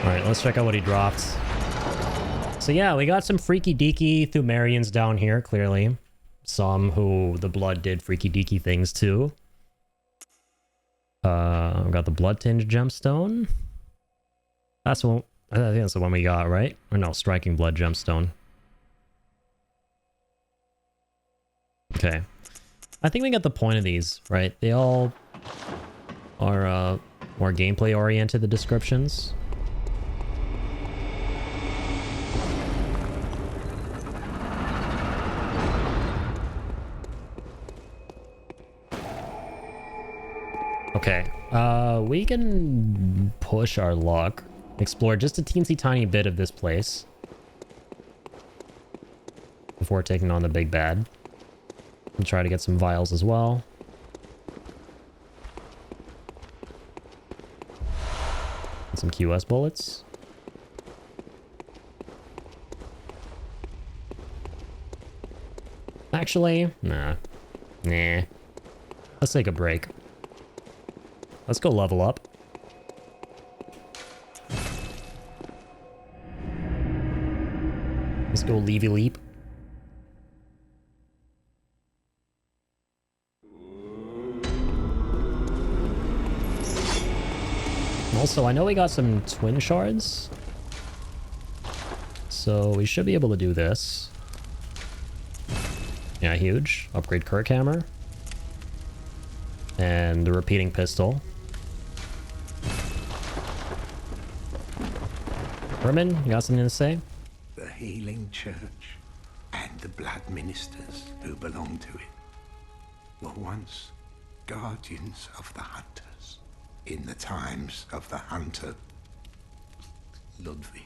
Alright, let's check out what he dropped. So yeah, we got some freaky deaky Thumerians down here, clearly. Some who the blood did freaky deaky things to. We got the blood tinged gemstone. That's one. I think that's the one we got, right? Or no, striking blood gemstone. Okay. I think we got the point of these, right? They all are more gameplay oriented, the descriptions. Okay, we can push our luck, explore just a teensy tiny bit of this place before taking on the big bad, and try to get some vials as well. And some QS bullets. Actually, nah. Let's take a break. Let's go level up. Let's go Levy Leap. Also, I know we got some twin shards. So we should be able to do this. Yeah, huge. Upgrade Kirk Hammer. And the repeating pistol. Herman, you got something to say? The healing church and the blood ministers who belong to it were once guardians of the hunters in the times of the hunter Ludwig.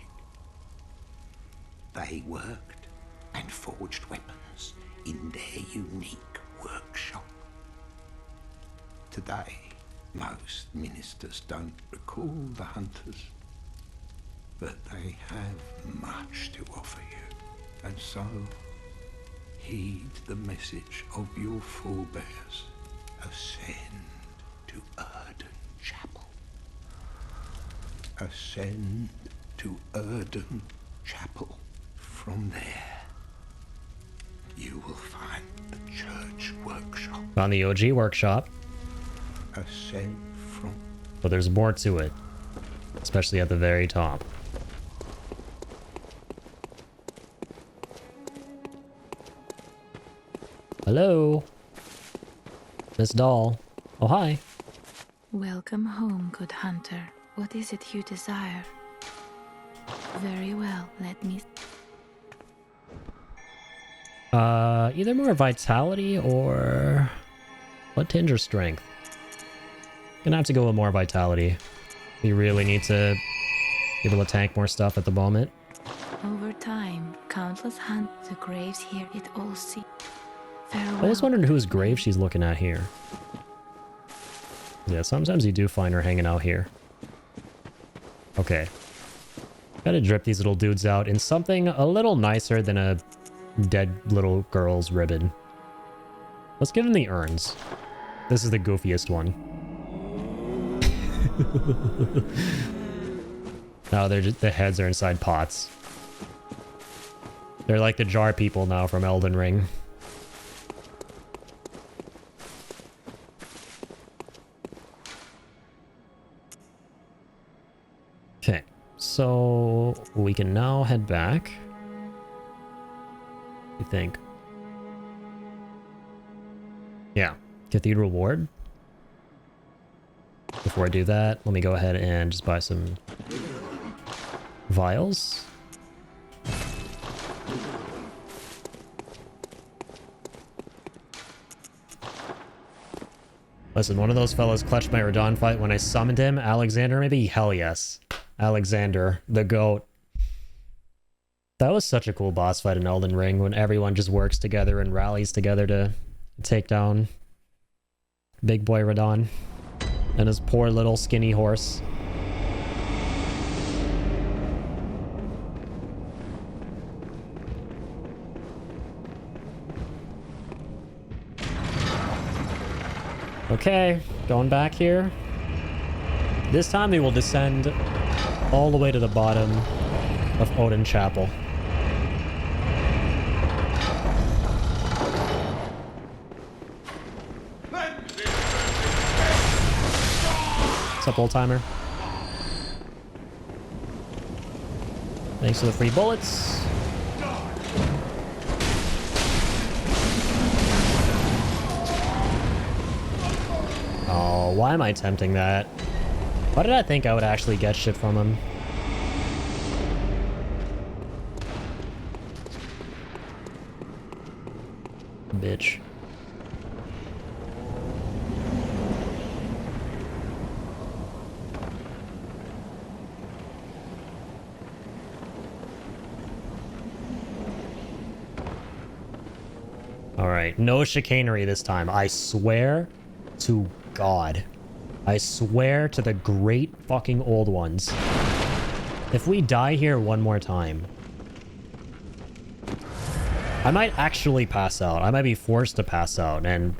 They worked and forged weapons in their unique workshop. Today, most ministers don't recall the hunters, but they have much to offer you, and so heed the message of your forebears. Ascend to Erden Chapel. Ascend to Erden Chapel. From there, you will find the church workshop. On the OG workshop. Ascend from... But there's more to it. Especially at the very top. Hello? Miss Doll. Oh, hi. Welcome home, good hunter. What is it you desire? Very well, let me... Either more vitality or... Blood tinge or strength? Gonna have to go with more vitality. We really need to be able to tank more stuff at the moment. Over time, countless hunt the graves here it all see. I was wondering whose grave she's looking at here. Yeah, sometimes you do find her hanging out here. Okay. Gotta drip these little dudes out in something a little nicer than a dead little girl's ribbon. Let's give them the urns. This is the goofiest one. No, they're just, the heads are inside pots. They're like the jar people now from Elden Ring. Okay, so we can now head back. You think? Yeah, Cathedral Ward. Before I do that, let me go ahead and just buy some vials. Listen, one of those fellas clutched my Radon fight when I summoned him. Alexander, maybe? Hell yes. Alexander, the GOAT. That was such a cool boss fight in Elden Ring when everyone just works together and rallies together to take down Big Boy Radon and his poor little skinny horse. Okay, going back here. This time we will descend all the way to the bottom of Odin Chapel. What's up, old timer? Thanks for the free bullets. Oh, why am I tempting that? Why did I think I would actually get shit from him? Bitch. Alright, no chicanery this time. I swear to God. I swear to the great fucking old ones. If we die here one more time, I might actually pass out. I might be forced to pass out. And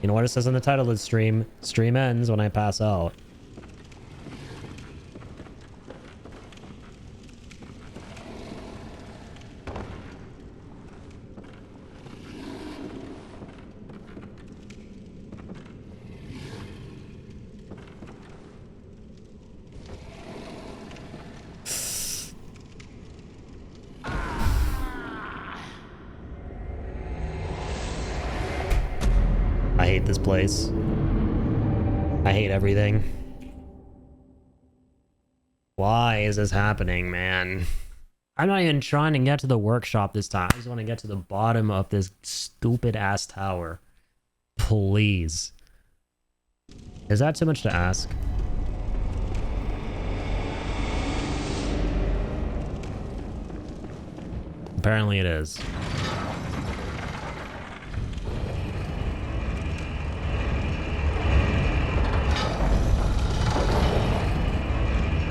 you know what it says in the title of the stream? Stream ends when I pass out. I hate this place. I hate everything. Why is this happening, man? I'm not even trying to get to the workshop this time. I just want to get to the bottom of this stupid-ass tower. Please. Is that too much to ask? Apparently it is.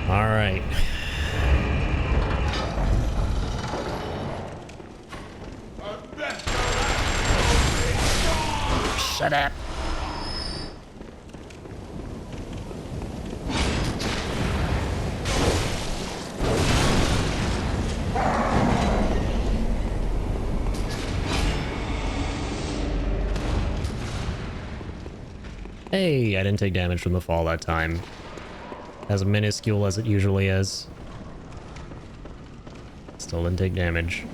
All right. Shut up. Hey, I didn't take damage from the fall that time. As minuscule as it usually is. Still didn't take damage.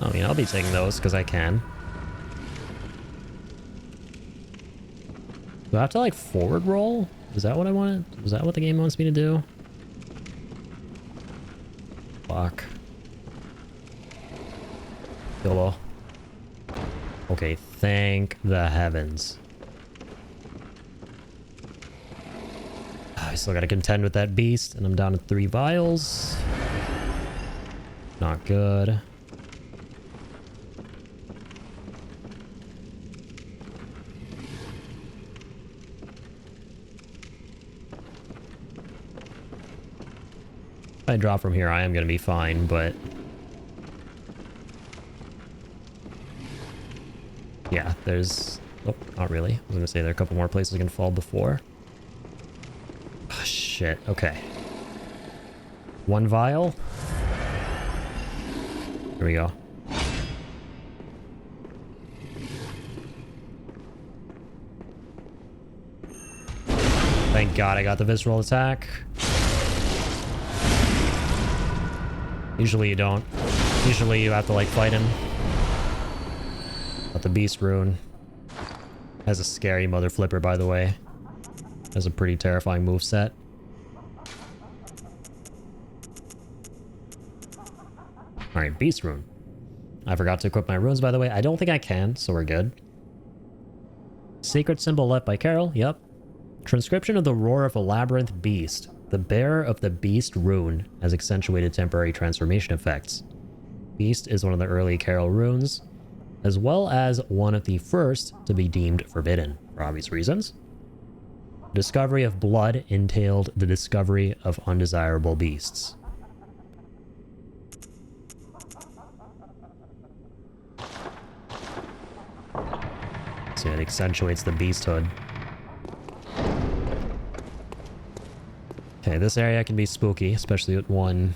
I mean, I'll be taking those because I can. Do I have to, like, forward roll? Is that what I wanted? Is that what the game wants me to do? Fuck. YOLO. Okay, thank the heavens. I still gotta contend with that beast, and I'm down to 3 vials. Not good. If I drop from here, I am going to be fine, but... yeah, there's... oh, not really. I was going to say there are a couple more places I can fall before. Oh, shit. Okay. 1 vial. Here we go. Thank God I got the visceral attack. Usually you don't. Usually you have to, like, fight him. But the beast rune has a scary mother flipper, by the way. Has a pretty terrifying moveset. Alright, beast rune. I forgot to equip my runes, by the way. I don't think I can, so we're good. Secret symbol left by Carol. Yep. Transcription of the roar of a labyrinth beast. The bearer of the beast rune has accentuated temporary transformation effects. Beast is one of the early Carol runes, as well as one of the first to be deemed forbidden, for obvious reasons. Discovery of blood entailed the discovery of undesirable beasts. So it accentuates the beasthood. Okay, this area can be spooky, especially with one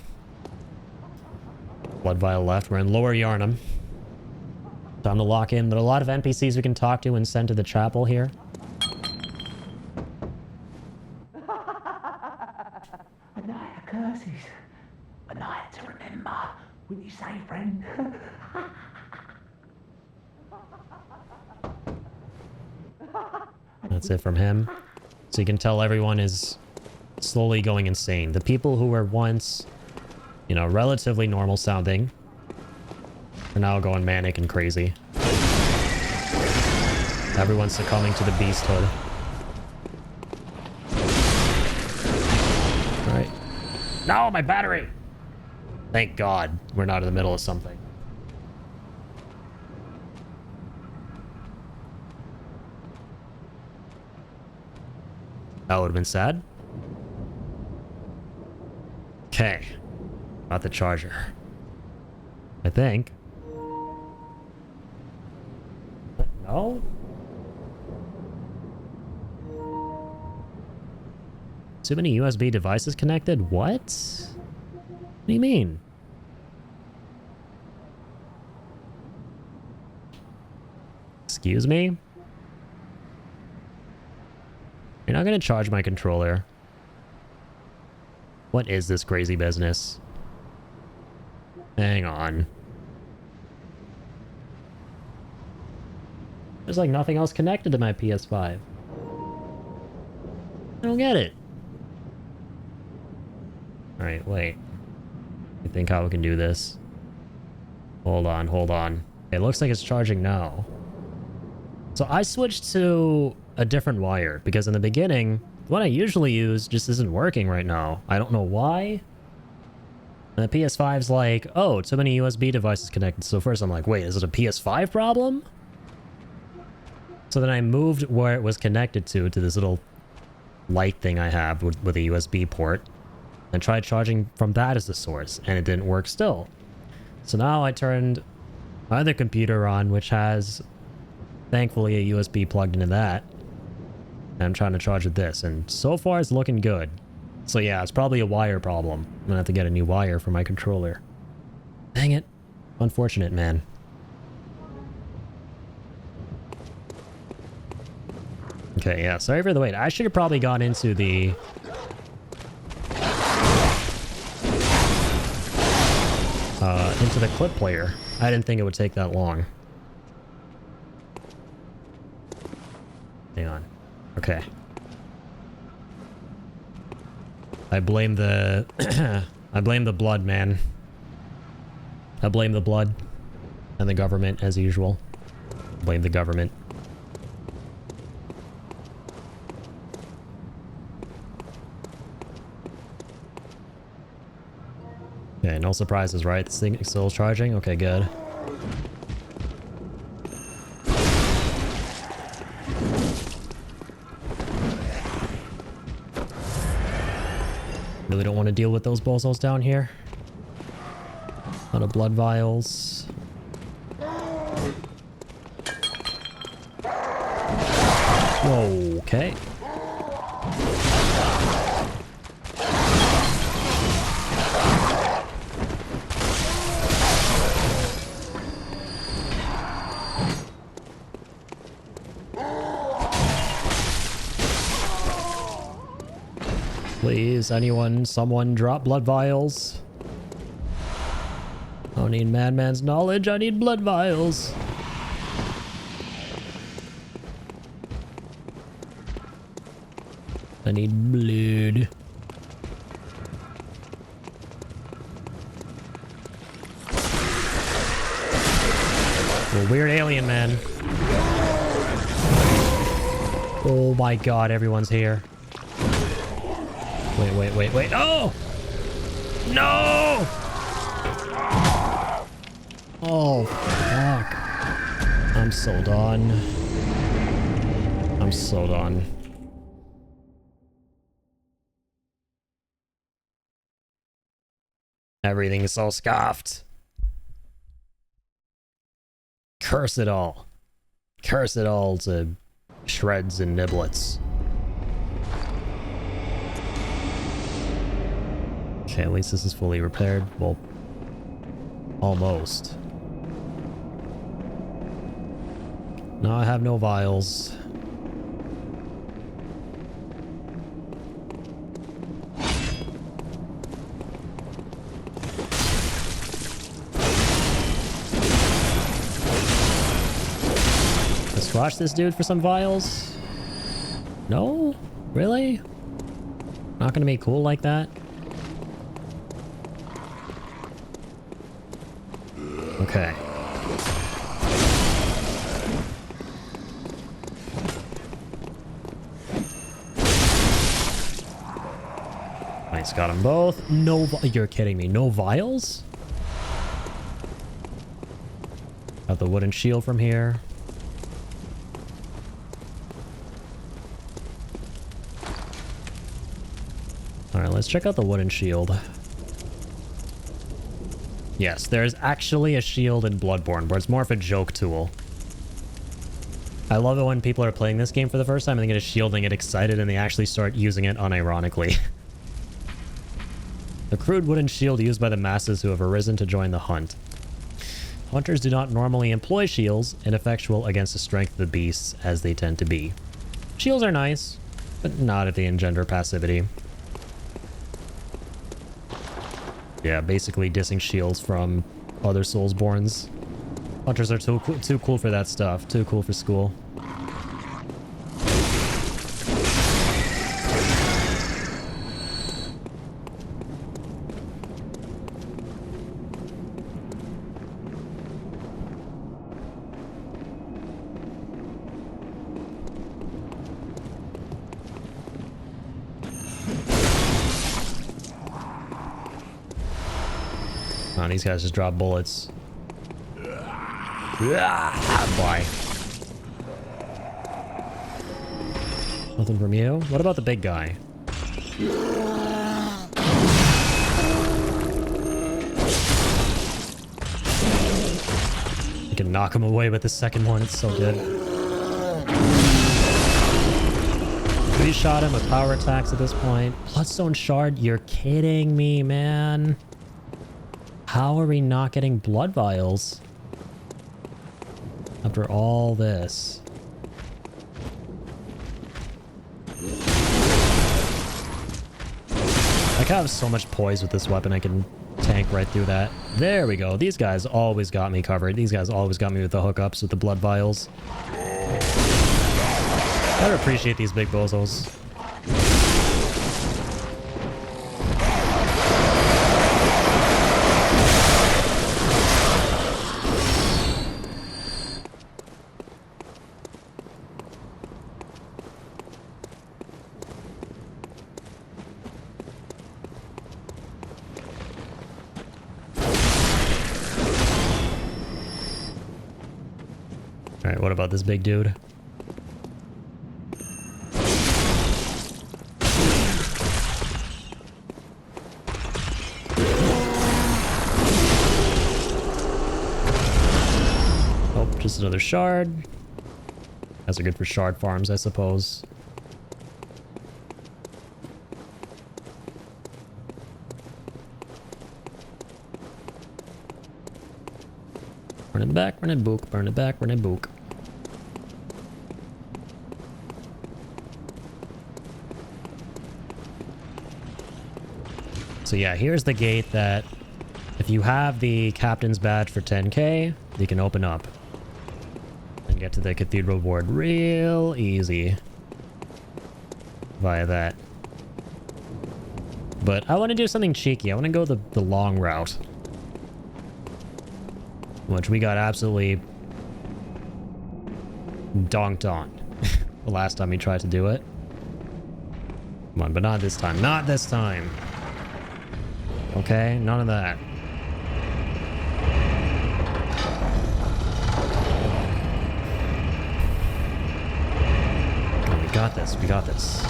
blood vial left. We're in Lower Yarnum. Time to lock in. There are a lot of NPCs we can talk to and send to the chapel here. A night of curses. A night to remember. Wouldn't you say, friend? That's it from him. So you can tell everyone is slowly going insane. The people who were once, you know, relatively normal sounding are now going manic and crazy. Everyone's succumbing to the beasthood. Alright. No, my battery! Thank God we're not in the middle of something. That would have been sad. Okay. Got the charger. I think. No? Too many USB devices connected? What? What do you mean? Excuse me? You're not gonna charge my controller. What is this crazy business? Hang on. There's like nothing else connected to my PS5. I don't get it. Alright, wait. I think how we can do this. Hold on, hold on. It looks like it's charging now. So I switched to a different wire because in the beginning, the one I usually use just isn't working right now. I don't know why. And the PS5's like, oh, too many USB devices connected. So first I'm like, wait, is it a PS5 problem? So then I moved where it was connected to this little light thing I have with a USB port and tried charging from that as the source, and it didn't work still. So now I turned my other computer on, which has thankfully a USB plugged into that. And I'm trying to charge with this, and so far it's looking good. So yeah, it's probably a wire problem. I'm gonna have to get a new wire for my controller. Dang it. Unfortunate, man. Okay, yeah, sorry for the wait. I should have probably gone into the... into the clip player. I didn't think it would take that long. Hang on. Okay. I blame the... I blame the blood, man. I blame the blood. And the government, as usual. Blame the government. Okay, no surprises, right? This thing is still charging? Okay, good. Really don't want to deal with those bozos down here. A lot of blood vials. Whoa, okay. Please, anyone, someone drop blood vials. I don't need Madman's knowledge, I need blood vials. I need blood. Well, weird alien man. Oh my god, everyone's here. Wait. Oh! No! Oh, fuck. I'm so done. I'm so done. Everything is so scuffed. Curse it all. Curse it all to shreds and niblets. Okay, at least this is fully repaired. Well, almost. No, I have no vials. Squash this dude for some vials? No? Really? Not gonna be cool like that? Okay. Nice, got them both. No, you're kidding me. No vials? Got the wooden shield from here. Alright, let's check out the wooden shield. Yes, there's actually a shield in Bloodborne, but it's more of a joke tool. I love it when people are playing this game for the first time and they get a shield and get excited and they actually start using it unironically. The crude wooden shield used by the masses who have arisen to join the hunt. Hunters do not normally employ shields, ineffectual against the strength of the beasts as they tend to be. Shields are nice, but not if they engender passivity. Yeah, basically dissing shields from other Soulsborns. Hunters are too cool for that stuff. Too cool for school. These guys just drop bullets. Boy. Nothing from you? What about the big guy? You can knock him away with the second one. It's so good. We shot him with power attacks at this point. Bloodstone Shard? You're kidding me, man. How are we not getting blood vials? After all this. I have so much poise with this weapon, I can tank right through that. There we go. These guys always got me covered. These guys always got me with the hookups, with the blood vials. I appreciate these big bozos. Alright, what about this big dude? Oh, just another shard. Guys are good for shard farms, I suppose. Burn it back, burn it book, burn it back, burn it book. So yeah, here's the gate that if you have the captain's badge for 10k, you can open up and get to the cathedral ward real easy via that. But I want to do something cheeky. I want to go the long route, which we got absolutely donked on the last time we tried to do it. Come on, but not this time. Not this time. Okay, none of that. Oh, we got this. We got this.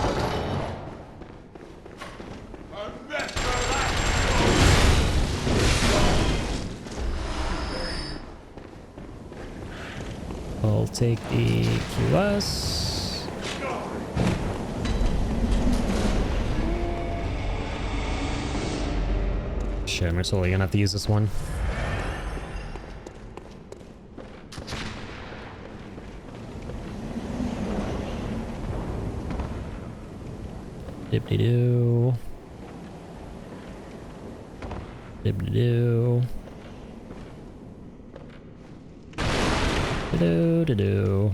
take the QS. Shit, we're totally gonna have to use this one. Dip-de-doo. Dip-de-doo. Do-do-do-do.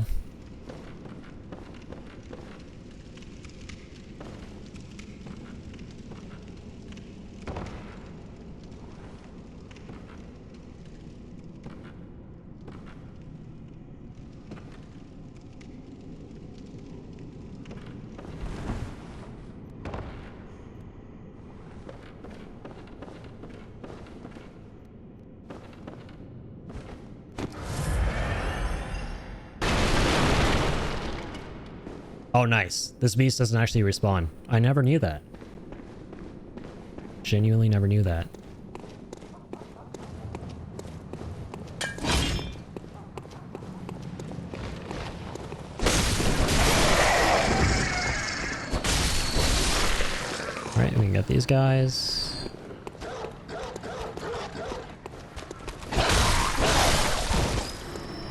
Oh, nice. This beast doesn't actually respawn. I never knew that. Genuinely never knew that. Alright, we can get these guys.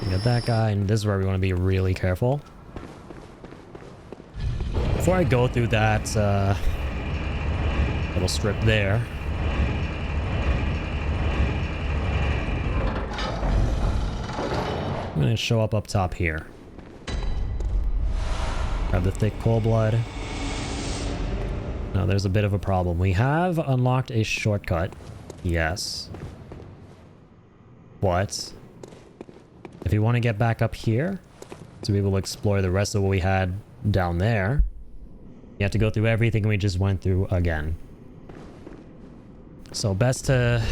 We got that guy, and this is where we want to be really careful. Before I go through that little strip there, I'm going to show up top here. Grab the thick cold blood. Now there's a bit of a problem. We have unlocked a shortcut. Yes. But if you want to get back up here to be able to explore the rest of what we had down there, you have to go through everything we just went through again. So best to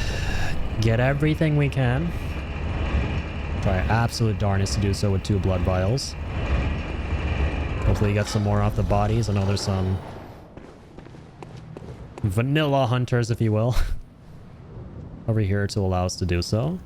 get everything we can. Try our absolute darnest to do so with 2 blood vials. Hopefully get some more off the bodies. I know there's some vanilla hunters, if you will, over here to allow us to do so.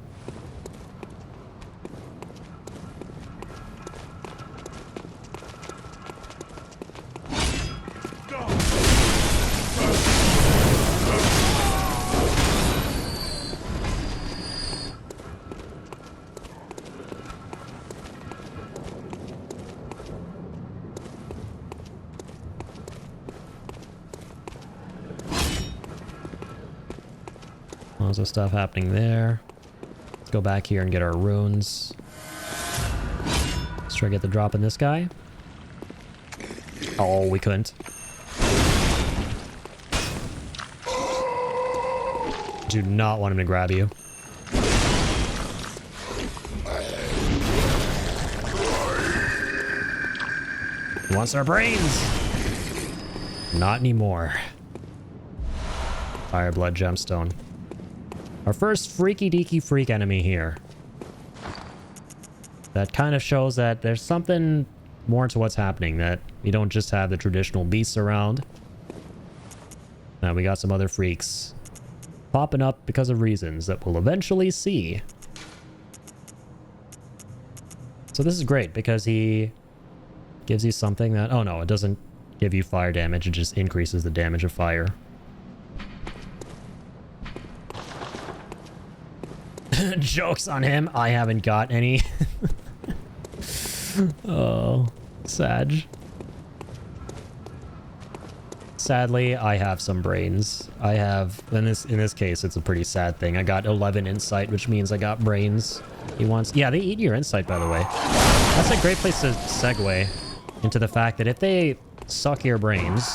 Lots of stuff happening there. Let's go back here and get our runes. Let's try to get the drop in this guy. Oh, we couldn't. Do not want him to grab you. He wants our brains! Not anymore. Fire blood gemstone. Our first freaky deaky freak enemy here. That kind of shows that there's something more to what's happening, that we don't just have the traditional beasts around. Now we got some other freaks popping up because of reasons that we'll eventually see. So this is great because he gives you something that... Oh no, it doesn't give you fire damage, it just increases the damage of fire. Jokes on him. I haven't got any. Oh, Sag. Sadly, I have some brains. I have, in this case, it's a pretty sad thing. I got 11 insight, which means I got brains. He wants... Yeah, they eat your insight, by the way. That's a great place to segue into the fact that if they suck your brains...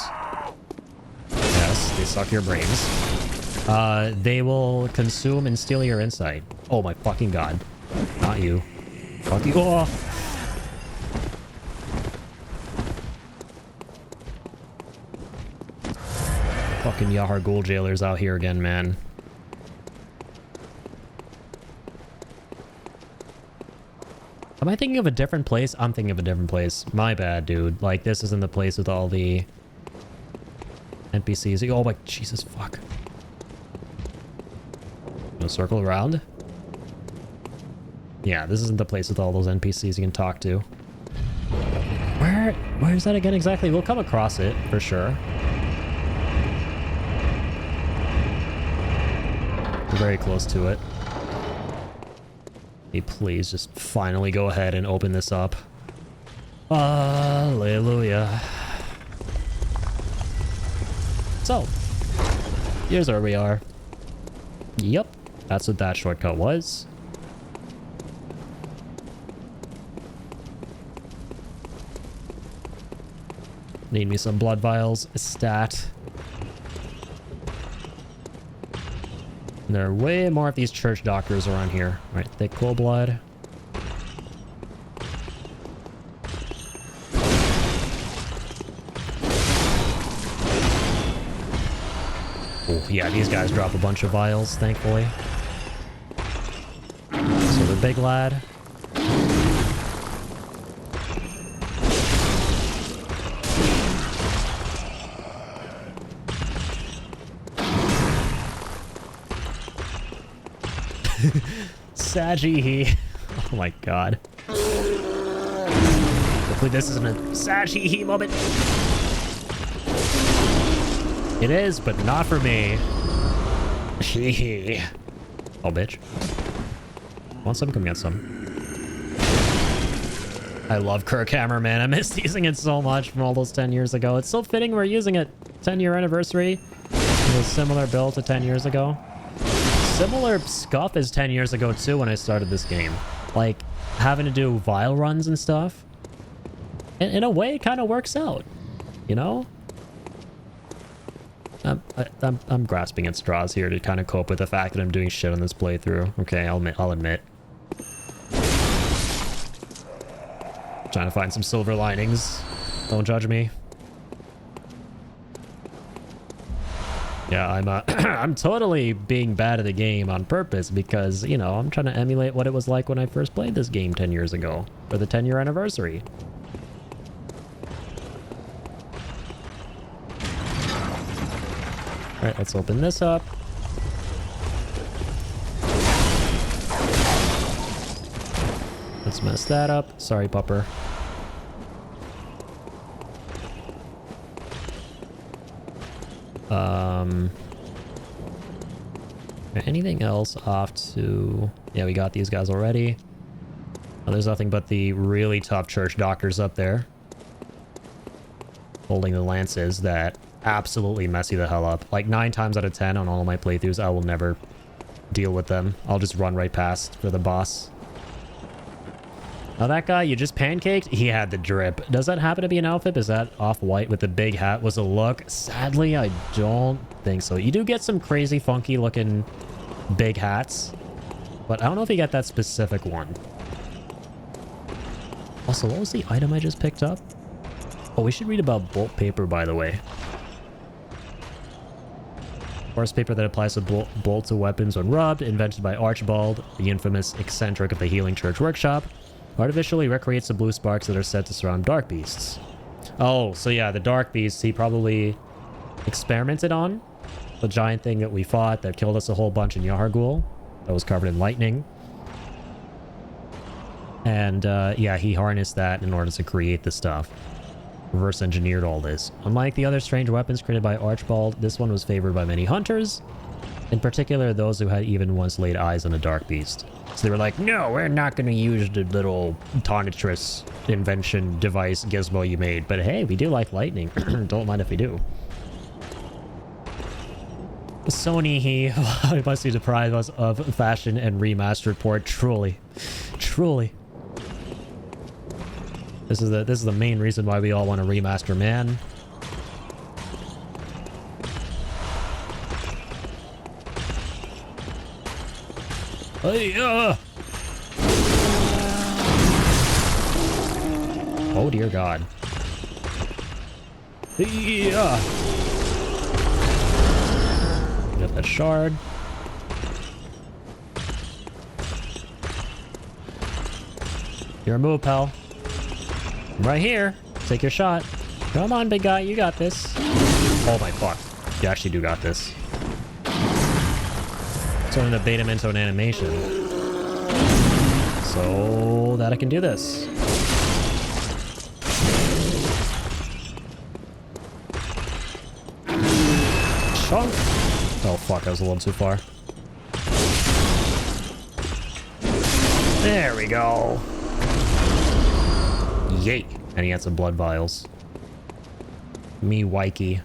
Yes, they suck your brains. They will consume and steal your insight. Oh my fucking god. Not you. Fuck you. Oh! Fucking Yahar Ghoul jailers out here again, man. Am I thinking of a different place? I'm thinking of a different place. My bad, dude. Like, this isn't the place with all the NPCs. Oh my... Jesus, fuck. Gonna circle around. Yeah, this isn't the place with all those NPCs you can talk to. Where is that again exactly? We'll come across it for sure. We're very close to it. Hey, please just finally go ahead and open this up. Hallelujah. So, here's where we are. Yep, that's what that shortcut was. Need me some blood vials. Stat. There are way more of these church doctors around here. Right, thick cool blood. Oh, yeah, these guys drop a bunch of vials, thankfully. So the big lad. Saggy. Oh my god. Hopefully this isn't a Saggy moment. It is, but not for me. Oh, bitch. Want some? Come get some. I love Kirkhammer, man. I missed using it so much from all those 10 years ago. It's so fitting we're using it 10-year anniversary. It was similar build to 10 years ago. Similar scuff as 10 years ago, too, when I started this game. Like, having to do vial runs and stuff. In a way, it kind of works out. You know? I'm grasping at straws here to kind of cope with the fact that I'm doing shit on this playthrough. Okay, I'll admit. Trying to find some silver linings. Don't judge me. Yeah, I'm totally being bad at the game on purpose because, you know, I'm trying to emulate what it was like when I first played this game 10 years ago for the 10-year anniversary. All right, let's open this up. Let's mess that up. Sorry, pupper. Anything else off to... Yeah, we got these guys already. Oh, there's nothing but the really tough church doctors up there. Holding the lances that absolutely mess you the hell up. Like 9 times out of 10 on all of my playthroughs, I will never deal with them. I'll just run right past for the boss. Now that guy you just pancaked, he had the drip. Does that happen to be an outfit? Is that off-white with the big hat was a look? Sadly, I don't think so. You do get some crazy funky looking big hats, but I don't know if you get that specific one. Also, what was the item I just picked up? Oh, we should read about bolt paper, by the way. Force paper that applies to bolts to weapons when rubbed, invented by Archibald, the infamous eccentric of the Healing Church Workshop. Artificially recreates the blue sparks that are said to surround dark beasts. Oh, so yeah, the dark beasts he probably experimented on. The giant thing that we fought that killed us a whole bunch in Yahar'gul. That was covered in lightning. And yeah, he harnessed that in order to create the stuff. Reverse engineered all this. Unlike the other strange weapons created by Archibald, this one was favored by many hunters. In particular, those who had even once laid eyes on a dark beast. So they were like, no, we're not going to use the little Tonitrus invention device gizmo you made. But hey, we do like lightning. Don't mind if we do. Sony, he must be deprived us of fashion and remastered port. Truly. Truly. This is the main reason why we all want to remaster, man. Hey, oh dear God. Yeah. Get that shard. Your move, pal. I'm right here. Take your shot. Come on, big guy. You got this. Oh my fuck. You actually do got this. Turning the beta into an animation. so that I can do this. Chunk. Oh fuck, I was a little too far. There we go. Yay. And he had some blood vials. Me wikey.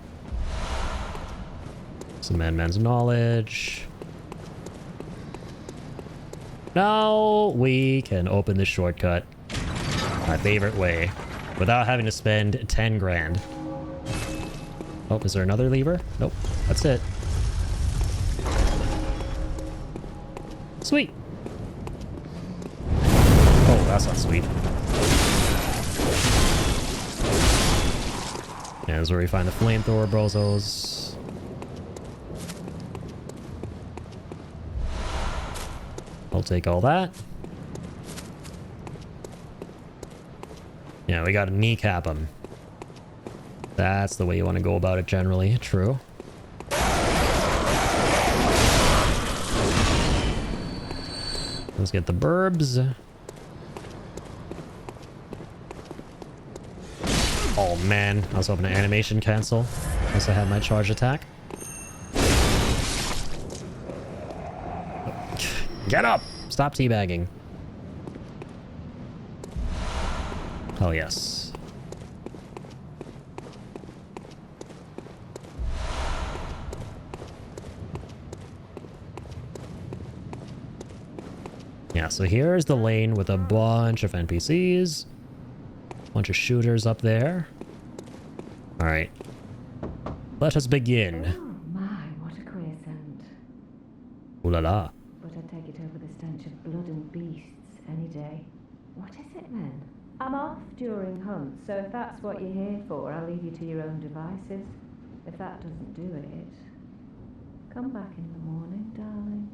Some man's knowledge. Now we can open this shortcut. My favorite way. Without having to spend 10 grand. Oh, is there another lever? Nope. That's it. Sweet. Oh, that's not sweet. Yeah, this is where we find the flamethrower brozos. I'll take all that. Yeah, we gotta kneecap him. That's the way you want to go about it generally. True. Let's get the burbs. Oh man, I was hoping to animation cancel. Unless I had my charge attack. Get up! Stop teabagging. Oh yes. Yeah, so here's the lane with a bunch of NPCs. Bunch of shooters up there. Alright. Let us begin. Oh my, what a queer scent. Ooh la la. But I'd take it over the stench of blood and beasts any day. What is it then? I'm off during hunts, so if that's what you're here for, I'll leave you to your own devices. If that doesn't do it, come back in the morning, darling.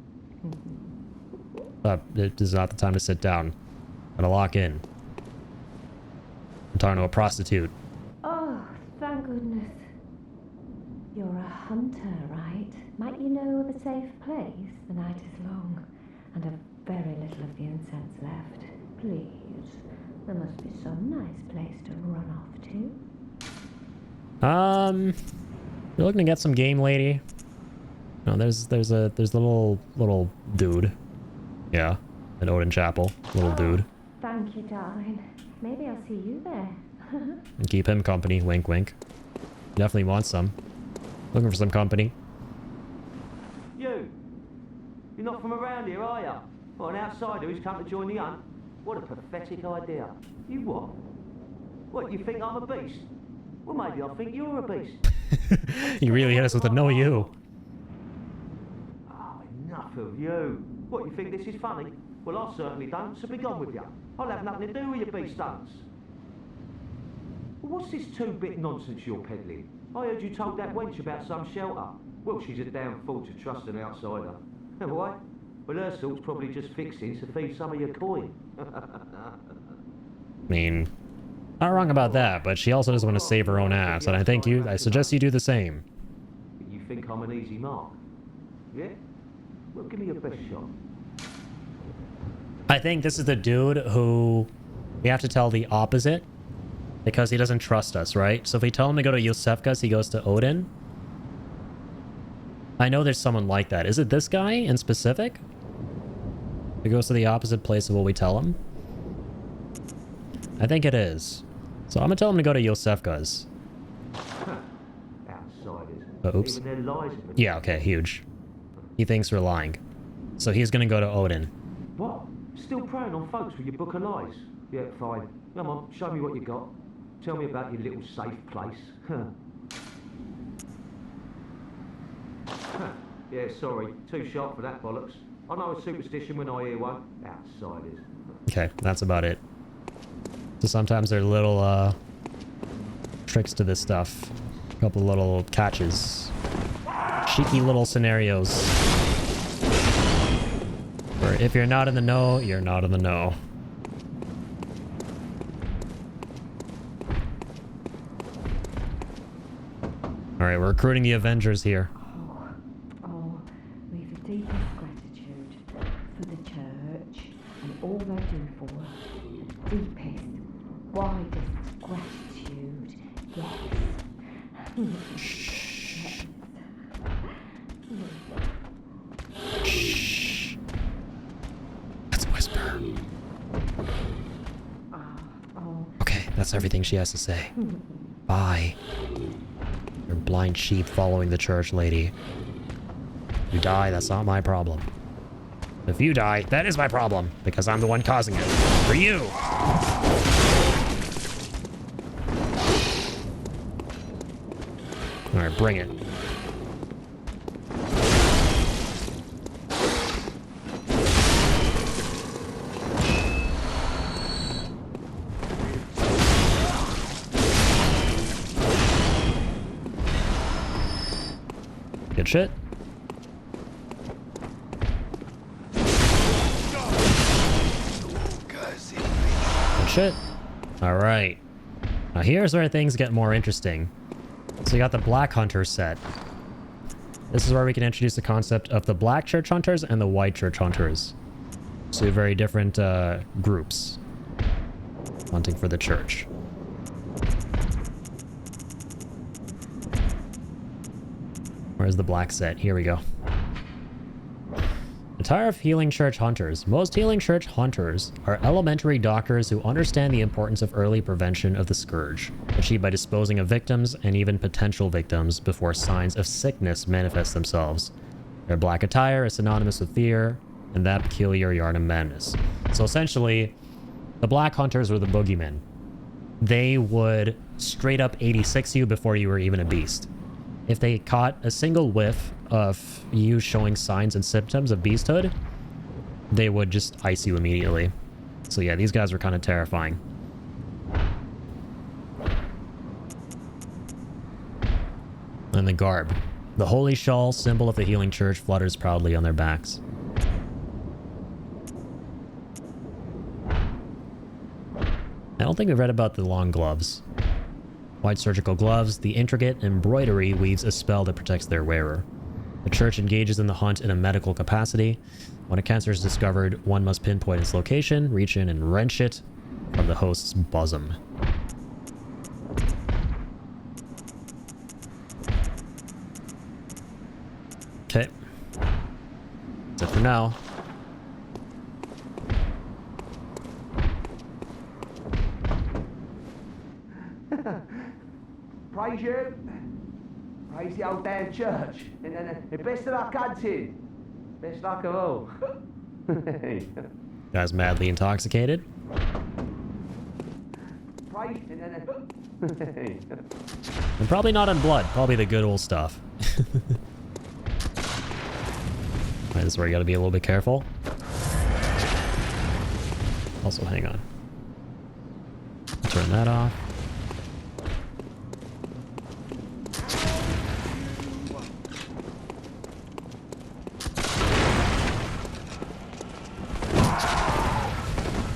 It is not the time to sit down. Gotta lock in. I'm talking to a prostitute. Oh, thank goodness. You're a hunter, right? Might you know of a safe place? The night is long, and I've very little of the incense left. Please, there must be some nice place to run off to. You're looking to get some game, lady? No, there's a little dude. Yeah, at Odin Chapel, little dude. Thank you, darling. Maybe I'll see you there. And keep him company, wink wink. Definitely want some. Looking for some company. You! You're not from around here, are you? What, an outsider who's come to join the hunt? What a pathetic idea. You what? What, you think I'm a beast? Well, maybe I think you're a beast. You really hit us with a no you. Oh, enough of you. What, you think this is funny? Well, I certainly don't, so be gone with you. I'll have nothing to do with your beast hunts. Well, what's this two-bit nonsense you're peddling? I heard you told that wench about some shelter. Well, she's a damn fool to trust an outsider. And why? Well, her sort's probably just fixing to feed some of your coin. I mean, not wrong about that, but she also doesn't want to save her own ass, and I suggest you do the same. You think I'm an easy mark? Yeah? Well, give me your best shot. I think this is the dude who we have to tell the opposite because he doesn't trust us, right? So if we tell him to go to Yosefka's, he goes to Odin. I know there's someone like that. Is it this guy in specific? He goes to the opposite place of what we tell him? I think it is. So I'm gonna tell him to go to Yosefka's. Outsiders. Oops. Even their lies are Yeah, okay, huge. He thinks we're lying. So he's gonna go to Odin. What? Still preying on folks with your book of lies? Yeah, fine. Come on, show me what you got. Tell me about your little safe place. Yeah, sorry. Too sharp for that bollocks. I know a superstition when I hear one. Outsiders. Okay, that's about it. So sometimes there are little tricks to this stuff. A couple little catches. Cheeky little scenarios. Where if you're not in the know, you're not in the know. Alright, we're recruiting the Avengers here. Oh, we've the deepest gratitude for the church and all they do Shh. Let's whisper. Okay, that's everything she has to say. Bye. You're a blind sheep following the church lady. You die, that's not my problem. If you die, that is my problem, because I'm the one causing it. For you! Alright, bring it. Good shit. Good shit. Alright. Now here's where things get more interesting. So you got the Black Hunter set. This is where we can introduce the concept of the Black Church Hunters and the White Church Hunters. Two very different groups hunting for the church. Where's the black set? Here we go. Attire of Healing Church Hunters. Most Healing Church Hunters are elementary doctors who understand the importance of early prevention of the scourge, achieved by disposing of victims and even potential victims before signs of sickness manifest themselves. Their black attire is synonymous with fear and that peculiar yarn of madness. So essentially, the Black Hunters were the boogeymen. They would straight up 86 you before you were even a beast. If they caught a single whiff of you showing signs and symptoms of beasthood, they would just ice you immediately. So yeah, these guys were kind of terrifying. And the garb. The holy shawl, symbol of the Healing Church, flutters proudly on their backs. I don't think we've read about the long gloves. White surgical gloves, the intricate embroidery weaves a spell that protects their wearer. The church engages in the hunt in a medical capacity. When a cancer is discovered, one must pinpoint its location, reach in and wrench it from the host's bosom. Okay. That's it for now. Praise you. Praise the old damn church. And best of luck hunting. Best luck of all. Guy's madly intoxicated. Praise And probably not on blood. Probably the good old stuff. Alright, this is where you gotta be a little bit careful. Also, hang on. Turn that off.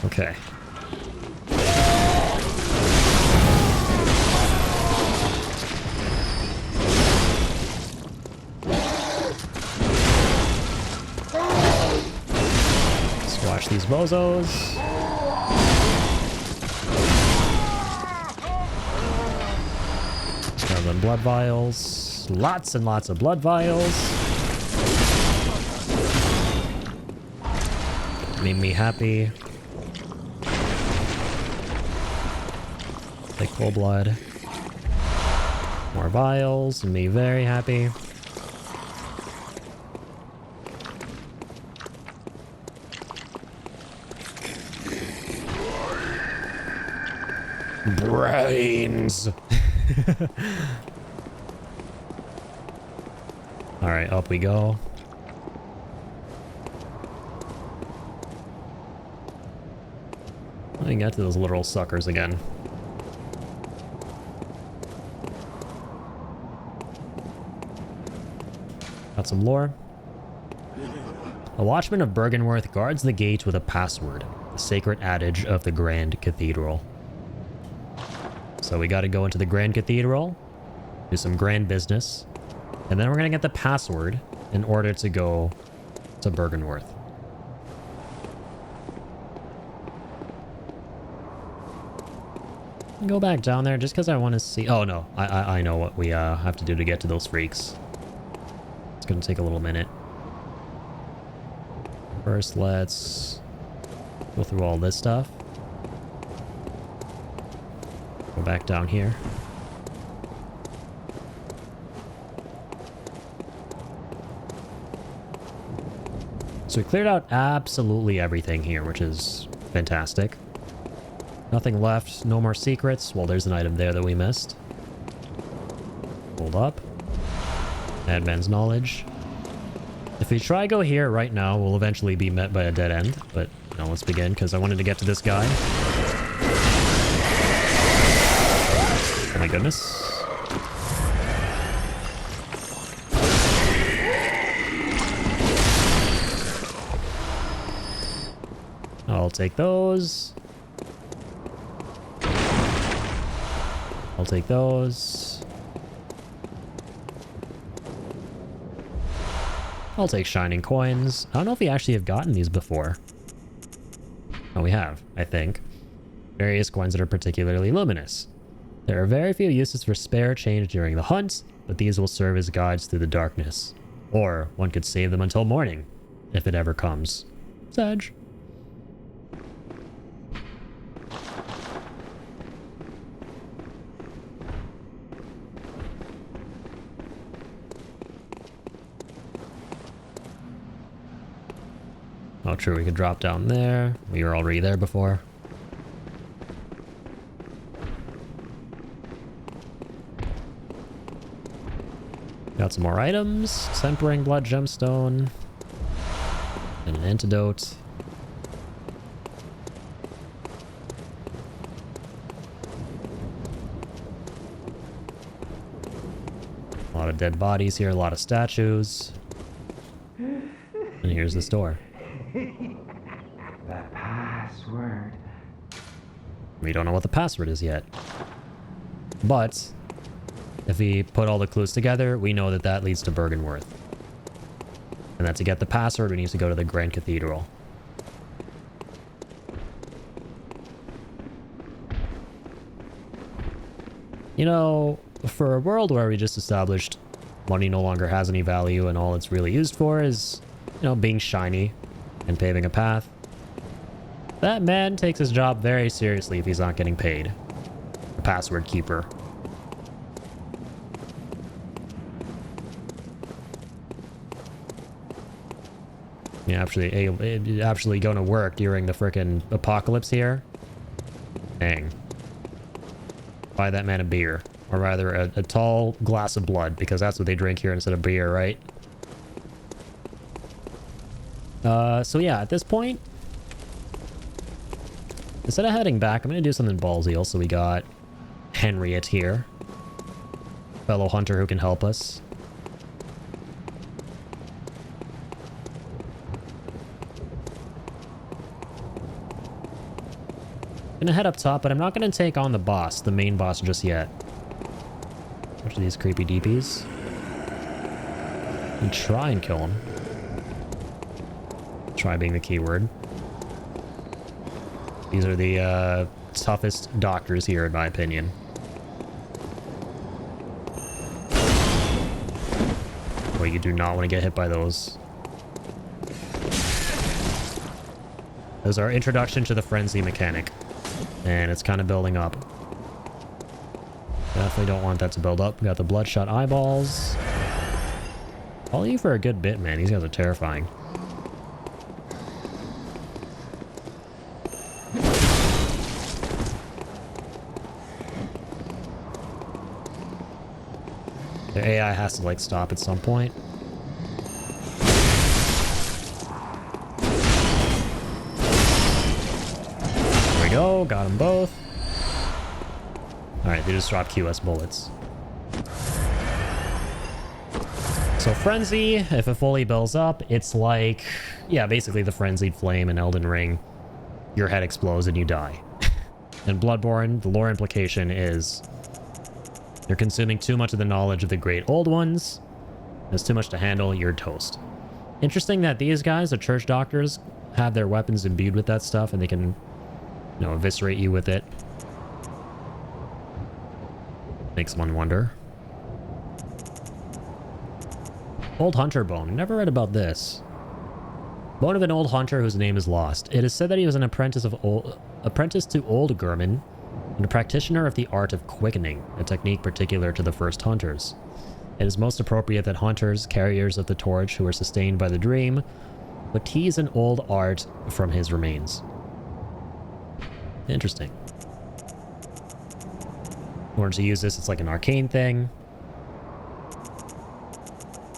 Okay. Squash these bozos. Grab them blood vials. Lots and lots of blood vials. Made me happy. Take full blood. More vials, and me very happy. Brains! Alright, up we go. Let me get to those literal suckers again. Got some lore. A watchman of Bergenworth guards the gate with a password, the sacred adage of the Grand Cathedral. So we gotta go into the Grand Cathedral, do some grand business, and then we're gonna get the password in order to go to Bergenworth. Go back down there just because I want to see... Oh, no. I know what we have to do to get to those freaks. It's going to take a little minute. First, let's go through all this stuff. Go back down here. So we cleared out absolutely everything here, which is fantastic. Nothing left, no more secrets. Well, there's an item there that we missed. Hold up. Madman's knowledge. If we try go here right now, we'll eventually be met by a dead end. But, no, let's begin, because I wanted to get to this guy. Oh my goodness. I'll take those. I'll take those. I'll take shining coins. I don't know if we actually have gotten these before. Oh, we have, I think. Various coins that are particularly luminous. There are very few uses for spare change during the hunt, but these will serve as guides through the darkness. Or one could save them until morning, if it ever comes. Sag. Oh, true, we could drop down there. We were already there before. Got some more items. Tempering blood gemstone. And an antidote. A lot of dead bodies here, a lot of statues. And here's this door. The password. We don't know what the password is yet. But if we put all the clues together, we know that that leads to Bergenworth. And that to get the password, we need to go to the Grand Cathedral. You know, for a world where we just established money no longer has any value and all it's really used for is, you know, being shiny and paving a path, that man takes his job very seriously if he's not getting paid. A password keeper. Yeah, actually going to work during the frickin' apocalypse here. Dang. Buy that man a beer. Or rather, a tall glass of blood, because that's what they drink here instead of beer, right? So yeah, at this point, instead of heading back, I'm going to do something ballsy. Also, we got Henriette here. Fellow hunter who can help us. Gonna head up top, but I'm not gonna take on the boss, the main boss, just yet. Which of these creepy DPs? And try and kill him. Try being the keyword. These are the toughest doctors here, in my opinion. Well, you do not want to get hit by those. Those are introduction to the frenzy mechanic. And it's kind of building up. Definitely don't want that to build up. We got the bloodshot eyeballs. Follow you for a good bit, man. These guys are terrifying. The AI has to, like, stop at some point. There we go. Got them both. Alright, they just dropped QS bullets. So Frenzy, if it fully builds up, it's like... yeah, basically the Frenzied Flame in Elden Ring. Your head explodes and you die. In Bloodborne, the lore implication is... you're consuming too much of the knowledge of the great old ones. There's too much to handle, you're toast. Interesting that these guys, the church doctors, have their weapons imbued with that stuff and they can, you know, eviscerate you with it. makes one wonder. Old hunter bone. Never read about this. Bone of an old hunter whose name is lost. It is said that he was an apprentice to old Gurman and a practitioner of the art of quickening, a technique particular to the first hunters. It is most appropriate that hunters, carriers of the torch who are sustained by the dream, would tease an old art from his remains. Interesting. In order to use this, it's like an arcane thing.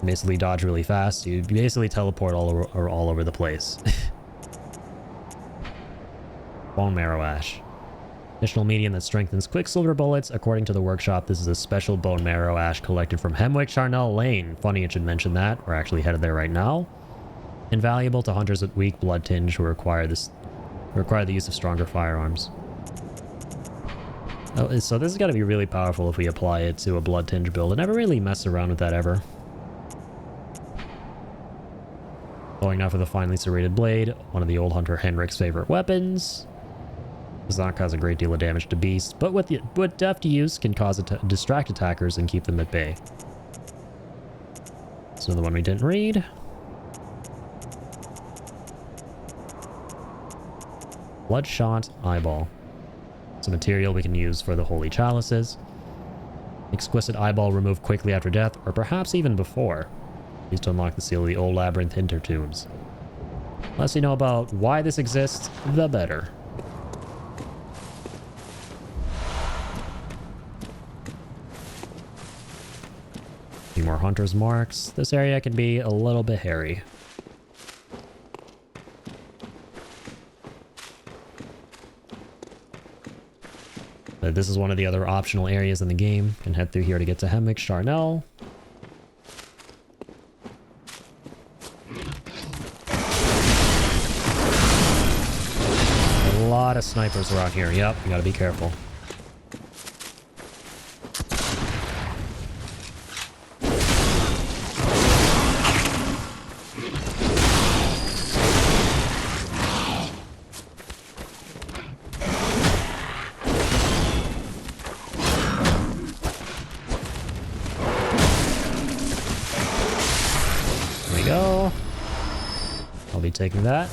Basically dodge really fast. You basically teleport all over the place. Bone marrow ash. Additional medium that strengthens quicksilver bullets. According to the workshop, this is a special bone marrow ash collected from Hemwick Charnel Lane. Funny it should mention that. We're actually headed there right now. Invaluable to hunters with weak blood tinge who require the use of stronger firearms. Oh, so this has got to be really powerful if we apply it to a blood tinge build. I never really mess around with that ever. Going now for the finely serrated blade, one of the old hunter Henrik's favorite weapons. Does not cause a great deal of damage to beasts, but with deft use can cause distract attackers and keep them at bay. So the one we didn't read. Bloodshot eyeball. It's a material we can use for the holy chalices. Exquisite eyeball removed quickly after death, or perhaps even before. Used to unlock the seal of the old labyrinth intertombs. The less you know about why this exists, the better. A few more hunter's marks. This area can be a little bit hairy. But this is one of the other optional areas in the game. Can head through here to get to Hemwick Charnel. A lot of snipers around here. Yep, you gotta be careful. Taking that.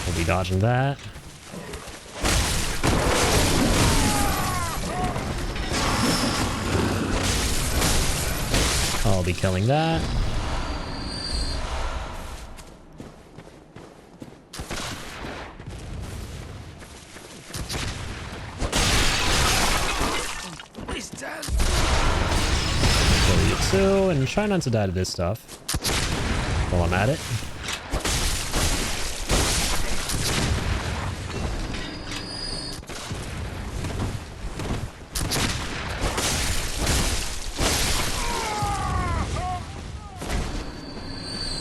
We'll be dodging that. I'll be killing that. And try not to die to this stuff while I'm at it.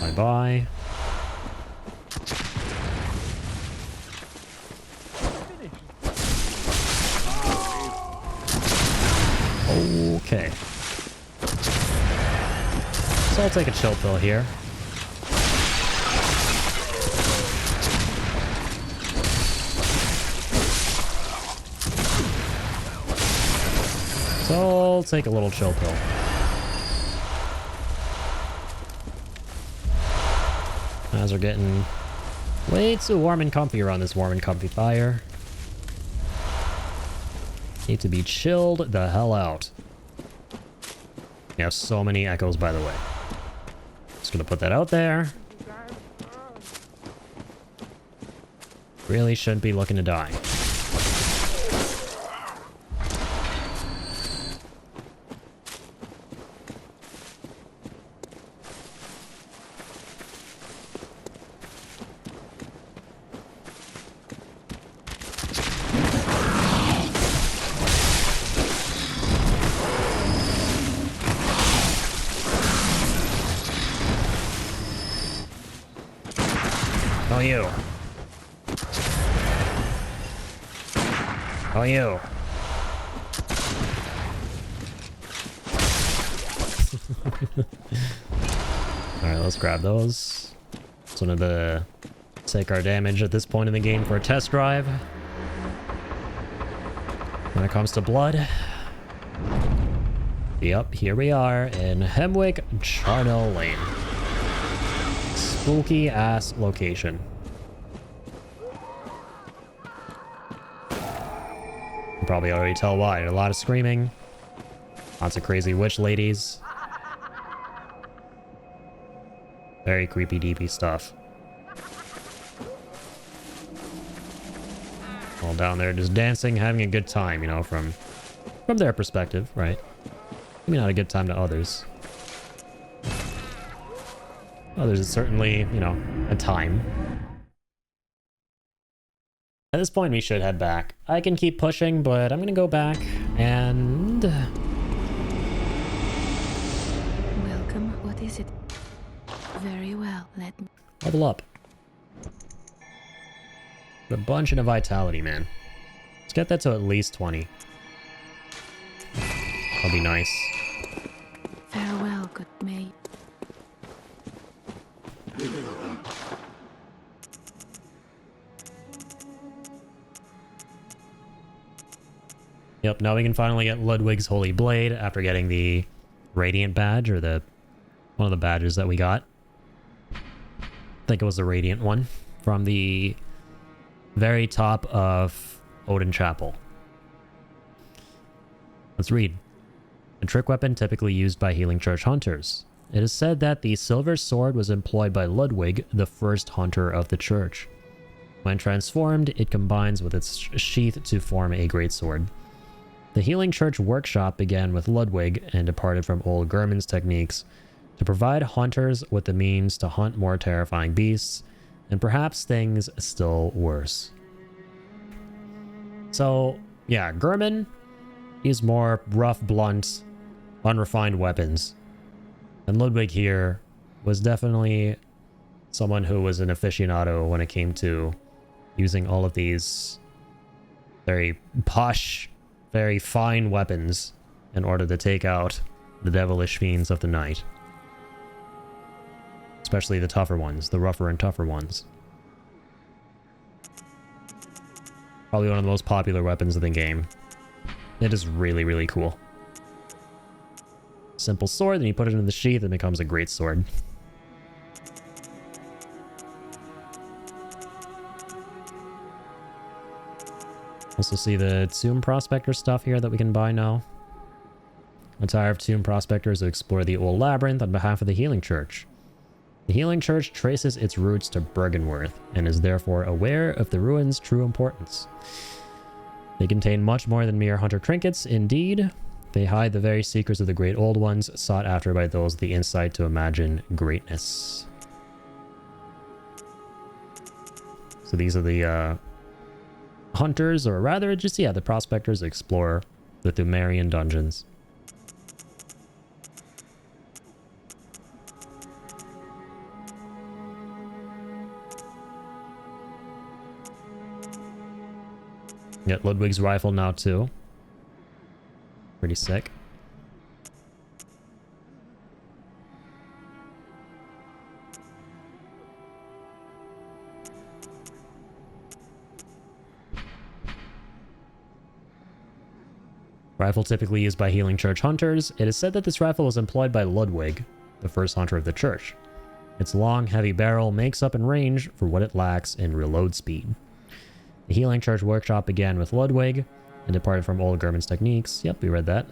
Bye-bye. Okay. So I'll take a chill pill here. So I'll take a little chill pill. As we're getting way too warm and comfy around this warm and comfy fire. Need to be chilled the hell out. We have so many echoes, by the way. Just gonna put that out there. Really shouldn't be looking to die. Oh, you. Oh, you. Alright, let's grab those. It's one of the take our damage at this point in the game for a test drive. when it comes to blood. Yep, here we are in Hemwick Charnel Lane. Spooky ass location. You can probably already tell why. A lot of screaming. Lots of crazy witch ladies. Very creepy deepy stuff. All down there just dancing, having a good time, you know, from their perspective, right? Maybe not a good time to others. Others, it's certainly, you know, a time. At this point, we should head back. I can keep pushing, but I'm gonna go back and... Welcome. What is it? Very well. Let me... level up. A bunch of vitality, man. Let's get that to at least 20. That'll be nice. Farewell, good mate. Yep, now we can finally get Ludwig's Holy Blade after getting the Radiant badge, or one of the badges that we got. I think it was the Radiant one from the very top of Odin Chapel. Let's read. A trick weapon typically used by Healing Church hunters. It is said that the silver sword was employed by Ludwig, the first hunter of the church. When transformed, it combines with its sheath to form a greatsword. The Healing Church workshop began with Ludwig and departed from old German's techniques to provide hunters with the means to hunt more terrifying beasts, and perhaps things still worse. So, yeah, German used more rough, blunt, unrefined weapons. And Ludwig here was definitely someone who was an aficionado when it came to using all of these very posh, very fine weapons in order to take out the devilish fiends of the night. Especially the tougher ones, the rougher and tougher ones. Probably one of the most popular weapons of the game. It is really, really cool. Simple sword, then you put it in the sheath, and it becomes a great sword. Also see the Tomb Prospector stuff here that we can buy now. A tire of Tomb Prospectors to explore the old labyrinth on behalf of the Healing Church. The Healing Church traces its roots to Bergenworth and is therefore aware of the ruins' true importance. They contain much more than mere hunter trinkets. Indeed, they hide the very secrets of the great old ones, sought after by those with the insight to imagine greatness. So these are the hunters, or rather just, yeah, the prospectors that explore the Thumerian dungeons. Get Ludwig's rifle now too. Pretty sick. Rifle typically used by Healing Church hunters. It is said that this rifle was employed by Ludwig, the first hunter of the church. Its long, heavy barrel makes up in range for what it lacks in reload speed. The Healing Church workshop began with Ludwig and departed from old German's techniques. Yep, we read that.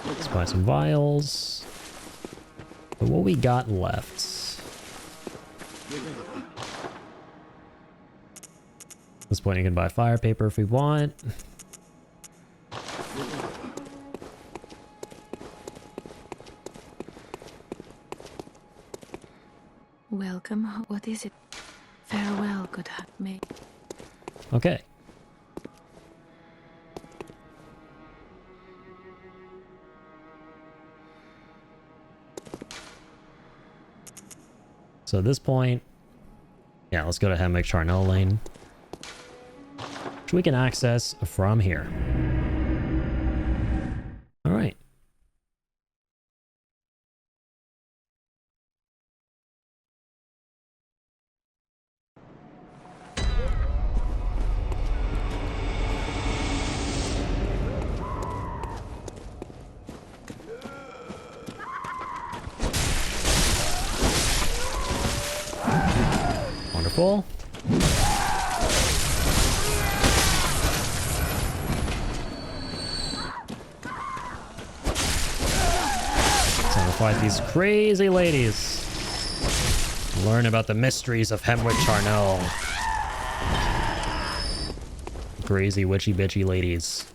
Let's buy some vials. But what we got left? At this point, you can buy fire paper if we want. Welcome. What is it? Farewell, good mate. Okay. So at this point, yeah, let's go to Hemwick Charnel Lane, which we can access from here. All right. Careful. Time to fight these crazy ladies. Learn about the mysteries of Hemwick Charnel. Crazy witchy bitchy ladies.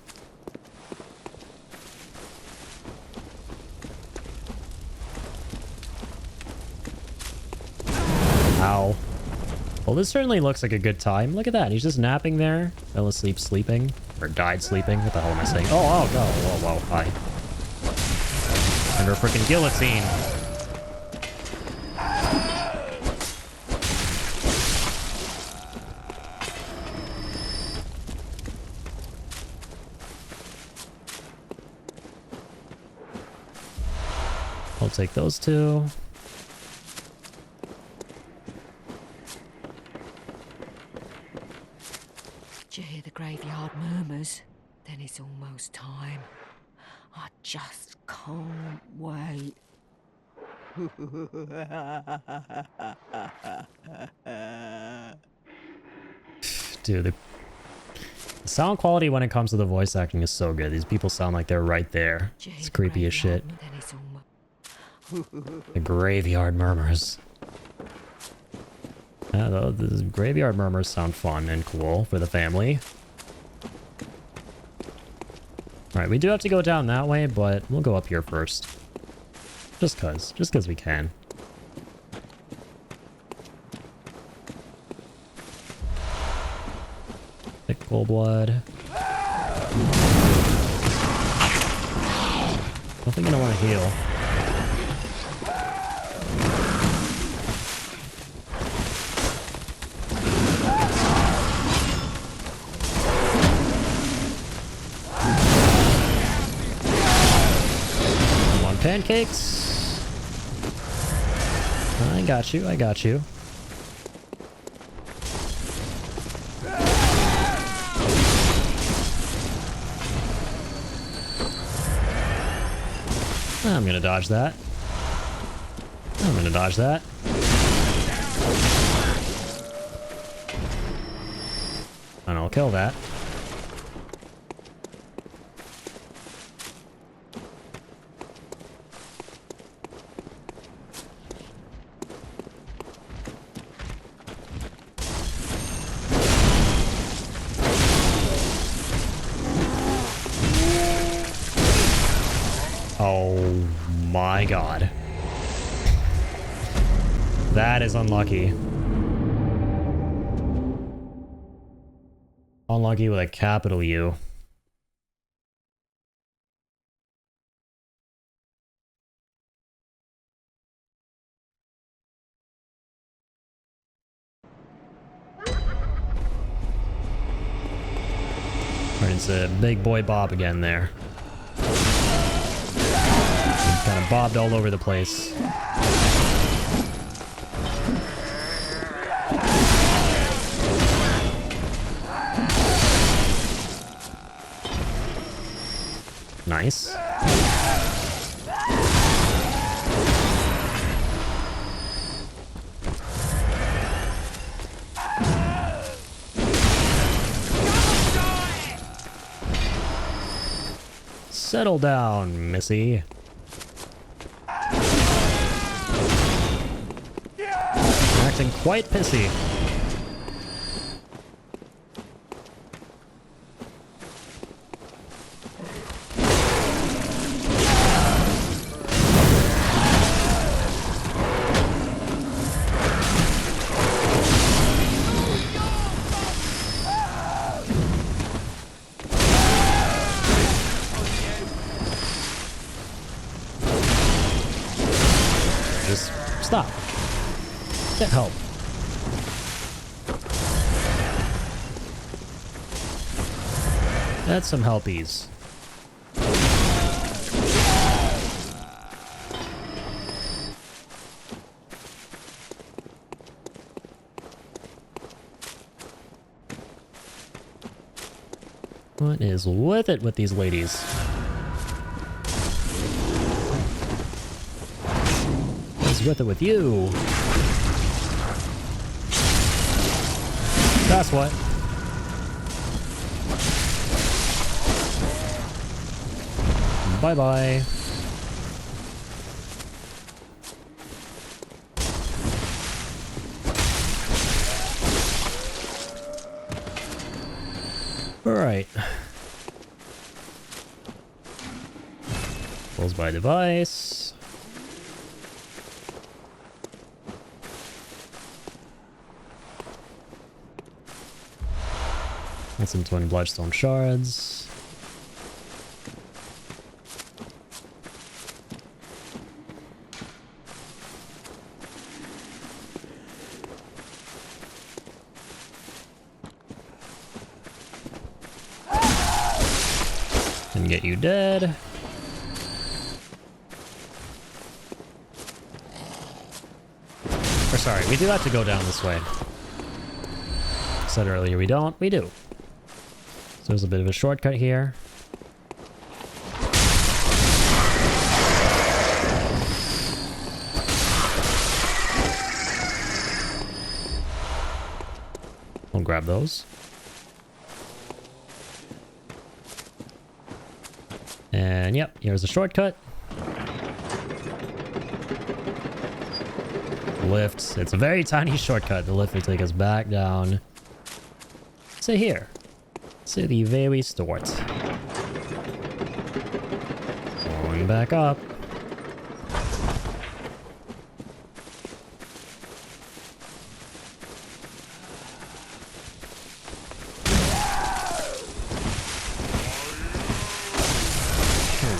Ow. Well, this certainly looks like a good time. Look at that. He's just napping there. Fell asleep sleeping. Or died sleeping. What the hell am I saying? Oh, oh, no. Whoa, whoa, hi. Under a freaking guillotine. I'll take those two. Do you hear the graveyard murmurs? Then it's almost time. I just can't wait. Dude, the sound quality when it comes to the voice acting is so good. These people sound like they're right there. Do you hear It's the creepy as shit. graveyard? Then it's almost... The graveyard murmurs. Yeah, the graveyard murmurs sound fun and cool for the family. Alright, we do have to go down that way, but we'll go up here first. Just cause we can. Thick cold blood. Definitely gonna want to heal. Pancakes. I got you. I got you. I'm gonna dodge that. I'm gonna dodge that. And I'll kill that. Oh my god. That is unlucky. Unlucky with a capital U. Alright, it's a big boy Bob again there. Kind of bobbed all over the place. Nice. Settle down, Missy. Acting quite pissy. Just stop. Get help. That's some helpies. What is with it with these ladies? What is with it with you? That's what. Bye-bye. Alright. Close by device. And some twin bloodstone shards. And get you dead. Or sorry, we do have to go down this way. Said earlier we don't, we do. So there's a bit of a shortcut here. We'll grab those. And yep, here's a shortcut. Lift. It's a very tiny shortcut. The lift will take us back down. So here. To the very start. Going back up.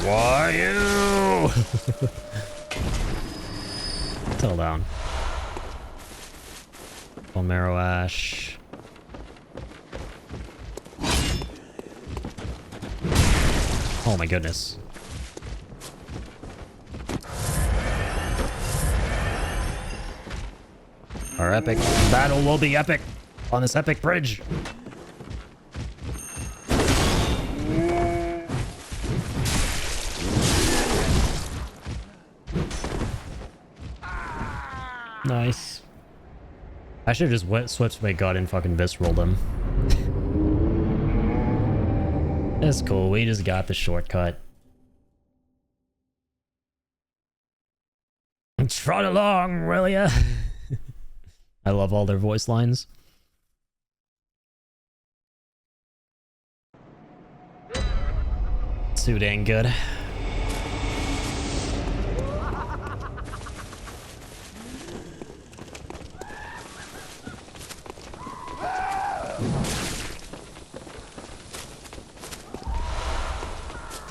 Why you? Settle down. Bone marrow ash. Oh my goodness. Our epic battle will be epic on this epic bridge. Nice. I should have just switched my god and fucking visceral them. That's cool. We just got the shortcut. Trot along, will ya? I love all their voice lines. Too dang good.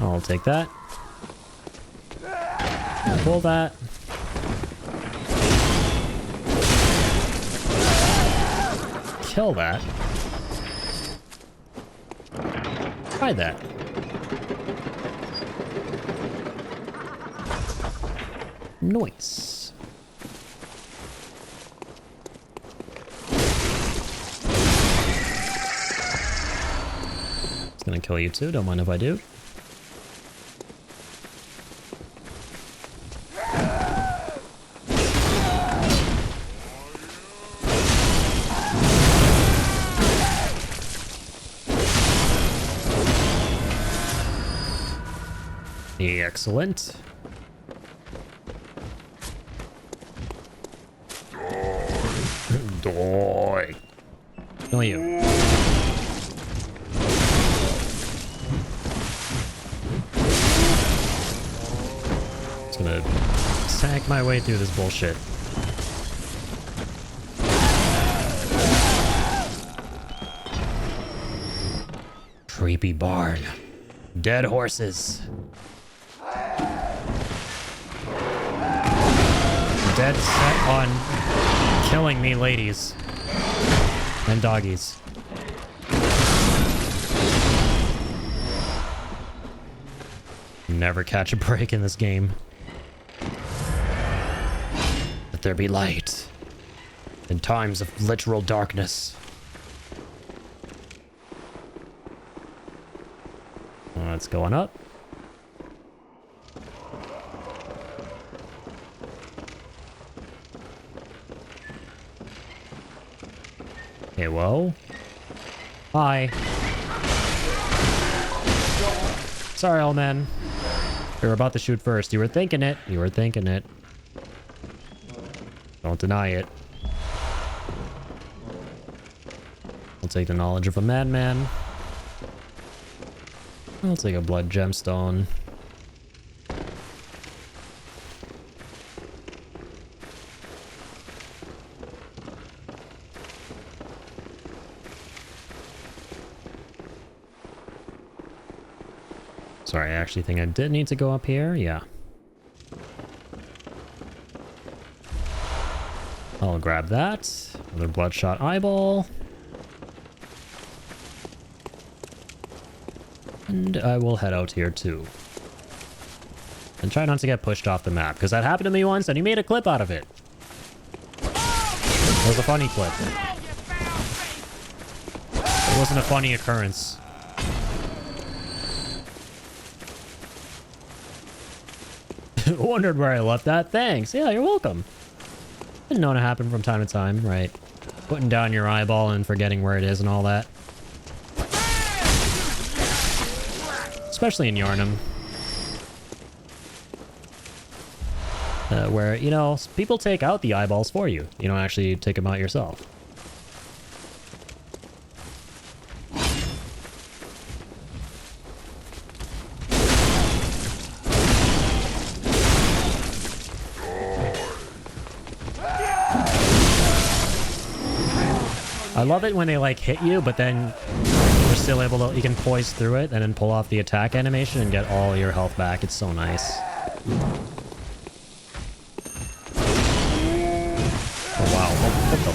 I'll take that. Pull that. Kill that. Try that. Nice. It's gonna kill you too, don't mind if I do. Excellent. Die. Kill you. Just gonna sack my way through this bullshit. Creepy barn. Dead horses. Dead set on killing me, ladies and doggies. Never catch a break in this game. Let there be light in times of literal darkness. It's going up. Okay, well, Hi. Sorry, old man. You were about to shoot first. You were thinking it. You were thinking it. Don't deny it. I'll take the knowledge of a madman. I'll take a blood gemstone. Sorry, I actually think I did need to go up here. Yeah. I'll grab that. Another bloodshot eyeball. And I will head out here too. And try not to get pushed off the map, because that happened to me once and he made a clip out of it. It was a funny clip. It wasn't a funny occurrence. Wondered where I left that. Thanks. Yeah, you're welcome. Didn't know it happened from time to time, right? Putting down your eyeball and forgetting where it is and all that. Especially in Yarnum. Where, you know, people take out the eyeballs for you. You don't actually take them out yourself. I love it when they like hit you, but then you're still able to, you can poise through it and then pull off the attack animation and get all your health back. It's so nice. Oh wow, what the?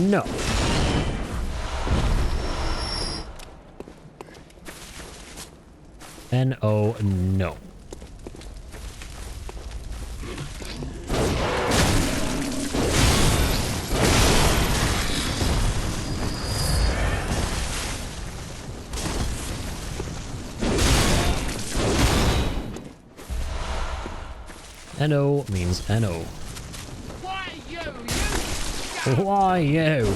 No. N-O, no. N-O means N-O. Why you? Why you?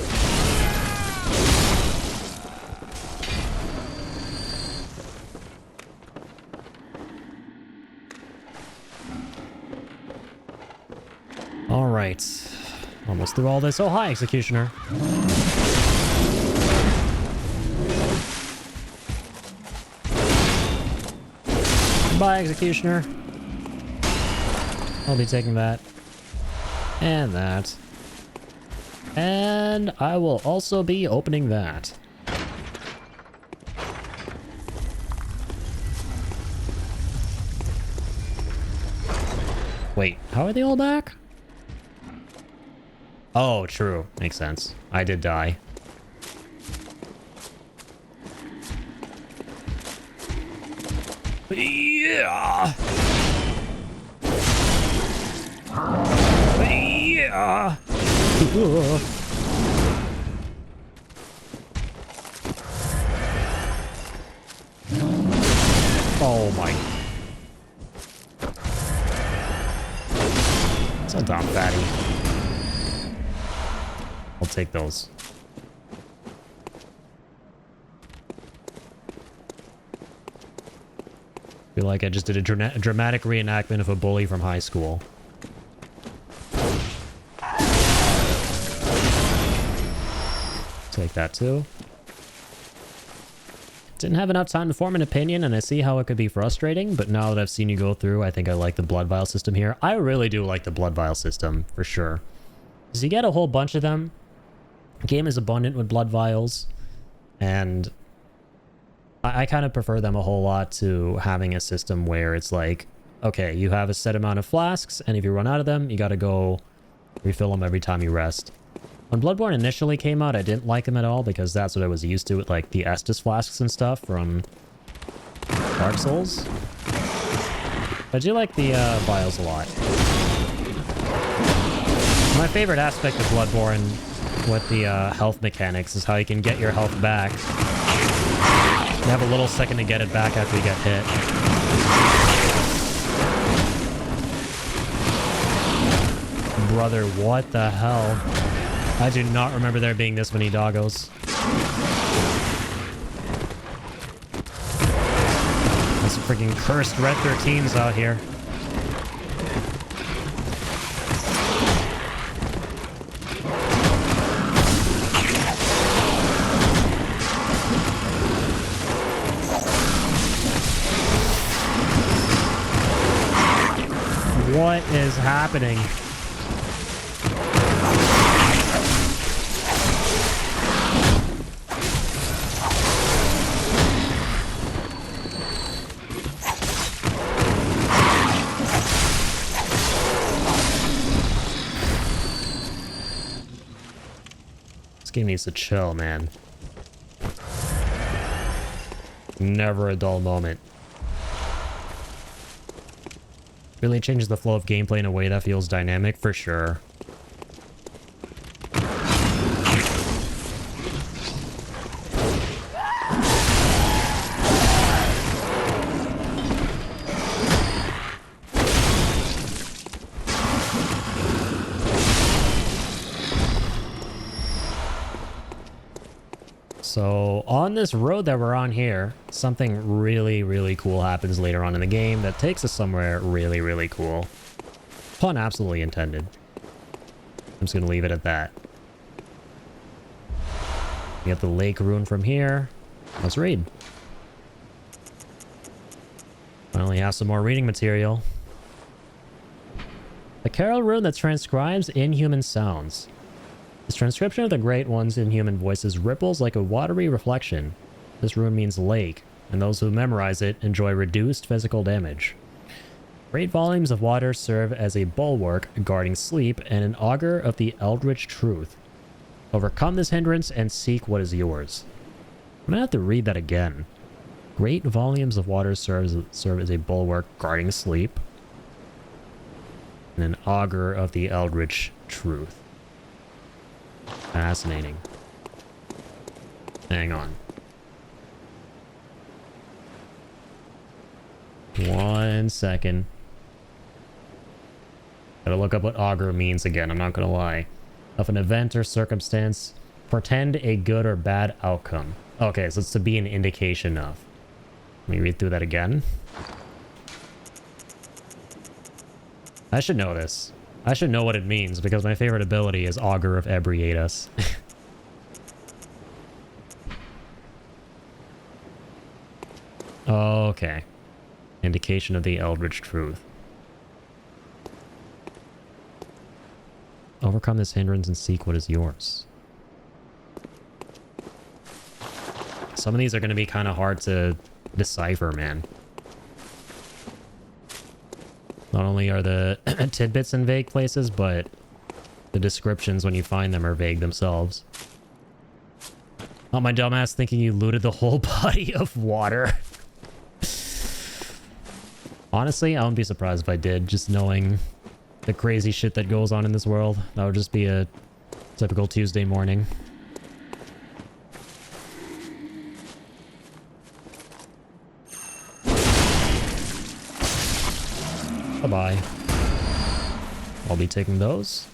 Alright. Almost through all this. Oh, hi, Executioner. Bye, Executioner. I'll be taking that. And that. And I will also be opening that. Wait, how are they all back? Oh, true. Makes sense. I did die. Yeah! Yeah! Oh my. It's a dumb fatty. I'll take those. Feel like I just did a dramatic reenactment of a bully from high school. Take that too. Didn't have enough time to form an opinion, and I see how it could be frustrating, but now that I've seen you go through, I think I like the blood vial system here. I really do like the blood vial system, for sure. Because you get a whole bunch of them. The game is abundant with blood vials, and I kind of prefer them a whole lot to having a system where it's like, okay, you have a set amount of flasks, and if you run out of them, you gotta go refill them every time you rest. When Bloodborne initially came out, I didn't like them at all because that's what I was used to with like the Estus flasks and stuff from Dark Souls. I do like the vials a lot. My favorite aspect of Bloodborne with the health mechanics is how you can get your health back. You have a little second to get it back after you get hit. brother, what the hell? I do not remember there being this many doggos. Those freaking cursed Red 13s out here. What is happening? This game needs to chill, man. Never a dull moment. Really changes the flow of gameplay in a way that feels dynamic, for sure. So on this road that we're on here, something really, really cool happens later on in the game that takes us somewhere really, really cool. Pun absolutely intended. I'm just going to leave it at that. We get the lake rune from here. Let's read. Finally have some more reading material. The Carol rune that transcribes inhuman sounds. This transcription of the Great One's inhuman voices ripples like a watery reflection. This rune means lake, and those who memorize it enjoy reduced physical damage. Great volumes of water serve as a bulwark guarding sleep and an augur of the eldritch truth. Overcome this hindrance and seek what is yours. I'm gonna have to read that again. Great volumes of water serve as a bulwark guarding sleep and an augur of the eldritch truth. Fascinating. Hang on. 1 second. Gotta look up what augur means again, I'm not gonna lie. Of an event or circumstance, portend a good or bad outcome. Okay, so it's to be an indication of. Let me read through that again. I should know this. I should know what it means, because my favorite ability is Augur of Ebriatus. Okay. Indication of the Eldritch Truth. Overcome this hindrance and seek what is yours. Some of these are going to be kind of hard to decipher, man. Not only are the tidbits in vague places, but the descriptions when you find them are vague themselves. Oh, my dumbass thinking you looted the whole body of water. Honestly, I wouldn't be surprised if I did, just knowing the crazy shit that goes on in this world. That would just be a typical Tuesday morning. Bye-bye. I'll be taking those.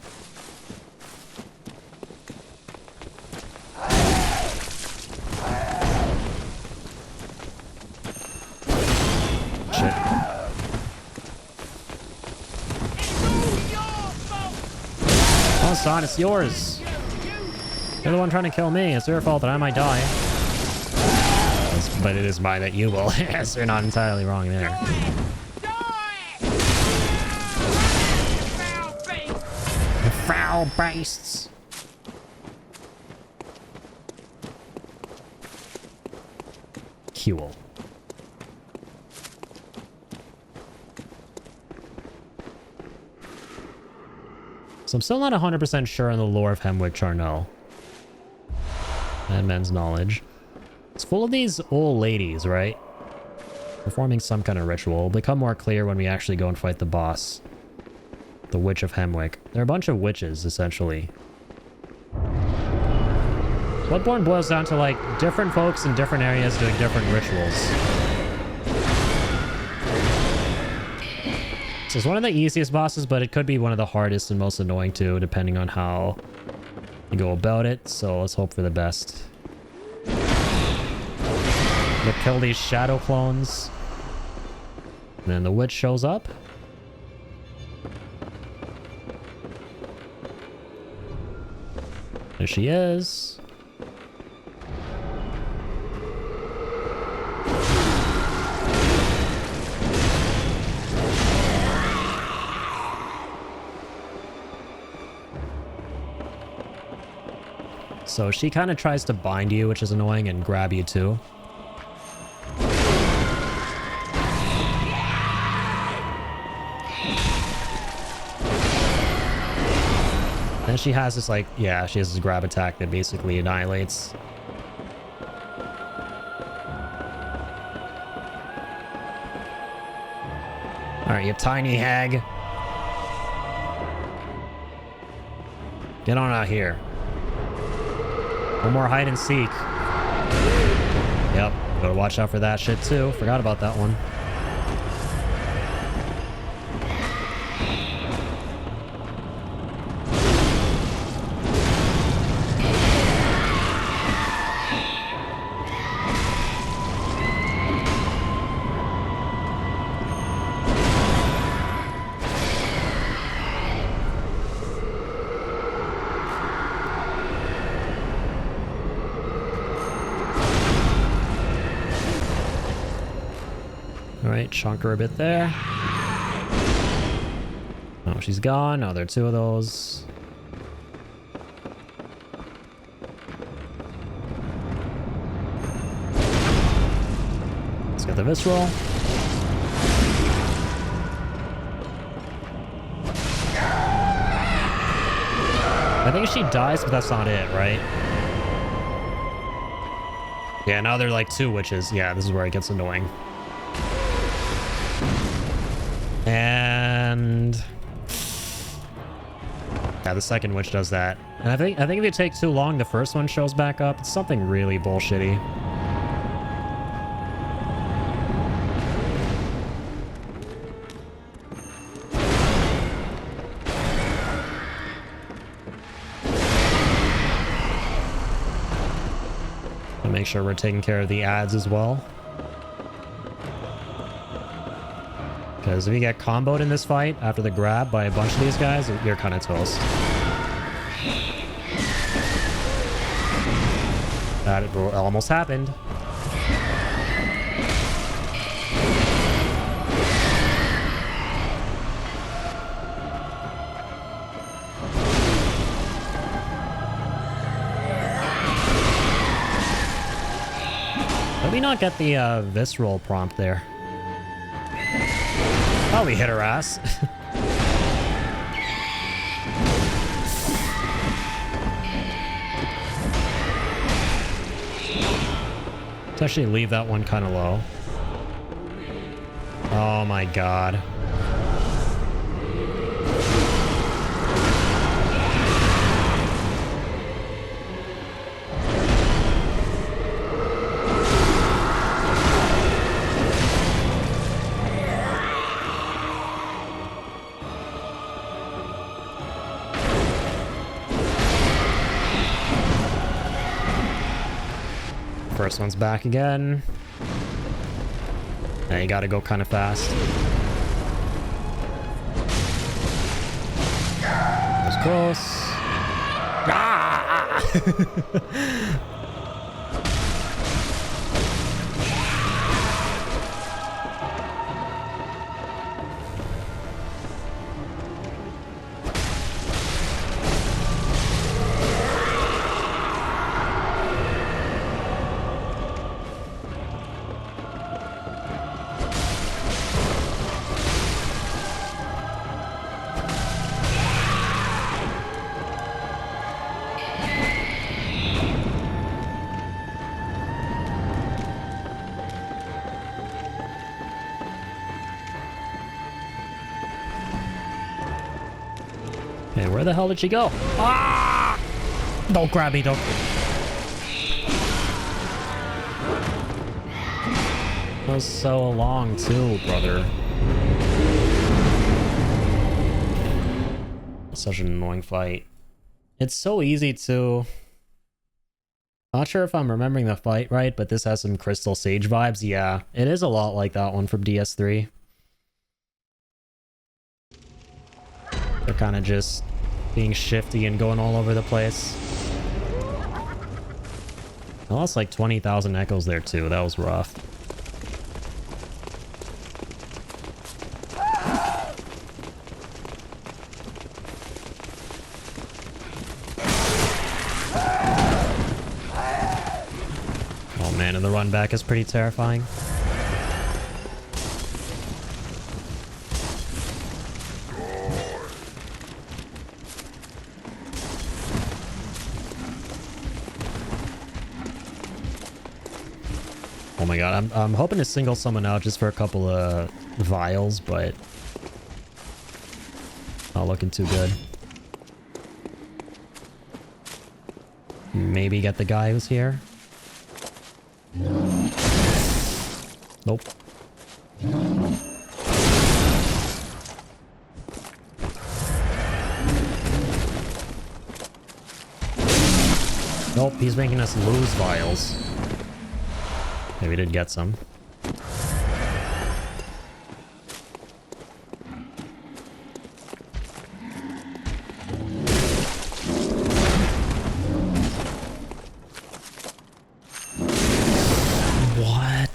Shit. Oh, son, it's yours. You're the one trying to kill me. It's your fault that I might die. But it is mine that you will. Yes, you're not entirely wrong there. Foul beasts. Cool. So I'm still not 100% sure on the lore of Hemwick Charnel. And men's knowledge. It's full of these old ladies, right? Performing some kind of ritual. It'll become more clear when we actually go and fight the boss. The Witch of Hemwick. They're a bunch of witches, essentially. Bloodborne boils down to, like, different folks in different areas doing different rituals. So it's one of the easiest bosses, but it could be one of the hardest and most annoying too, depending on how you go about it. So let's hope for the best. We'll kill these shadow clones. And then the witch shows up. There she is. So she kind of tries to bind you, which is annoying, and grab you too. Then she has this like, yeah, she has this grab attack that basically annihilates. Alright, you tiny hag. Get on out here. One more hide and seek. Yep, gotta watch out for that shit too. Forgot about that one. Alright, chunk her a bit there. Oh, she's gone. Oh, there are two of those. Let's get the visceral. I think she dies, but that's not it, right? Yeah, now they're like two witches. Yeah, this is where it gets annoying. And yeah, the second witch does that. And I think if you take too long, the first one shows back up. It's something really bullshitty. I'll make sure we're taking care of the ads as well. Because if you get comboed in this fight after the grab by a bunch of these guys, you're kind of toast. That almost happened. Let me not get the visceral prompt there. Oh, we hit her ass. Let's actually leave that one kind of low. Oh my god. First one's back again. Now you gotta go kind of fast. That was close. Ah! Okay, where the hell did she go? Ah! Don't grab me, don't. That was so long too, brother. Such an annoying fight. It's so easy to... Not sure if I'm remembering the fight right, but this has some Crystal Sage vibes. Yeah, it is a lot like that one from DS3. They're kind of just being shifty and going all over the place. I lost like 20,000 echoes there too. That was rough. Oh man, and the run back is pretty terrifying. Oh my god, I'm hoping to single someone out just for a couple of vials, but not looking too good. Maybe get the guy who's here. Nope. Nope, he's making us lose vials. Maybe we did get some. What?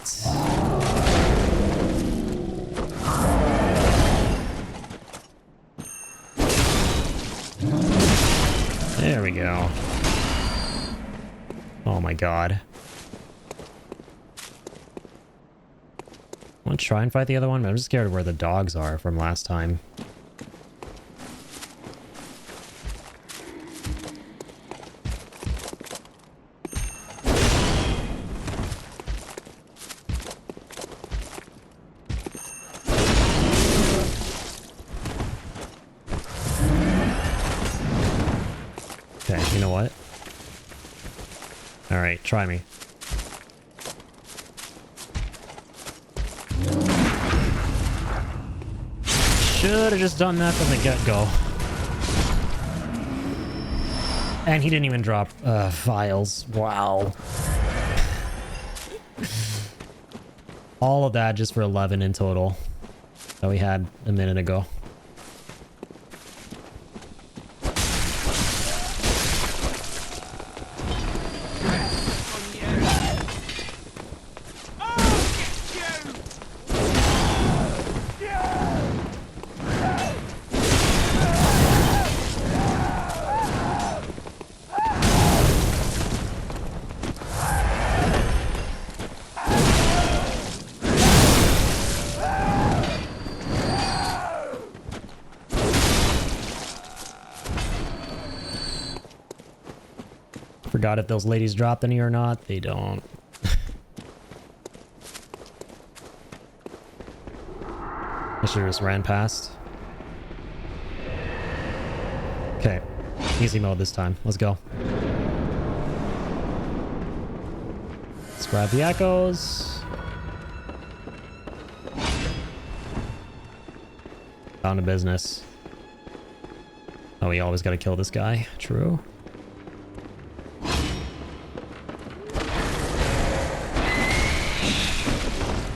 There we go. Oh my god. Want to try and fight the other one? I'm just scared of where the dogs are from last time. Okay, you know what? Alright, try me. Should have just done that from the get-go. And he didn't even drop vials. Wow. All of that just for 11 in total that we had a minute ago. Forgot if those ladies dropped any or not. They don't. I should have just ran past. Okay. Easy mode this time. Let's go. Let's grab the echoes. Down to business. Oh, we always gotta kill this guy. True.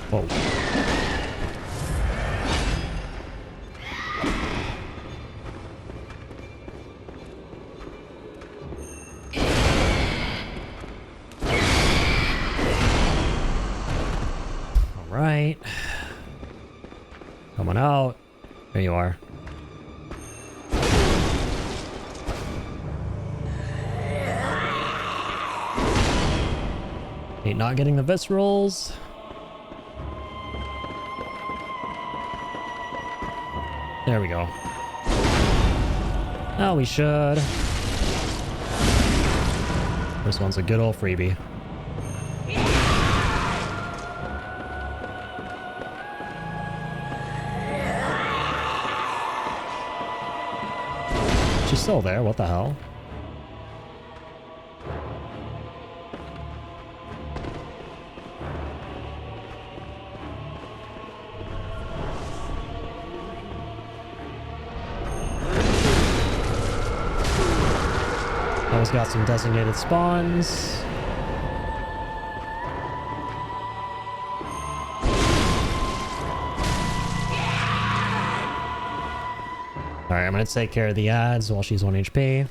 Whoa. All right. Coming out. There you are. Ain't not getting the viscerals. There we go. Now we should. This one's a good old freebie. She's still there, what the hell? Always got some designated spawns. Alright, I'm gonna take care of the ads while she's 1 HP.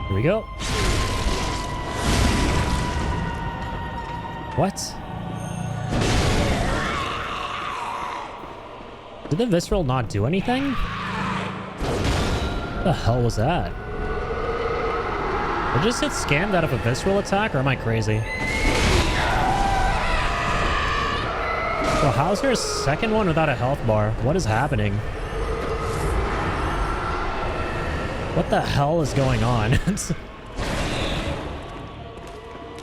Here we go. What? Did the visceral not do anything? What the hell was that? I just hit scammed out of a visceral attack, or am I crazy? Well, how's there a second one without a health bar? What is happening? What the hell is going on?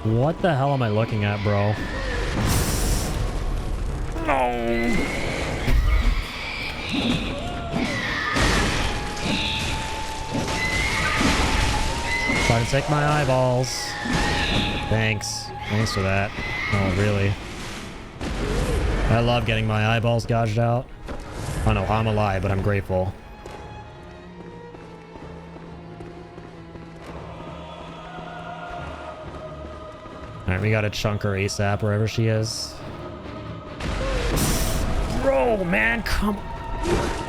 What the hell am I looking at, bro? No. Trying to take my eyeballs. Thanks. Thanks for that. Oh, really? I love getting my eyeballs gouged out. I don't know how I'm alive, but I'm grateful. Alright, we gotta chunk her ASAP wherever she is. Bro, man, come...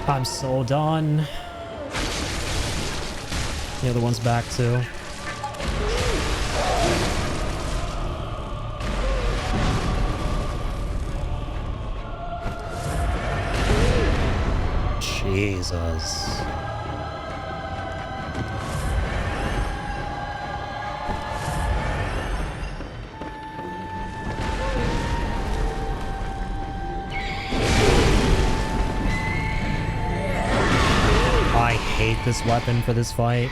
I'm so done. The other one's back too. Jesus. I hate this weapon for this fight.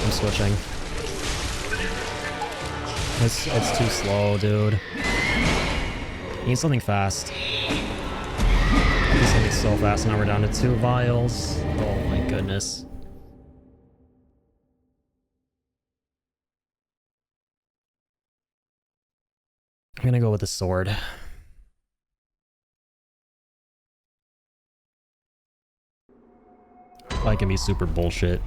I'm switching. It's too slow, dude. Need something fast. Need something so fast. Now we're down to 2 vials. Oh my goodness. I'm gonna go with the sword. I can be super bullshit.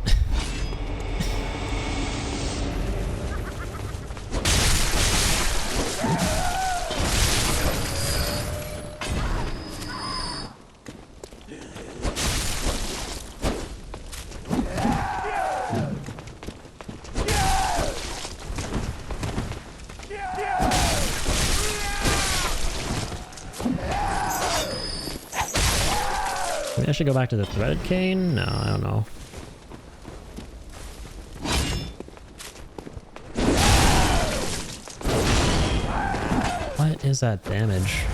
Maybe I should go back to the threaded cane? No, I don't know. What is that damage?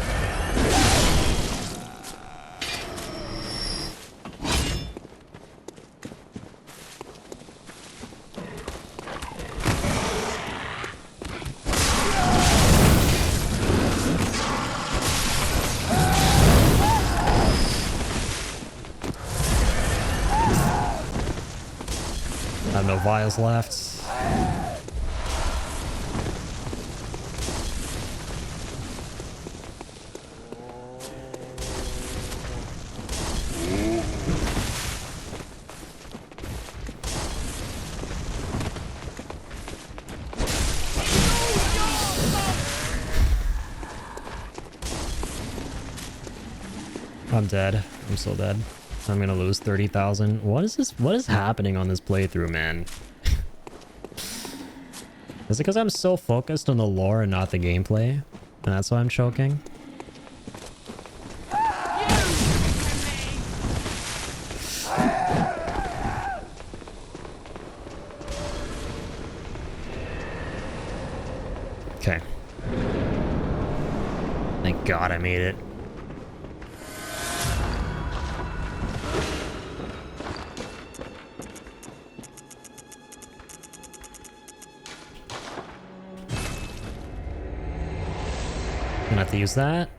I have no vials left. I'm dead. I'm so dead. I'm gonna lose 30,000. What is this? What is happening on this playthrough, man? Is it because I'm so focused on the lore and not the gameplay? And that's why I'm choking? Okay. Thank God I made it. Gonna have to use that.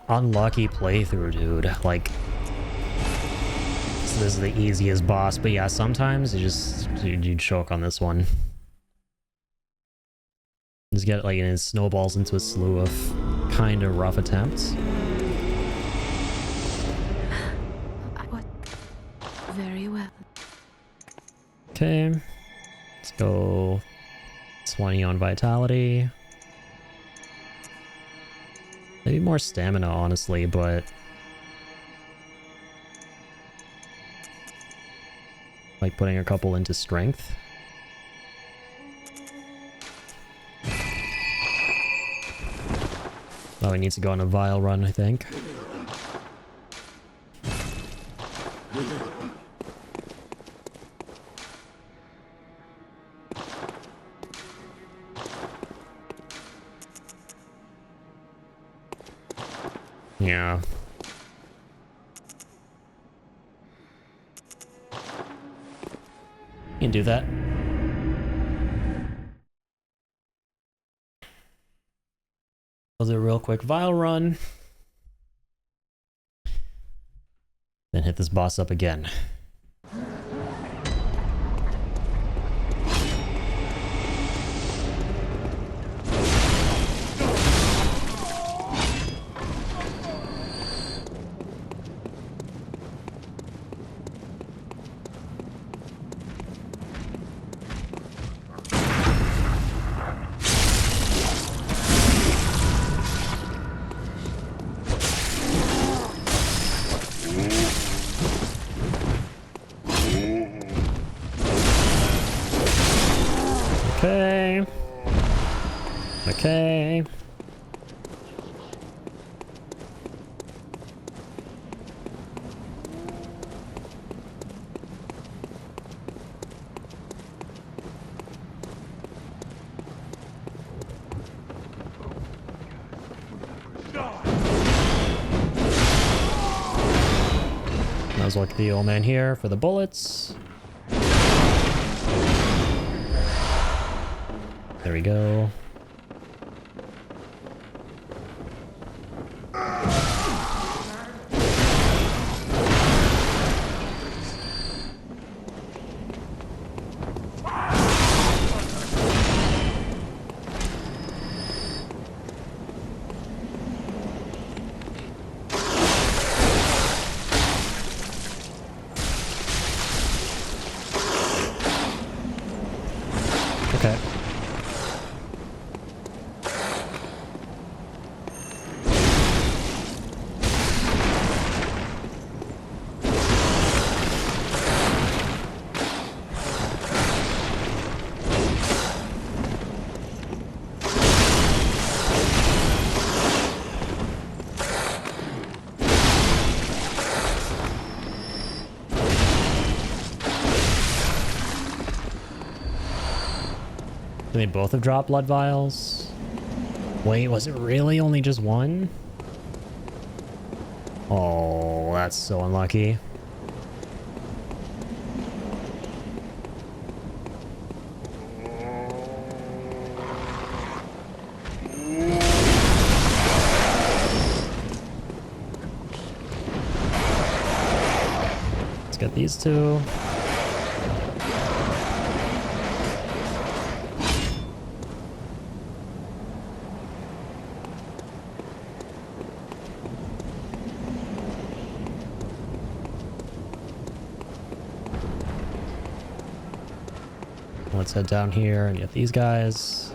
Unlucky playthrough, dude. Like, this is the easiest boss, but yeah, sometimes you choke on this one. Just get like, and it snowballs into a slew of kind of rough attempts. What? Very well. Okay, let's go 20 on vitality. Maybe more stamina, honestly, but like putting a couple into strength. Oh, he needs to go on a vial run, I think. Yeah. You can do that. I'll do a real quick vial run. Then hit this boss up again. Okay. Okay. That was like the old man here for the bullets. There we go. Okay. Do they both have dropped blood vials? Wait, was it really only just one? Oh, that's so unlucky. Let's get these two. Let's head down here and get these guys.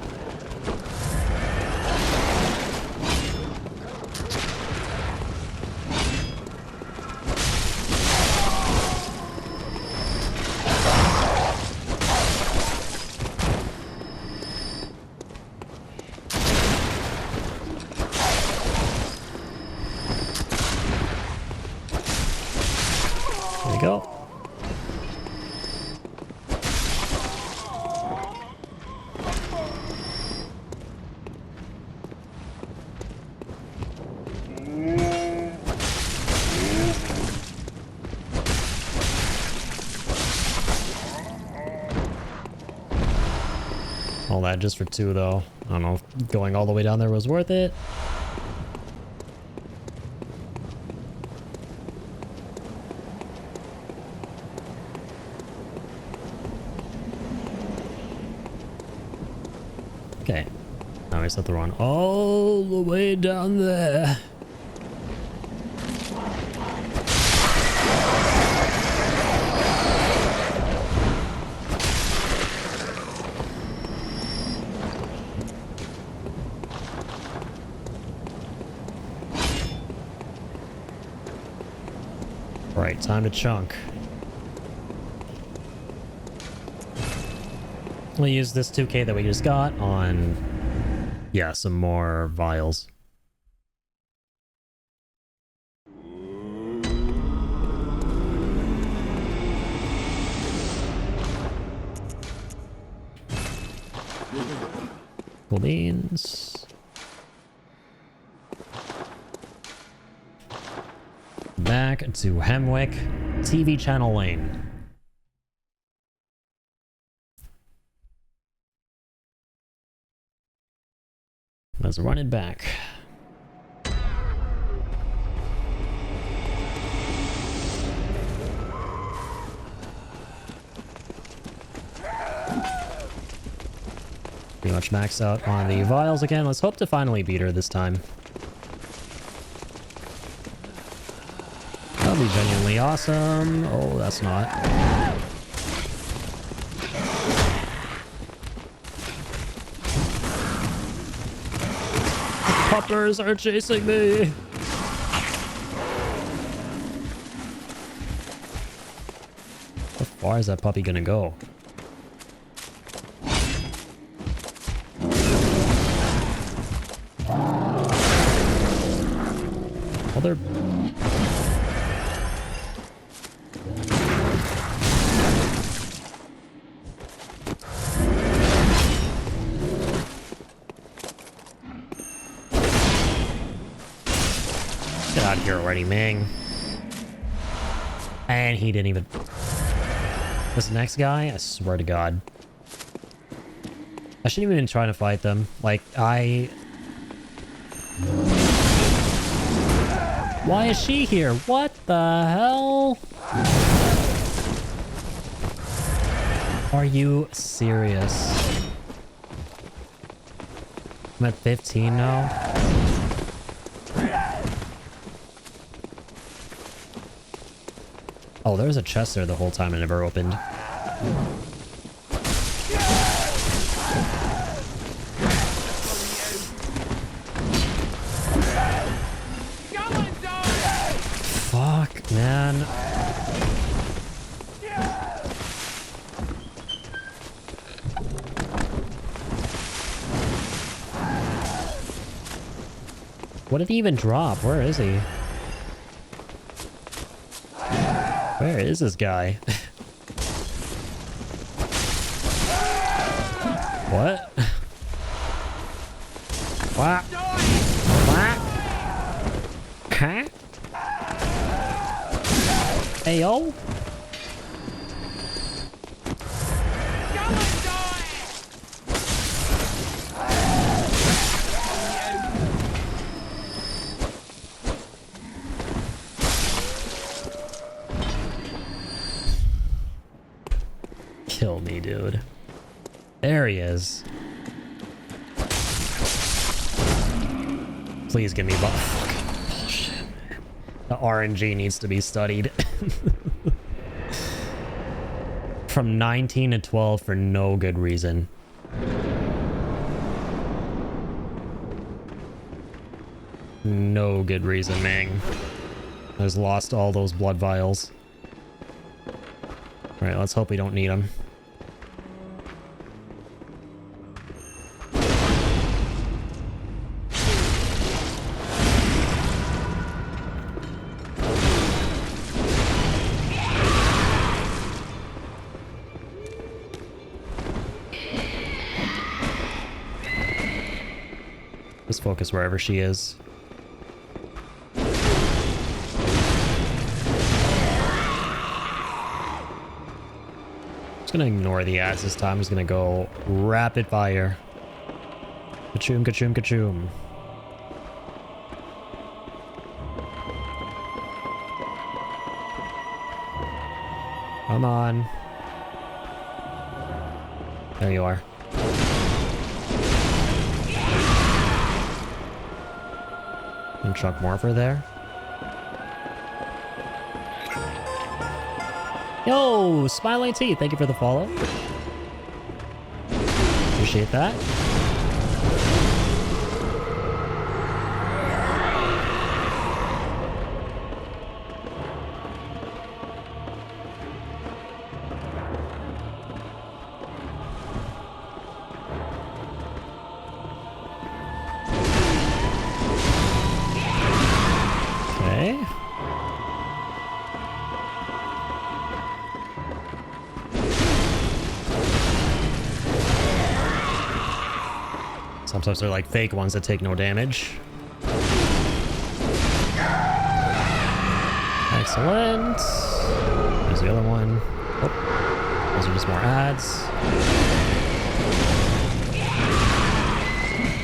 There we go. All that just for 2 though. I don't know if going all the way down there was worth it. Okay. Now we set the run all the way down there. Right, time to chunk. We'll use this 2k that we just got on, yeah, some more vials. Cool beans. Back to Hemwick, TV channel lane. Let's run it back. Pretty much maxed out on the vials again. Let's hope to finally beat her this time. That'll be genuinely awesome. Oh, that's not. The puppers are chasing me. How far is that puppy gonna go? Well, they're... Get out of here already, Ming. And he didn't even... This next guy, I swear to God. I shouldn't even try to fight them. Like, Why is she here? What the hell? Are you serious? I'm at 15 now. Oh, there was a chest there the whole time and never opened. Fuck, man. What did he even drop? Where is he? Where is this guy? What? What? What? Huh? Hey, yo? Kill me, dude. There he is. Please give me bullshit. The RNG needs to be studied. From 19 to 12 for no good reason. No good reason, Mang. I just lost all those blood vials. Alright, let's hope we don't need them. Just focus wherever she is. Just gonna ignore the ads this time. I'm just gonna go rapid fire. Ka-choom, ka-choom, ka-choom. Come on. There you are. And chuck more for there. Yo, Smiling T, thank you for the follow. Appreciate that. Okay. Sometimes they're like fake ones that take no damage. Excellent. There's the other one. Oh, those are just more ads.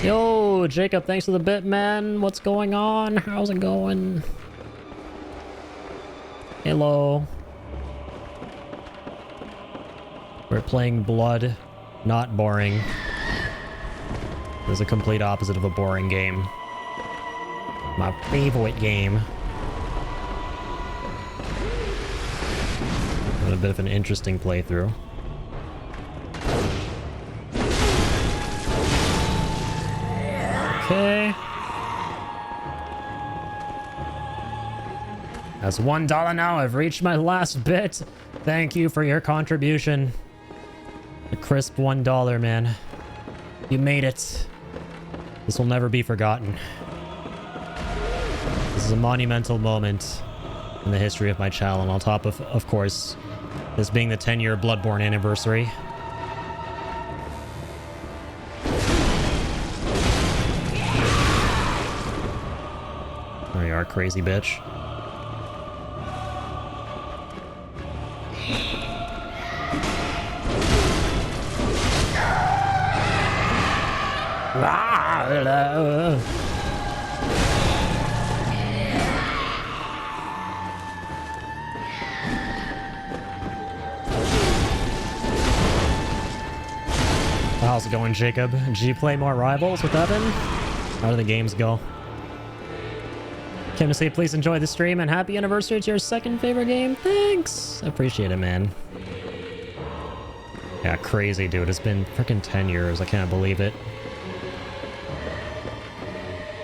Yo, Jacob, thanks for the bit, man. What's going on? How's it going? Hello. We're playing Blood. Not boring. It's a complete opposite of a boring game. My favorite game. And a bit of an interesting playthrough. Okay. That's $1 now. I've reached my last bit. Thank you for your contribution. A crisp $1, man. You made it. This will never be forgotten. This is a monumental moment in the history of my channel, on top of course, this being the 10-year Bloodborne anniversary. There you are, crazy bitch. How's it going, Jacob? Did you play more Rivals with Evan? How do the games go? Came to say please enjoy the stream and happy anniversary to your second favorite game. Thanks! I appreciate it, man. Yeah, crazy, dude. It's been freaking 10 years. I can't believe it.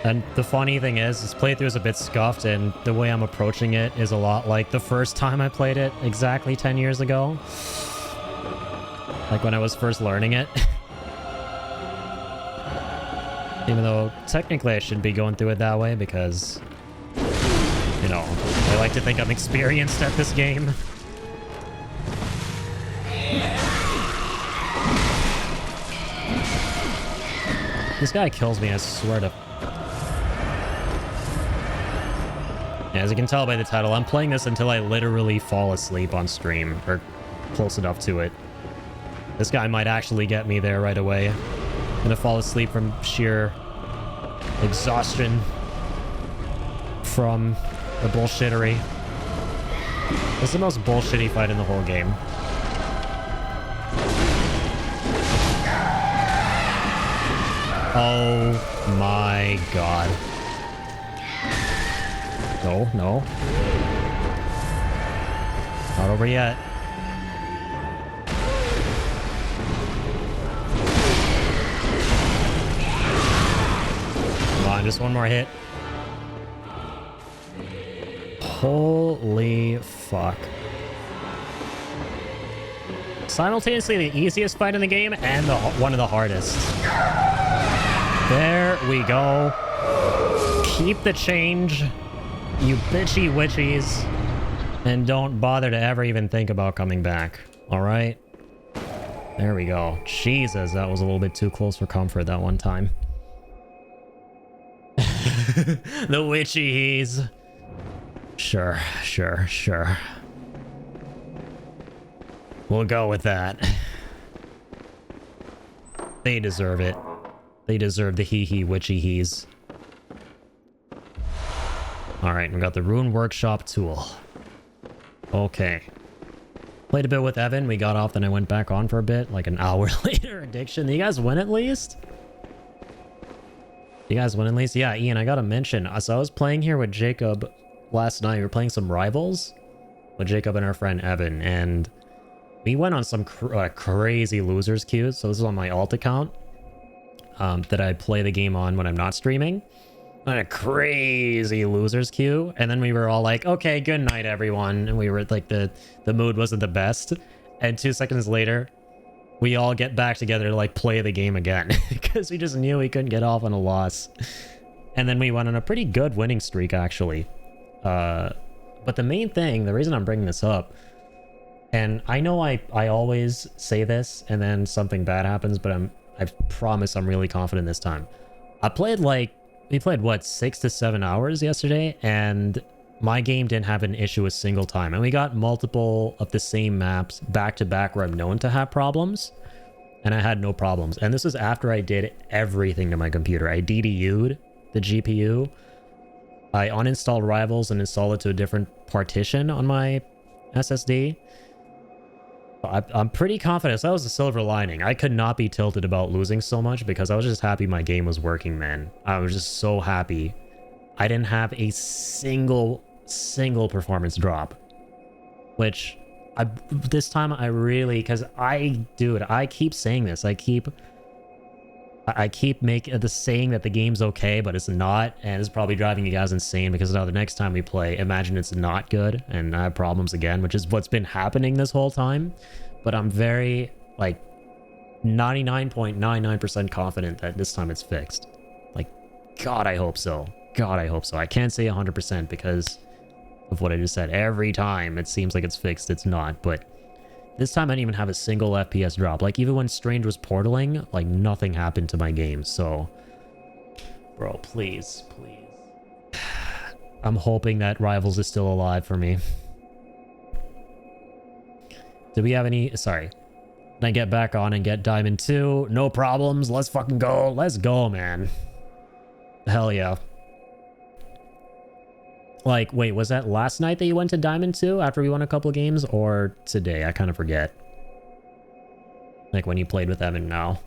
And the funny thing is, this playthrough is a bit scuffed, and the way I'm approaching it is a lot like the first time I played it exactly 10 years ago. Like when I was first learning it. Even though technically I shouldn't be going through it that way because, you know, I like to think I'm experienced at this game. This guy kills me, I swear to... Yeah, as you can tell by the title, I'm playing this until I literally fall asleep on stream, or close enough to it. This guy might actually get me there right away. I'm gonna fall asleep from sheer exhaustion from the bullshittery. This is the most bullshitty fight in the whole game. Oh my god. No, no. Not over yet. Come on, just one more hit. Holy fuck. Simultaneously the easiest fight in the game and one of the hardest. There we go. Keep the change, you bitchy witchies, and don't bother to ever even think about coming back. Alright? There we go. Jesus, that was a little bit too close for comfort that one time. The witchies. Sure, sure, sure. We'll go with that. They deserve it. They deserve the hee-hee witchy-hees. Alright, we got the Rune Workshop tool. Okay. Played a bit with Evan. We got off, then I went back on for a bit. Like an hour later. Addiction. You guys win at least? You guys win at least? Yeah, Ian, I gotta mention. So I was playing here with Jacob last night. We were playing some Rivals with Jacob and our friend Evan. And we went on some crazy losers queues. So this is on my alt account that I play the game on when I'm not streaming. On a crazy losers queue. And then we were all like, okay, good night, everyone. And we were like, the mood wasn't the best. And 2 seconds later, we all get back together to like play the game again. Because we just knew we couldn't get off on a loss. And then we went on a pretty good winning streak, actually. But the main thing, the reason I'm bringing this up, and I know I always say this and then something bad happens, but I promise I'm really confident this time. We played what, 6 to 7 hours yesterday, and my game didn't have an issue a single time. And we got multiple of the same maps back to back where I'm known to have problems, and I had no problems. And this was after I did everything to my computer. I DDU'd the GPU. I uninstalled Rivals and installed it to a different partition on my SSD. I'm pretty confident. So that was the silver lining. I could not be tilted about losing so much because I was just happy my game was working, man. I was just so happy. I didn't have a single performance drop. Which, this time I really... Because dude, I keep saying this. I keep saying that the game's okay, but it's not. And it's probably driving you guys insane because now the next time we play, imagine it's not good and I have problems again, which is what's been happening this whole time. But I'm very, like, 99.99% confident that this time it's fixed. Like, God, I hope so. God, I hope so. I can't say 100% because of what I just said. Every time it seems like it's fixed, it's not. But this time I didn't even have a single FPS drop. Like, even when Strange was portaling, like, nothing happened to my game. So, bro, please, please. I'm hoping that Rivals is still alive for me. Did we have any... Sorry. Can I get back on and get Diamond 2? No problems. Let's fucking go. Let's go, man. Hell yeah. Like, wait, was that last night that you went to Diamond 2 after we won a couple of games? Or today? I kind of forget. Like when you played with Evan now.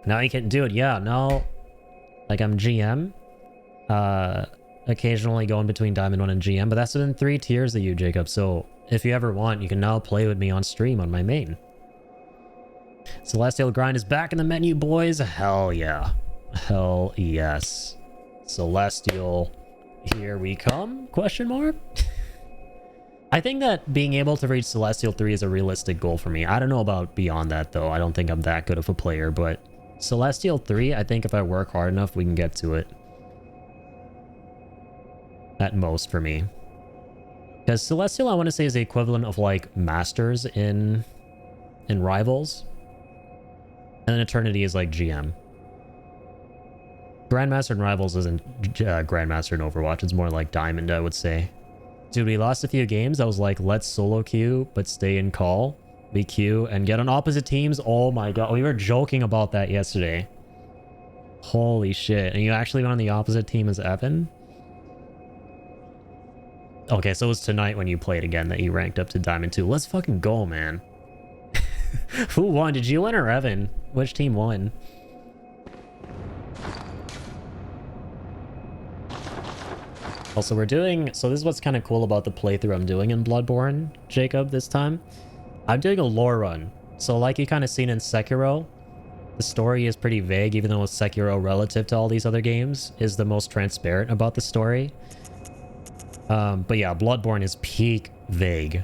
Now you can do it. Yeah, now... Like, I'm GM. Occasionally going between Diamond 1 and GM. But that's within 3 tiers of you, Jacob. So... If you ever want, you can now play with me on stream on my main. Celestial Grind is back in the menu, boys. Hell yeah. Hell yes. Celestial, here we come? Question mark? I think that being able to reach Celestial 3 is a realistic goal for me. I don't know about beyond that, though. I don't think I'm that good of a player, but Celestial 3, I think if I work hard enough, we can get to it. At most for me. Because Celestial, I want to say, is the equivalent of, like, Masters in Rivals. And then Eternity is, like, GM. Grandmaster in Rivals isn't Grandmaster in Overwatch. It's more like Diamond, I would say. Dude, we lost a few games. I was like, let's solo queue, but stay in call. We queue and get on opposite teams. Oh my god. We were joking about that yesterday. Holy shit. And you actually went on the opposite team as Evan? Okay, so it was tonight when you played again that you ranked up to Diamond 2. Let's fucking go, man. Who won? Did you win or Evan? Which team won? Also, we're doing... So this is what's kind of cool about the playthrough I'm doing in Bloodborne, Jacob, this time. I'm doing a lore run. So like you kind of seen in Sekiro, the story is pretty vague, even though Sekiro, relative to all these other games, is the most transparent about the story. But yeah, Bloodborne is peak vague.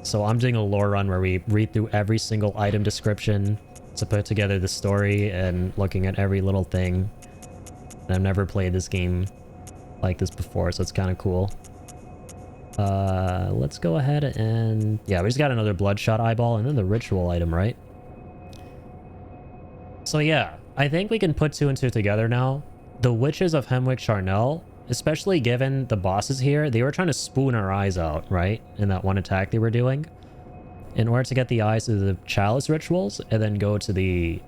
So I'm doing a lore run where we read through every single item description to put together the story and looking at every little thing. And I've never played this game like this before, so it's kind of cool. Let's go ahead and... Yeah, we just got another Bloodshot eyeball and then the ritual item, right? So yeah, I think we can put 2 and 2 together now. The Witches of Hemwick Charnel especially given the bosses here, they were trying to spoon our eyes out, right? In that one attack they were doing. In order to get the eyes to the chalice rituals and then go to the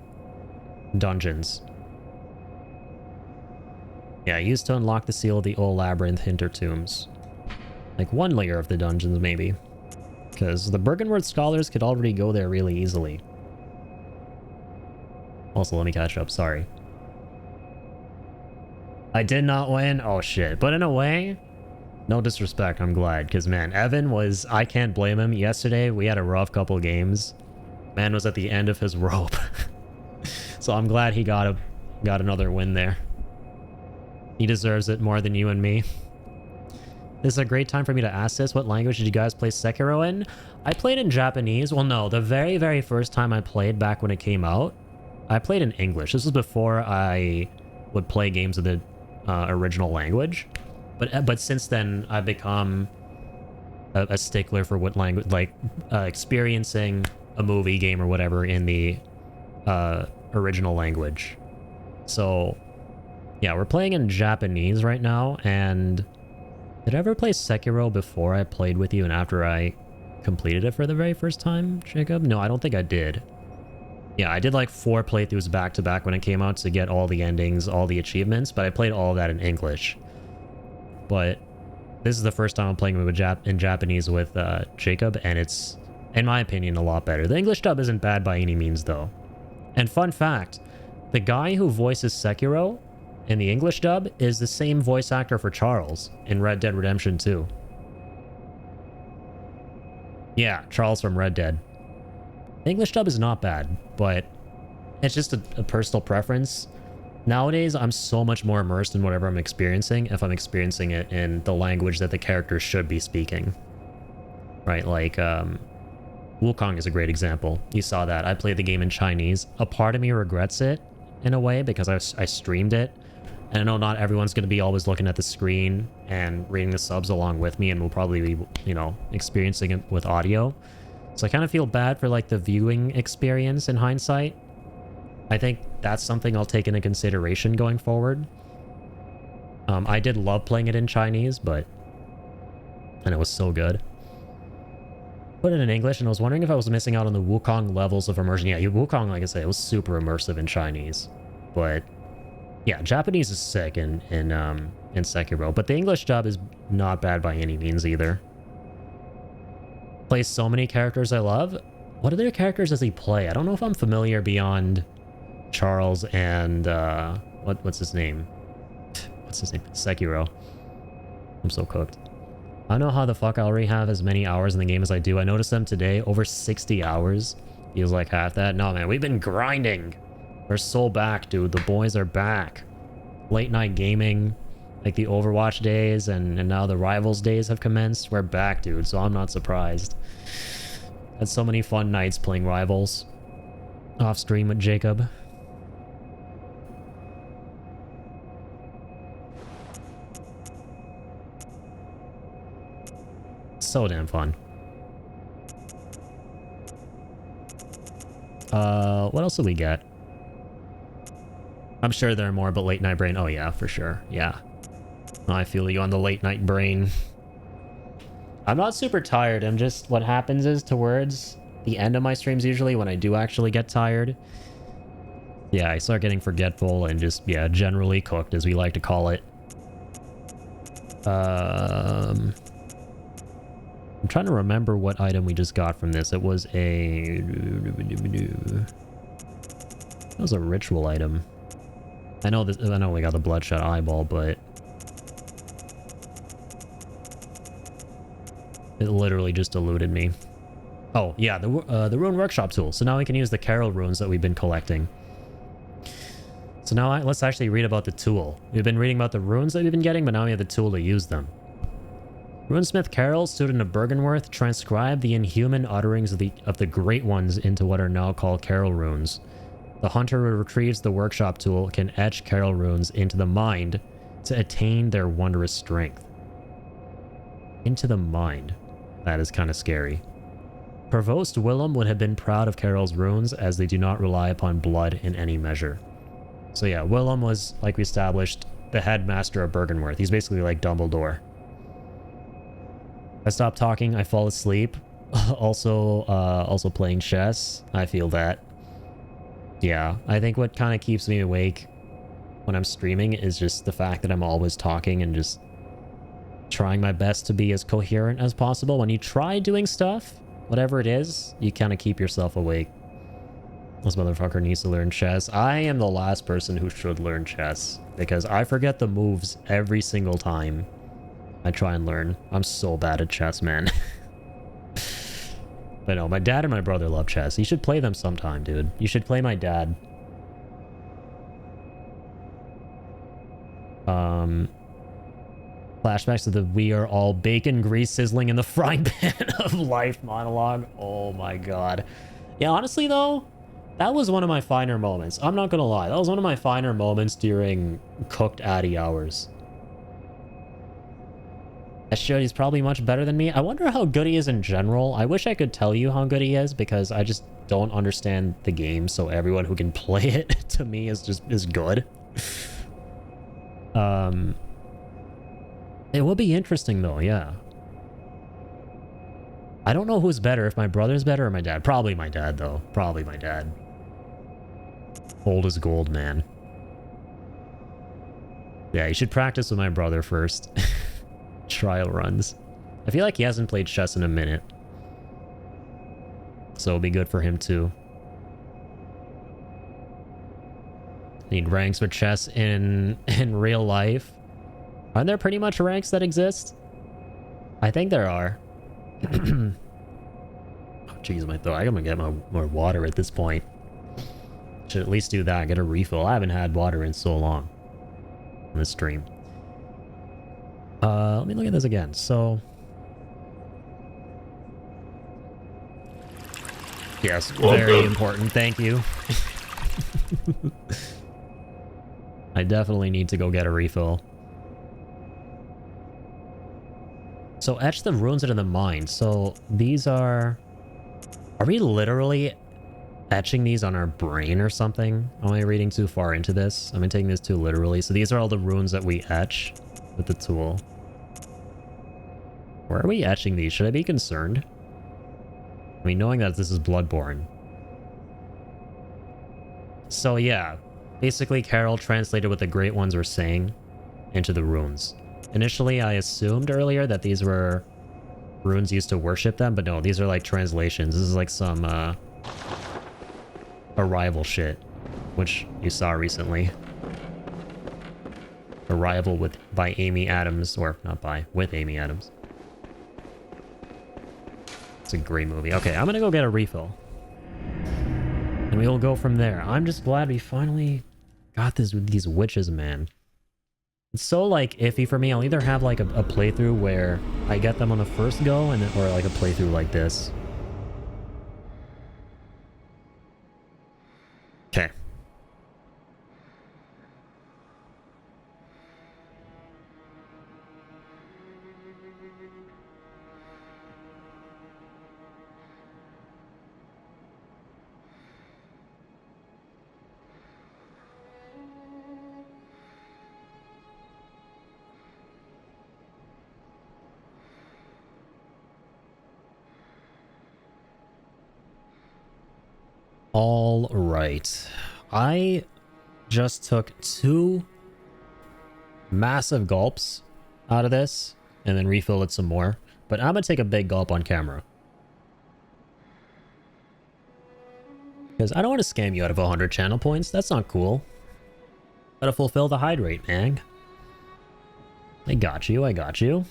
dungeons. Yeah, used to unlock the seal of the old labyrinth hinter tombs. Like one layer of the dungeons, maybe. Because the Bergenworth scholars could already go there really easily. Also, let me catch up, sorry. I did not win? Oh shit. But in a way, no disrespect, I'm glad. Because man, Evan was, I can't blame him. Yesterday, we had a rough couple games. Man was at the end of his rope. So I'm glad he got another win there. He deserves it more than you and me. This is a great time for me to ask this. What language did you guys play Sekiro in? I played in Japanese. Well, no, the very, very first time I played back when it came out, I played in English. This was before I would play games of the original language. But since then, I've become a stickler for what language, like experiencing a movie, game, or whatever in the original language. So, yeah, we're playing in Japanese right now, and did I ever play Sekiro before I played with you and after I completed it for the very first time, Jacob? No, I don't think I did. Yeah, I did like 4 playthroughs back to back when it came out to get all the endings, all the achievements, but I played all of that in English. But this is the first time I'm playing in Japanese with Jacob, and it's, in my opinion, a lot better. The English dub isn't bad by any means, though. And fun fact, the guy who voices Sekiro in the English dub is the same voice actor for Charles in Red Dead Redemption 2. Yeah, Charles from Red Dead. The English dub is not bad, but it's just a personal preference. Nowadays, I'm so much more immersed in whatever I'm experiencing if I'm experiencing it in the language that the characters should be speaking. Right, like, Wukong is a great example. You saw that. I played the game in Chinese. A part of me regrets it, in a way, because I streamed it. And I know not everyone's going to be always looking at the screen and reading the subs along with me, and will probably be, you know, experiencing it with audio. So I kind of feel bad for, like, the viewing experience in hindsight. I think that's something I'll take into consideration going forward. I did love playing it in Chinese, and it was so good. Put it in English, and I was wondering if I was missing out on the Wukong levels of immersion. Yeah, Wukong, like I said, it was super immersive in Chinese. But yeah, Japanese is sick in Sekiro, but the English dub is not bad by any means either. Plays so many characters I love. What other characters does he play? I don't know if I'm familiar beyond Charles and what's his name? What's his name? Sekiro. I'm so cooked. I don't know how the fuck I already have as many hours in the game as I do. I noticed them today, over 60 hours. Feels like half that. No, man, we've been grinding. We're so back, dude. The boys are back. Late night gaming, like the Overwatch days, and now the Rivals days have commenced. We're back, dude, so I'm not surprised. Had so many fun nights playing Rivals. Off stream with Jacob. So damn fun. What else did we get? I'm sure there are more, but late night brain. Oh yeah, for sure. Yeah. I feel you on the late night brain. I'm not super tired. I'm just, what happens is towards the end of my streams usually when I do actually get tired. Yeah, I start getting forgetful and just, yeah, generally cooked, as we like to call it. I'm trying to remember what item we just got from this. It was a... It was a ritual item. I know we got the bloodshot eyeball, but it literally just eluded me. Oh, yeah, the rune workshop tool. So now we can use the Carol runes that we've been collecting. So now let's actually read about the tool. We've been reading about the runes that we've been getting, but now we have the tool to use them. Runesmith Carol, student of Bergenworth, transcribed the inhuman utterings of the Great Ones into what are now called Carol runes. The hunter who retrieves the workshop tool can etch Carol runes into the mind to attain their wondrous strength. Into the mind. That is kind of scary. Provost Willem would have been proud of Carol's runes, as they do not rely upon blood in any measure. So yeah, Willem was, like we established, the headmaster of Bergenworth. He's basically like Dumbledore. I stop talking, I fall asleep. Also playing chess. I feel that. Yeah, I think what kind of keeps me awake when I'm streaming is just the fact that I'm always talking and just trying my best to be as coherent as possible. When you try doing stuff, whatever it is, you kind of keep yourself awake. This motherfucker needs to learn chess. I am the last person who should learn chess because I forget the moves every single time I try and learn. I'm so bad at chess, man. But no, my dad and my brother love chess. You should play them sometime, dude. You should play my dad. Flashbacks to the "we are all bacon grease sizzling in the frying pan of life" monologue. Oh my god. Yeah, honestly though, that was one of my finer moments. I'm not gonna lie. That was one of my finer moments during cooked Addy hours. That shit, he's probably much better than me. I wonder how good he is in general. I wish I could tell you how good he is because I just don't understand the game. So everyone who can play it to me is good. It would be interesting though, yeah. I don't know who's better, if my brother's better or my dad. Probably my dad though. Probably my dad. Old as gold, man. Yeah, you should practice with my brother first. Trial runs. I feel like he hasn't played chess in a minute. So it'll be good for him too. Need ranks for chess in real life. Aren't there pretty much ranks that exist? I think there are. Oh jeez, my throat. I'm gonna get more water at this point. Should at least do that, get a refill. I haven't had water in so long on this stream. Let me look at this again. So, yes, very important. Thank you. I definitely need to go get a refill. So, etch the runes into the mind. So, these are we literally etching these on our brain or something? Am I reading too far into this? Am I taking this too literally? So, these are all the runes that we etch with the tool. Where are we etching these? Should I be concerned? I mean, knowing that this is Bloodborne. So yeah, basically Carol translated what the Great Ones were saying into the runes. Initially, I assumed earlier that these were runes used to worship them, but no, these are like translations. This is like some Arrival shit, which you saw recently. Arrival by Amy Adams, or not by, with Amy Adams. It's a great movie. Okay, I'm gonna go get a refill. And we'll go from there. I'm just glad we finally got this with these witches, man. It's so like iffy for me. I'll either have like a playthrough where I get them on the first go, and then, or like a playthrough like this. Okay. All right. I just took 2 massive gulps out of this and then refilled it some more. But I'm going to take a big gulp on camera. Because I don't want to scam you out of 100 channel points. That's not cool. Gotta fulfill the hydrate, man. I got you. I got you.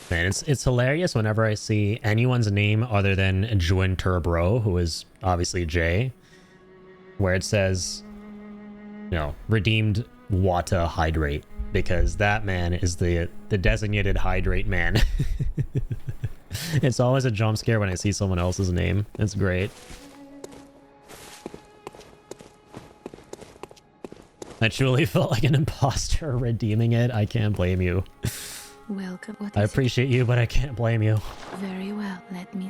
Man, it's hilarious whenever I see anyone's name other than Juin Turbro, who is obviously Jay, where it says, you know, redeemed Wata Hydrate, because that man is the designated hydrate man. It's always a jump scare when I see someone else's name. It's great. I truly felt like an imposter redeeming it. I can't blame you. Welcome. I appreciate you, but I can't blame you. Very well. Let me...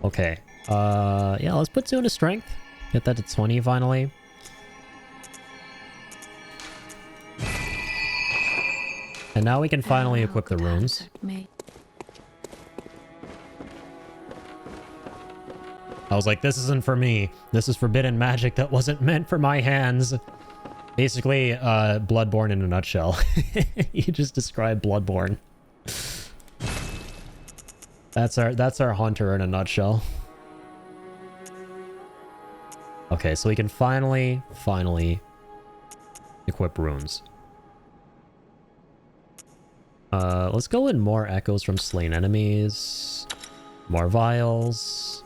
Okay. Yeah, let's put 2 into strength. Get that to 20 finally. And now we can finally equip the runes. I was like, this isn't for me. This is forbidden magic that wasn't meant for my hands. Basically, Bloodborne in a nutshell. You just described Bloodborne. That's our hunter in a nutshell. Okay, so we can finally equip runes. Let's go in more echoes from slain enemies. More vials.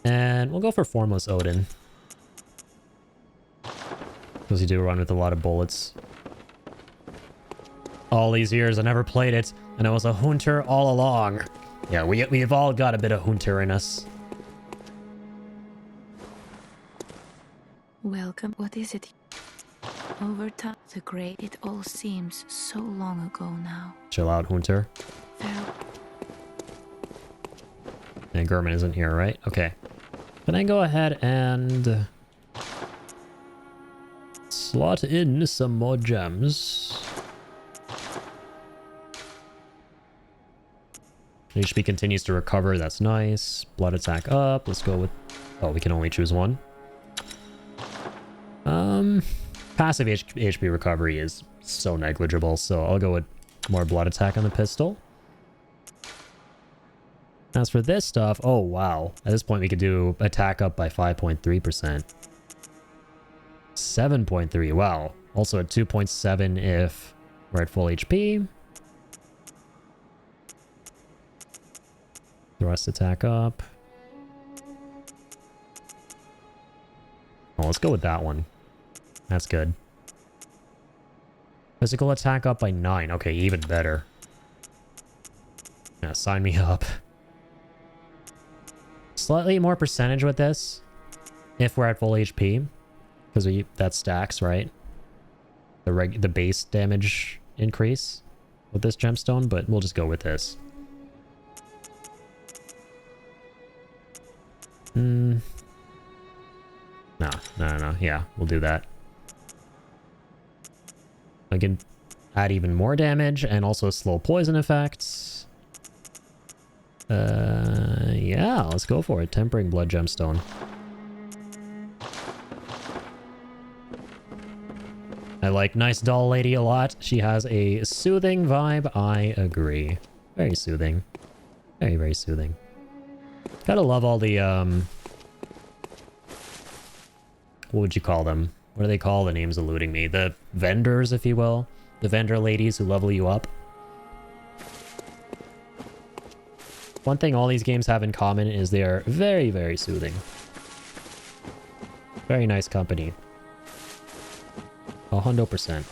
And we'll go for Formless Odin. Because you do run with a lot of bullets. All these years I never played it, and I was a hunter all along. Yeah, we've all got a bit of hunter in us. Welcome. What is it? Over time, the great. It all seems so long ago now. Chill out, hunter. Farewell. And Gurman isn't here, right? Okay. Can I go ahead and slot in some more gems? HP continues to recover. That's nice. Blood attack up. Let's go with... Oh, we can only choose one. Passive HP recovery is so negligible, so I'll go with more blood attack on the pistol. As for this stuff, oh wow. At this point we could do attack up by 5.3%. 7.3, wow. Also at 2.7 if we're at full HP. Thrust attack up. Oh, let's go with that one. That's good. Physical attack up by 9. Okay, even better. Yeah, sign me up. Slightly more percentage with this if we're at full HP, because that stacks, right? The base damage increase with this gemstone, but we'll just go with this. No. Yeah, we'll do that. I can add even more damage and also slow poison effects. Yeah, let's go for it. Tempering Blood Gemstone. I like Nice Doll Lady a lot. She has a soothing vibe. I agree. Very soothing. Very, very soothing. Gotta love all the, what would you call them? What do they call? The name's eluding me. The vendors, if you will. The vendor ladies who level you up. One thing all these games have in common is they are very, very soothing. Very nice company. 100%.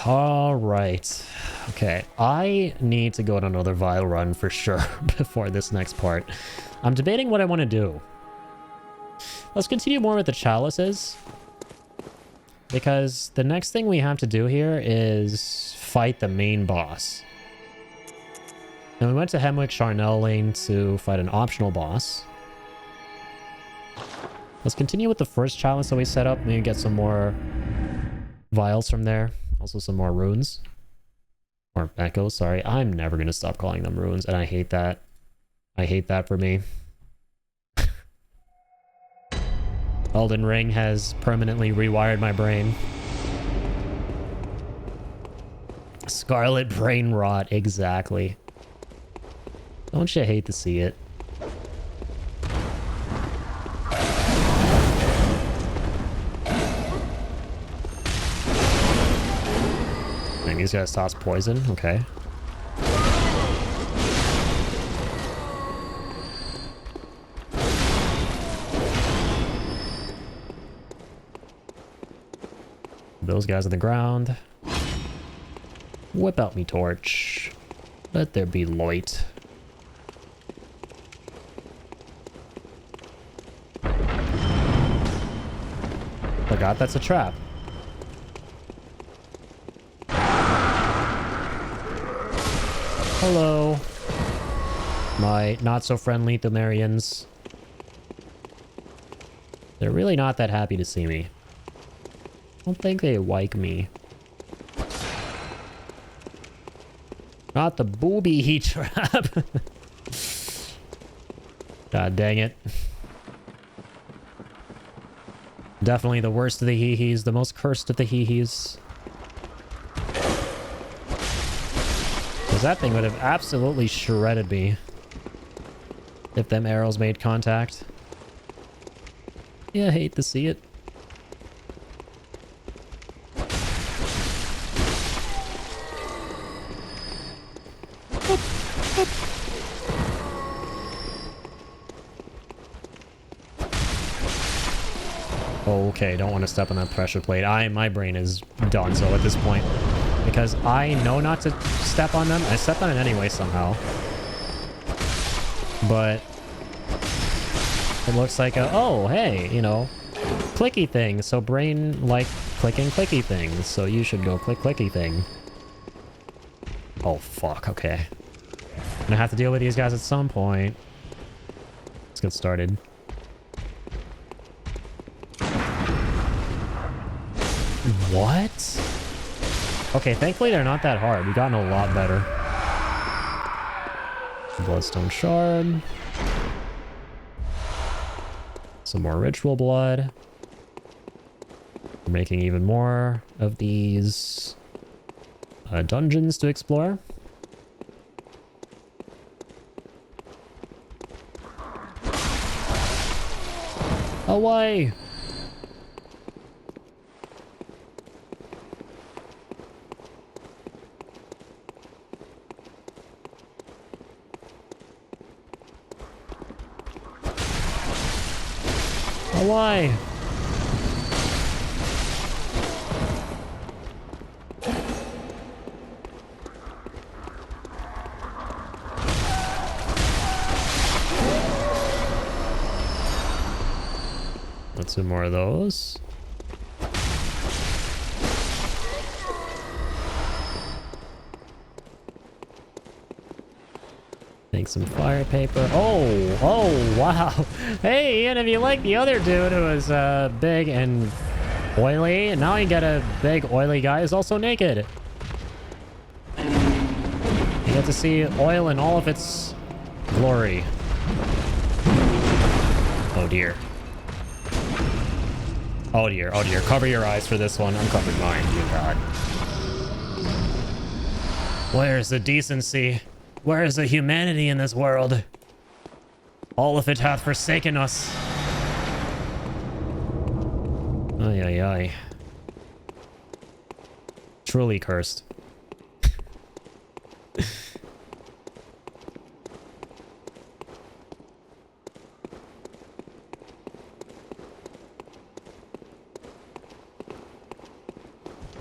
Alright. Okay, I need to go on another vial run for sure before this next part. I'm debating what I want to do. Let's continue more with the chalices. Because the next thing we have to do here is fight the main boss. And we went to Hemwick Charnel Lane to fight an optional boss. Let's continue with the first chalice that we set up. Maybe get some more vials from there. Also some more runes. Or echoes, sorry. I'm never going to stop calling them runes, and I hate that. I hate that for me. Elden Ring has permanently rewired my brain. Scarlet brain rot, exactly. Don't you hate to see it? And these guys toss poison, okay. Those guys on the ground. Whip out me torch. Let there be light. Forgot that's a trap. Hello. My not-so-friendly Thumerians. They're really not that happy to see me. don't think they like me. Not the booby heat trap. God dang it. Definitely the worst of the hee-hees, the most cursed of the hee-hees. Because that thing would have absolutely shredded me if them arrows made contact. Yeah, I hate to see it. Okay, don't want to step on that pressure plate. My brain is done so at this point. Because I know not to step on them. I stepped on it anyway somehow. But it looks like a, oh, hey, you know, clicky thing. So brain like clicking clicky things. So you should go click clicky thing. Oh, fuck. Okay. I'm gonna have to deal with these guys at some point. Let's get started. What? Okay, thankfully they're not that hard. We've gotten a lot better. Bloodstone shard. Some more ritual blood. We're making even more of these dungeons to explore. Away! Why? Let's do more of those. Make some fire paper. Oh, wow. Hey, and if you like the other dude who was big and oily, now you get a big oily guy who's also naked. You get to see oil in all of its glory. Oh dear. Oh dear, oh dear. Cover your eyes for this one. I'm covering mine, dear God. Where's the decency? Where is the humanity in this world? All of it hath forsaken us. Ay, ay, ay. Truly cursed.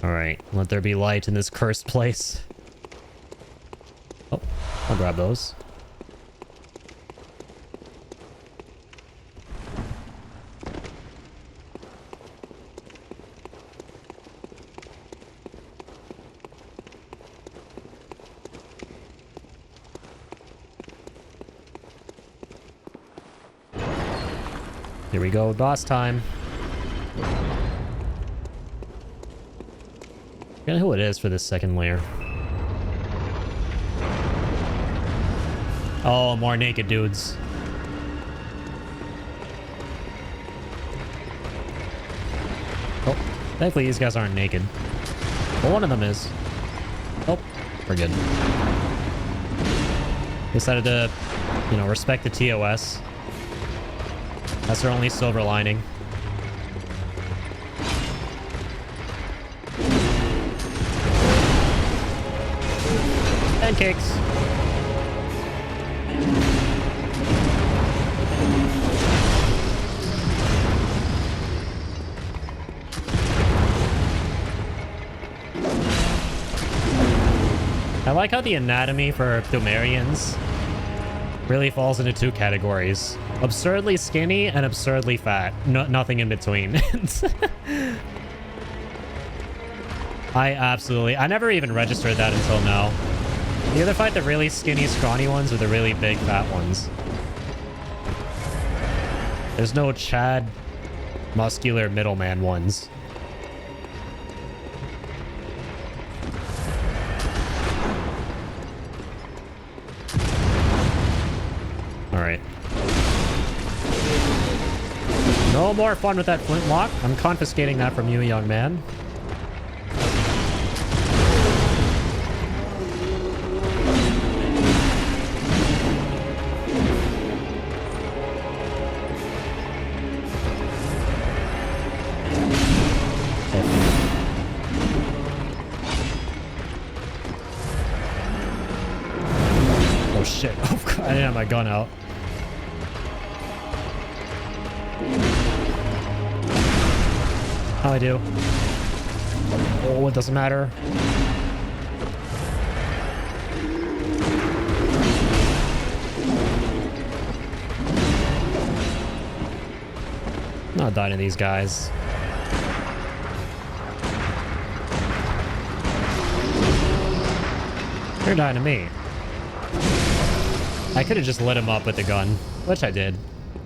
Alright, let there be light in this cursed place. Oh, I'll grab those. Here we go, boss time. I forget who it is for this second layer. Oh, more naked dudes. Oh, thankfully these guys aren't naked. Well, one of them is. Oh, we're good. Decided to, you know, respect the TOS. That's their only silver lining. Pancakes. I like how the anatomy for Thumerians really falls into two categories. Absurdly skinny and absurdly fat. Nothing in between. I never even registered that until now. You either fight the really skinny, scrawny ones or the really big, fat ones. There's no Chad, muscular middleman ones. Alright. No more fun with that flintlock. I'm confiscating that from you, young man. Oh shit. Oh, God. I didn't have my gun out. How I do? Oh, it doesn't matter. I'm not dying to these guys. You're dying to me. I could have just lit him up with the gun, which I did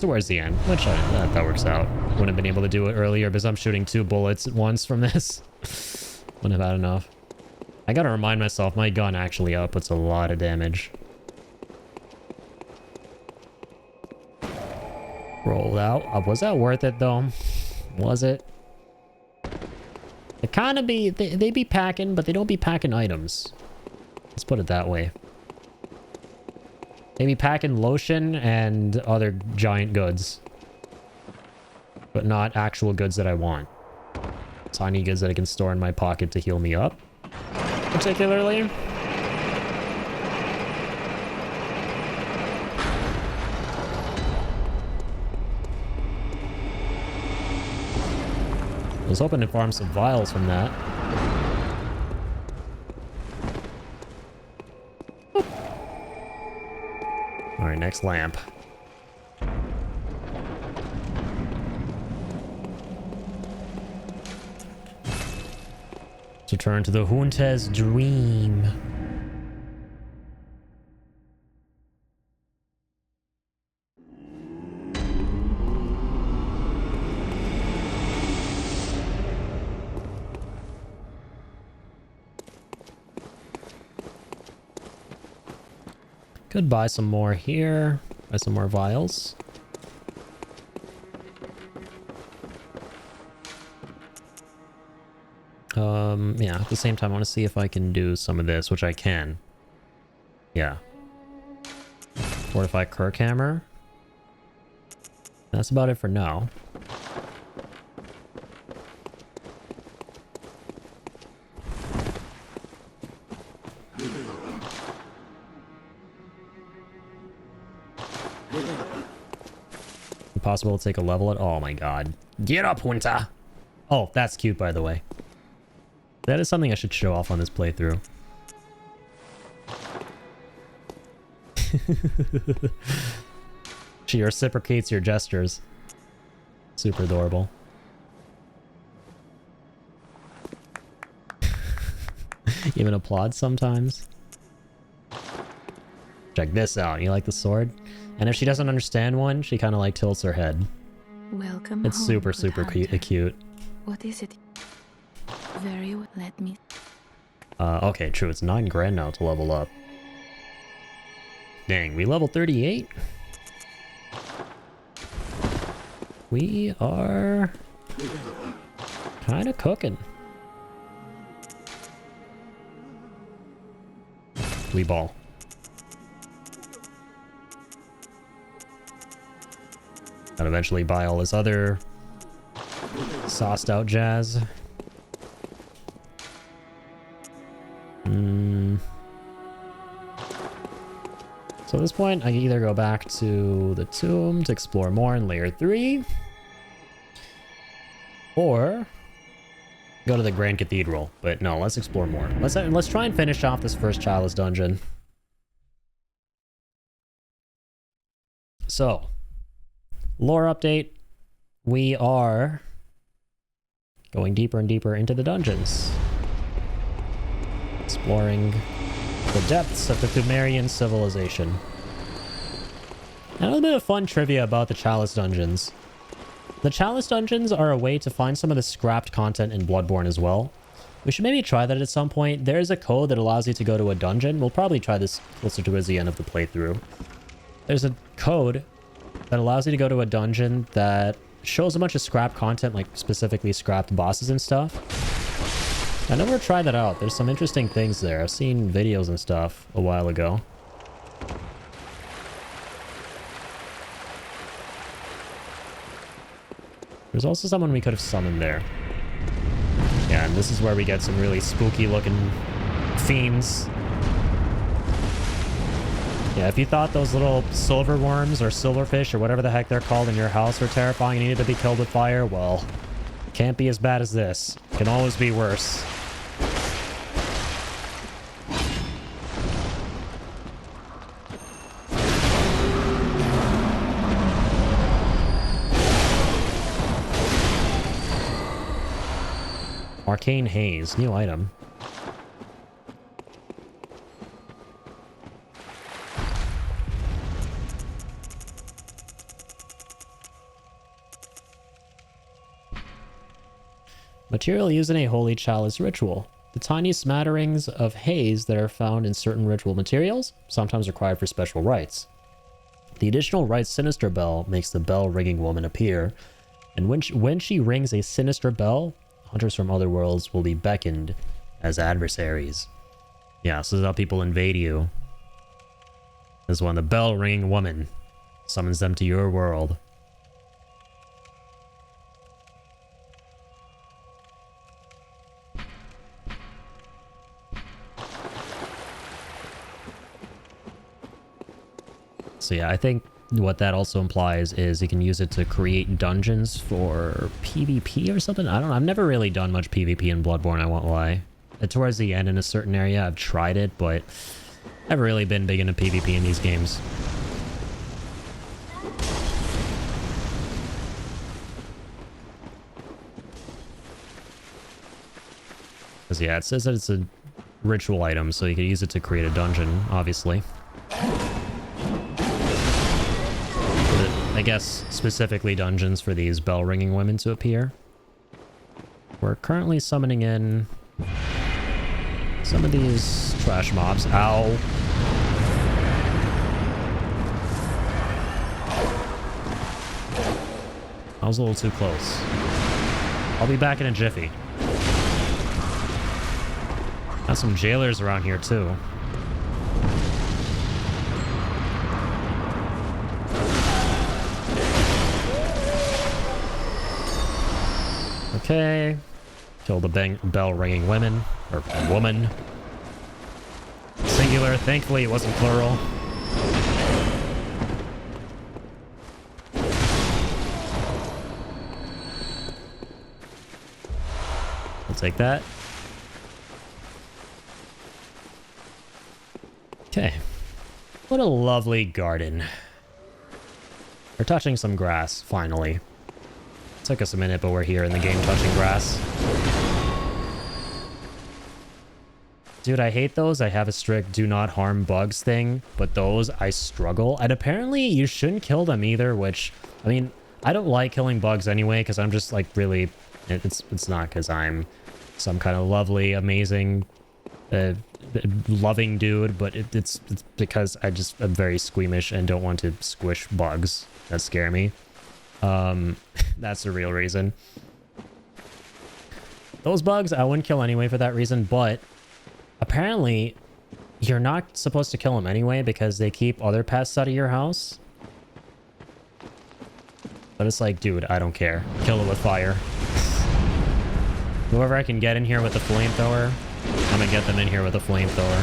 towards the end, which that works out. Wouldn't have been able to do it earlier because I'm shooting 2 bullets at once from this. Wouldn't have had enough. I gotta remind myself, my gun actually outputs a lot of damage. Roll out. Was that worth it though? Was it? It kind of be, they be packing, but they don't be packing items. Let's put it that way. They be packing lotion and other giant goods. But not actual goods that I want. Tiny goods that I can store in my pocket to heal me up. Particularly. I was hoping to farm some vials from that. Alright, next lamp. To turn to the Junta's dream. Could buy some more here. Buy some more vials. Yeah, at the same time, I want to see if I can do some of this, which I can. Yeah. Fortify Kirkhammer. That's about it for now. Impossible to take a level at all. Oh my god. Get up, Junta! Oh, that's cute, by the way. That is something I should show off on this playthrough. She reciprocates your gestures. Super adorable. Even applauds sometimes. Check this out. You like the sword? And if she doesn't understand one, she kind of like tilts her head. Welcome It's home, super, good super hunter. cute. What is it? Very well. Let me. Okay, true. It's 9 grand now to level up. Dang, we level 38? We are kind of cooking. We ball. Gotta eventually buy all this other sauced out jazz. So at this point, I can either go back to the tomb to explore more in layer 3, or go to the Grand Cathedral. But no, let's explore more. Let's try and finish off this first Chalice dungeon. So, lore update. We are going deeper and deeper into the dungeons. Exploring the depths of the Thumerian civilization. And a little bit of fun trivia about the Chalice dungeons. The Chalice dungeons are a way to find some of the scrapped content in Bloodborne as well. We should maybe try that at some point. There is a code that allows you to go to a dungeon. We'll probably try this closer towards the end of the playthrough. there's a code that allows you to go to a dungeon that shows a bunch of scrap content, like specifically scrapped bosses and stuff. I never tried that out. There's some interesting things there. I've seen videos and stuff a while ago. There's also someone we could have summoned there. Yeah, and this is where we get some really spooky looking fiends. Yeah, if you thought those little silver worms or silverfish or whatever the heck they're called in your house were terrifying and needed to be killed with fire, well, can't be as bad as this. Can always be worse. Arcane Haze, new item. Material used in a holy chalice ritual. The tiny smatterings of haze that are found in certain ritual materials, sometimes required for special rites. The additional rite Sinister Bell makes the bell-ringing woman appear, and when she rings a sinister bell, hunters from other worlds will be beckoned as adversaries. Yeah, so this is how people invade you. This is when the bell-ringing woman summons them to your world. So yeah, I think what that also implies is you can use it to create dungeons for PvP or something. I don't know. I've never really done much PvP in Bloodborne, I won't lie. Towards the end in a certain area, I've tried it, but I've never really been big into PvP in these games. Because yeah, it says that it's a ritual item, so you can use it to create a dungeon, obviously. I guess specifically dungeons for these bell-ringing women to appear. We're currently summoning in some of these trash mobs. Ow. I was a little too close. I'll be back in a jiffy. Got some jailers around here too. Okay. Kill the bell-ringing women. Or woman. Singular. Thankfully, it wasn't plural. I'll take that. Okay. What a lovely garden. We're touching some grass, finally. Took us a minute, but we're here in the game touching grass. Dude, I hate those. I have a strict do not harm bugs thing, but those I struggle. And apparently you shouldn't kill them either, which, I mean, I don't like killing bugs anyway, because I'm just like really, it's not because I'm some kind of lovely, amazing, loving dude, but it's because I just am very squeamish and don't want to squish bugs that scare me. That's the real reason. Those bugs I wouldn't kill anyway for that reason, but apparently you're not supposed to kill them anyway because they keep other pests out of your house. But it's like, dude, I don't care. Kill it with fire. Whoever I can get in here with the flamethrower, I'm gonna get them in here with a flamethrower.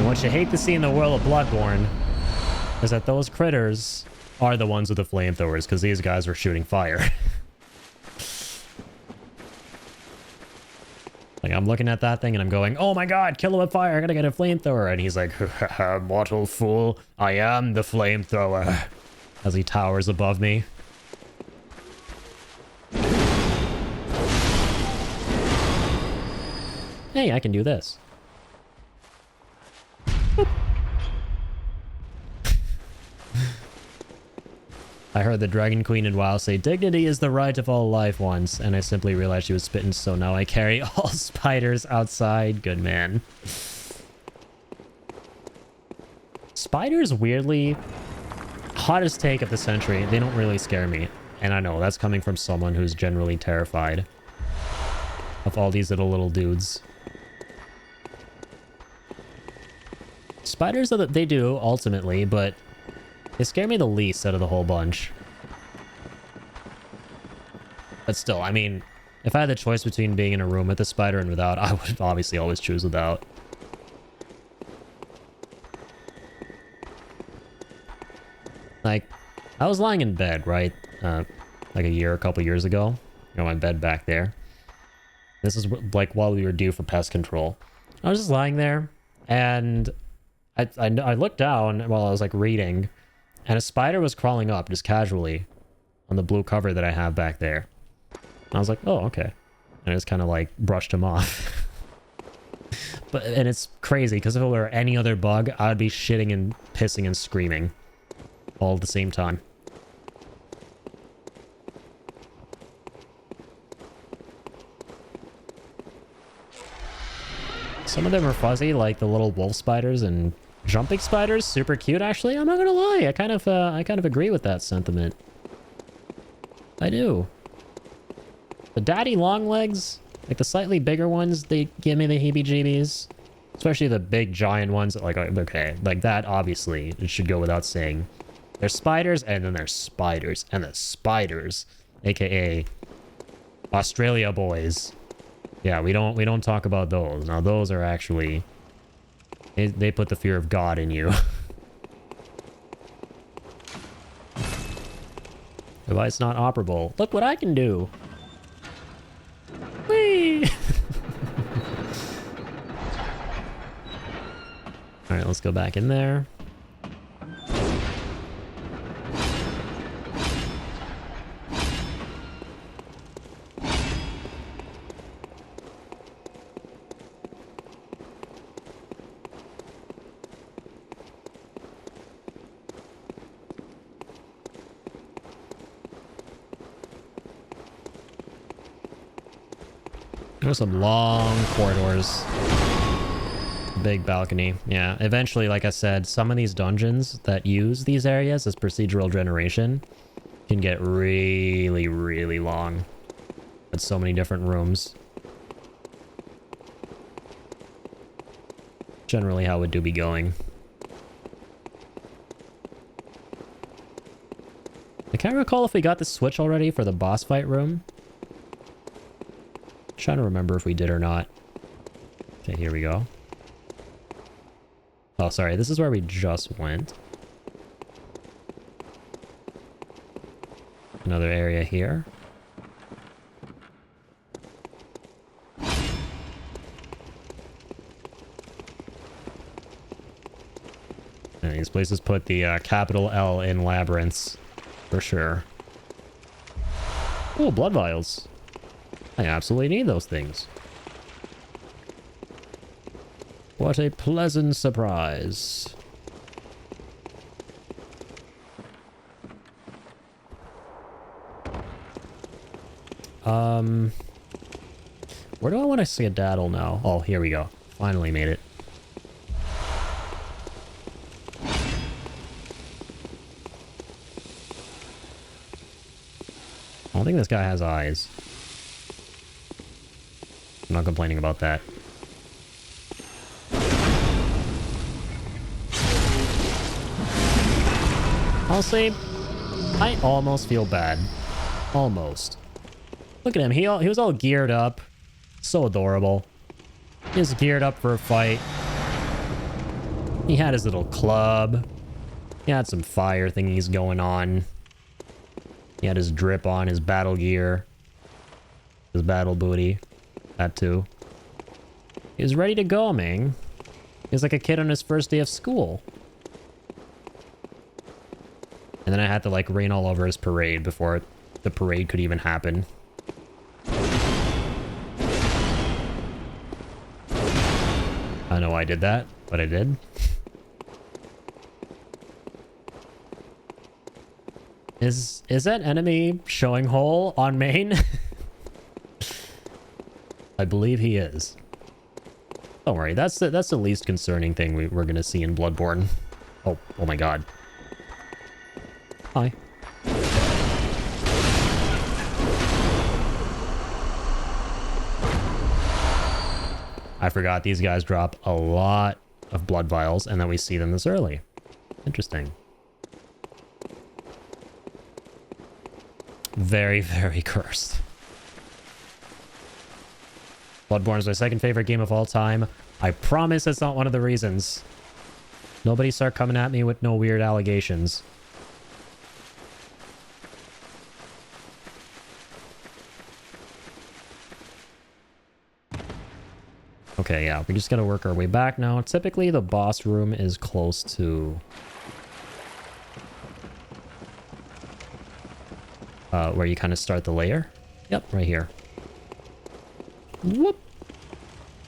What you hate to see in the world of Bloodborne is that those critters are the ones with the flamethrowers, because these guys were shooting fire. Like, I'm looking at that thing and I'm going, oh my god, kill it with fire, I gotta get a flamethrower. And he's like, mortal fool, I am the flamethrower. As he towers above me. Hey, I can do this. I heard the Dragon Queen in WoW say, dignity is the right of all life once, and I simply realized she was spitting, so now I carry all spiders outside. Good man. Spiders, weirdly, hottest take of the century, they don't really scare me. And I know, that's coming from someone who's generally terrified of all these little dudes. Spiders, they do, ultimately, but they scare me the least out of the whole bunch. But still, I mean, if I had the choice between being in a room with a spider and without, I would obviously always choose without. Like, I was lying in bed, right? Like a couple years ago. You know, my bed back there. This is like while we were due for pest control. I was just lying there, and I looked down while I was like reading, and a spider was crawling up just casually on the blue cover that I have back there. And I was like, oh, okay. And I just kind of like brushed him off. And it's crazy because if it were any other bug, I would be shitting and pissing and screaming all at the same time. Some of them are fuzzy, like the little wolf spiders and jumping spiders. Super cute, actually. I'm not gonna lie. I kind of agree with that sentiment. I do. The daddy long legs, like the slightly bigger ones, they give me the heebie-jeebies. Especially the big giant ones. Like, okay, like that, obviously, it should go without saying. There's spiders, and then there's spiders, and the spiders, aka Australia boys. Yeah, we don't talk about those. Now those are actually, they put the fear of God in you. Device not operable. Look what I can do. Whee! All right, let's go back in there. There's some long corridors. Big balcony. Yeah, eventually, like I said, some of these dungeons that use these areas as procedural generation can get really, really long. With so many different rooms. Generally how it do be going. I can't recall if we got the switch already for the boss fight room. Trying to remember if we did or not. Okay, here we go. Oh, sorry. This is where we just went. Another area here. And these places put the capital L in labyrinths. For sure. Oh, blood vials. I absolutely need those things. What a pleasant surprise. Where do I want to skedaddle now? Oh, here we go. Finally made it. I don't think this guy has eyes. I'm not complaining about that. Honestly, I almost feel bad. Almost. Look at him. He was all geared up. So adorable. He was geared up for a fight. He had his little club. He had some fire thingies going on. He had his drip on, his battle gear. His battle booty. That too. He was ready to go, man. He was like a kid on his first day of school. And then I had to like rain all over his parade before the parade could even happen. I know I did that, but I did. Is that enemy showing hole on main? I believe he is. Don't worry, that's the least concerning thing we're gonna see in Bloodborne. Oh my god. Hi. I forgot these guys drop a lot of blood vials and then we see them this early. Interesting. Very, very cursed. Bloodborne is my second favorite game of all time. I promise that's not one of the reasons. Nobody start coming at me with no weird allegations. Okay, yeah, we just gotta work our way back now. Typically, the boss room is close to... where you kind of start the layer. Yep, right here. Whoop!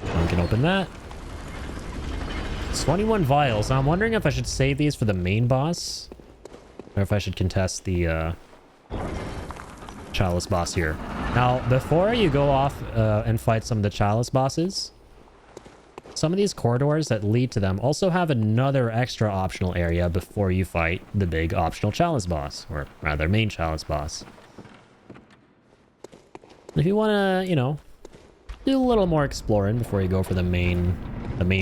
We can open that. 21 vials. Now, I'm wondering if I should save these for the main boss, or if I should contest the Chalice boss here. Now, before you go off and fight some of the Chalice bosses, some of these corridors that lead to them also have another extra optional area before you fight the big optional Chalice boss, or rather main Chalice boss. If you want to, you know, do a little more exploring before you go for the main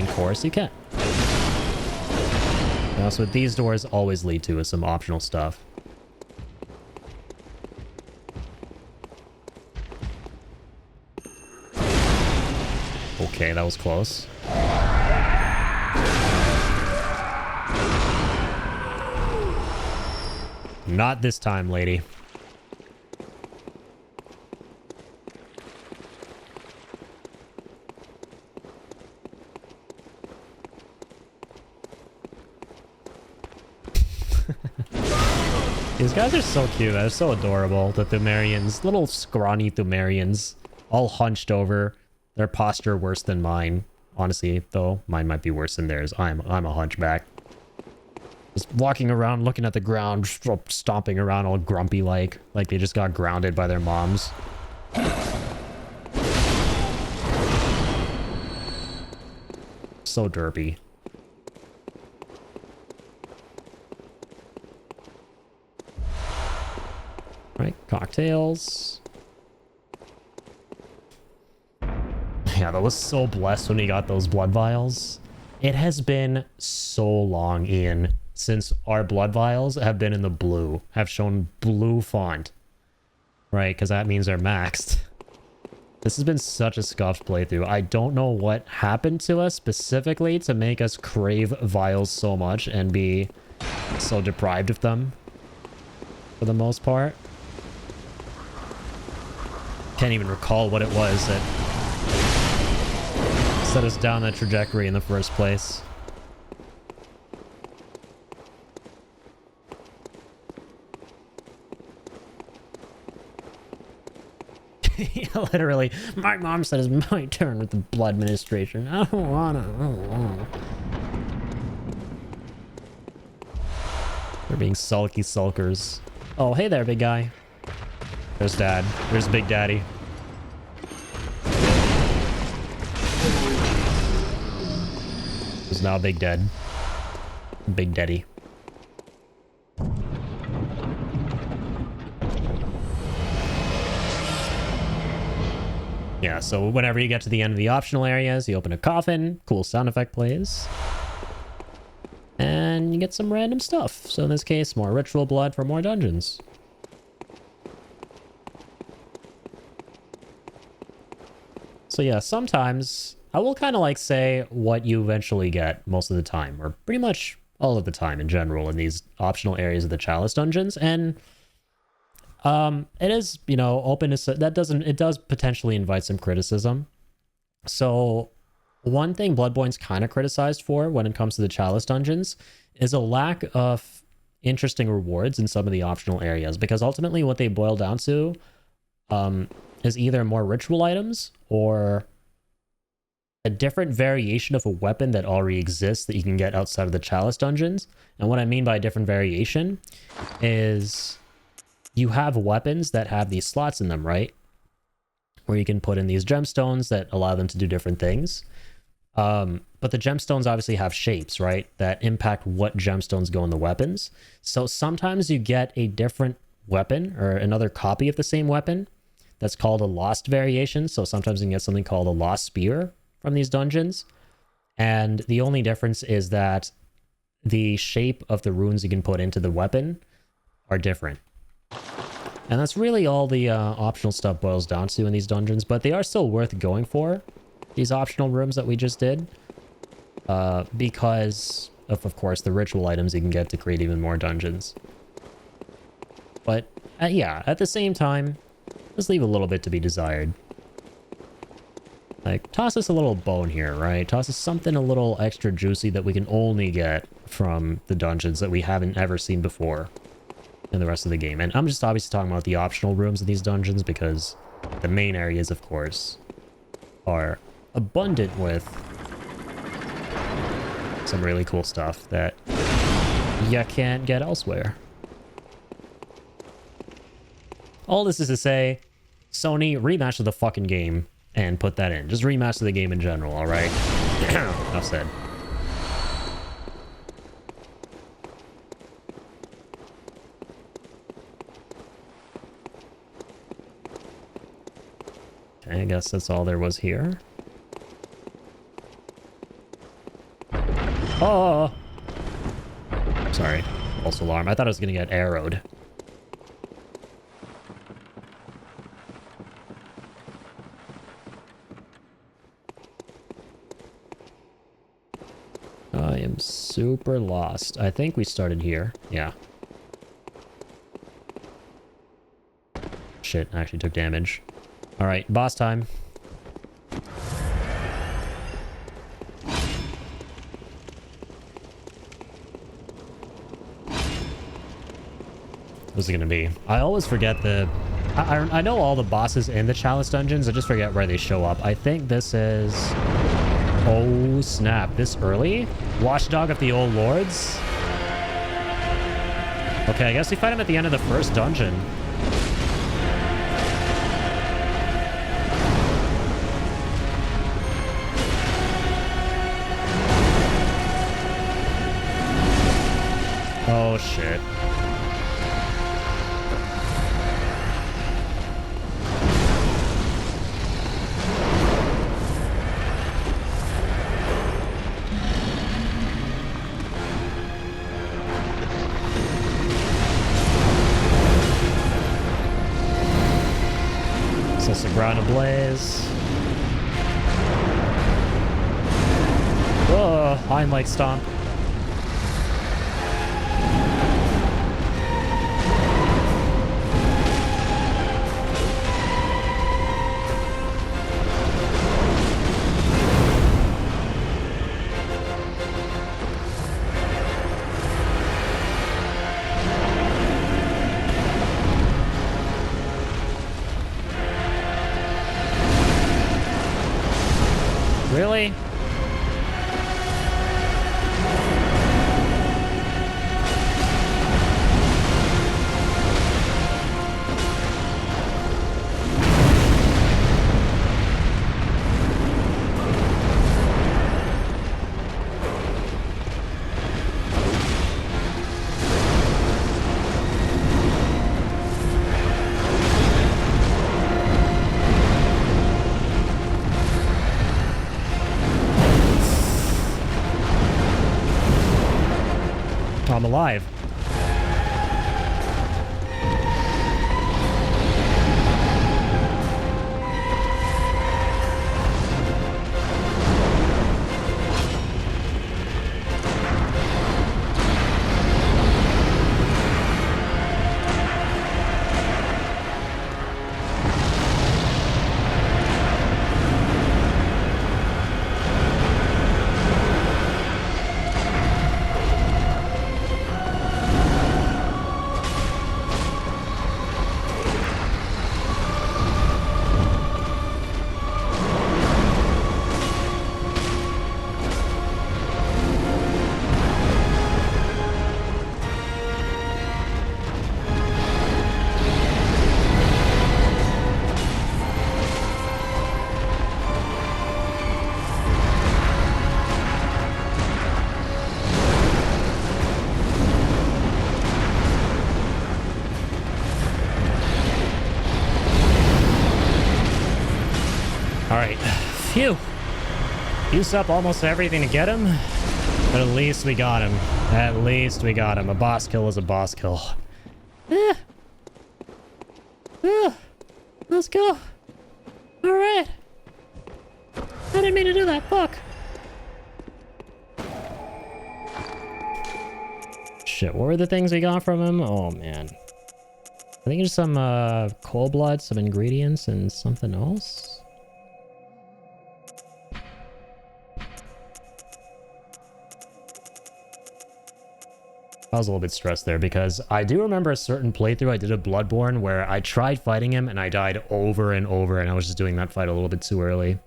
course, you can. And also, what these doors always lead to is some optional stuff. Okay, that was close. Not this time, lady. These guys are so cute. They're so adorable. The Thumerians, little scrawny Thumerians, all hunched over. Their posture worse than mine. Honestly, though, mine might be worse than theirs. I'm a hunchback. Just walking around, looking at the ground, stomping around all grumpy like they just got grounded by their moms. So derpy. Right, cocktails. Yeah, that was so blessed when we got those blood vials. It has been so long, Ian, since our blood vials have been in the blue, have shown blue font. Right, because that means they're maxed. This has been such a scuffed playthrough. I don't know what happened to us specifically to make us crave vials so much and be so deprived of them for the most part. Can't even recall what it was that set us down that trajectory in the first place. Yeah, literally, my mom said it's my turn with the blood administration. I don't wanna. They're being sulky sulkers. Oh, hey there, big guy. There's Dad. There's Big Daddy. Who's now Big Dead. Big Daddy. Yeah, so whenever you get to the end of the optional areas, you open a coffin, cool sound effect plays, and you get some random stuff. So in this case, more ritual blood for more dungeons. So yeah, sometimes I will kind of like say what you eventually get most of the time, or pretty much all of the time in general in these optional areas of the Chalice dungeons, and it is, you know, open to it does potentially invite some criticism. So one thing Bloodborne's kind of criticized for when it comes to the Chalice dungeons is a lack of interesting rewards in some of the optional areas, because ultimately what they boil down to is either more ritual items or a different variation of a weapon that already exists that you can get outside of the Chalice dungeons. And what I mean by a different variation is you have weapons that have these slots in them, right? Where you can put in these gemstones that allow them to do different things. But the gemstones obviously have shapes, right? That impact what gemstones go in the weapons. So sometimes you get a different weapon or another copy of the same weapon. That's called a lost variation. So sometimes you can get something called a lost spear from these dungeons. And the only difference is that the shape of the runes you can put into the weapon are different. And that's really all the optional stuff boils down to in these dungeons, but they are still worth going for, these optional rooms that we just did, because of course, the ritual items you can get to create even more dungeons. But yeah, at the same time, just leave a little bit to be desired. Like, toss us a little bone here, right? Toss us something a little extra juicy that we can only get from the dungeons that we haven't ever seen before in the rest of the game. And I'm just obviously talking about the optional rooms in these dungeons because the main areas, of course, are abundant with some really cool stuff that you can't get elsewhere. All this is to say, Sony, remaster the fucking game and put that in. Just remaster the game in general, alright? Enough said. Okay, I guess that's all there was here. Oh! Sorry. False alarm. I thought I was gonna get arrowed. I am super lost. I think we started here. Yeah. Shit, I actually took damage. Alright, boss time. What's it gonna be? I always forget the... I know all the bosses in the Chalice dungeons, I just forget where they show up. I think this is... Oh snap, this early? Watchdog of the Old Lords? Okay, I guess we fight him at the end of the first dungeon. Oh shit. Sets the ground ablaze. Whoa, Hind-like stomp. Really? I'm alive. Alright. Phew. Used up almost everything to get him. But at least we got him. At least we got him. A boss kill is a boss kill. Let's go. Alright. I didn't mean to do that. Fuck. Shit, what were the things we got from him? Oh, man. I think it's some cold blood, some ingredients, and something else. I was a little bit stressed there because I do remember a certain playthrough I did of Bloodborne where I tried fighting him and I died over and over, and I was just doing that fight a little bit too early.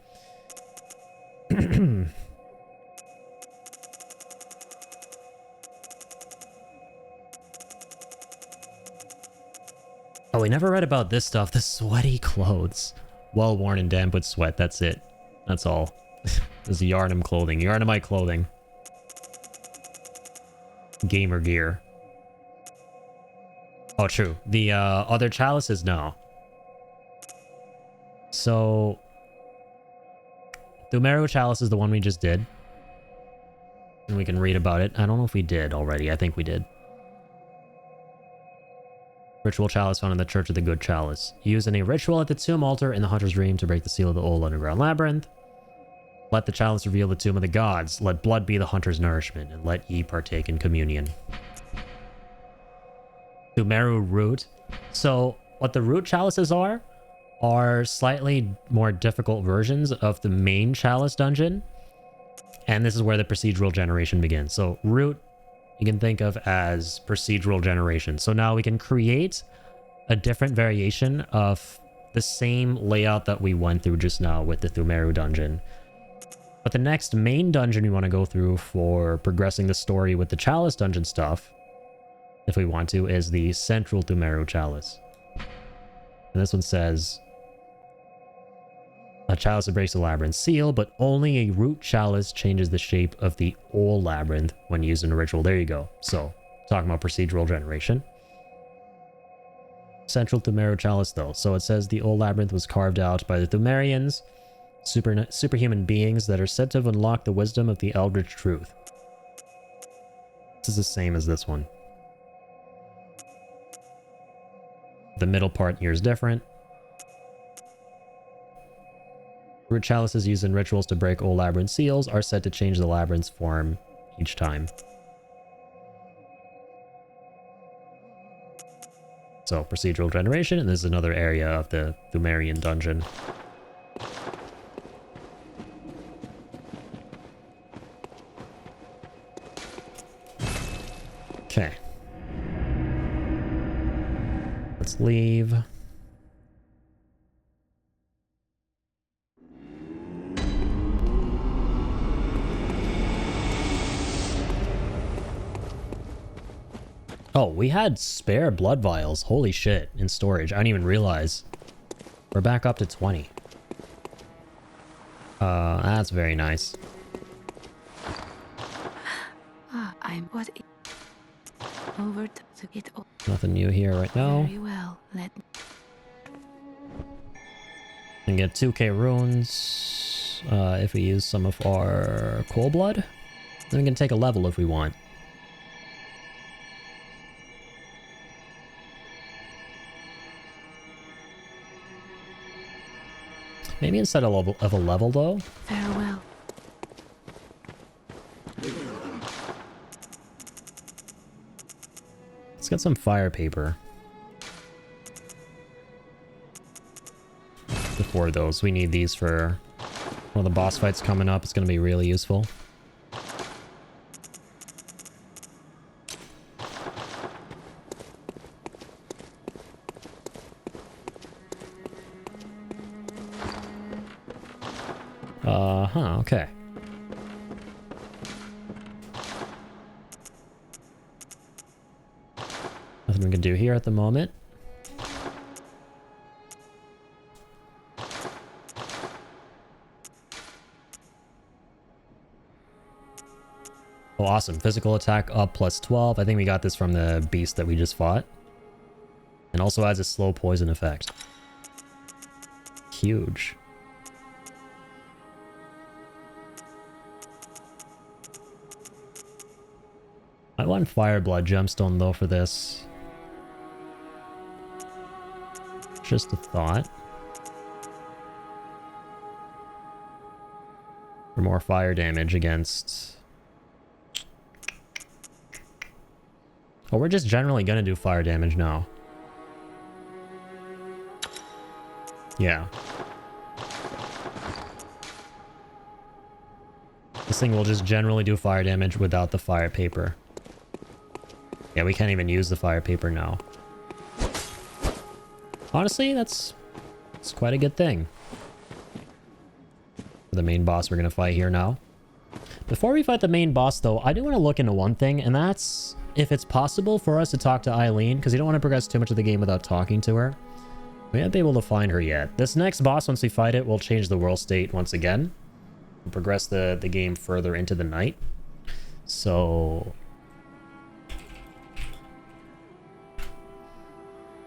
Oh, we never read about this stuff. The sweaty clothes. Well worn and damp with sweat. That's it. That's all. This is Yarnum clothing. Yarnumite clothing. Gamer gear. Oh, true. The other chalices, no. So, the Umeru chalice is the one we just did. And we can read about it. I don't know if we did already. I think we did. Ritual chalice found in the Church of the Good Chalice. Used in a ritual at the tomb altar in the Hunter's Dream to break the seal of the old underground labyrinth. Let the chalice reveal the tomb of the gods. Let blood be the hunter's nourishment, and let ye partake in communion. Umeru root. So, what the root chalices are slightly more difficult versions of the main chalice dungeon. And this is where the procedural generation begins. So, root, you can think of as procedural generation. So now we can create a different variation of the same layout that we went through just now with the Thumeru dungeon. But the next main dungeon we want to go through for progressing the story with the Chalice dungeon stuff, if we want to, is the Central Thumeru Chalice. And this one says, a chalice that breaks the labyrinth seal, but only a root chalice changes the shape of the old labyrinth when used in a ritual. There you go. So, talking about procedural generation. Central Thumeru Chalice, though. So it says the old labyrinth was carved out by the Thumerians, superhuman beings that are said to have unlocked the wisdom of the Eldritch Truth. This is the same as this one. The middle part here is different. Root chalices used in rituals to break old labyrinth seals are said to change the labyrinth's form each time. So, procedural generation, and this is another area of the Thumerian dungeon. Okay. Let's leave. Oh, we had spare blood vials. Holy shit, in storage. I didn't even realize. We're back up to 20. That's very nice. I'm what over to get all. Nothing new here right now. Very well. Let me. And get 2k runes if we use some of our cold blood. Then we can take a level if we want. Maybe instead of a level though. Farewell. Let's get some fire paper. Before those, we need these for one of the boss fights coming up. It's going to be really useful. Okay. Nothing we can do here at the moment. Oh, awesome. Physical attack up plus 12. I think we got this from the beast that we just fought. And also adds a slow poison effect. Huge. I want Fireblood gemstone though for this. Just a thought. For more fire damage against... Oh, we're just generally gonna do fire damage now. Yeah. This thing will just generally do fire damage without the fire paper. Yeah, we can't even use the fire paper now. Honestly, that's quite a good thing. The main boss we're gonna fight here now. Before we fight the main boss though, I do want to look into one thing, and that's if it's possible for us to talk to Eileen, because you don't want to progress too much of the game without talking to her. We haven't been able to find her yet. This next boss, once we fight it, will change the world state once again. We'll progress the game further into the night. So...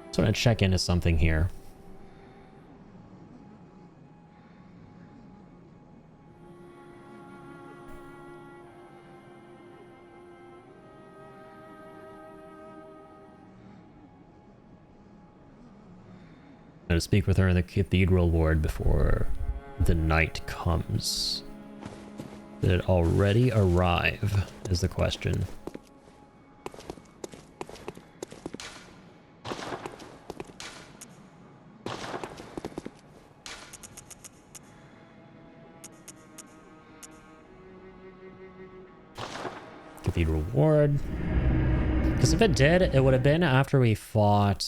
just want to check into something here. I'm going to speak with her in the cathedral ward before the night comes. Did it already arrive, is the question. Cathedral ward. Because if it did, it would have been after we fought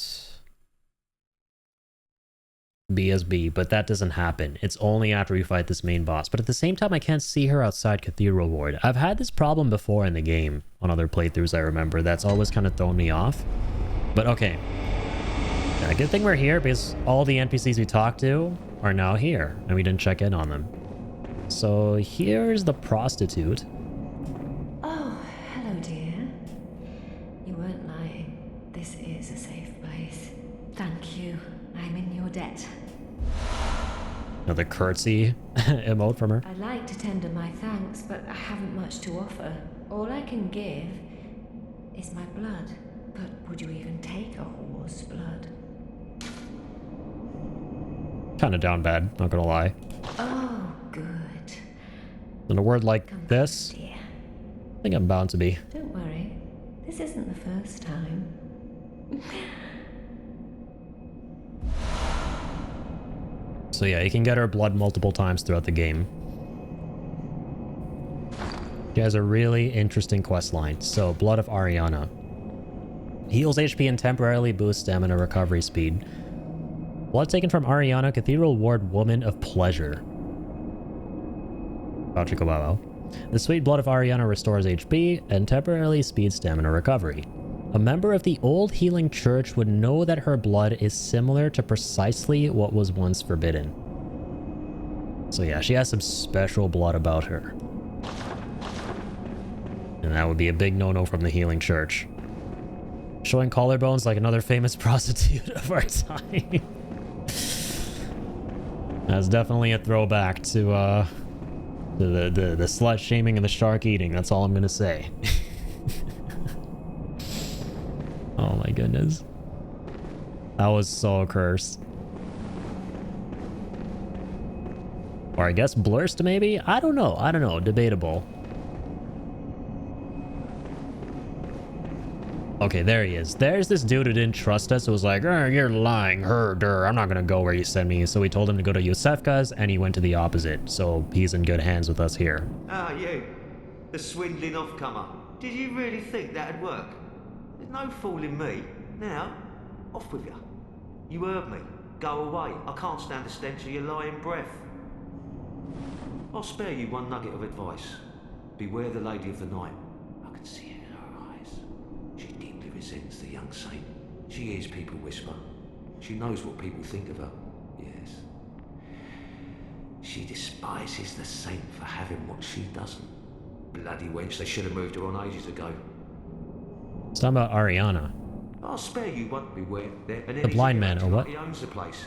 BSB, but that doesn't happen. It's only after we fight this main boss. But at the same time, I can't see her outside Cathedral Ward. I've had this problem before in the game, on other playthroughs I remember. That's always kind of thrown me off. But okay. Yeah, good thing we're here, because all the NPCs we talked to are now here, and we didn't check in on them. So here's the prostitute. Oh, hello, dear. You weren't lying. This is a safe place. Thank you. I'm in your debt. Another curtsy emote from her. I'd like to tender my thanks, but I haven't much to offer. All I can give is my blood. But would you even take a whore's blood? Kind of down bad, not gonna lie. Oh, good. In a word like Come this, on, dear. I think I'm bound to be. Don't worry. This isn't the first time. So yeah, you can get her blood multiple times throughout the game. She has a really interesting quest line. So, Blood of Ariana. Heals HP and temporarily boosts stamina recovery speed. Blood taken from Ariana, Cathedral Ward Woman of Pleasure. Bachikobabo. The sweet blood of Ariana restores HP and temporarily speeds stamina recovery. A member of the old healing church would know that her blood is similar to precisely what was once forbidden. So yeah, she has some special blood about her. And that would be a big no-no from the healing church. Showing collarbones like another famous prostitute of our time. That's definitely a throwback to the slut shaming and the shark eating. That's all I'm gonna say. Oh my goodness. That was so cursed. Or I guess blurst maybe? I don't know. Debatable. Okay, there he is. There's this dude who didn't trust us. Who was like, you're lying, I'm not gonna go where you send me. So we told him to go to Yosefka's, and he went to the opposite. So he's in good hands with us here. Ah, you. The swindling off-comer. Did you really think that'd work? There's no fooling me. Now, off with you. You heard me. Go away. I can't stand the stench of your lying breath. I'll spare you one nugget of advice. Beware the lady of the night. I can see it in her eyes. She deeply resents the young saint. She hears people whisper. She knows what people think of her. Yes. She despises the saint for having what she doesn't. Bloody wench, they should have moved her on ages ago. It's talking about Ariana. I'll spare you one. Beware. The blind man, or what? He owns the place.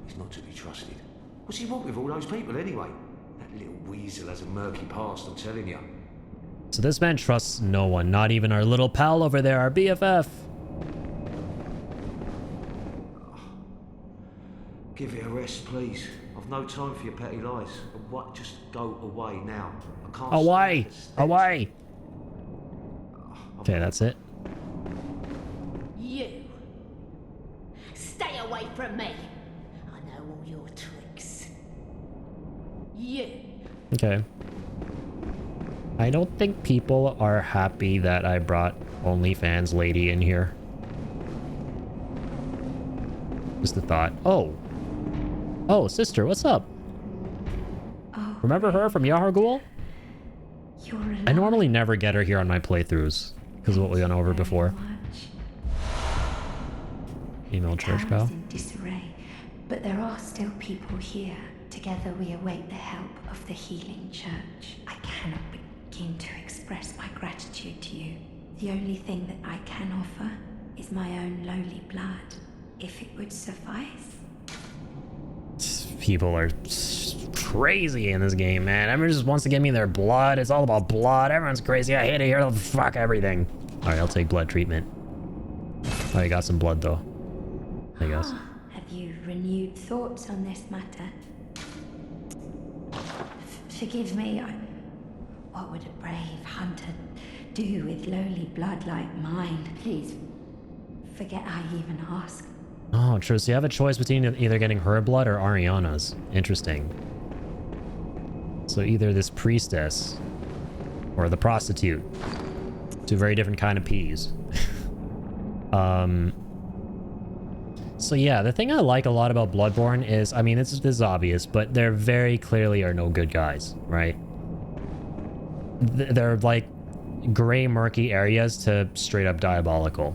He's not to be trusted. What's he want with all those people anyway? That little weasel has a murky past, I'm telling you. So this man trusts no one, not even our little pal over there, our BFF. Give it a rest, please. I've no time for your petty lies. What? Just go away now. I can't. Away! stand the Away! Okay, that's it. You. Stay away from me. I know all your tricks. You. Okay. I don't think people are happy that I brought OnlyFans lady in here. Just a thought. Oh. Oh, sister, what's up? Oh, Remember her from Yahar'gul? you're alive. I normally never get her here on my playthroughs because of what we went over before. Much. Female church Town bell. is in disarray, but there are still people here. Together we await the help of the healing church. I cannot begin to express my gratitude to you. The only thing that I can offer is my own lowly blood, if it would suffice. People are crazy in this game, man. Everyone just wants to give me their blood. It's all about blood. Everyone's crazy. I hate it here. Fuck everything. All right, I'll take blood treatment. Oh, you got some blood though, I guess. Have you renewed thoughts on this matter? Forgive me, what would a brave hunter do with lowly blood like mine? Please, forget I even asked. Oh, true. So you have a choice between either getting her blood or Ariana's. Interesting. So either this priestess or the prostitute. Two very different kind of peas. So yeah, the thing I like a lot about Bloodborne is, I mean, this is obvious, but there very clearly are no good guys, right? They're like gray, murky areas to straight up diabolical.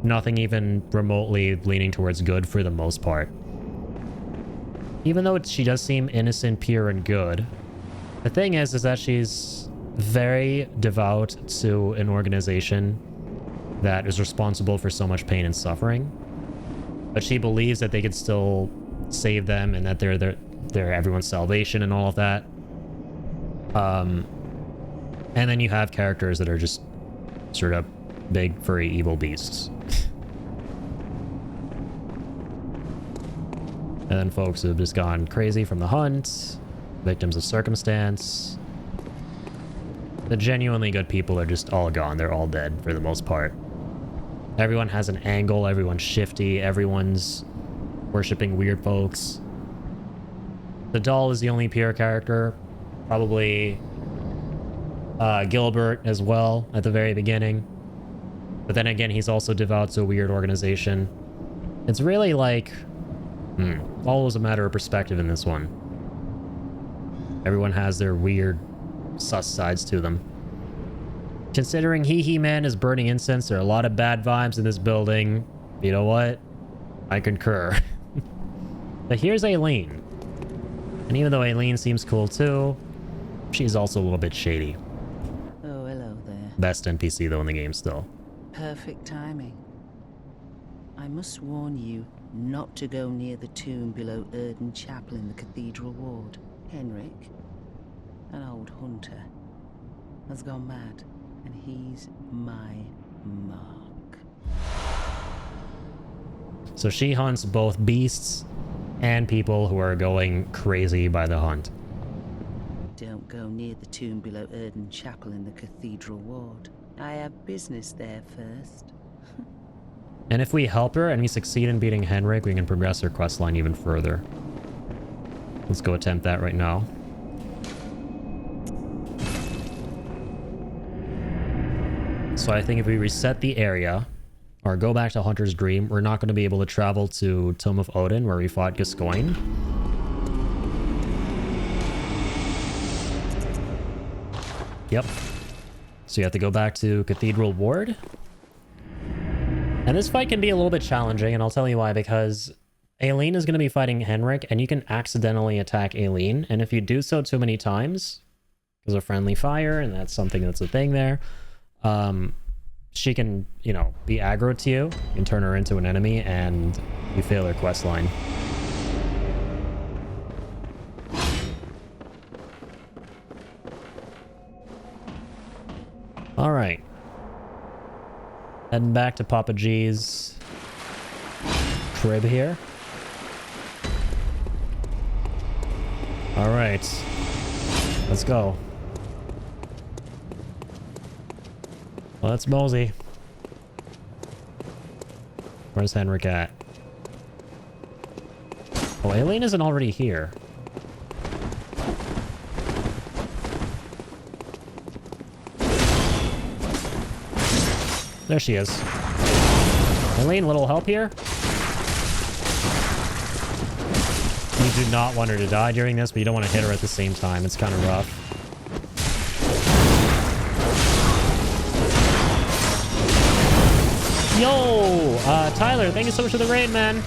Nothing even remotely leaning towards good for the most part. Even though she does seem innocent, pure, and good, the thing is that she's very devout to an organization that is responsible for so much pain and suffering. But she believes that they could still save them and that they're everyone's salvation and all of that. And then you have characters that are just straight up big, furry, evil beasts. And then folks who have just gone crazy from the hunt, victims of circumstance. The genuinely good people are just all gone. They're all dead for the most part. Everyone has an angle, everyone's shifty, everyone's worshipping weird folks. The doll is the only pure character. Probably Gilbert as well at the very beginning. But then again, he's also devout to a weird organization. It's really like... always a matter of perspective in this one. Everyone has their weird, sus sides to them. Considering He-Man is burning incense, there are a lot of bad vibes in this building. You know what? I concur. But here's Aileen. And even though Aileen seems cool too, she's also a little bit shady. Oh, hello there. Best NPC though in the game still. Perfect timing. I must warn you not to go near the tomb below Erden Chapel in the Cathedral Ward. Henrik, an old hunter, has gone mad, and he's my mark. So she hunts both beasts and people who are going crazy by the hunt. Don't go near the tomb below Erden Chapel in the Cathedral Ward. I have business there first. And if we help her and we succeed in beating Henrik, we can progress her questline even further. Let's go attempt that right now. So I think if we reset the area, or go back to Hunter's Dream, we're not going to be able to travel to Tome of Odin, where we fought Gascoigne. Yep. So you have to go back to Cathedral Ward. And this fight can be a little bit challenging, and I'll tell you why, because Aileen is going to be fighting Henrik, and you can accidentally attack Aileen, and if you do so too many times, because of friendly fire, and that's something that's a thing there, she can, you know, be aggro to you, and turn her into an enemy, and you fail her quest line. All right. Heading back to Papa G's crib here. All right. Let's go. Let's mosey. Where's Henrik at? Oh, Aileen isn't already here. There she is. Aileen, little help here? You do not want her to die during this, but you don't want to hit her at the same time. It's kind of rough. Yo! Tyler, thank you so much for the raid, man.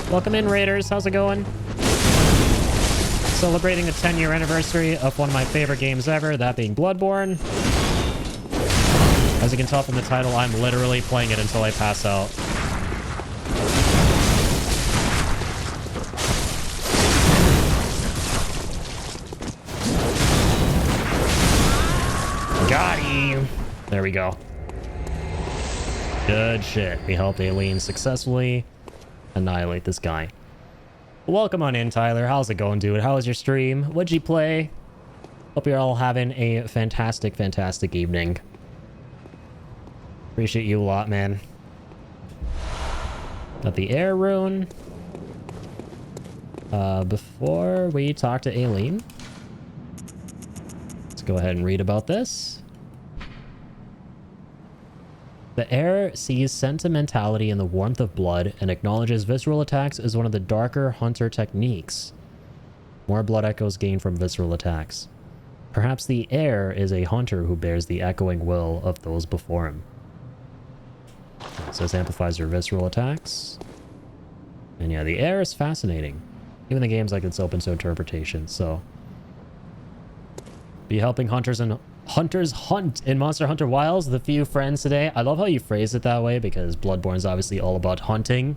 Welcome in, Raiders. How's it going? Celebrating the 10-year anniversary of one of my favorite games ever, that being Bloodborne. As you can tell from the title, I'm literally playing it until I pass out. Got him! There we go. Good shit. We helped Aileen successfully annihilate this guy. Welcome on in, Tyler. How's it going, dude? How was your stream? What'd you play? Hope you're all having a fantastic, fantastic evening. Appreciate you a lot, man. Got the air rune. Before we talk to Aileen, let's go ahead and read about this. The air sees sentimentality in the warmth of blood and acknowledges visceral attacks as one of the darker hunter techniques. More blood echoes gained from visceral attacks. Perhaps the air is a hunter who bears the echoing will of those before him. So this amplifies your visceral attacks. And yeah, the air is fascinating. Even the game's like it's open to interpretation, so. Be helping hunters hunt in Monster Hunter Wilds, the few friends today. I love how you phrase it that way because Bloodborne is obviously all about hunting.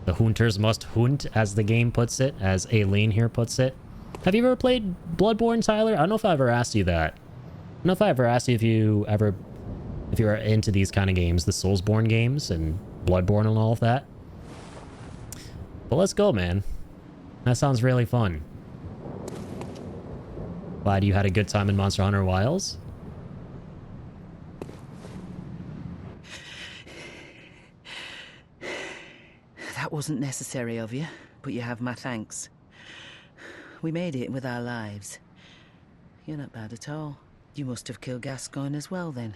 The hunters must hunt, as the game puts it, as Aileen here puts it. Have you ever played Bloodborne, Tyler? I don't know if I ever asked you that. I don't know if I ever asked you if you are into these kind of games, the Soulsborne games and Bloodborne and all of that. But let's go, man. That sounds really fun. Glad you had a good time in Monster Hunter Wilds. That wasn't necessary of you, but you have my thanks. We made it with our lives. You're not bad at all. You must have killed Gascoigne as well, then.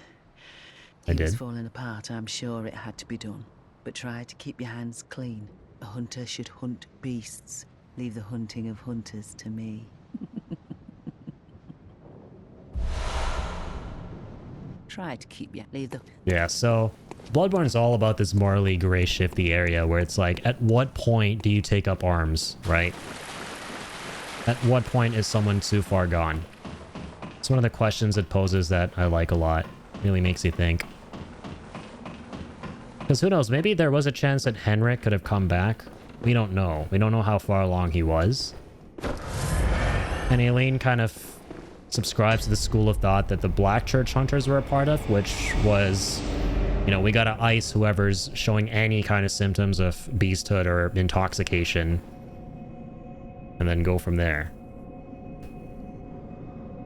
I did. He was falling apart, I'm sure it had to be done. But try to keep your hands clean. A hunter should hunt beasts. Leave the hunting of hunters to me. Try to keep your leader. Yeah, so Bloodborne is all about this morally gray shifty area where it's like, at what point do you take up arms, right? At what point is someone too far gone? It's one of the questions it poses that I like a lot. Really makes you think. Because who knows, maybe there was a chance that Henrik could have come back. We don't know. We don't know how far along he was. And Aileen kind of subscribes to the school of thought that the Black Church Hunters were a part of, which was, you know, we gotta ice whoever's showing any kind of symptoms of beasthood or intoxication. And then go from there.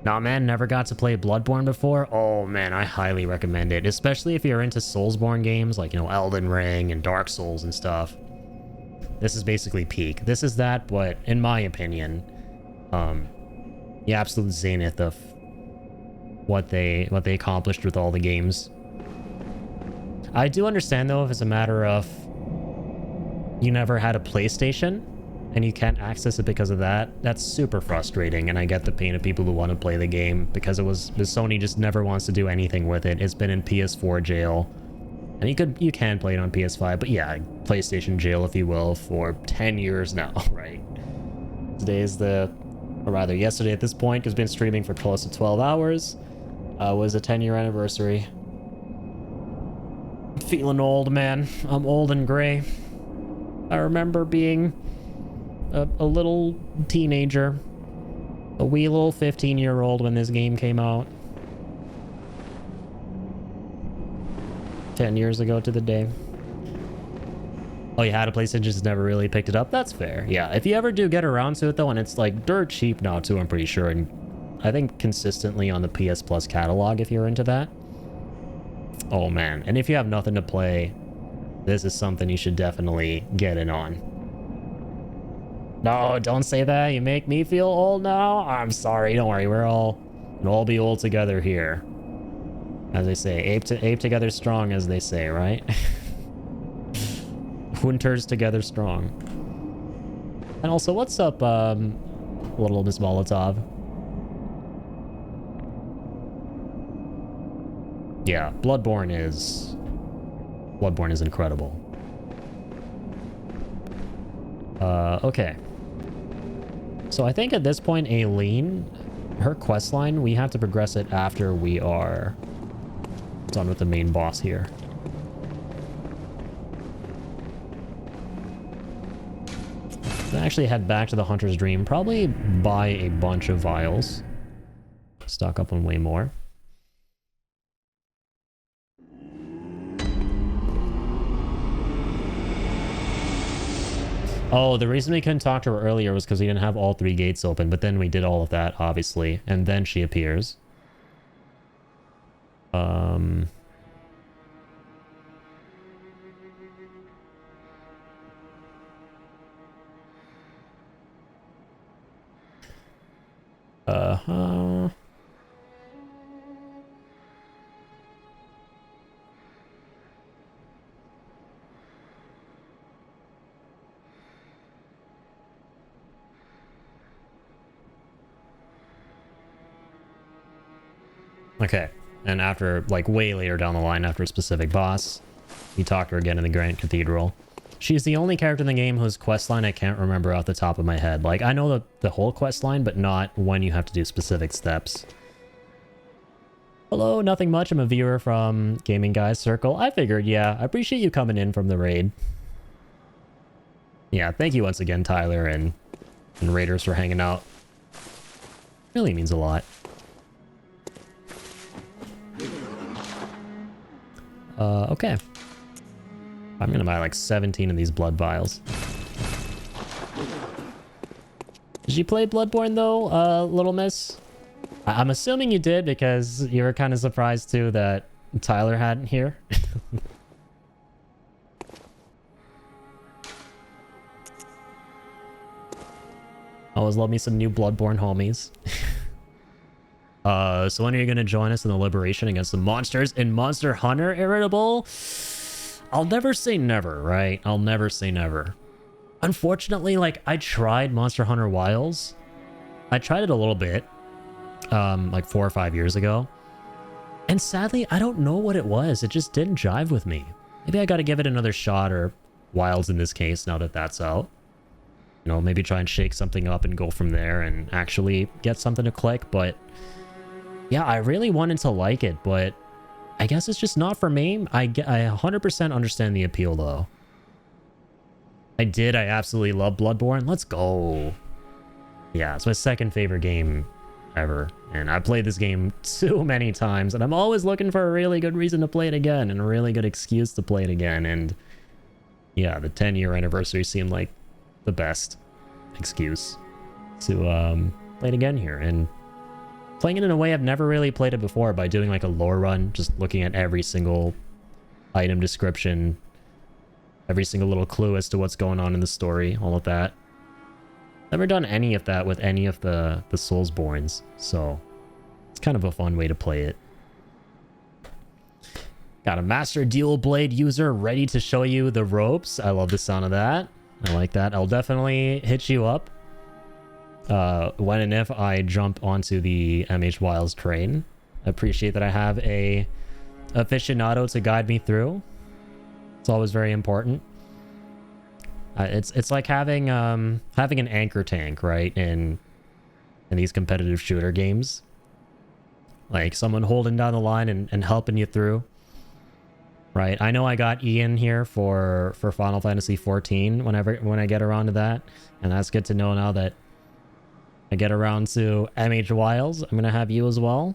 Nah, man, never got to play Bloodborne before? Oh, man, I highly recommend it. Especially if you're into Soulsborne games like, you know, Elden Ring and Dark Souls and stuff. This is basically peak. This is that, but in my opinion, the absolute zenith of what they accomplished with all the games. I do understand, though, if it's a matter of you never had a PlayStation and you can't access it because of that, that's super frustrating, and I get the pain of people who want to play the game because Sony just never wants to do anything with it. It's been in PS4 jail, and you can play it on PS5, but yeah, PlayStation jail, if you will, for 10 years now, right? Today is yesterday at this point, because been streaming for close to 12 hours, was a 10-year anniversary. I'm feeling old, man. I'm old and gray. I remember being a little teenager, a wee little 15-year-old when this game came out. 10 years ago to the day. Oh, you had a PlayStation, just never really picked it up? That's fair. Yeah, if you ever do get around to it, though, and it's, like, dirt cheap now, too, I'm pretty sure. And I think consistently on the PS Plus catalog, if you're into that. Oh, man. And if you have nothing to play, this is something you should definitely get in on. No, don't say that. You make me feel old now. I'm sorry. Don't worry. We'll all be old together here. As they say, ape together strong, as they say, right? Winters together strong. And also, what's up, little Miss Molotov? Yeah, Bloodborne is incredible. Okay. So I think at this point, Aileen, her questline, we have to progress it after we are done with the main boss here. Then actually head back to the Hunter's Dream, probably buy a bunch of vials. Stock up on way more. Oh, the reason we couldn't talk to her earlier was because we didn't have all 3 gates open, but then we did all of that, obviously, and then she appears. Uh-huh. Okay, and after, like, way later down the line, after a specific boss, we talk to her again in the Grand Cathedral. She's the only character in the game whose questline I can't remember off the top of my head. Like, I know the whole questline, but not when you have to do specific steps. Hello, nothing much. I'm a viewer from Gaming Guys Circle. I figured, yeah, I appreciate you coming in from the raid. Yeah, thank you once again, Tyler and Raiders, for hanging out. Really means a lot. Okay. I'm gonna buy like 17 of these blood vials. Did you play Bloodborne though, little miss? I'm assuming you did because you were kind of surprised too that Tyler hadn't here. Always love me some new Bloodborne homies. So when are you gonna join us in the liberation against the monsters in Monster Hunter Irritable? I'll never say never, right? I'll never say never. Unfortunately, like, I tried Monster Hunter Wilds. I tried it a little bit, like 4 or 5 years ago. And sadly, I don't know what it was. It just didn't jive with me. Maybe I gotta give it another shot, or Wilds in this case, now that that's out. You know, maybe try and shake something up and go from there and actually get something to click, but... yeah, I really wanted to like it, but I guess it's just not for me. I 100% understand the appeal, though. I absolutely love Bloodborne. Let's go. Yeah, it's my second favorite game ever. And I played this game too many times, and I'm always looking for a really good reason to play it again, and a really good excuse to play it again. And yeah, the 10-year anniversary seemed like the best excuse to play it again here. And playing it in a way I've never really played it before, by doing like a lore run, just looking at every single item description, every single little clue as to what's going on in the story, all of that. Never done any of that with any of the Soulsborns, so it's kind of a fun way to play it. Got a Master Dual Blade user ready to show you the ropes. I love the sound of that. I like that. I'll definitely hit you up when and if I jump onto the MH Wilds train. I appreciate that I have a aficionado to guide me through. It's always very important. It's like having an anchor tank, right? In these competitive shooter games, like someone holding down the line and helping you through. Right, I know I got Ian here for Final Fantasy 14 when I get around to that, and that's good to know now that I get around to MH Wilds. I'm gonna have you as well.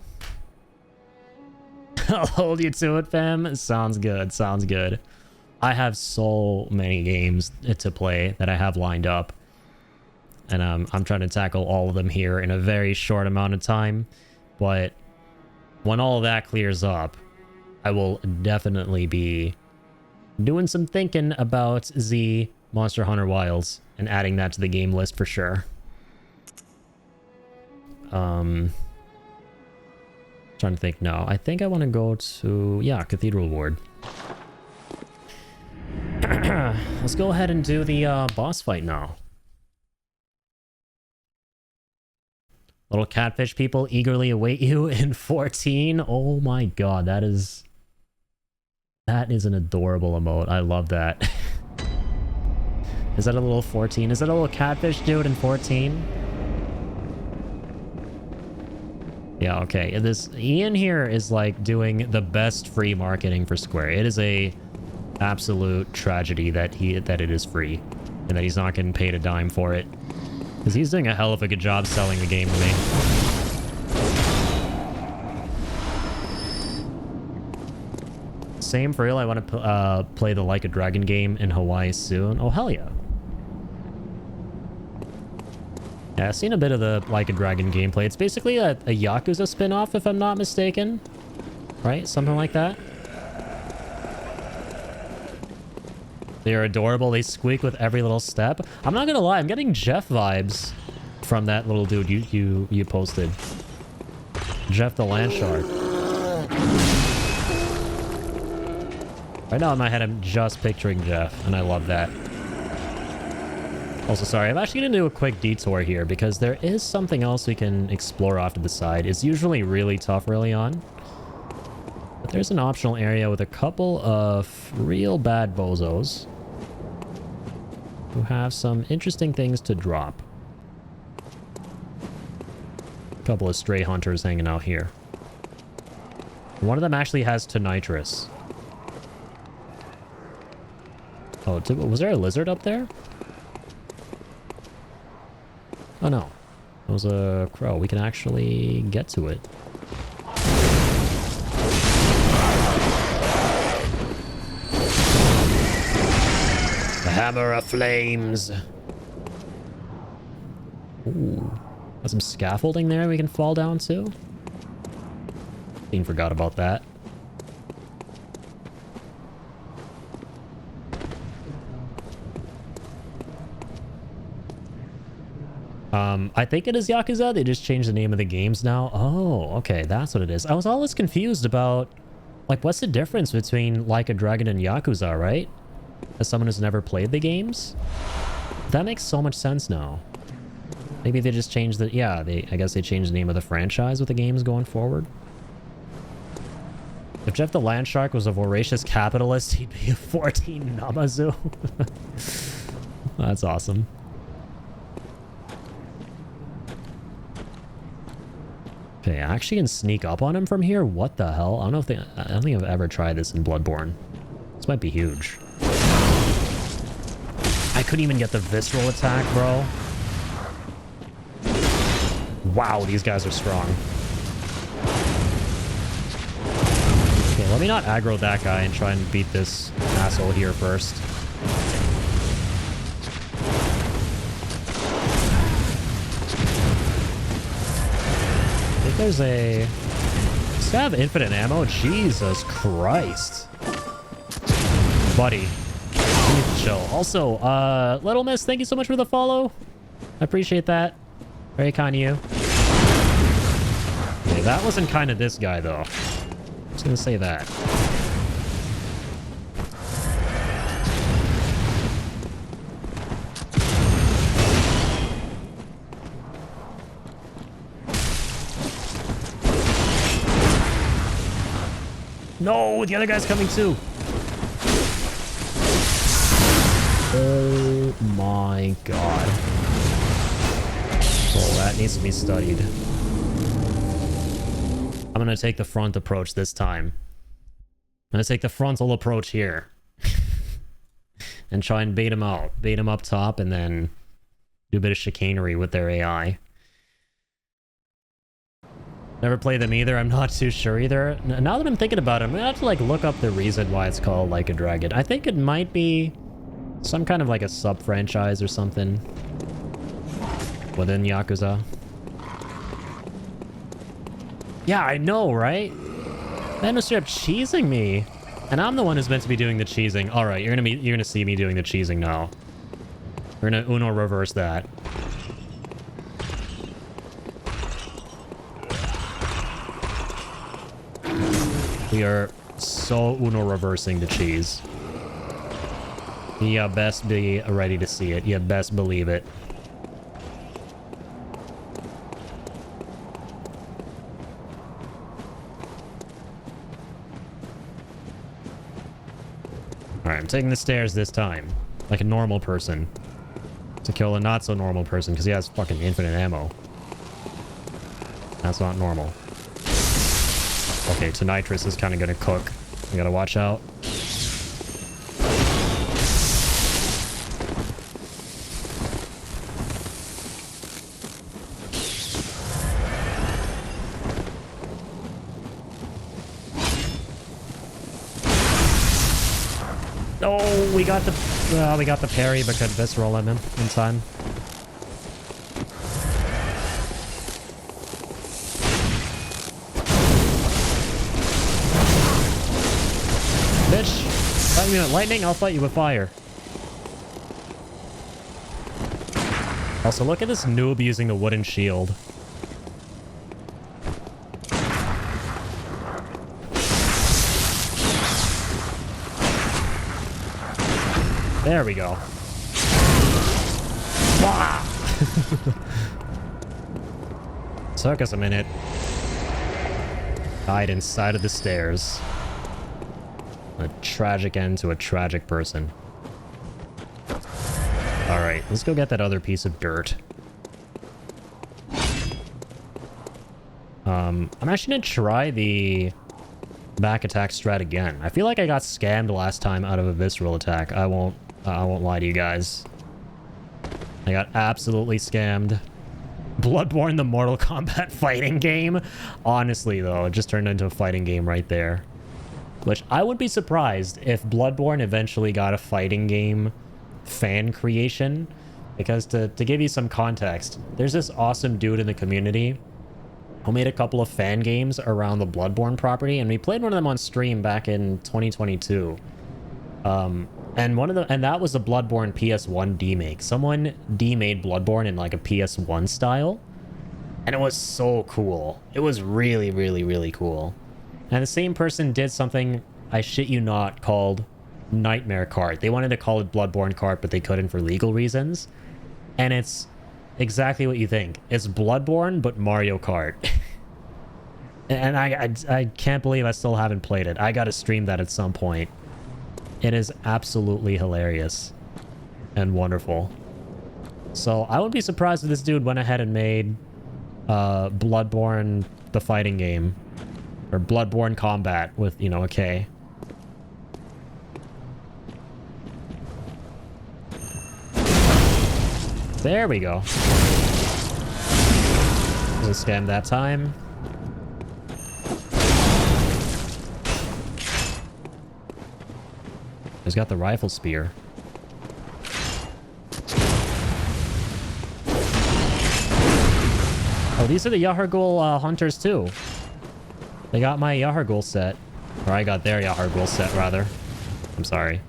I'll hold you to it, fam. Sounds good. Sounds good. I have so many games to play that I have lined up. And I'm trying to tackle all of them here in a very short amount of time. But when all of that clears up, I will definitely be doing some thinking about the Monster Hunter Wilds and adding that to the game list for sure. Trying to think. No, I think I want to go to, yeah, Cathedral Ward. Let's go ahead and do the boss fight now. Little catfish people eagerly await you in 14. Oh my god, that is an adorable emote. I love that. Is that a little 14? Is that a little catfish dude in 14? Yeah, okay. This Ian here is like doing the best free marketing for Square. It is a absolute tragedy that it is free and that he's not getting paid a dime for it. Because he's doing a hell of a good job selling the game to me. Same for real. I want to play the Like a Dragon game in Hawaii soon. Oh, hell yeah. Yeah, I've seen a bit of the Like a Dragon gameplay. It's basically a Yakuza spin-off, if I'm not mistaken. Right? Something like that. They're adorable. They squeak with every little step. I'm not gonna lie, I'm getting Jeff vibes from that little dude you posted. Jeff the Land Shark. Right now in my head, I'm just picturing Jeff, and I love that. Also, sorry, I'm actually gonna do a quick detour here because there is something else we can explore off to the side. It's usually really tough early on. But there's an optional area with a couple of real bad bozos who have some interesting things to drop. A couple of stray hunters hanging out here. One of them actually has Tonitrus. Oh, was there a lizard up there? Oh no. It was a crow. We can actually get to it. The Hammer of Flames. Ooh. Got some scaffolding there we can fall down to. Dean forgot about that. I think it is Yakuza. They just changed the name of the games now. Oh, okay. That's what it is. I was always confused about, like, what's the difference between Like a Dragon and Yakuza, right? As someone who's never played the games? That makes so much sense now. Maybe they just changed the... Yeah, I guess they changed the name of the franchise with the games going forward. If Jeff the Land Shark was a voracious capitalist, he'd be a 14 Namazu. That's awesome. Okay, I actually can sneak up on him from here? What the hell? I don't think I've ever tried this in Bloodborne. This might be huge. I couldn't even get the visceral attack, bro. Wow, these guys are strong. Okay, let me not aggro that guy and try and beat this asshole here first. I think there's a... Does that have infinite ammo? Jesus Christ. Buddy. You need to chill. Also, Little Miss, thank you so much for the follow. I appreciate that. Very kind of you. Okay, that wasn't kind of this guy, though. I'm just gonna say that. No, the other guy's coming too. Oh my god. Oh, that needs to be studied. I'm gonna take the front approach this time. I'm gonna take the frontal approach here. And try and bait him out. Bait him up top and then do a bit of chicanery with their AI. Never played them either. I'm not too sure either. Now that I'm thinking about it, I'm gonna have to like look up the reason why it's called Like a Dragon. I think it might be some kind of like a sub-franchise or something within Yakuza. Yeah, I know, right? Man was straight up cheesing me. And I'm the one who's meant to be doing the cheesing. Alright, you're gonna see me doing the cheesing now. We're gonna Uno reverse that. We are so Uno reversing the cheese. You best be ready to see it. You best believe it. Alright, I'm taking the stairs this time. Like a normal person. To kill a not so normal person, because he has fucking infinite ammo. That's not normal. Okay, Tonitrus is kind of gonna cook. We gotta watch out. Oh, we got the parry, but could visceral him in time. Bitch, fight me with lightning, I'll fight you with fire. Also, look at this noob using the wooden shield. There we go. Took us a minute. Died inside of the stairs. A tragic end to a tragic person. Alright, let's go get that other piece of dirt. I'm actually gonna try the back attack strat again. I feel like I got scammed last time out of a visceral attack. I won't lie to you guys. I got absolutely scammed. Bloodborne, the Mortal Kombat fighting game. Honestly, though, it just turned into a fighting game right there. Which I would be surprised if Bloodborne eventually got a fighting game fan creation. Because to give you some context, there's this awesome dude in the community who made a couple of fan games around the Bloodborne property, and we played one of them on stream back in 2022. And that was a Bloodborne PS1 demake. Someone demade Bloodborne in like a PS1 style, and it was so cool. It was really, really, really cool. And the same person did something, I shit you not, called Nightmare Kart. They wanted to call it Bloodborne Kart, but they couldn't for legal reasons. And it's exactly what you think. It's Bloodborne, but Mario Kart. And I can't believe I still haven't played it. I gotta stream that at some point. It is absolutely hilarious and wonderful. So I would be surprised if this dude went ahead and made Bloodborne, the fighting game. Or Bloodborne Combat with, you know, a K. There we go. Wasn't scammed that time. He's got the rifle spear. Oh, these are the Yahar'gul hunters too. They got my Yahar'gul set. Or I got their Yahar'gul set, rather. I'm sorry.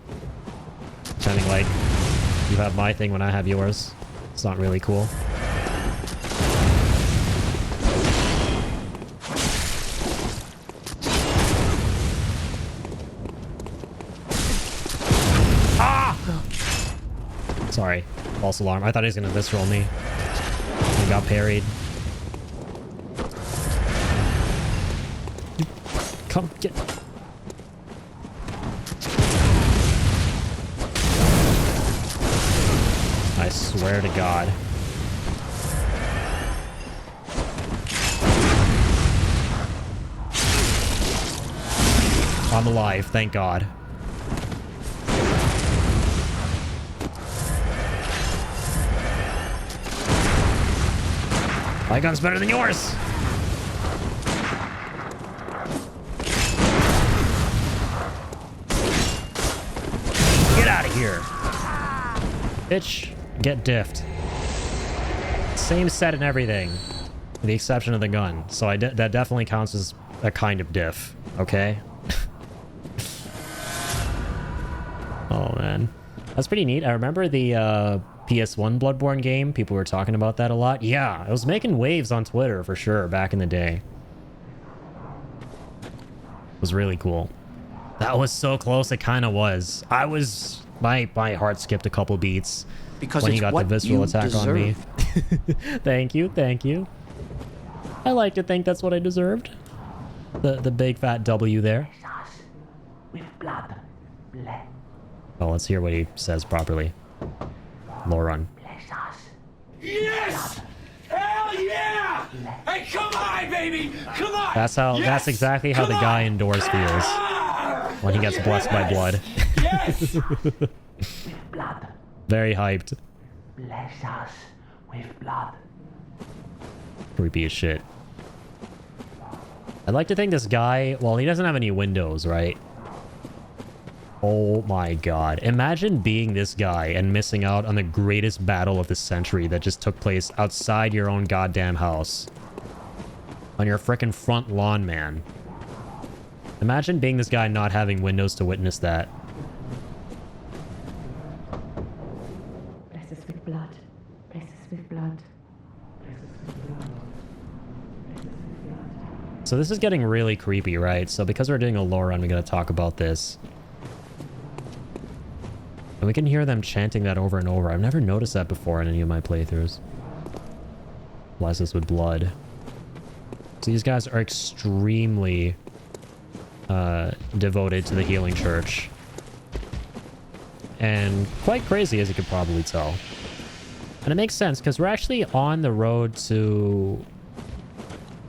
Pretending like you have my thing when I have yours. It's not really cool. Ah! Sorry. False alarm. I thought he was gonna visceral me. He got parried. Come get. I swear to God. I'm alive, thank God. My gun's better than yours. of here. Bitch, get diffed. Same set and everything. With the exception of the gun. So that definitely counts as a kind of diff. Okay? Oh, man. That's pretty neat. I remember the PS1 Bloodborne game. People were talking about that a lot. Yeah, it was making waves on Twitter for sure back in the day. It was really cool. That was so close. It kind of was. I was... My heart skipped a couple beats because when he got the visceral attack on me. Thank you, thank you. I like to think that's what I deserved. The big fat W there. With blood. Bless Oh, let's hear what he says properly. Loran. us. Yes! Hell yeah! Hey, come on, baby! Come on! That's exactly how the guy indoors feels when he gets blessed by blood. Yes! With blood. Very hyped. Bless us with blood. Creepy as shit. I'd like to think this guy, well, he doesn't have any windows, right? Oh my god. Imagine being this guy and missing out on the greatest battle of the century that just took place outside your own goddamn house. On your frickin' front lawn, man. Imagine being this guy not having windows to witness that. Bless us with blood. Bless us with blood. So this is getting really creepy, right? So because we're doing a lore run, we gotta talk about this. And we can hear them chanting that over and over. I've never noticed that before in any of my playthroughs. Bless us with blood. So these guys are extremely devoted to the healing church. And quite crazy, as you could probably tell. And it makes sense, because we're actually on the road to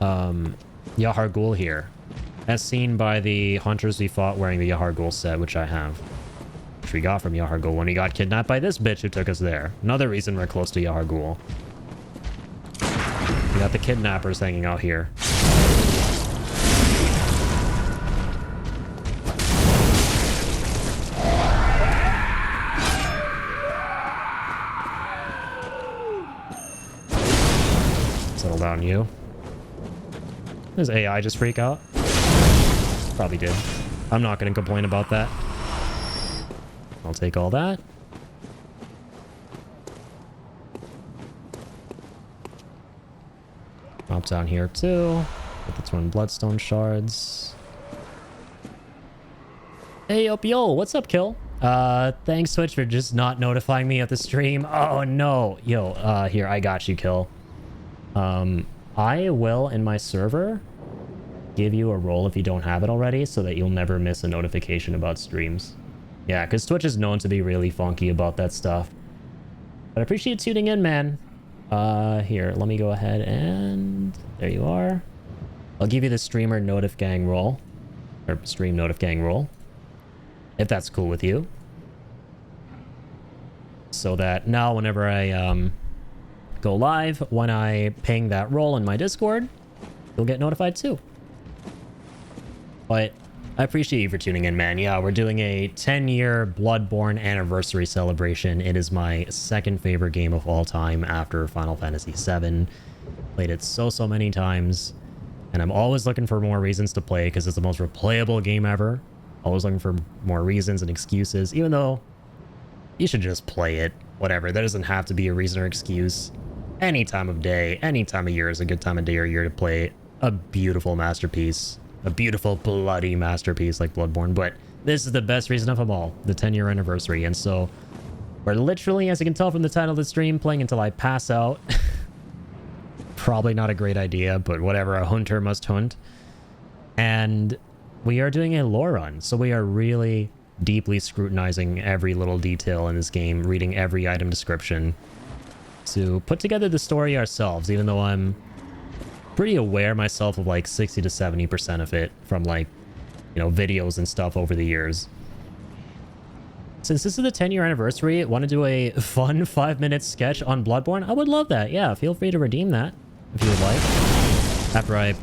Yahar Ghul here. As seen by the hunters we fought wearing the Yahar Ghul set, which I have. Which we got from Yahar Ghul when we got kidnapped by this bitch who took us there. Another reason we're close to Yahar Ghul. We got the kidnappers hanging out here. Settle down, you. Does AI just freak out? Probably did. I'm not going to complain about that. I'll take all that. Drop down here too. Get the twin bloodstone shards. Hey, yo, what's up, Kill? Thanks, Twitch, for just not notifying me of the stream. Oh, no. Yo, here, I got you, Kill. I will, in my server, give you a role if you don't have it already, so that you'll never miss a notification about streams. Yeah, because Twitch is known to be really funky about that stuff. But I appreciate you tuning in, man. Here, let me go ahead and... There you are. I'll give you the streamer notif gang role. Or stream notif gang role. If that's cool with you. So that now whenever I go live, when I ping that role in my Discord, you'll get notified too. But I appreciate you for tuning in, man. Yeah, we're doing a 10-year Bloodborne anniversary celebration. It is my second favorite game of all time after Final Fantasy VII. Played it so many times. And I'm always looking for more reasons to play because it's the most replayable game ever. Always looking for more reasons and excuses, even though you should just play it. Whatever, there doesn't have to be a reason or excuse. Any time of day, any time of year is a good time of day or year to play a beautiful masterpiece. A beautiful, bloody masterpiece like Bloodborne. But this is the best reason of them all, the 10-year anniversary. And so we're literally, as you can tell from the title of the stream, playing until I pass out. Probably not a great idea, but whatever, a hunter must hunt. And we are doing a lore run, so we are really deeply scrutinizing every little detail in this game, reading every item description to put together the story ourselves, even though I'm pretty aware myself of like 60 to 70% of it from like, you know, videos and stuff over the years. Since this is the 10-year anniversary, want to do a fun 5-minute sketch on Bloodborne? I would love that. Yeah, feel free to redeem that if you would like. After I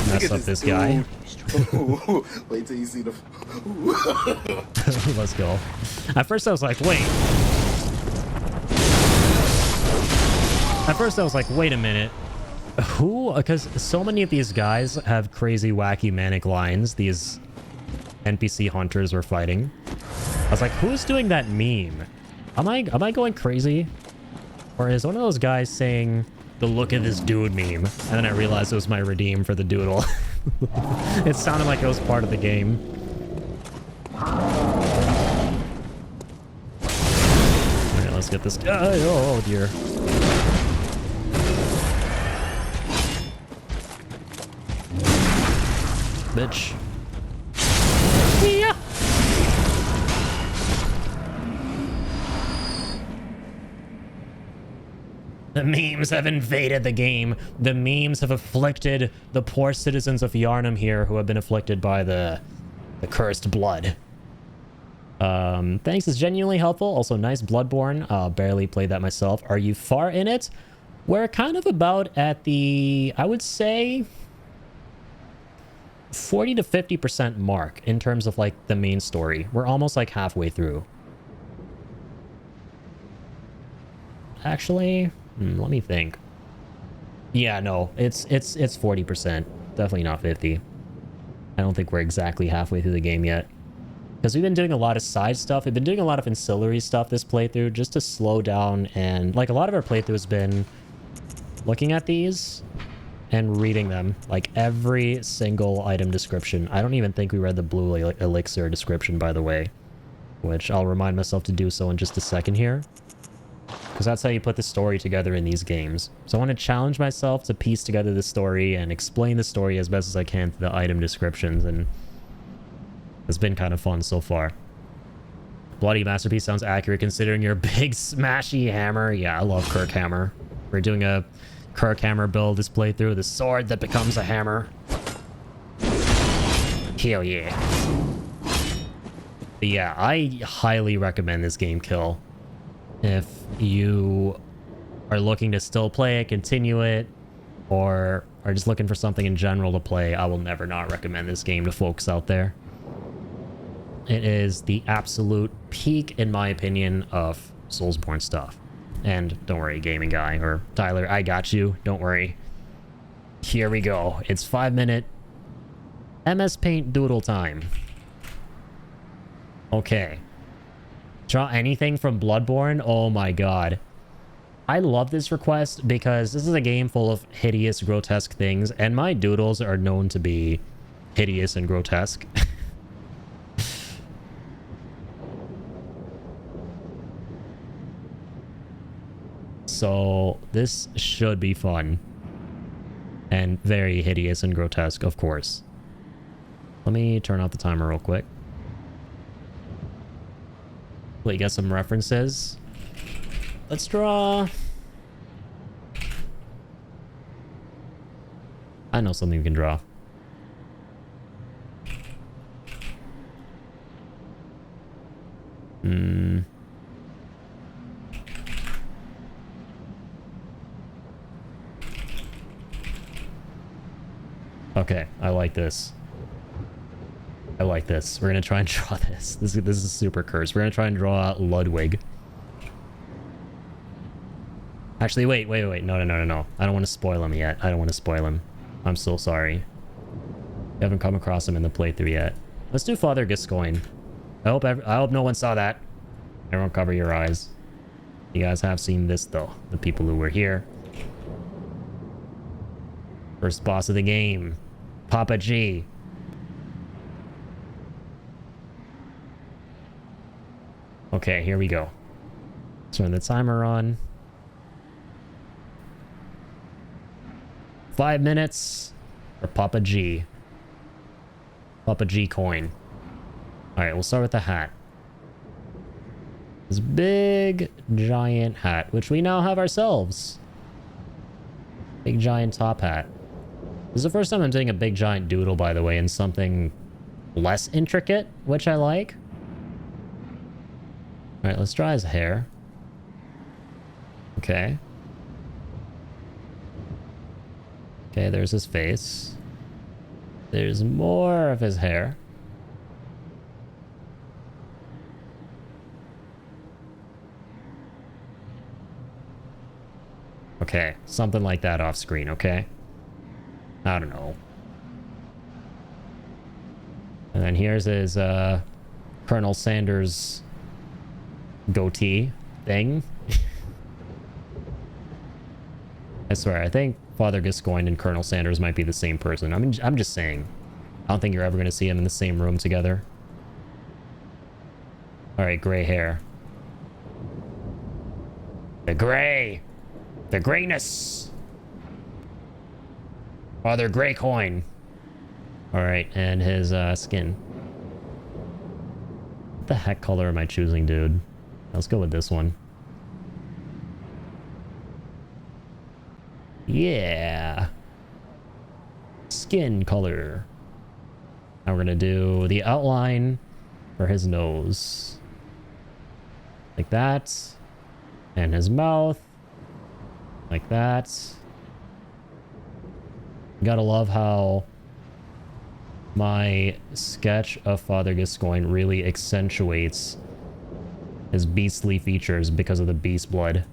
mess up this guy. Wait till you see the. Let's go. At first I was like, wait. At first I was like, wait a minute. Who? Because so many of these guys have crazy, wacky, manic lines. These NPC hunters we're fighting. I was like, who's doing that meme? Am I going crazy? Or is one of those guys saying the look of this dude meme? And then I realized it was my redeem for the doodle. It sounded like it was part of the game. Alright, let's get this guy. Oh dear. Bitch. Yeah. The memes have invaded the game. The memes have afflicted the poor citizens of Yharnam here who have been afflicted by the cursed blood. Thanks, is genuinely helpful. Also, nice Bloodborne. Barely played that myself. Are you far in it? We're kind of about at the, I would say, 40 to 50% mark in terms of like the main story. We're almost like halfway through. Actually, let me think. Yeah, no, it's 40%. Definitely not 50. I don't think we're exactly halfway through the game yet. Because we've been doing a lot of side stuff. We've been doing a lot of ancillary stuff this playthrough just to slow down, and like a lot of our playthrough has been looking at these and reading them, like every single item description. I don't even think we read the blue elixir description, by the way, which I'll remind myself to do so in just a second here, because that's how you put the story together in these games. So I want to challenge myself to piece together the story and explain the story as best as I can through the item descriptions, and it's been kind of fun so far. Bloody Masterpiece sounds accurate considering your big smashy hammer. Yeah, I love Kirk Hammer. We're doing a Kirk Hammer build this playthrough. The sword that becomes a hammer. Hell yeah. But yeah, I highly recommend this game, Kill. If you are looking to still play it, continue it, or are just looking for something in general to play, I will never not recommend this game to folks out there. It is the absolute peak, in my opinion, of Soulsborne stuff. And don't worry, gaming guy, or Tyler, I got you. Don't worry. Here we go. It's 5-minute MS Paint doodle time. Okay. Draw anything from Bloodborne? Oh my god. I love this request because this is a game full of hideous, grotesque things, and my doodles are known to be hideous and grotesque. So this should be fun. And very hideous and grotesque, of course. Let me turn off the timer real quick. Wait, get some references. Let's draw... I know something we can draw. Okay, I like this. I like this. We're gonna try and draw this. This is super cursed. We're gonna try and draw Ludwig. Actually, wait. No. I don't want to spoil him yet. I don't want to spoil him. I'm so sorry. We haven't come across him in the playthrough yet. Let's do Father Gascoigne. I hope no one saw that. Everyone cover your eyes. You guys have seen this though. The people who were here. First boss of the game. Papa G. Okay, here we go. Turn the timer on. 5 minutes for Papa G. Papa G coin. Alright, we'll start with the hat. This big, giant hat, which we now have ourselves. Big, giant top hat. This is the first time I'm doing a big, giant doodle, by the way, in something less intricate, which I like. Alright, let's draw his hair. Okay. Okay, there's his face. There's more of his hair. Okay, something like that off screen, okay? I don't know. And then here's his Colonel Sanders goatee thing. I swear, I think Father Gascoigne and Colonel Sanders might be the same person. I mean, I'm just saying. I don't think you're ever going to see them in the same room together. Alright, gray hair. The gray! The grayness! Father Greycoin. Alright, and his skin. What the heck color am I choosing, dude? Let's go with this one. Yeah. Skin color. Now we're gonna do the outline for his nose. Like that. And his mouth. Like that. Gotta love how my sketch of Father Gascoigne really accentuates his beastly features because of the beast blood.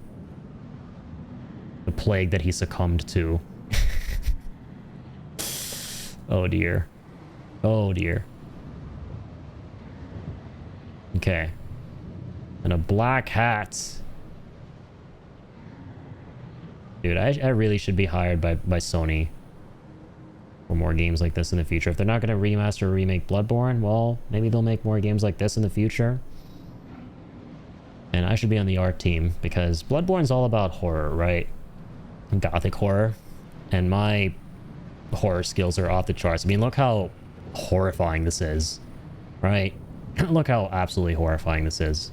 The plague that he succumbed to. Oh dear. Oh dear. Okay. And a black hat. Dude, I really should be hired by Sony for more games like this in the future. If they're not going to remaster or remake Bloodborne, well, maybe they'll make more games like this in the future. And I should be on the art team because Bloodborne's all about horror, right? Gothic horror. And my horror skills are off the charts. I mean, look how horrifying this is, right? Look how absolutely horrifying this is.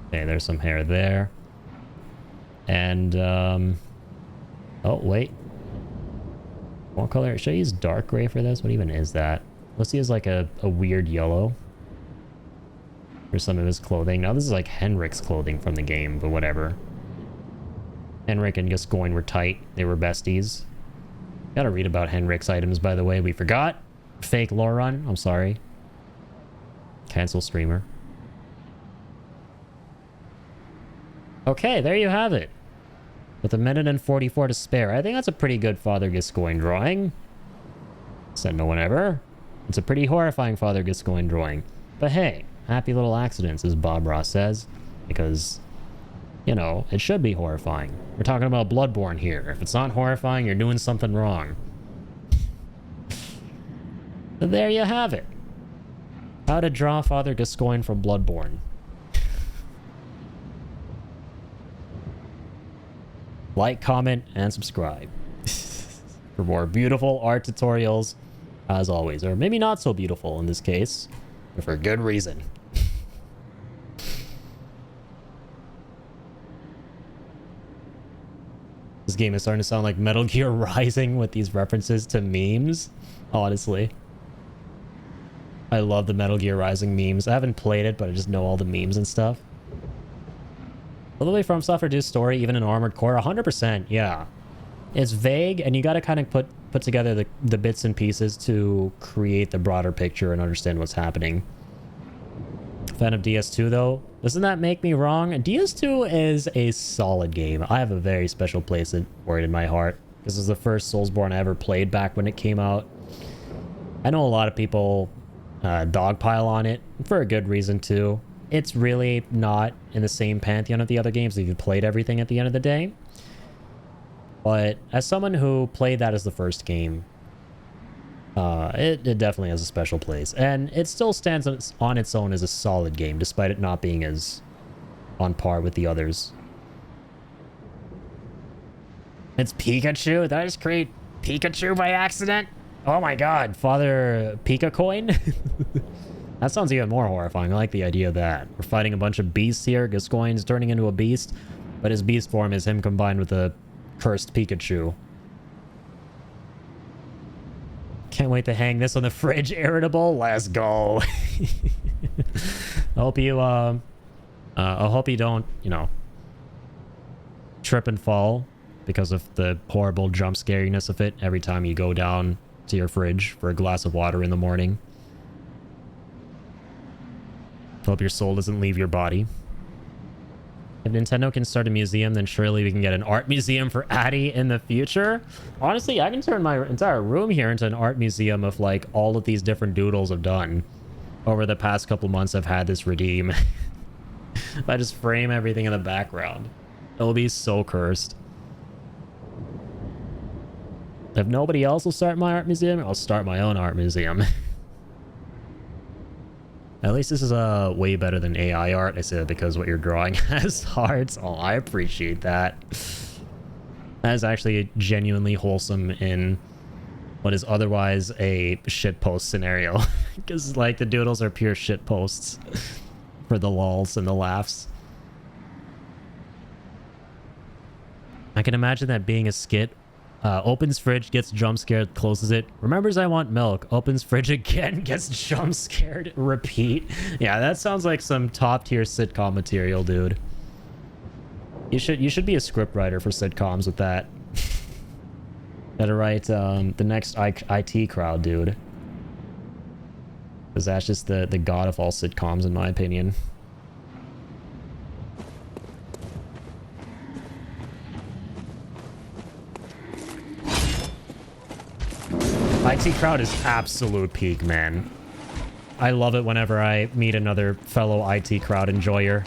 Okay, there's some hair there. And, oh, wait. What color? Should I use dark gray for this? What even is that? Let's use like a weird yellow for some of his clothing. Now, this is like Henrik's clothing from the game, but whatever. Henrik and Gascoigne were tight. They were besties. Gotta read about Henrik's items, by the way. We forgot. Fake lore run. I'm sorry. Cancel streamer. Okay, there you have it. With a minute and 44 to spare. I think that's a pretty good Father Gascoigne drawing. Said no one ever. It's a pretty horrifying Father Gascoigne drawing. But hey, happy little accidents, as Bob Ross says. Because, you know, it should be horrifying. We're talking about Bloodborne here. If it's not horrifying, you're doing something wrong. So there you have it. How to draw Father Gascoigne from Bloodborne. Like, comment, and subscribe for more beautiful art tutorials, as always. Or maybe not so beautiful in this case, but for good reason. This game is starting to sound like Metal Gear Rising with these references to memes, honestly. I love the Metal Gear Rising memes. I haven't played it, but I just know all the memes and stuff. All the way from Software Reduced Story, even in Armored Core, 100%, yeah. It's vague, and you gotta kind of put together the bits and pieces to create the broader picture and understand what's happening. Fan of DS2, though? Doesn't that make me wrong? DS2 is a solid game. I have a very special place for it in my heart. This is the first Soulsborne I ever played back when it came out. I know a lot of people dogpile on it, for a good reason, too. It's really not in the same pantheon of the other games if you played everything at the end of the day. But as someone who played that as the first game, it definitely has a special place. And it still stands on its own as a solid game, despite it not being as on par with the others. It's Pikachu? Did I just create Pikachu by accident? Oh my god, Father Pikacoin? That sounds even more horrifying. I like the idea of that. We're fighting a bunch of beasts here. Gascoigne's turning into a beast, but his beast form is him combined with a cursed Pikachu. Can't wait to hang this on the fridge. Irritable. Let's go. I hope you, I hope you don't, you know, trip and fall because of the horrible jump scariness of it every time you go down to your fridge for a glass of water in the morning. Hope your soul doesn't leave your body. If Nintendo can start a museum, then surely we can get an art museum for Addy in the future. Honestly, I can turn my entire room here into an art museum of like all of these different doodles I've done over the past couple months I've had this redeem. If I just frame everything in the background, it'll be so cursed. If nobody else will start my art museum, I'll start my own art museum. At least this is way better than AI art. I say that because what you're drawing has hearts. Oh, I appreciate that. That is actually genuinely wholesome in what is otherwise a shitpost scenario. Because, like, the doodles are pure shitposts for the lulz and the laughs. I can imagine that being a skit. Opens fridge, gets jump scared, closes it. Remembers I want milk. Opens fridge again, gets jump scared. Repeat. Yeah, that sounds like some top tier sitcom material, dude. You should be a script writer for sitcoms with that. Gotta write the next IT crowd, dude. Because that's just the god of all sitcoms, in my opinion. IT crowd is absolute peak, man. I love it whenever I meet another fellow IT crowd enjoyer.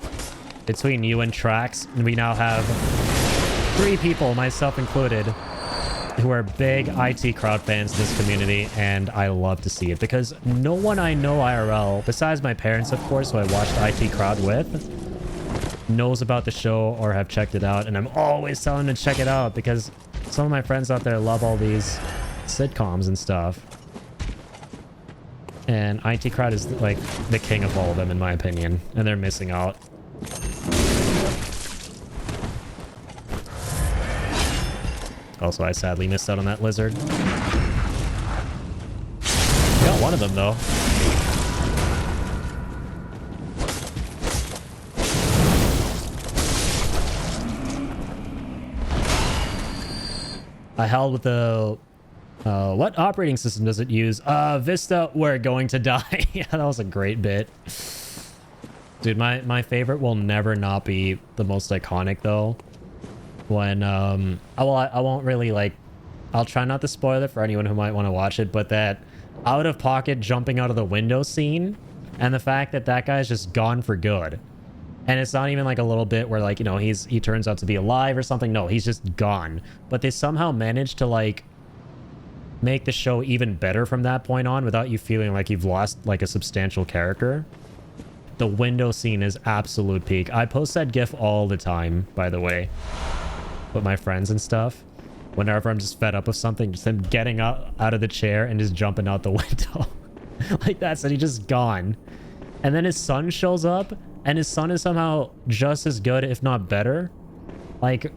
Between you and Trax, we now have 3 people, myself included, who are big IT crowd fans in this community, and I love to see it because no one I know IRL, besides my parents, of course, who I watched IT crowd with, knows about the show or have checked it out, and I'm always telling them to check it out because some of my friends out there love all these sitcoms and stuff, and IT crowd is like the king of all of them in my opinion, and they're missing out. Also, I sadly missed out on that lizard. Got one of them though. I held with the what operating system does it use? Vista, we're going to die. Yeah, that was a great bit. Dude, my favorite will never not be the most iconic though. When, I won't really like, I'll try not to spoil it for anyone who might want to watch it, but that out of pocket jumping out of the window scene and the fact that that guy's just gone for good. And it's not even like a little bit where like, you know, he turns out to be alive or something. No, he's just gone. But they somehow managed to like make the show even better from that point on without you feeling like you've lost like a substantial character. The window scene is absolute peak. I post that gif all the time, by the way, with my friends and stuff. Whenever I'm just fed up with something, just him getting out of the chair and just jumping out the window. Like that's it, he's just gone. And then his son shows up and his son is somehow just as good, if not better. Like,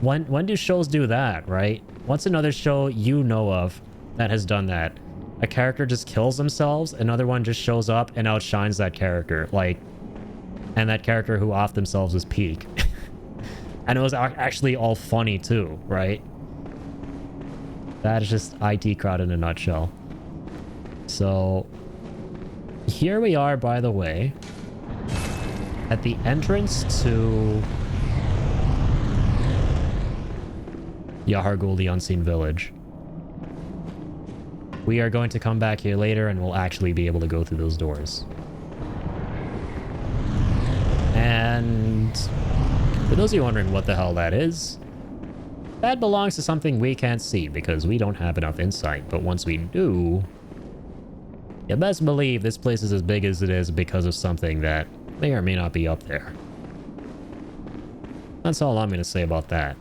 when do shows do that, right? What's another show you know of that has done that? A character just kills themselves, another one just shows up and outshines that character. Like, and that character who off themselves is peak. And it was actually all funny too, right? That is just IT crowd in a nutshell. So, here we are, by the way, at the entrance to Yahar'gul, the Unseen Village. We are going to come back here later and we'll actually be able to go through those doors. And for those of you wondering what the hell that is, that belongs to something we can't see because we don't have enough insight. But once we do, you best believe this place is as big as it is because of something that may or may not be up there. That's all I'm going to say about that.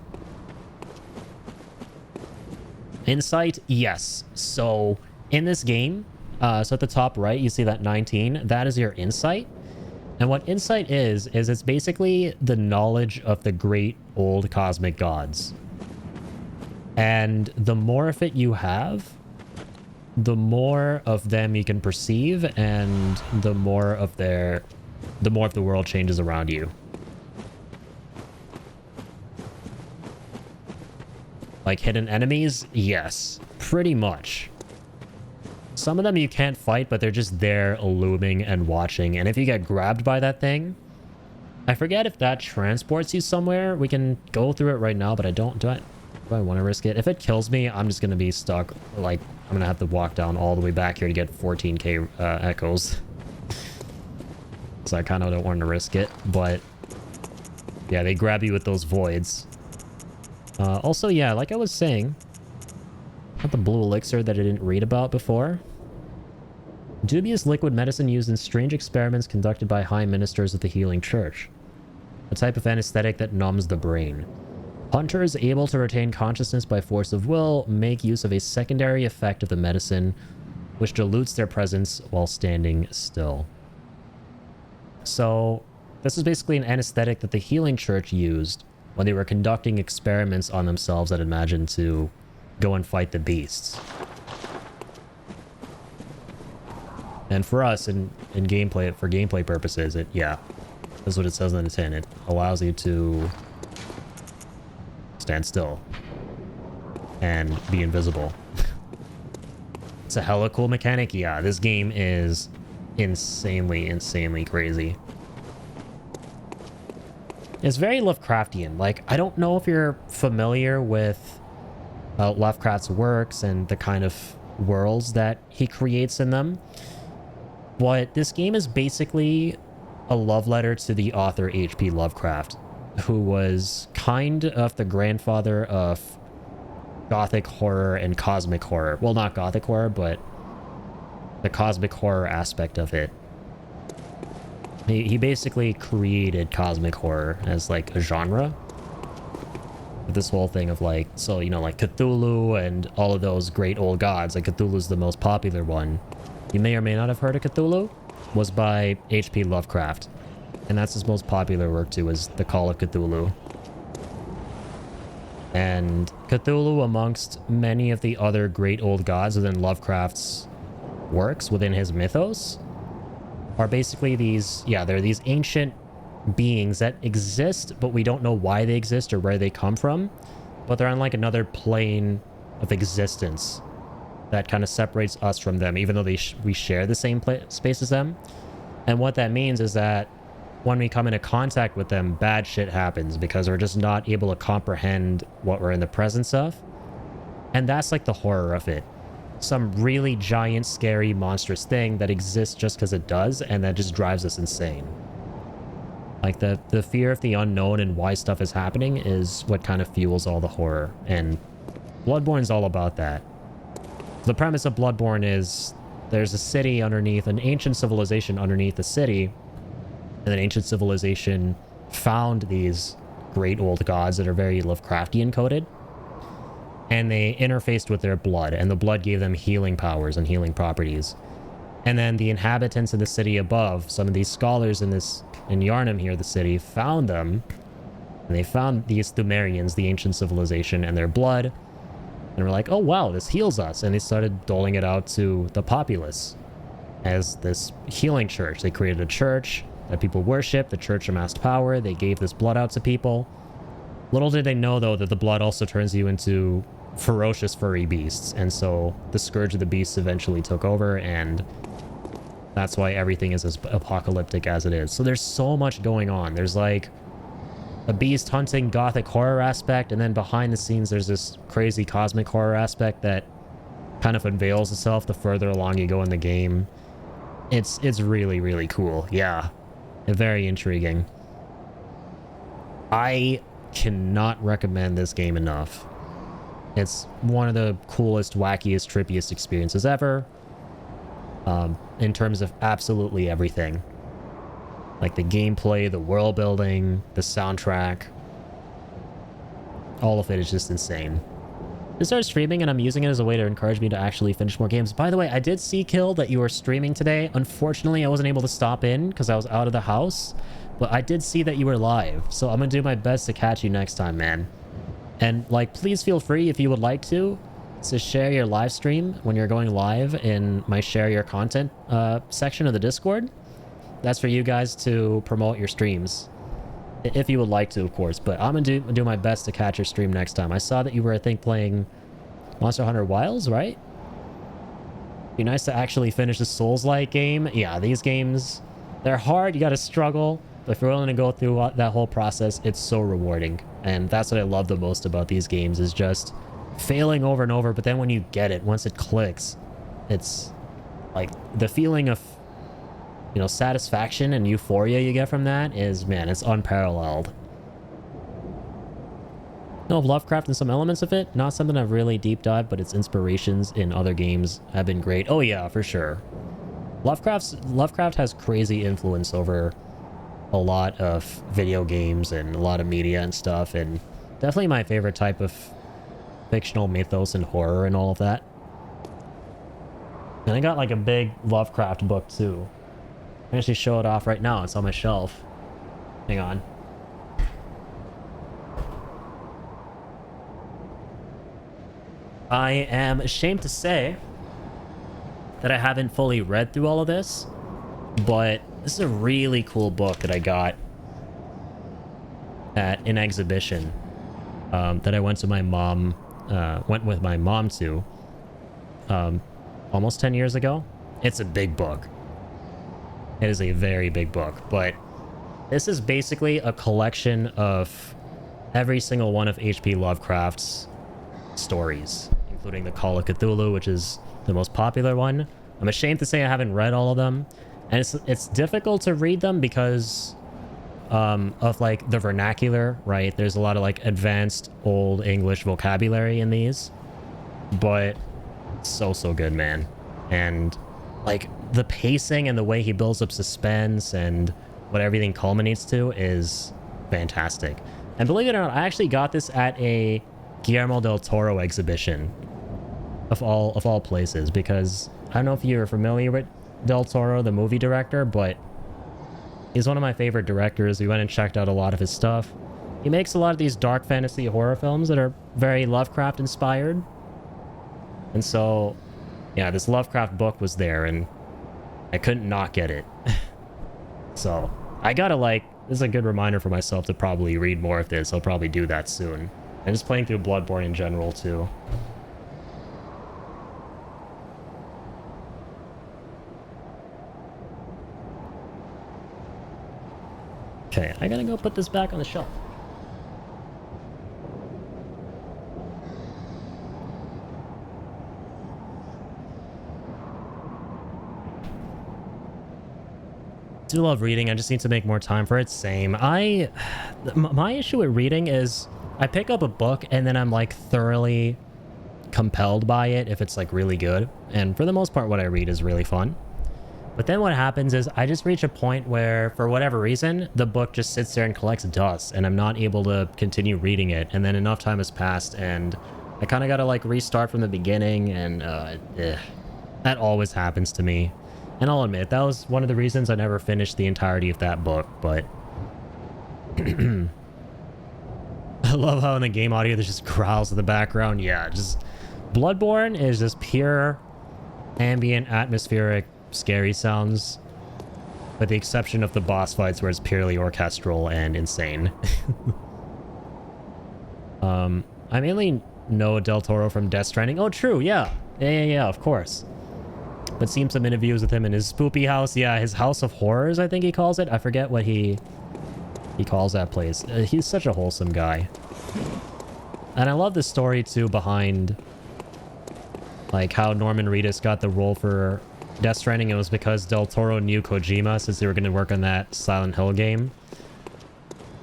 Insight, yes. So in this game, so at the top right, you see that 19. That is your insight. And what insight is it's basically the knowledge of the great old cosmic gods. And the more of it you have, the more of them you can perceive, and the more of the world changes around you. Like hidden enemies? Yes, pretty much. Some of them you can't fight, but they're just there looming and watching. And if you get grabbed by that thing, I forget if that transports you somewhere. We can go through it right now, but I don't. Do I want to risk it? If it kills me, I'm just going to be stuck. Like, I'm going to have to walk down all the way back here to get 14k echoes. So I kind of don't want to risk it. But yeah, they grab you with those voids. Also, yeah, like I was saying, got the blue elixir that I didn't read about before. Dubious liquid medicine used in strange experiments conducted by high ministers of the healing church. A type of anesthetic that numbs the brain. Hunters able to retain consciousness by force of will make use of a secondary effect of the medicine, which dilutes their presence while standing still. So, this is basically an anesthetic that the healing church used when they were conducting experiments on themselves that imagined to go and fight the beasts. And for us, in gameplay, for gameplay purposes, that's what it says on the tin. It allows you to stand still and be invisible. It's a hella cool mechanic. Yeah, this game is insanely crazy. It's very Lovecraftian. Like, I don't know if you're familiar with Lovecraft's works and the kind of worlds that he creates in them. But this game is basically a love letter to the author H.P. Lovecraft, who was kind of the grandfather of gothic horror and cosmic horror. Well, not gothic horror, but the cosmic horror aspect of it. He basically created cosmic horror as like a genre. This whole thing of like, so, you know, like Cthulhu and all of those great old gods. Like Cthulhu's the most popular one. You may or may not have heard of Cthulhu. Was by H.P. Lovecraft. And that's his most popular work too, is The Call of Cthulhu. And Cthulhu, amongst many of the other great old gods within Lovecraft's works, within his mythos, are basically these, they're these ancient beings that exist, but we don't know why they exist or where they come from. But they're on like another plane of existence that kind of separates us from them, even though we share the same space as them. And what that means is that when we come into contact with them, bad shit happens because we're just not able to comprehend what we're in the presence of. And that's like the horror of it. Some really giant, scary, monstrous thing that exists just because it does, and that just drives us insane. Like the fear of the unknown and why stuff is happening is what kind of fuels all the horror. And Bloodborne's all about that. The premise of Bloodborne is there's a city underneath, an ancient civilization underneath the city, and an ancient civilization found these great old gods that are very Lovecraftian coded, and they interfaced with their blood, and the blood gave them healing powers and healing properties. And then the inhabitants of the city above, some of these scholars in Yharnam here, the city, found them, and they found these Thumerians, the ancient civilization, and their blood. And we're like, oh wow, this heals us. And they started doling it out to the populace as this healing church. They created a church that people worship. The church amassed power. They gave this blood out to people. Little did they know, though, that the blood also turns you into ferocious furry beasts. And so the scourge of the beasts eventually took over, and that's why everything is as apocalyptic as it is. So there's so much going on. There's like a beast hunting gothic horror aspect, and then behind the scenes there's this crazy cosmic horror aspect that kind of unveils itself the further along you go in the game. It's really cool. Yeah, very intriguing. I cannot recommend this game enough. It's one of the coolest, wackiest, trippiest experiences ever, in terms of absolutely everything. Like the gameplay, the world building, the soundtrack. All of it is just insane. I started streaming and I'm using it as a way to encourage me to actually finish more games. By the way, I did see, Kill, that you were streaming today. Unfortunately, I wasn't able to stop in because I was out of the house. But I did see that you were live. So I'm going to do my best to catch you next time, man. And, like, please feel free, if you would like to share your live stream when you're going live in my Share Your Content section of the Discord. That's for you guys to promote your streams. If you would like to, of course. But I'm gonna do my best to catch your stream next time. I saw that you were, I think, playing Monster Hunter Wilds, right? Be nice to actually finish a Souls-like game. Yeah, these games, they're hard. You gotta struggle. But if you're willing to go through that whole process, it's so rewarding. And that's what I love the most about these games, is just failing over and over. But then when you get it, once it clicks, it's like the feeling of, you know, satisfaction and euphoria you get from that is, man, it's unparalleled. No, Lovecraft and some elements of it, not something I've really deep dived, but its inspirations in other games have been great. Oh yeah, for sure. Lovecraft has crazy influence over a lot of video games and a lot of media and stuff, and definitely my favorite type of fictional mythos and horror and all of that. And I got like a big Lovecraft book too. I can actually show it off right now. It's on my shelf. Hang on. I am ashamed to say that I haven't fully read through all of this, but this is a really cool book that I got at an exhibition that I went with my mom to almost 10 years ago. It's a big book. It is a very big book, but this is basically a collection of every single one of H.P. Lovecraft's stories, including the Call of Cthulhu, which is the most popular one. I'm ashamed to say I haven't read all of them, and it's difficult to read them because of like the vernacular, right? There's a lot of like advanced old English vocabulary in these, but so good, man. And like the pacing and the way he builds up suspense and what everything culminates to is fantastic. And believe it or not, I actually got this at a Guillermo del Toro exhibition of all places, because I don't know if you're familiar with Del Toro, the movie director, but he's one of my favorite directors. We went and checked out a lot of his stuff. He makes a lot of these dark fantasy horror films that are very Lovecraft inspired. And so, yeah, this Lovecraft book was there and I couldn't not get it. So I gotta this is a good reminder for myself to probably read more of this. I'll probably do that soon. And just playing through Bloodborne in general too. Okay, I gotta go put this back on the shelf. I do love reading. I just need to make more time for it. Same. My issue with reading is I pick up a book and then I'm like thoroughly compelled by it if it's like really good. And for the most part, what I read is really fun. But then what happens is I just reach a point where, for whatever reason, the book just sits there and collects dust and I'm not able to continue reading it. And then enough time has passed and I kind of got to like restart from the beginning, and that always happens to me. And I'll admit, that was one of the reasons I never finished the entirety of that book, but I love how in the game audio there's just growls in the background. Yeah, just Bloodborne is just pure ambient, atmospheric, scary sounds, with the exception of the boss fights where it's purely orchestral and insane. I mainly know Del Toro from Death Stranding. Oh, true, yeah, of course. But seen some interviews with him in his spoopy house. Yeah, his house of horrors, I think he calls it. I forget what he calls that place. He's such a wholesome guy. And I love the story, too, behind like how Norman Reedus got the role for Death Stranding. It was because Del Toro knew Kojima, since they were going to work on that Silent Hill game.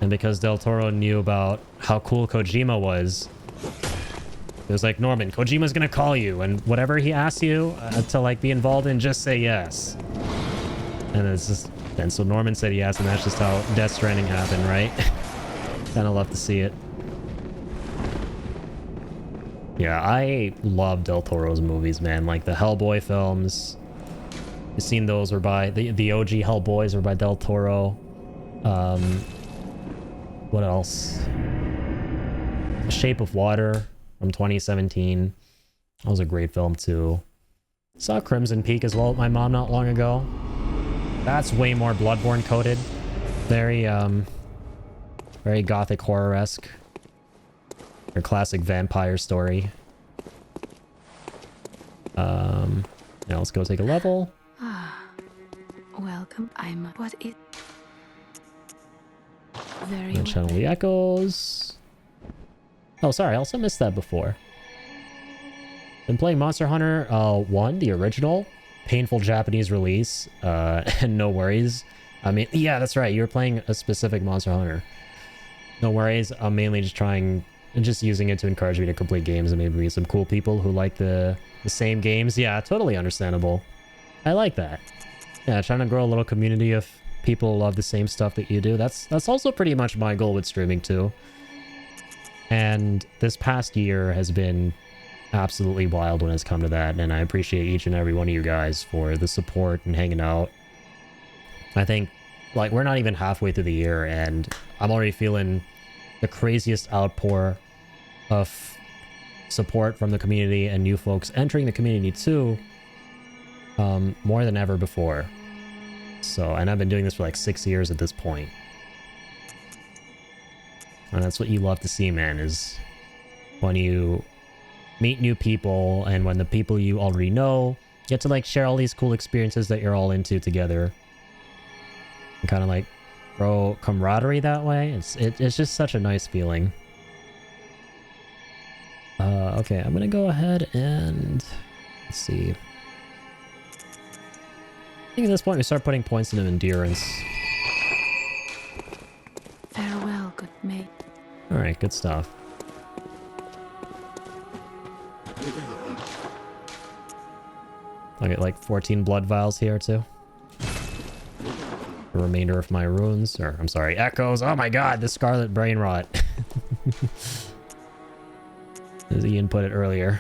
And because Del Toro knew about how cool Kojima was, it was like, Norman, Kojima's gonna call you, and whatever he asks you to like be involved in, just say yes. And it's just, and so Norman said yes, and that's just how Death Stranding happened, right? Kind of love to see it. Yeah, I love Del Toro's movies, man. Like the Hellboy films. You've seen those were by the OG Hellboys were by Del Toro. What else? Shape of Water from 2017. That was a great film too. Saw Crimson Peak as well with my mom not long ago. That's way more Bloodborne coded. Very Very gothic horror-esque. Your classic vampire story. Now let's go take a level. Welcome. What is... Very And channel the echoes. Oh, sorry. I also missed that before. Been playing Monster Hunter 1, the original. Painful Japanese release. And no worries. I mean, yeah, that's right. You were playing a specific Monster Hunter. No worries. I'm mainly just just using it to encourage me to complete games and maybe meet some cool people who like the same games. Yeah, totally understandable. I like that. Yeah, trying to grow a little community of people who love the same stuff that you do. That's also pretty much my goal with streaming too. And this past year has been absolutely wild when it's come to that, and I appreciate each and every one of you guys for the support and hanging out. I think, like, we're not even halfway through the year, and I'm already feeling the craziest outpour of support from the community and new folks entering the community too, more than ever before. So, and I've been doing this for like 6 years at this point. And that's what you love to see, man, is when you meet new people and when the people you already know get to like share all these cool experiences that you're all into together. And kind of like grow camaraderie that way. It's just such a nice feeling. Okay, I'm gonna go ahead and let's see. I think at this point we start putting points into endurance. Farewell, good mate. Alright, good stuff. I'll get like 14 blood vials here too. The remainder of my runes, or I'm sorry, echoes. Oh my god, the scarlet brain rot. As Ian put it earlier.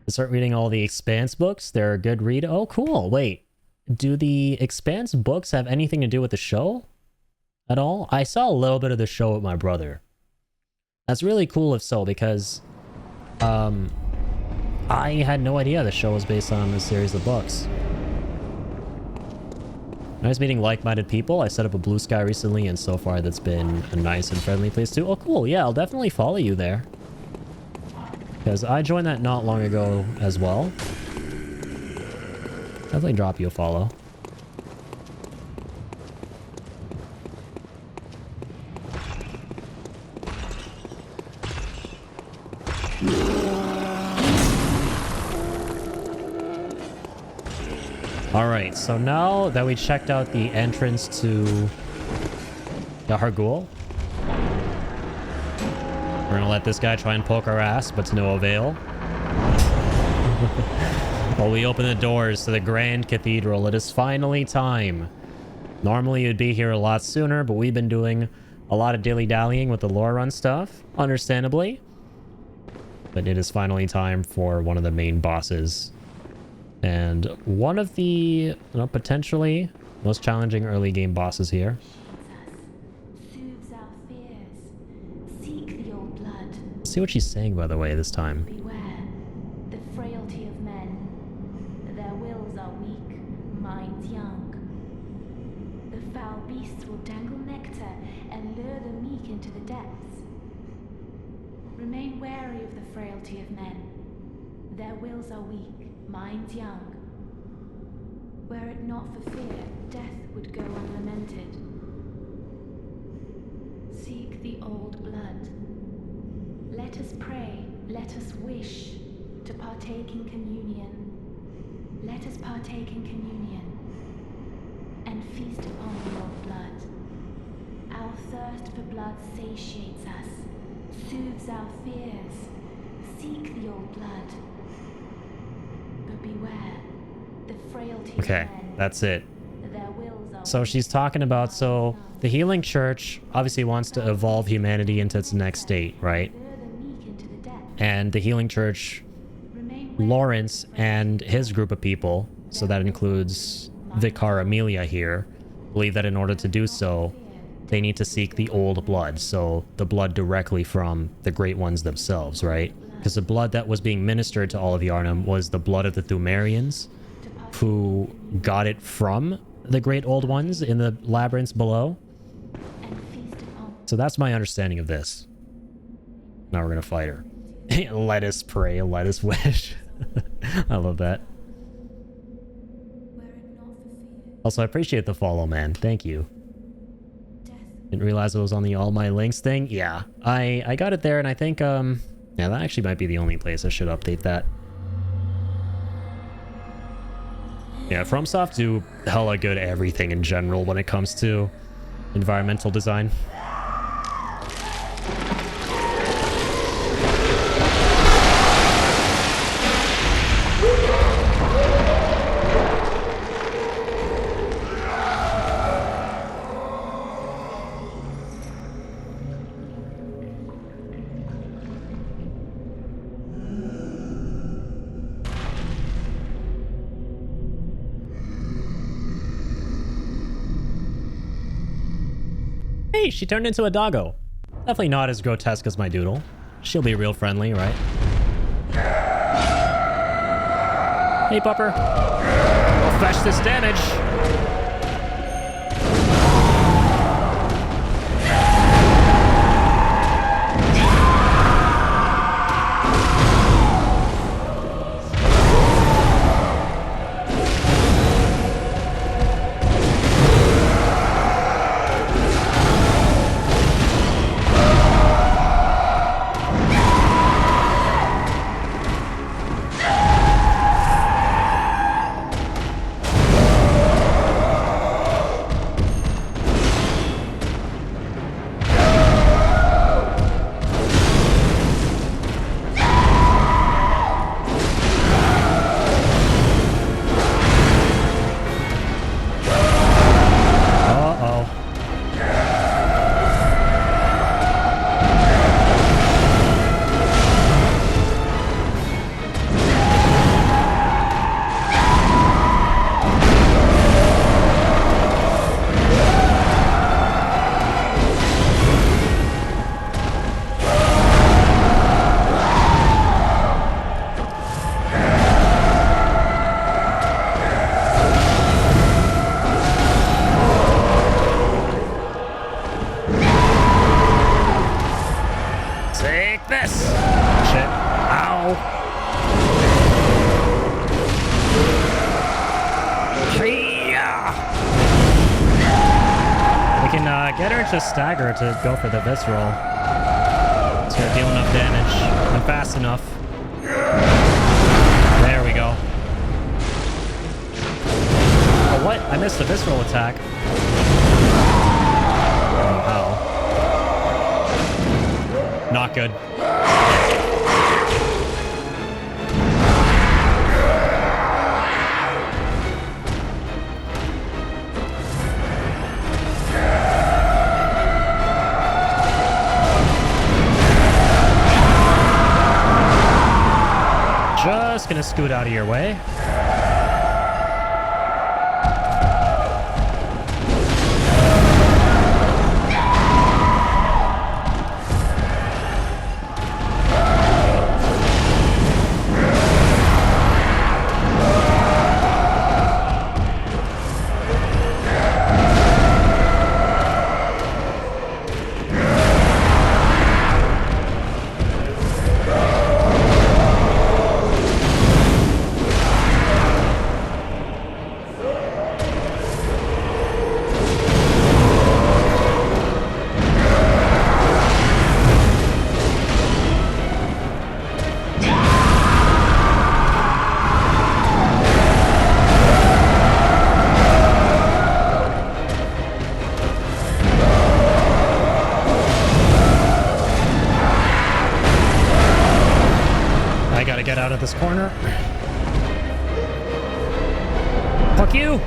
Start reading all the Expanse books. They're a good read. Oh, cool. Wait, do the Expanse books have anything to do with the show at all? I saw a little bit of the show with my brother. That's really cool if so, because I had no idea the show was based on a series of books. Nice meeting like-minded people. I set up a Blue Sky recently, and so far that's been a nice and friendly place too. Oh, cool. Yeah, I'll definitely follow you there. Because I joined that not long ago as well. Definitely drop you a follow. Alright, so now that we checked out the entrance to the Hargul, we're gonna let this guy try and poke our ass, but to no avail. While we open the doors to the Grand Cathedral, it is finally time. Normally you'd be here a lot sooner, but we've been doing a lot of dilly-dallying with the lore run stuff, understandably. But it is finally time for one of the main bosses. And one of the, you know, potentially most challenging early game bosses here. Soothes our fears. Seek the old blood. Let's see what she's saying, by the way, this time. Beware the frailty of men. Their wills are weak, minds young. The foul beasts will dangle nectar and lure the meek into the depths. Remain wary of the frailty of men. Their wills are weak, minds young. Were it not for fear, death would go unlamented. Seek the old blood. Let us pray, let us wish to partake in communion. Let us partake in communion and feast upon the old blood. Our thirst for blood satiates us, soothes our fears. Seek the old blood. But beware the frailty Okay, of men. that's it. Their wills are So she's talking about, so the Healing Church obviously wants to evolve humanity into its next state, right? lure the meek into the depths. And the Healing Church, Remain wary Lawrence and his group of people, so that includes Vicar Amelia here, believe that in order to do so, they need to seek the old blood, so the blood directly from the Great Ones themselves, right? Because the blood that was being ministered to all of Yharnam was the blood of the Thumerians, who got it from the Great Old Ones in the labyrinths below. So that's my understanding of this. Now we're gonna fight her. Let us pray, let us wish. I love that. Also, I appreciate the follow, man. Thank you. Didn't realize it was on the All My Links thing. Yeah, I got it there, and I think, yeah, that actually might be the only place I should update that. Yeah, FromSoft do hella good everything in general when it comes to environmental design. Hey, she turned into a doggo. Definitely not as grotesque as my doodle. She'll be real friendly, right? Hey, pupper. We'll fetch this damage. To stagger to go for the visceral. So deal enough damage and fast enough. There we go. Oh, what? I missed the visceral attack. Oh, how? Not good. Just gonna scoot out of your way. Get out of this corner. Fuck you!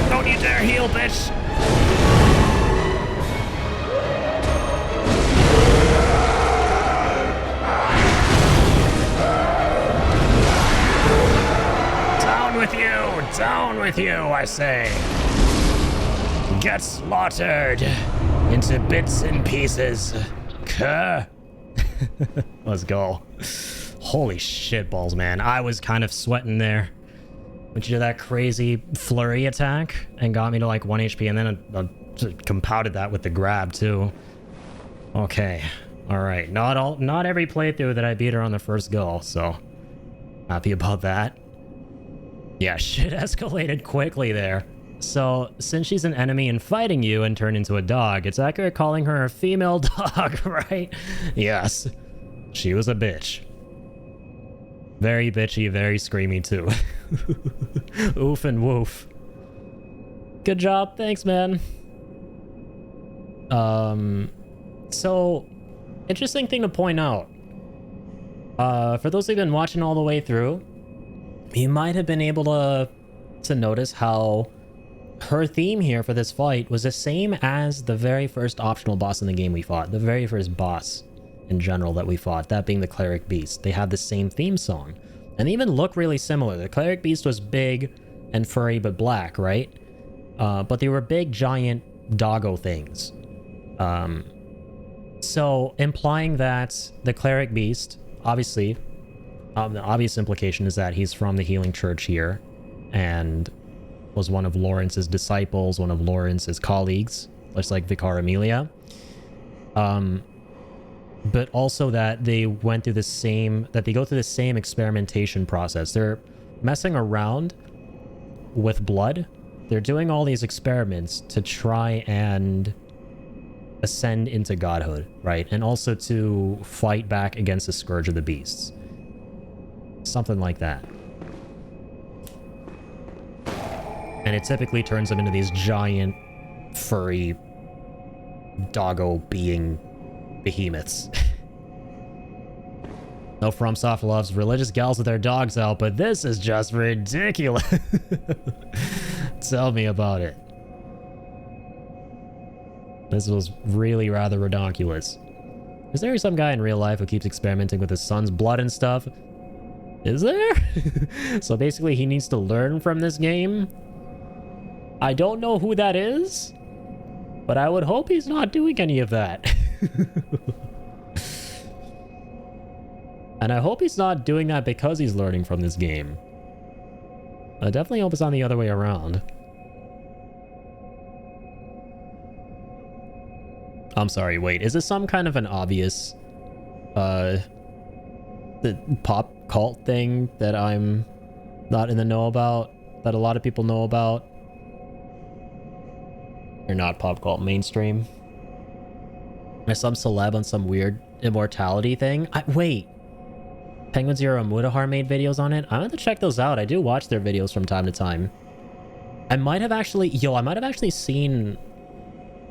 Don't you dare heal, bitch! Down with you! Down with you, I say! Get slaughtered into bits and pieces. Kuh. Let's go. Holy shit balls, man. I was kind of sweating there. Which did that crazy flurry attack and got me to like 1 HP, and then compounded that with the grab too. Okay. Alright. Not every playthrough that I beat her on the first go, so happy about that. Yeah, shit escalated quickly there. So, since she's an enemy and fighting you and turned into a dog, it's accurate calling her a female dog, right? Yes. She was a bitch. Very bitchy, very screamy too. Oof and woof. Good job. Thanks, man. So, interesting thing to point out. For those who've been watching all the way through, you might have been able to notice how her theme here for this fight was the same as the very first optional boss in the game we fought. The very first boss in general that we fought, that being the Cleric Beast. They had the same theme song. And they even look really similar. The Cleric Beast was big and furry but black, right? But they were big, giant doggo things. So implying that the Cleric Beast, obviously, the obvious implication is that he's from the Healing Church here and was one of Lawrence's disciples, one of Lawrence's colleagues, just like Vicar Amelia. But also that they went through the same, that they go through the same experimentation process. They're messing around with blood. They're doing all these experiments to try and ascend into godhood, right? And also to fight back against the Scourge of the Beasts. Something like that. And it typically turns them into these giant, furry, doggo being behemoths. No, FromSoft loves religious gals with their dogs out, but this is just ridiculous. Tell me about it. This was really rather redonkulous. Is there some guy in real life who keeps experimenting with his son's blood and stuff? Is there? So basically he needs to learn from this game. I don't know who that is, but I would hope he's not doing any of that. And I hope he's not doing that because he's learning from this game. I definitely hope it's on the other way around. I'm sorry, wait, is this some kind of an obvious the pop cult thing that I'm not in the know about, that a lot of people know about? Or not pop cult, mainstream? Or some celeb on some weird immortality thing? Wait. Penguin Zero and Mudahar made videos on it? I want to check those out. I do watch their videos from time to time. I might have actually seen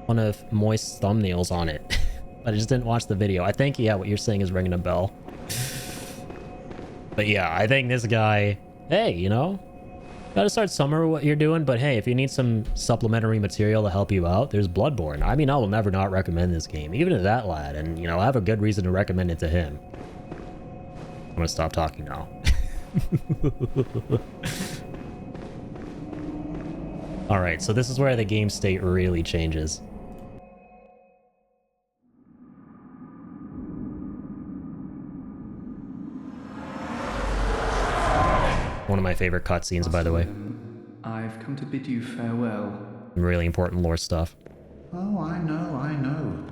one of Moist's thumbnails on it. But I just didn't watch the video. I think, yeah, what you're saying is ringing a bell. But yeah, I think this guy, hey, you know, gotta start somewhere with what you're doing, but hey, if you need some supplementary material to help you out, there's Bloodborne. I mean, I will never not recommend this game, even to that lad, and, you know, I have a good reason to recommend it to him. I'm gonna stop talking now. Alright, so this is where the game state really changes. One of my favorite cutscenes, by the way. I've come to bid you farewell. Really important lore stuff. Oh, I know.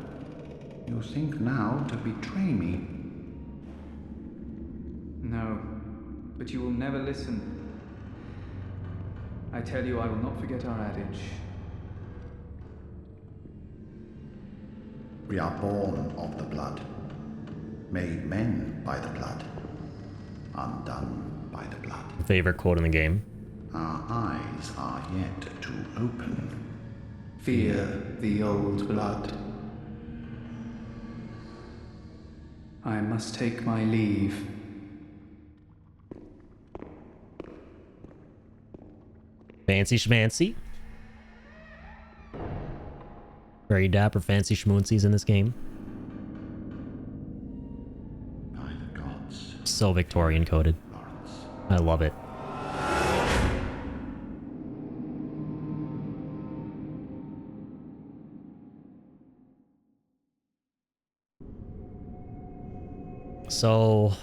You think now to betray me. No, but you will never listen. I tell you, I will not forget our adage. We are born of the blood, made men by the blood, undone by the blood. Favorite quote in the game. Our eyes are yet to open. Fear the old blood. I must take my leave. Fancy schmancy. Very dapper fancy schmoonsies in this game. By the gods. So Victorian coded. I love it. So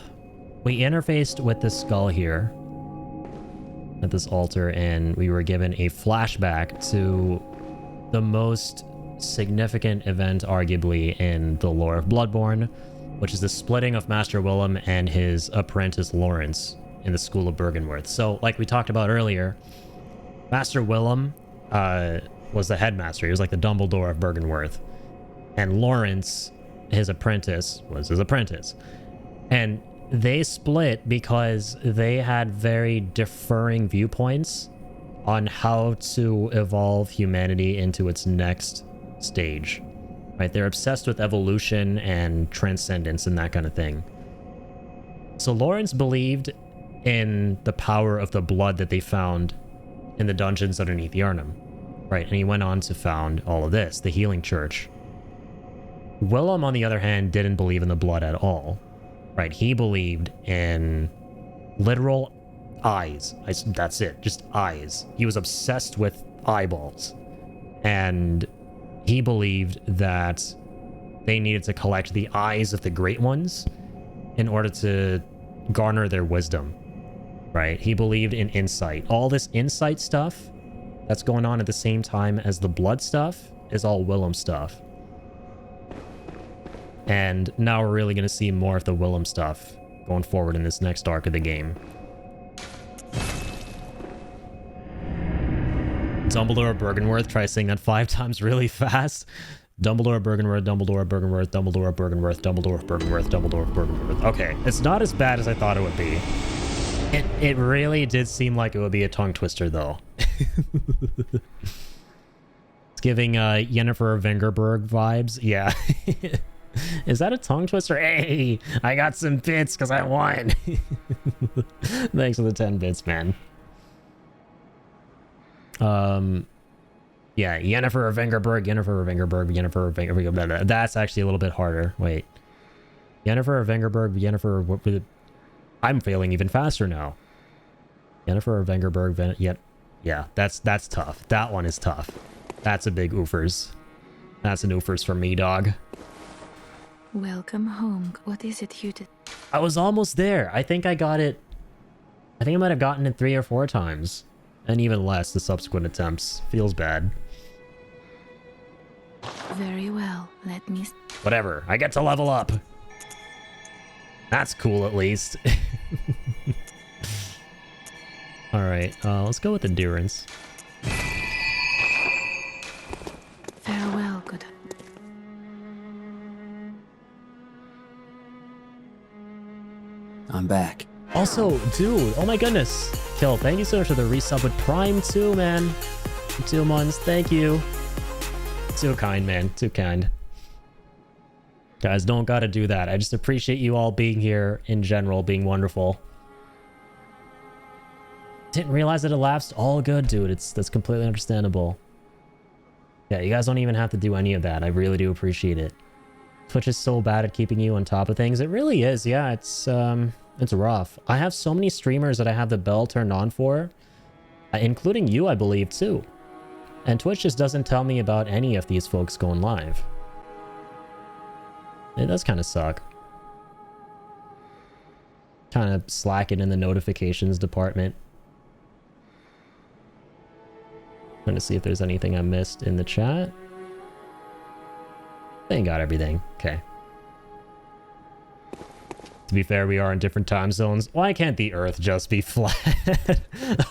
we interfaced with the skull here. at this altar, and we were given a flashback to the most significant event, arguably, in the lore of Bloodborne, which is the splitting of Master Willem and his apprentice Lawrence in the School of Byrgenwerth. So, like we talked about earlier, Master Willem was the headmaster. He was like the Dumbledore of Byrgenwerth. And Lawrence, his apprentice, was his apprentice. And they split because they had very differing viewpoints on how to evolve humanity into its next stage. Right? They're obsessed with evolution and transcendence and that kind of thing. So Lawrence believed in the power of the blood that they found in the dungeons underneath Yharnam. Right? And he went on to found all of this, the Healing Church. Willem, on the other hand, didn't believe in the blood at all. Right? He believed in literal eyes. That's it. Just eyes. He was obsessed with eyeballs. And he believed that they needed to collect the eyes of the Great Ones in order to garner their wisdom. Right? He believed in insight. All this insight stuff that's going on at the same time as the blood stuff is all Willem stuff. And now we're really going to see more of the Willem stuff going forward in this next arc of the game. Dumbledore of Byrgenwerth, try saying that 5 times really fast. Dumbledore of Byrgenwerth, Dumbledore of Byrgenwerth, Dumbledore of Byrgenwerth, Dumbledore of Byrgenwerth, Dumbledore of Byrgenwerth. Okay, it's not as bad as I thought it would be. It really did seem like it would be a tongue twister, though. It's giving Yennefer of Vengerberg vibes. Yeah. Is that a tongue twister? Hey, I got some bits because I won. Thanks for the 10 bits, man. Yeah, Yennefer of Vengerberg, Yennefer of Vengerberg, Yennefer of Vengerberg. That's actually a little bit harder. Wait. Yennefer of Vengerberg, Yennefer of... I'm failing even faster now. Yennefer of Vengerberg, yeah, that's tough. That one is tough. That's a big oofers. That's an oofers for me, dog. Welcome home. What is it you did? I was almost there. I think I got it. I think I might have gotten it 3 or 4 times. And even less the subsequent attempts. Feels bad. Very well. Let me... Whatever. I get to level up. That's cool, at least. Alright, let's go with Endurance. Farewell, good... I'm back. Also, dude, oh my goodness. Kill, thank you so much for the resub with Prime 2, man. 2 months, thank you. Too kind, man. Too kind. Guys, don't gotta do that. I just appreciate you all being here in general, being wonderful. Didn't realize that it lapsed. All good, dude. That's completely understandable. Yeah, you guys don't even have to do any of that. I really do appreciate it. Twitch is so bad at keeping you on top of things. It really is. Yeah, it's rough. I have so many streamers that I have the bell turned on for, including you, I believe, too. And Twitch just doesn't tell me about any of these folks going live. It does kind of suck. Kind of slacking in the notifications department. Trying to see if there's anything I missed in the chat. They ain't got everything. Okay. To be fair, we are in different time zones. Why can't the Earth just be flat?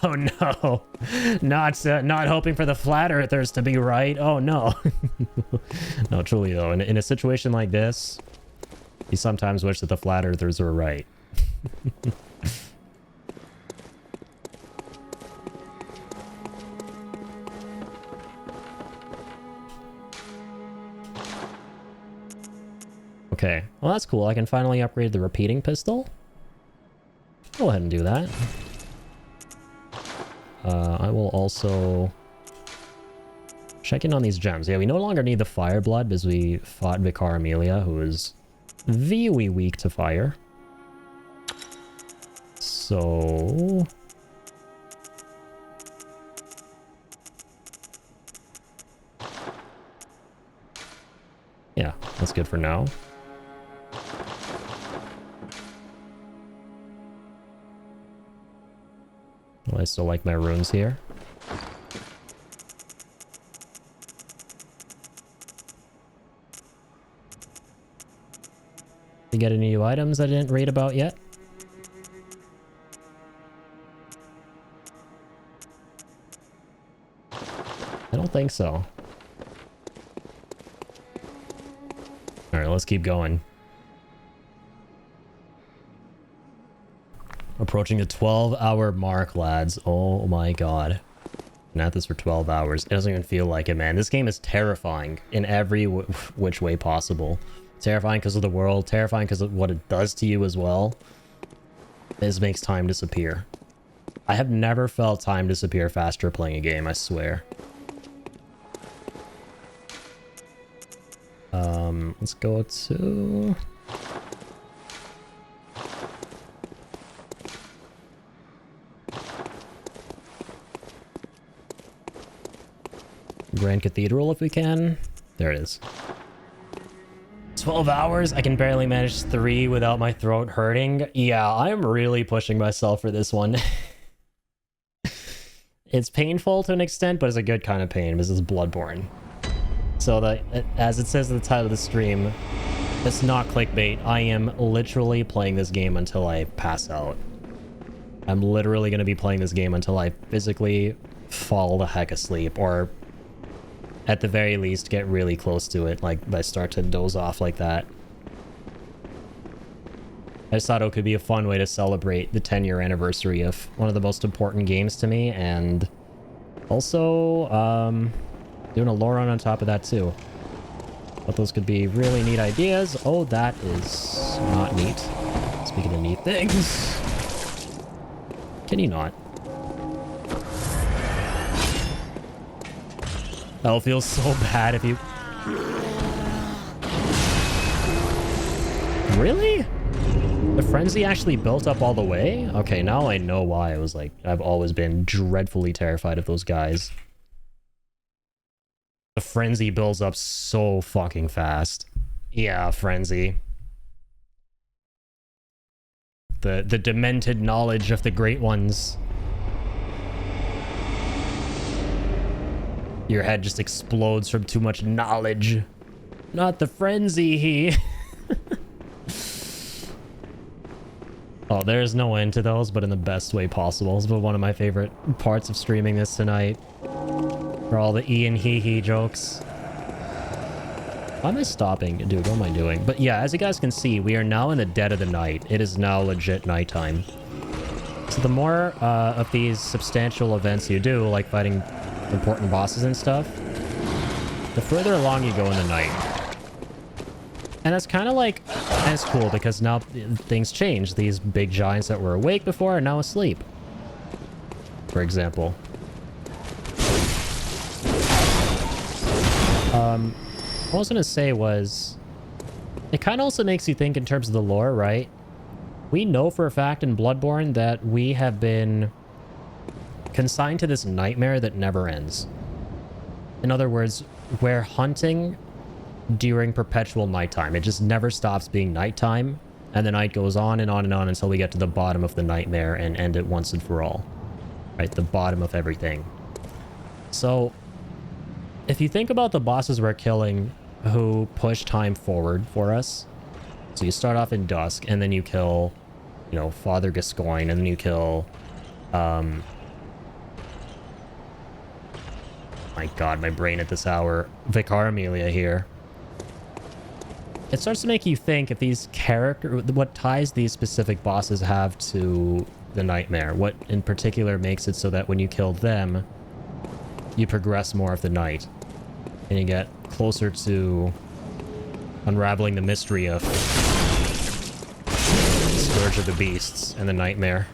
Oh no. Not hoping for the flat earthers to be right. Oh no. No, truly though, in a situation like this, you sometimes wish that the flat earthers were right. Okay, well that's cool. I can finally upgrade the repeating pistol. Go ahead and do that. I will also check in on these gems. Yeah, we no longer need the fire blood because we fought Vicar Amelia, who is very weak to fire. So... yeah, that's good for now. Oh, I still like my runes here. You get any new items I didn't read about yet? I don't think so. Alright, let's keep going. Approaching the 12-hour mark, lads. Oh my god. Been at this for 12 hours. It doesn't even feel like it, man. This game is terrifying in every which way possible. Terrifying because of the world. Terrifying because of what it does to you as well. This makes time disappear. I have never felt time disappear faster playing a game, I swear. Let's go to... Grand Cathedral if we can. There it is. 12 hours? I can barely manage 3 without my throat hurting. Yeah, I'm really pushing myself for this one. It's painful to an extent, but it's a good kind of pain. This is Bloodborne. So that, as it says in the title of the stream, it's not clickbait. I am literally playing this game until I pass out. I'm literally going to be playing this game until I physically fall the heck asleep, or at the very least get really close to it, like I start to doze off like that. I just thought it could be a fun way to celebrate the 10-year anniversary of one of the most important games to me, and also doing a lore run on top of that too. But those could be really neat ideas. Oh, that is not neat. Speaking of neat things. Can you not? That'll feel so bad if you... Really? The frenzy actually built up all the way? Okay, now I know why I was like... I've always been dreadfully terrified of those guys. The frenzy builds up so fucking fast. Yeah, frenzy. The demented knowledge of the great ones. Your head just explodes from too much knowledge. Not the frenzy, he. Oh, there's no end to those, but in the best way possible. It's one of my favorite parts of streaming this tonight. For all the E and he jokes. Why am I stopping? Dude, what am I doing? But yeah, as you guys can see, we are now in the dead of the night. It is now legit nighttime. So the more of these substantial events you do, like fighting important bosses and stuff, the further along you go in the night. And it's kind of like, and it's cool because now things change. These big giants that were awake before are now asleep. For example. What I was gonna say was, it kind of also makes you think in terms of the lore, right? We know for a fact in Bloodborne that we have been consigned to this nightmare that never ends. In other words, we're hunting during perpetual nighttime. It just never stops being nighttime, and the night goes on and on and on until we get to the bottom of the nightmare and end it once and for all. Right? The bottom of everything. So, if you think about the bosses we're killing who push time forward for us, so you start off in dusk, and then you kill, you know, Father Gascoigne, and then you kill, my god, my brain at this hour, Vicar Amelia here. It starts to make you think if these what ties these specific bosses have to the nightmare, what in particular makes it so that when you kill them, you progress more of the night, and you get closer to unraveling the mystery of Scourge of the Beasts and the nightmare.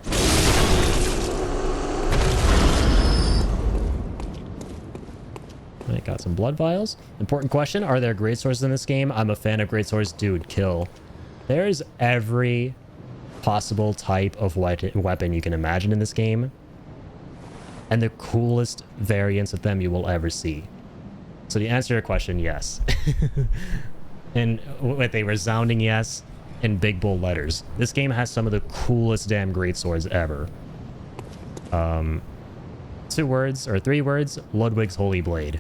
I got some blood vials. Important question, are there greatswords in this game? I'm a fan of greatswords. Dude, kill. There's every possible type of weapon you can imagine in this game, and the coolest variants of them you will ever see. So to answer your question, yes. And with a resounding yes in big bold letters. This game has some of the coolest damn greatswords ever. 2 words or 3 words, Ludwig's Holy Blade.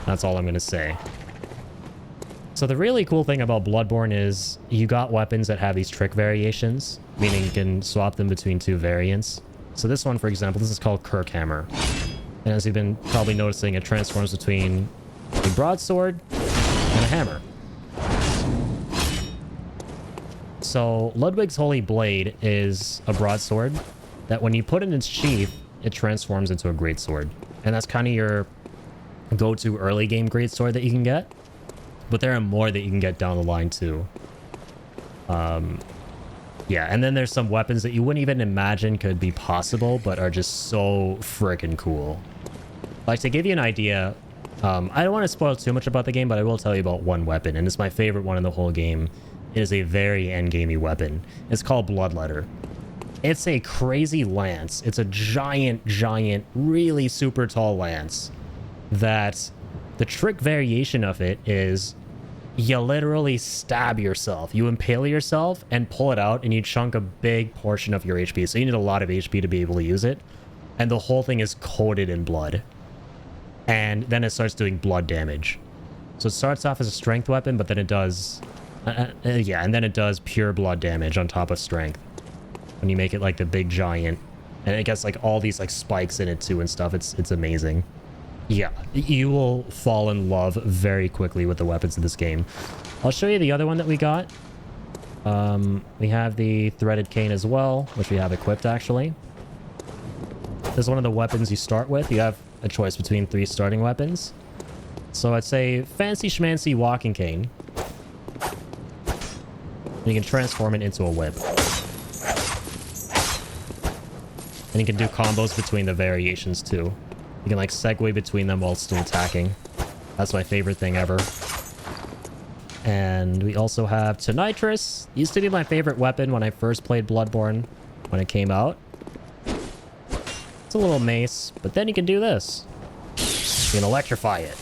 That's all I'm gonna say. So the really cool thing about Bloodborne is you got weapons that have these trick variations, meaning you can swap them between 2 variants. So this one, for example, this is called Kirkhammer. And as you've been probably noticing, it transforms between a broadsword and a hammer. So Ludwig's Holy Blade is a broadsword that when you put it in its sheath, it transforms into a greatsword. And that's kind of your go-to early game greatsword that you can get. But there are more that you can get down the line too. Yeah, and then there's some weapons that you wouldn't even imagine could be possible, but are just so freaking cool. Like, to give you an idea, I don't want to spoil too much about the game, but I will tell you about one weapon, and it's my favorite one in the whole game. It is a very endgamey weapon. It's called Bloodletter. It's a crazy lance. It's a giant, really super tall lance that the trick variation of it is you literally stab yourself. You impale yourself and pull it out, and you chunk a big portion of your HP. So you need a lot of HP to be able to use it. And the whole thing is coated in blood. And then it starts doing blood damage. So it starts off as a strength weapon, but then it does... yeah, and then it does pure blood damage on top of strength. When you make it like the big giant. And it gets like all these like spikes in it too and stuff. It's amazing. Yeah, you will fall in love very quickly with the weapons in this game. I'll show you the other one that we got. We have the threaded cane as well, which we have equipped actually. This is one of the weapons you start with. You have a choice between 3 starting weapons. So it's a fancy schmancy walking cane. And you can transform it into a whip. And you can do combos between the variations too. You can like segue between them while still attacking. That's my favorite thing ever. And we also have Tonitrus. Used to be my favorite weapon when I first played Bloodborne when it came out. It's a little mace, but then you can do this. You can electrify it.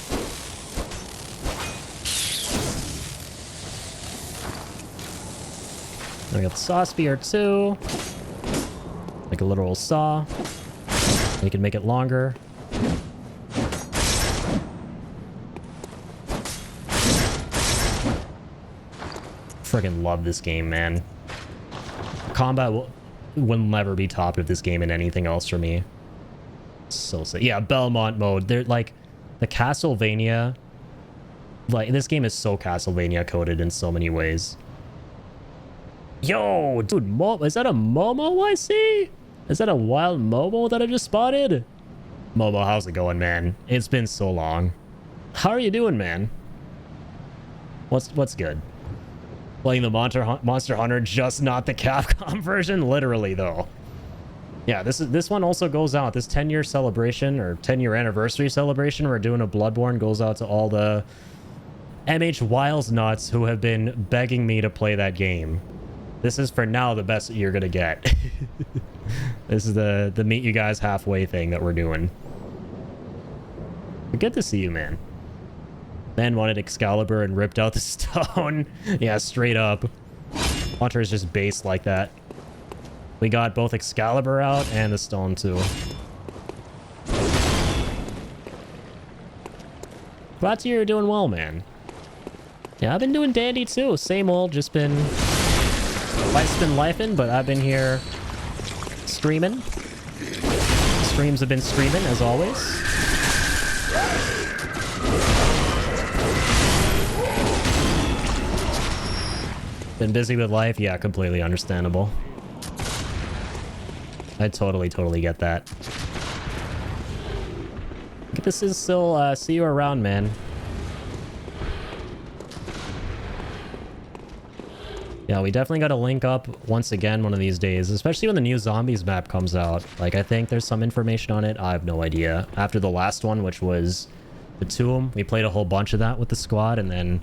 Then we got the saw spear too. Like a literal saw. And you can make it longer. Friggin' love this game, man. Combat will never be topped with this game and anything else for me. So sick. Yeah, Belmont mode. They're like the Castlevania. Like, this game is so Castlevania coded in so many ways. Yo, dude, is that a Momo I see? Is that a wild Momo that I just spotted? Momo, how's it going, man? It's been so long. How are you doing, man? What's good? Playing the Monster Hunter, just not the Capcom version? Literally, though. Yeah, this one also goes out. This 10-year celebration, or 10-year anniversary celebration, we're doing a Bloodborne, goes out to all the MH Wiles nuts who have been begging me to play that game. This is, for now, the best that you're gonna get. This is the meet you guys halfway thing that we're doing. But good to see you, man. Man wanted Excalibur and ripped out the stone. Yeah, straight up. Hunter is just based like that. We got both Excalibur out and the stone too. Glad to hear you're doing well, man. Yeah, I've been doing dandy too. Same old, just been... Life's been lifing, but I've been here streaming. Streams have been streaming, as always. Been busy with life? Yeah, completely understandable. I totally get that. This is still, see you around, man. Yeah, we definitely got to link up once again one of these days, especially when the new Zombies map comes out. Like, I think there's some information on it. I have no idea. After the last one, which was the Tomb, we played a whole bunch of that with the squad, and then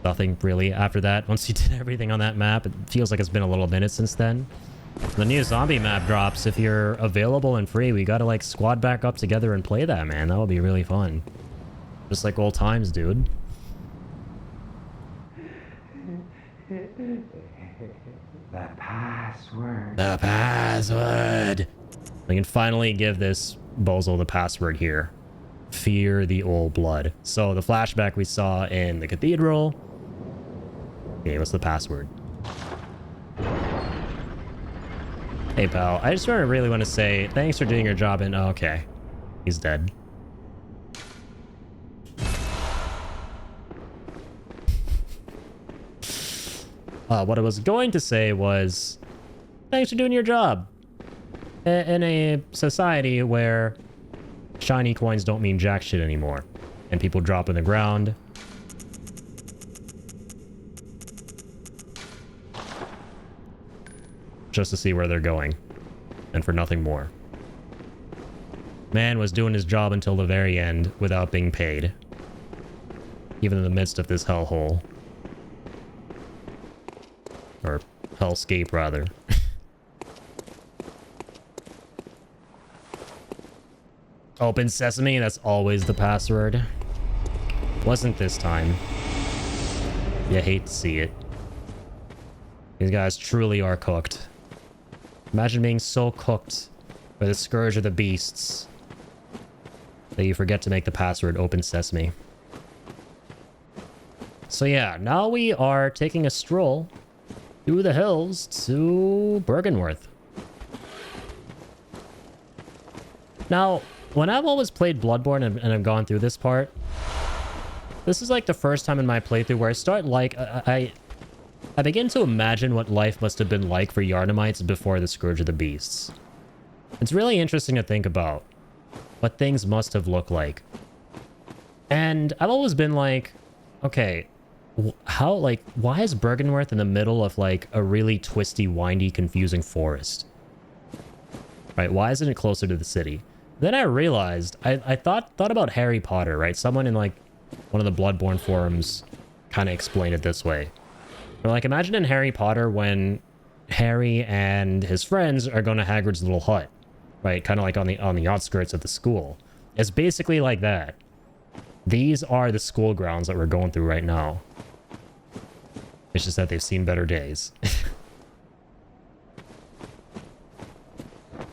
nothing really after that. Once you did everything on that map, it feels like it's been a little minute since then. The new zombie map drops. If you're available and free, we gotta like squad back up together and play that, man. That would be really fun. Just like old times, dude. The password. The password. We can finally give this bozo the password here. Fear the old blood. So the flashback we saw in the cathedral gave us the password. Hey pal, I just really want to say thanks for doing your job and oh, okay. He's dead. What I was going to say was thanks for doing your job. In a society where shiny coins don't mean jack shit anymore and people drop in the ground. Just to see where they're going and for nothing more. Man was doing his job until the very end without being paid. Even in the midst of this hellhole. Or hellscape, rather. Open sesame, that's always the password. Wasn't this time. You hate to see it. These guys truly are cooked. Imagine being so cooked by the scourge of the beasts that you forget to make the password open sesame. So yeah, now we are taking a stroll through the hills to Bergenworth. Now, when I've always played Bloodborne and I've gone through this part, this is like the first time in my playthrough where I start like, I begin to imagine what life must have been like for Yharnamites before the Scourge of the Beasts. It's really interesting to think about what things must have looked like. And I've always been like, okay, how, like, why is Bergenworth in the middle of like a really twisty, windy, confusing forest? Right, why isn't it closer to the city? Then I realized, I thought about Harry Potter, right? Someone in like one of the Bloodborne forums kind of explained it this way. They're like, imagine in Harry Potter when Harry and his friends are going to Hagrid's little hut, right? Kind of like on the outskirts of the school. It's basically like that. These are the school grounds that we're going through right now. It's just that they've seen better days.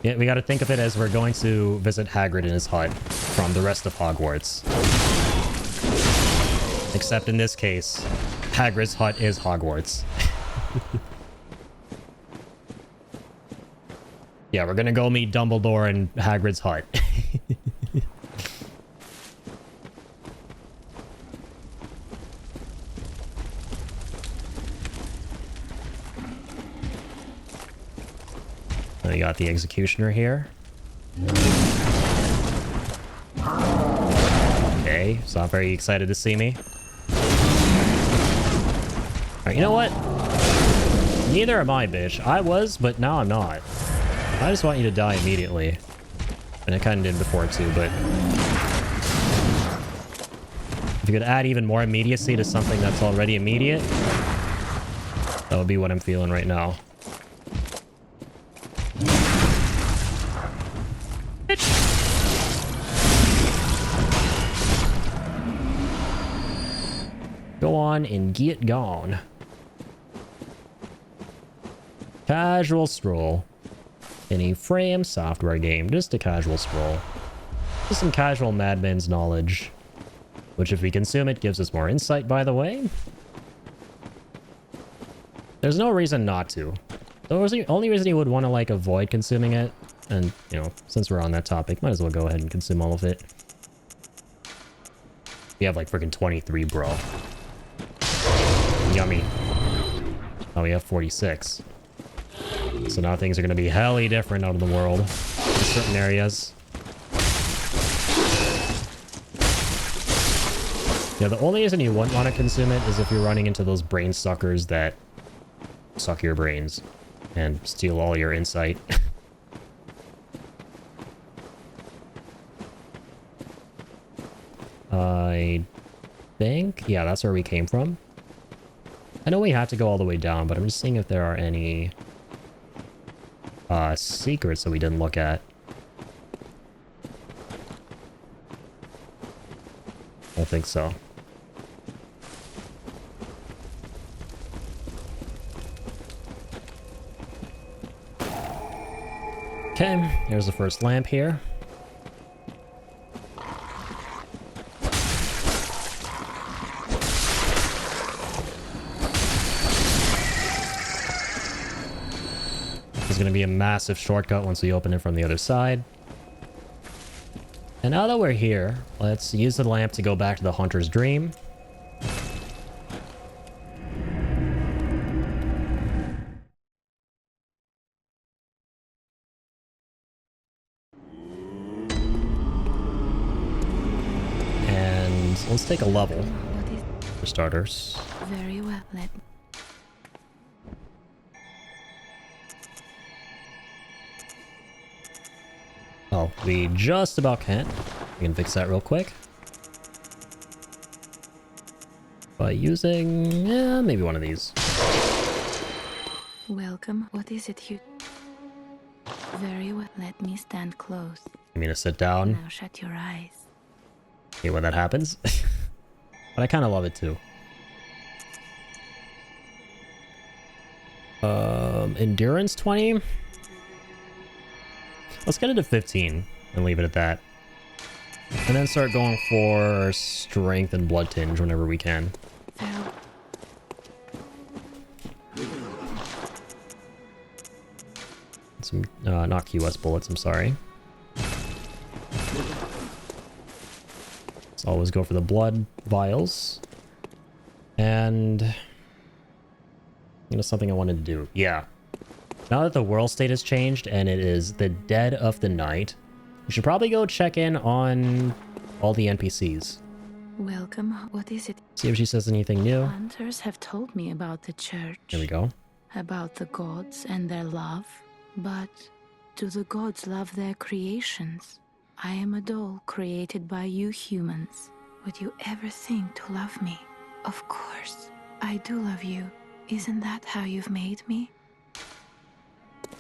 Yeah, we got to think of it as we're going to visit Hagrid in his hut from the rest of Hogwarts. Except in this case, Hagrid's hut is Hogwarts. Yeah, we're gonna go meet Dumbledore in Hagrid's hut. We got the Executioner here. Okay, he's not very excited to see me. Alright, you know what? Neither am I, bitch. I was, but now I'm not. I just want you to die immediately. And I kind of did before too, but... if you could add even more immediacy to something that's already immediate, that would be what I'm feeling right now. Go on and get gone. Casual stroll. In a Frame Software game. Just a casual stroll. Just some casual madman's knowledge. Which if we consume it gives us more insight, by the way. There's no reason not to. The only reason you would want to like avoid consuming it, and you know, since we're on that topic, might as well go ahead and consume all of it. We have like freaking 23, bro. Yummy. Oh, we have 46. So now things are going to be helly different out in the world. In certain areas. Yeah, the only reason you wouldn't want to consume it is if you're running into those brain suckers that suck your brains and steal all your insight. I think... yeah, that's where we came from. I know we have to go all the way down, but I'm just seeing if there are any secrets that we didn't look at. I don't think so. Okay, here's the first lamp here. There's going to be a massive shortcut once we open it from the other side. And now that we're here, let's use the lamp to go back to the Hunter's Dream. And let's take a level for starters. Very well, let Oh, we just about can't. We can fix that real quick. By using, yeah, maybe one of these. Welcome. What is it you... Very well. Let me stand close. You mean to sit down? Now shut your eyes. Okay, when that happens. But I kind of love it too. Endurance 20? Let's get it to 15 and leave it at that. And then start going for strength and blood tinge whenever we can. Some, not QS bullets, I'm sorry. Let's always go for the blood vials. And... you know, something I wanted to do. Yeah. Now that the world state has changed and it is the dead of the night, we should probably go check in on all the NPCs. Welcome. What is it? See if she says anything new. Hunters have told me about the church. Here we go. About the gods and their love. But do the gods love their creations? I am a doll created by you humans. Would you ever think to love me? Of course. I do love you. Isn't that how you've made me?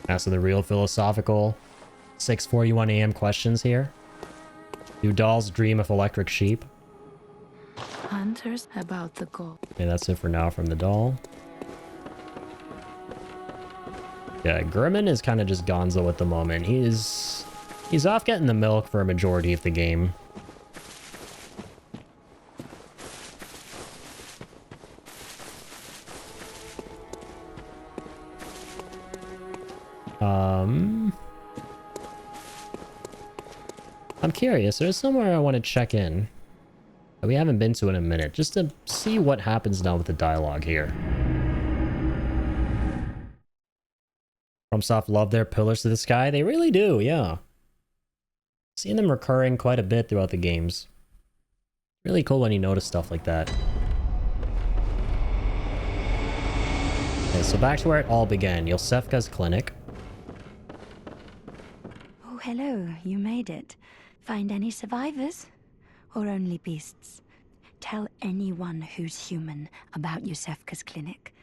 Asking the real philosophical 6:41 a.m. questions here. Do dolls dream of electric sheep? Hunters about the gold. Okay, that's it for now from the doll. Yeah, Gurman is kind of just gonzo at the moment. He's off getting the milk for a majority of the game. I'm curious. There's somewhere I want to check in that we haven't been to in a minute, just to see what happens now with the dialogue here. FromSoft love their pillars to the sky. They really do, yeah. Seeing them recurring quite a bit throughout the games. Really cool when you notice stuff like that. Okay, so back to where it all began. Yosefka's clinic. Oh, hello. You made it. Find any survivors? Or only beasts? Tell anyone who's human about Yosefka's clinic.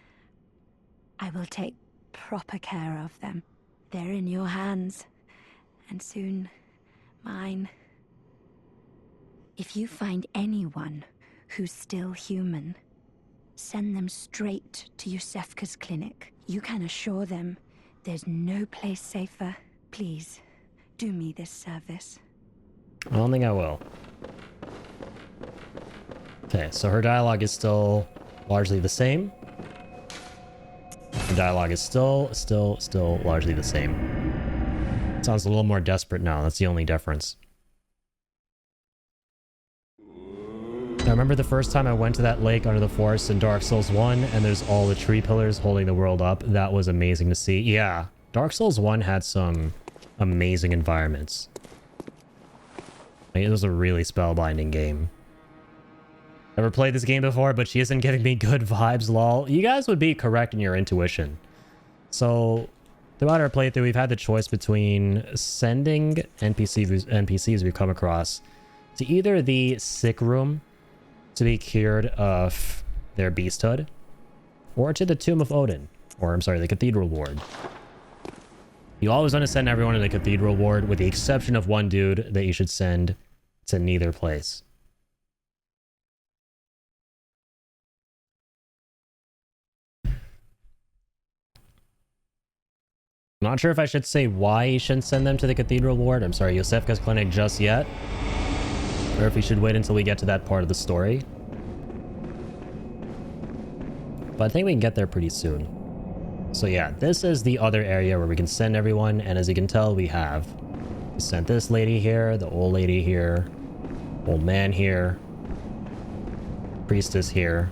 I will take proper care of them. They're in your hands. And soon, mine. If you find anyone who's still human, send them straight to Yosefka's clinic. You can assure them there's no place safer. Please, do me this service. I don't think I will. Okay, so her dialogue is still largely the same. Her dialogue is still largely the same. Sounds a little more desperate now. That's the only difference. I remember the first time I went to that lake under the forest in Dark Souls 1, and there's all the tree pillars holding the world up. That was amazing to see. Yeah, Dark Souls 1 had some amazing environments. It was a really spellbinding game. Never played this game before, but she isn't giving me good vibes, lol. You guys would be correct in your intuition. So, throughout our playthrough, we've had the choice between sending NPCs we've come across to either the sick room to be cured of their beasthood, or to the Tomb of Odin, or I'm sorry, the Cathedral Ward. You always want to send everyone to the Cathedral Ward, with the exception of one dude that you should send to neither place. Not sure if I should say why he shouldn't send them to the Cathedral Ward. I'm sorry, Yosefka's clinic just yet. Or if we should wait until we get to that part of the story. But I think we can get there pretty soon. So yeah, this is the other area where we can send everyone. And as you can tell, we have. We sent this lady here, the old lady here, old man here, priestess here.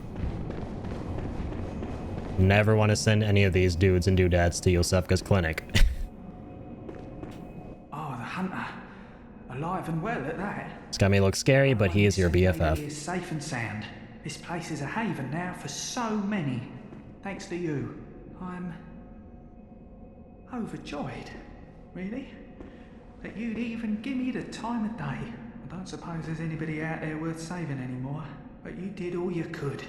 Never want to send any of these dudes and dudettes to Yosefka's clinic. Oh, the hunter. Alive and well at that. This guy may look scary, but he is your BFF. He is safe and sound. This place is a haven now for so many. Thanks to you. I'm overjoyed, really, that you'd even give me the time of day. I don't suppose there's anybody out there worth saving anymore, but you did all you could.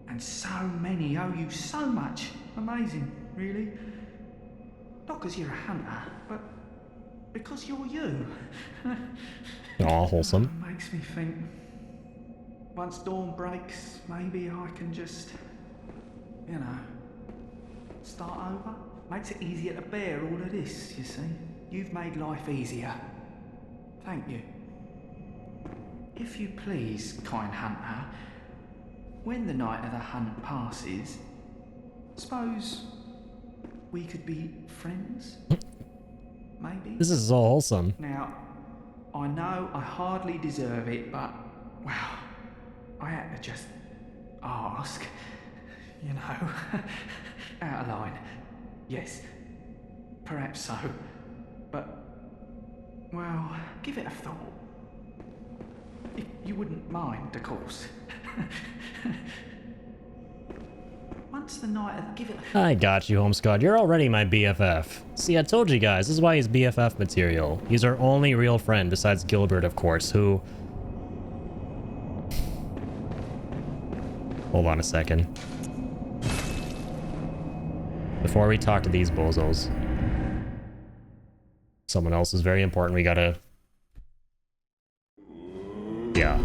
And so many owe you so much. Amazing, really. Not because you're a hunter, but because you're you. Aw, wholesome. Makes me think, once dawn breaks, maybe I can just, you know, start over. Makes it easier to bear all of this, you see. You've made life easier. Thank you. If you please, kind hunter, when the night of the hunt passes, suppose we could be friends? Maybe? This is so wholesome. Now, I know I hardly deserve it, but, well, I had to just ask, you know, out of line. Yes, perhaps so, but, well, give it a thought. If you wouldn't mind, of course. Once the night, give it a... I got you, Homescott. You're already my BFF. See, I told you guys, this is why he's BFF material. He's our only real friend, besides Gilbert, of course, who... Hold on a second. Before we talk to these bozos. Someone else is very important. We gotta... Yeah.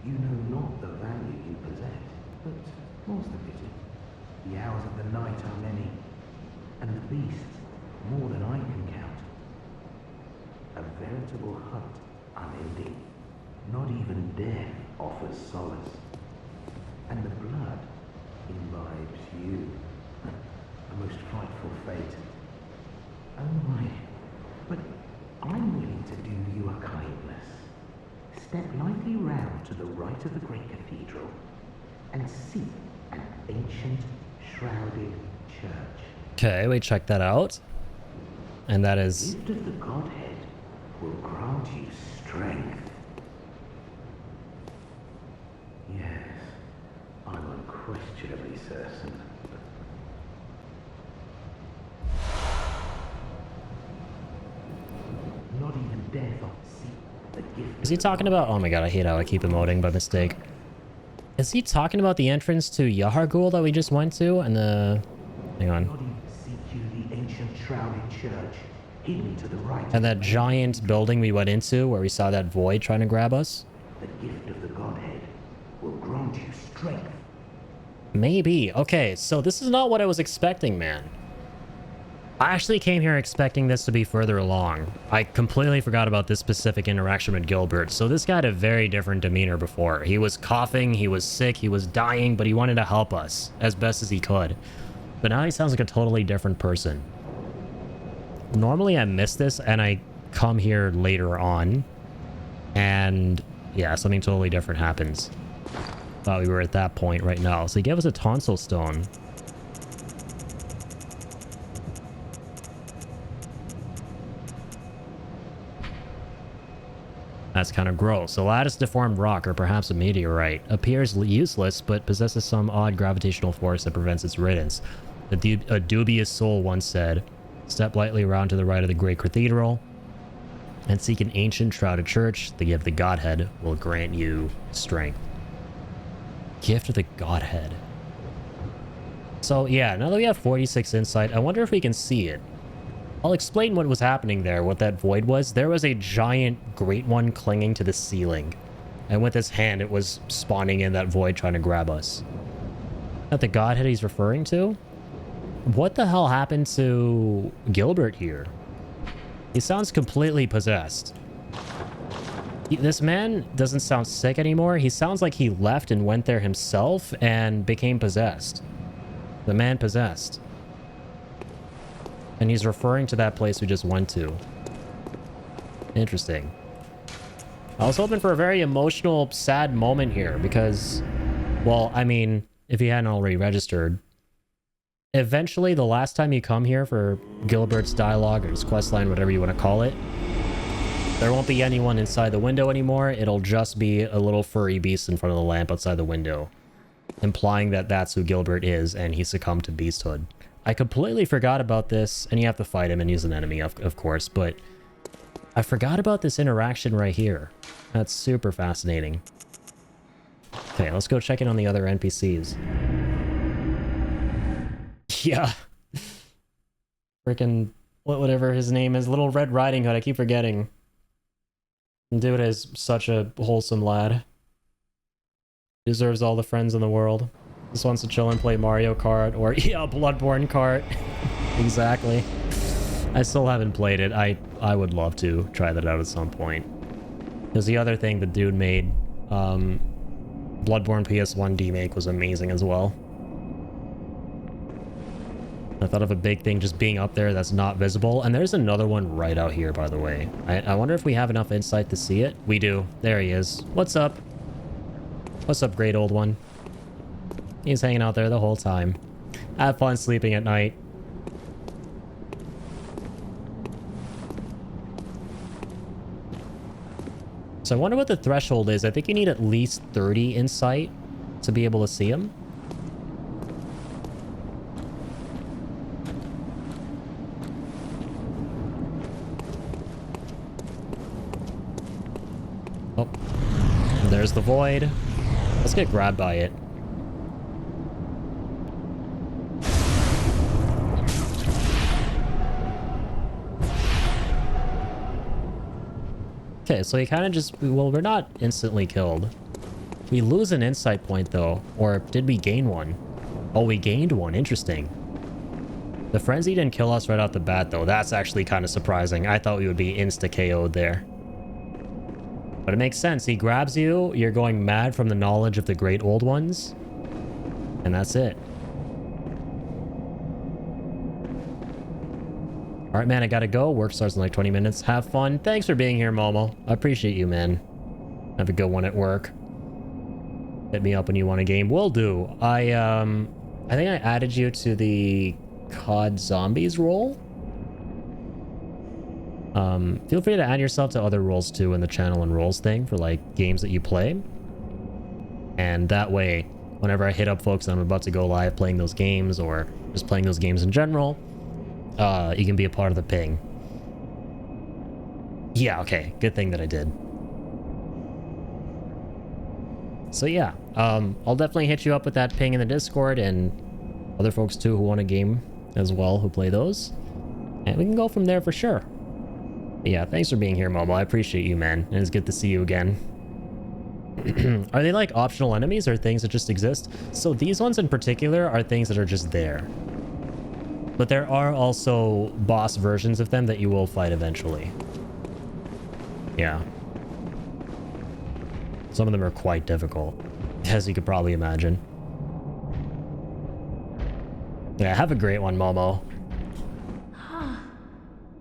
You know not the value you possess, but more's the pity. The hours of the night are many, and the beasts more than I can count. A veritable hunt, unending. Not even death offers solace. And the blood imbibes you. A most frightful fate. Oh my, but I'm willing to do you a kindness. Step lightly round to the right of the great cathedral and see an ancient, shrouded church. Okay, we check that out. And that is... The gift of the Godhead will grant you strength. Yes, I'm unquestionably certain. Not even death or see the gift. Is he talking about... Oh my god, I hate how I keep emoting by mistake. Is he talking about the entrance to Yahar'gul that we just went to? And the... Hang on. Not even seek you the ancient shrouded church, hidden to the right. And that giant building we went into where we saw that void trying to grab us? The gift of the Godhead will grant you strength. Maybe. Okay, so this is not what I was expecting, man. I actually came here expecting this to be further along. I completely forgot about this specific interaction with Gilbert. So this guy had a very different demeanor before. He was coughing, he was sick, he was dying, but he wanted to help us as best as he could. But now he sounds like a totally different person. Normally I miss this and I come here later on. And yeah, something totally different happens. Thought we were at that point right now. So he gave us a tonsil stone. That's kind of gross. A lattice deformed rock, or perhaps a meteorite, appears useless but possesses some odd gravitational force that prevents its riddance. A dubious soul once said, Step lightly around to the right of the Great Cathedral and seek an ancient shrouded church. The gift of the Godhead will grant you strength. Gift of the Godhead. So yeah, now that we have 46 insight, I wonder if we can see it. I'll explain what was happening there, what that void was. There was a giant great one clinging to the ceiling. And with his hand, it was spawning in that void trying to grab us. That the Godhead he's referring to? What the hell happened to Gilbert here? He sounds completely possessed. This man doesn't sound sick anymore. He sounds like he left and went there himself and became possessed. The man possessed. And he's referring to that place we just went to. Interesting. I was hoping for a very emotional, sad moment here because, well, I mean, if he hadn't already registered, eventually the last time you come here for Gilbert's dialogue or his questline, whatever you want to call it, there won't be anyone inside the window anymore. It'll just be a little furry beast in front of the lamp outside the window, implying that that's who Gilbert is and he succumbed to beasthood. I completely forgot about this, and you have to fight him and he's an enemy, of course, but I forgot about this interaction right here. That's super fascinating. Okay, let's go check in on the other NPCs. Yeah. Freaking, whatever his name is, Little Red Riding Hood, I keep forgetting. Dude is such a wholesome lad. Deserves all the friends in the world. Just wants to chill and play Mario Kart or, yeah, Bloodborne Kart. Exactly. I still haven't played it. I would love to try that out at some point. Because the other thing the dude made, Bloodborne PS1 demake was amazing as well. I thought of a big thing just being up there that's not visible. And there's another one right out here, by the way. I wonder if we have enough insight to see it. We do. There he is. What's up? What's up, great old one? He's hanging out there the whole time. Have fun sleeping at night. So I wonder what the threshold is. I think you need at least 30 insight to be able to see him. Oh, there's the void. Let's get grabbed by it. Okay, so he kind of just... Well, we're not instantly killed. We lose an insight point, though. Or did we gain one? Oh, we gained one. Interesting. The frenzy didn't kill us right off the bat, though. That's actually kind of surprising. I thought we would be insta-KO'd there. But it makes sense. He grabs you. You're going mad from the knowledge of the great old ones. And that's it. Alright, man, I gotta go. Work starts in like 20 minutes. Have fun. Thanks for being here, Momo. I appreciate you, man. Have a good one at work. Hit me up when you want a game. Will do. I think I added you to the COD Zombies role. Feel free to add yourself to other roles too in the channel and roles thing for like games that you play. And that way, whenever I hit up folks that I'm about to go live playing those games or just playing those games in general, you can be a part of the ping. Yeah, okay. Good thing that I did. So yeah, I'll definitely hit you up with that ping in the Discord and other folks too who want a game as well who play those. And we can go from there for sure. But yeah, thanks for being here, Momo. I appreciate you, man. And it's good to see you again. Are they like optional enemies or things that just exist? So these ones in particular are things that are just there. But there are also boss versions of them that you will fight eventually. Yeah. Some of them are quite difficult, as you could probably imagine. Yeah, have a great one, Momo. Ah,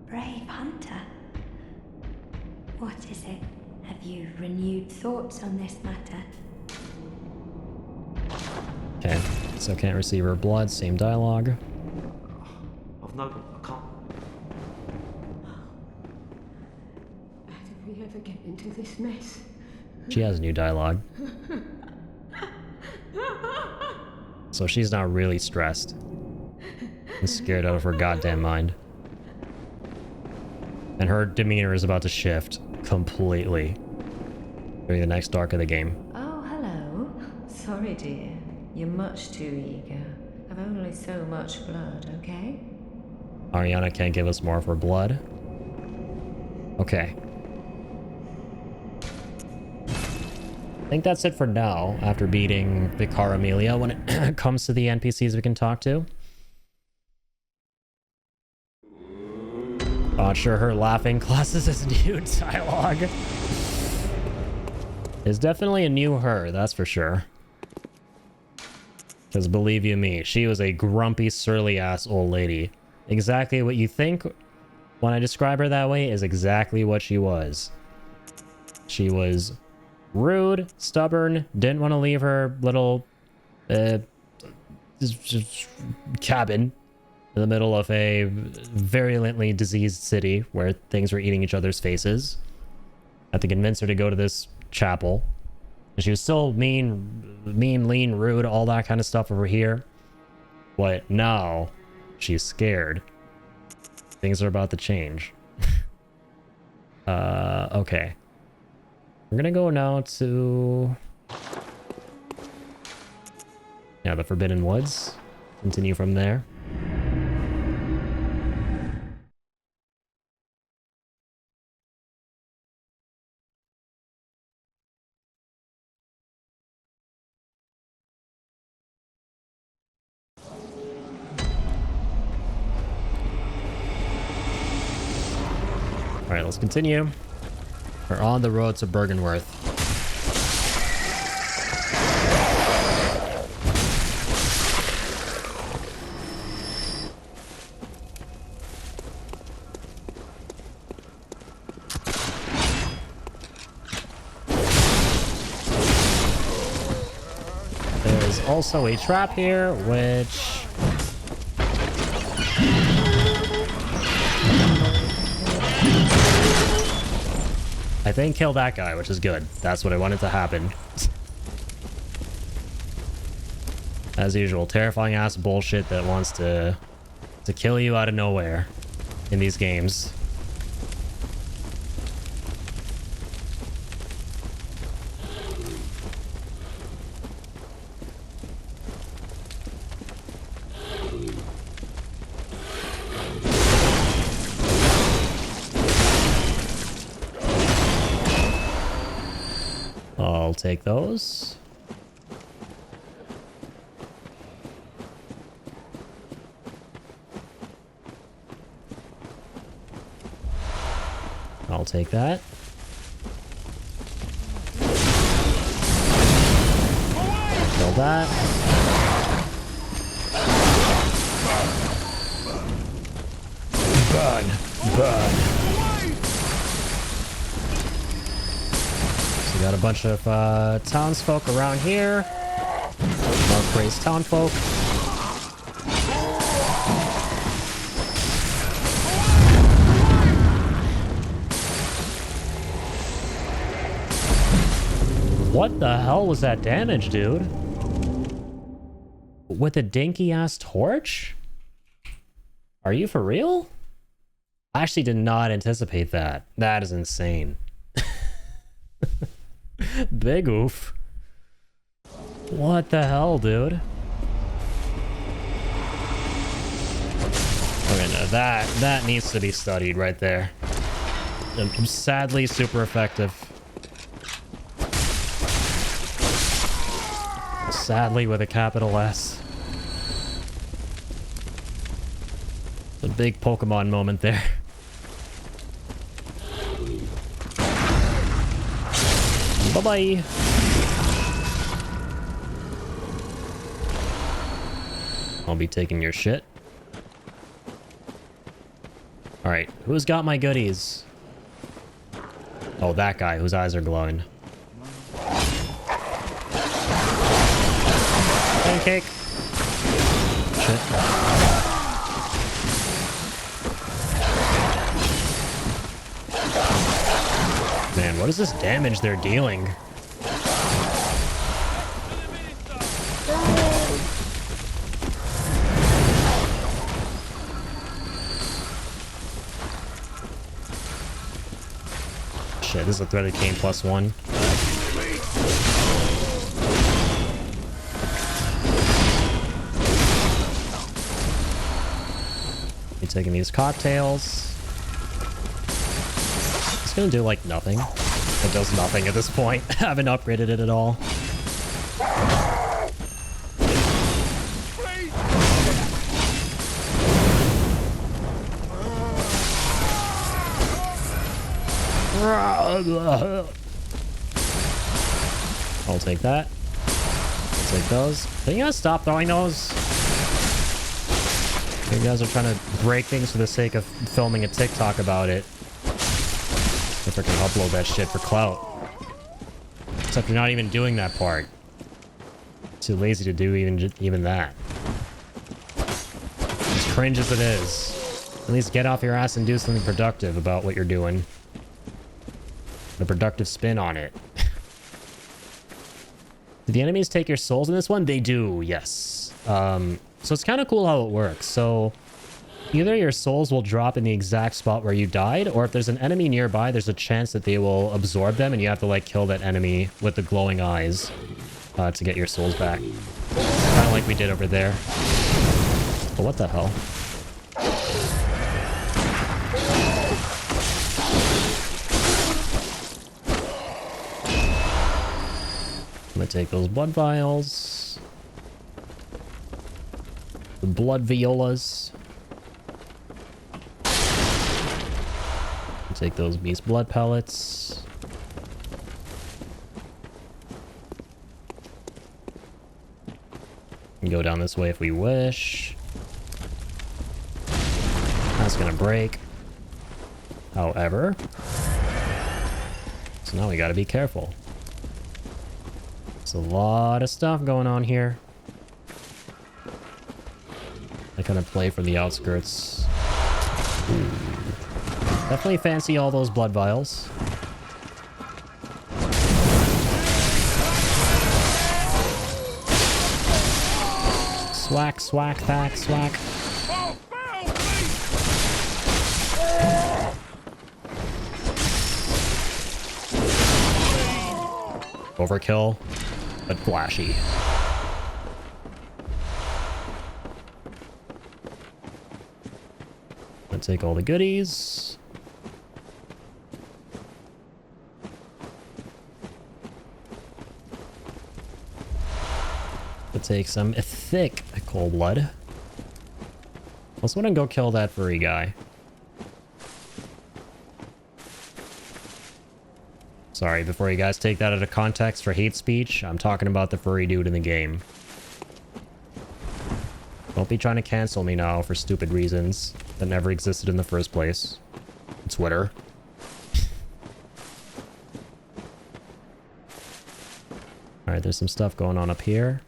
brave hunter. What is it? Have you renewed thoughts on this matter? Okay, so can't receive her blood, same dialogue. I've no... I can't... How did we ever get into this mess? She has new dialogue. So she's not really stressed and scared out of her goddamn mind. And her demeanor is about to shift completely during the next arc of the game. Oh, hello. Sorry, dear. You're much too eager. I've only so much blood, okay? Ariana can't give us more of her blood. Okay. I think that's it for now, after beating Vicar Amelia when it comes to the NPCs we can talk to. Not sure her laughing classes is new dialogue. It's definitely a new her, that's for sure. Because believe you me, she was a grumpy, surly-ass old lady. Exactly what you think when I describe her that way is exactly what she was. She was rude, stubborn, didn't want to leave her little cabin in the middle of a virulently diseased city where things were eating each other's faces. I had to convince her to go to this chapel. And she was still mean, lean, rude, all that kind of stuff over here. But now, she's scared. Things are about to change. Okay. We're gonna go now to... yeah, the Forbidden Woods. Continue from there. Alright, let's continue. We're on the road to Bergenworth. There's also a trap here, which... I think kill that guy, which is good. That's what I wanted to happen. As usual, terrifying ass bullshit that wants to kill you out of nowhere in these games. I'll take those. I'll take that. Kill that. Burn. Burn. We got a bunch of townsfolk around here. More crazed townfolk. What the hell was that damage, dude? With a dinky ass torch? Are you for real? I actually did not anticipate that. That is insane. Big oof. What the hell, dude? Okay, no, that needs to be studied right there. Sadly, super effective. Sadly, with a capital S. A big Pokemon moment there. Bye-bye. I'll be taking your shit. Alright, who's got my goodies? Oh, that guy whose eyes are glowing. Pancake. Shit. Man, what is this damage they're dealing? this is a threaded cane +1. You're taking these cocktails. It's gonna do like nothing. It does nothing at this point. I haven't upgraded it at all. I'll take that. I'll take those. Are you gonna stop throwing those? You guys are trying to break things for the sake of filming a TikTok about it. If I can upload that shit for clout. Except you're not even doing that part. Too lazy to do even that. As cringe as it is, at least get off your ass and do something productive about what you're doing. A productive spin on it. Do the enemies take your souls in this one? They do, yes. So it's kind of cool how it works. So either your souls will drop in the exact spot where you died, or if there's an enemy nearby, there's a chance that they will absorb them, and you have to like kill that enemy with the glowing eyes to get your souls back. Kind of like we did over there. But what the hell? I'm gonna take those blood vials. The blood violas. Take those beast blood pellets. We can go down this way if we wish. That's gonna break. However. So now we gotta be careful. There's a lot of stuff going on here. I kind of play from the outskirts. Ooh. Definitely fancy all those blood vials. Swack, swack, thack, swack. Overkill, but flashy. Let's take all the goodies. Let's take some thick cold blood. Let's want to go kill that furry guy. Sorry, before you guys take that out of context for hate speech, I'm talking about the furry dude in the game. Don't be trying to cancel me now for stupid reasons that never existed in the first place. Twitter. Alright, there's some stuff going on up here.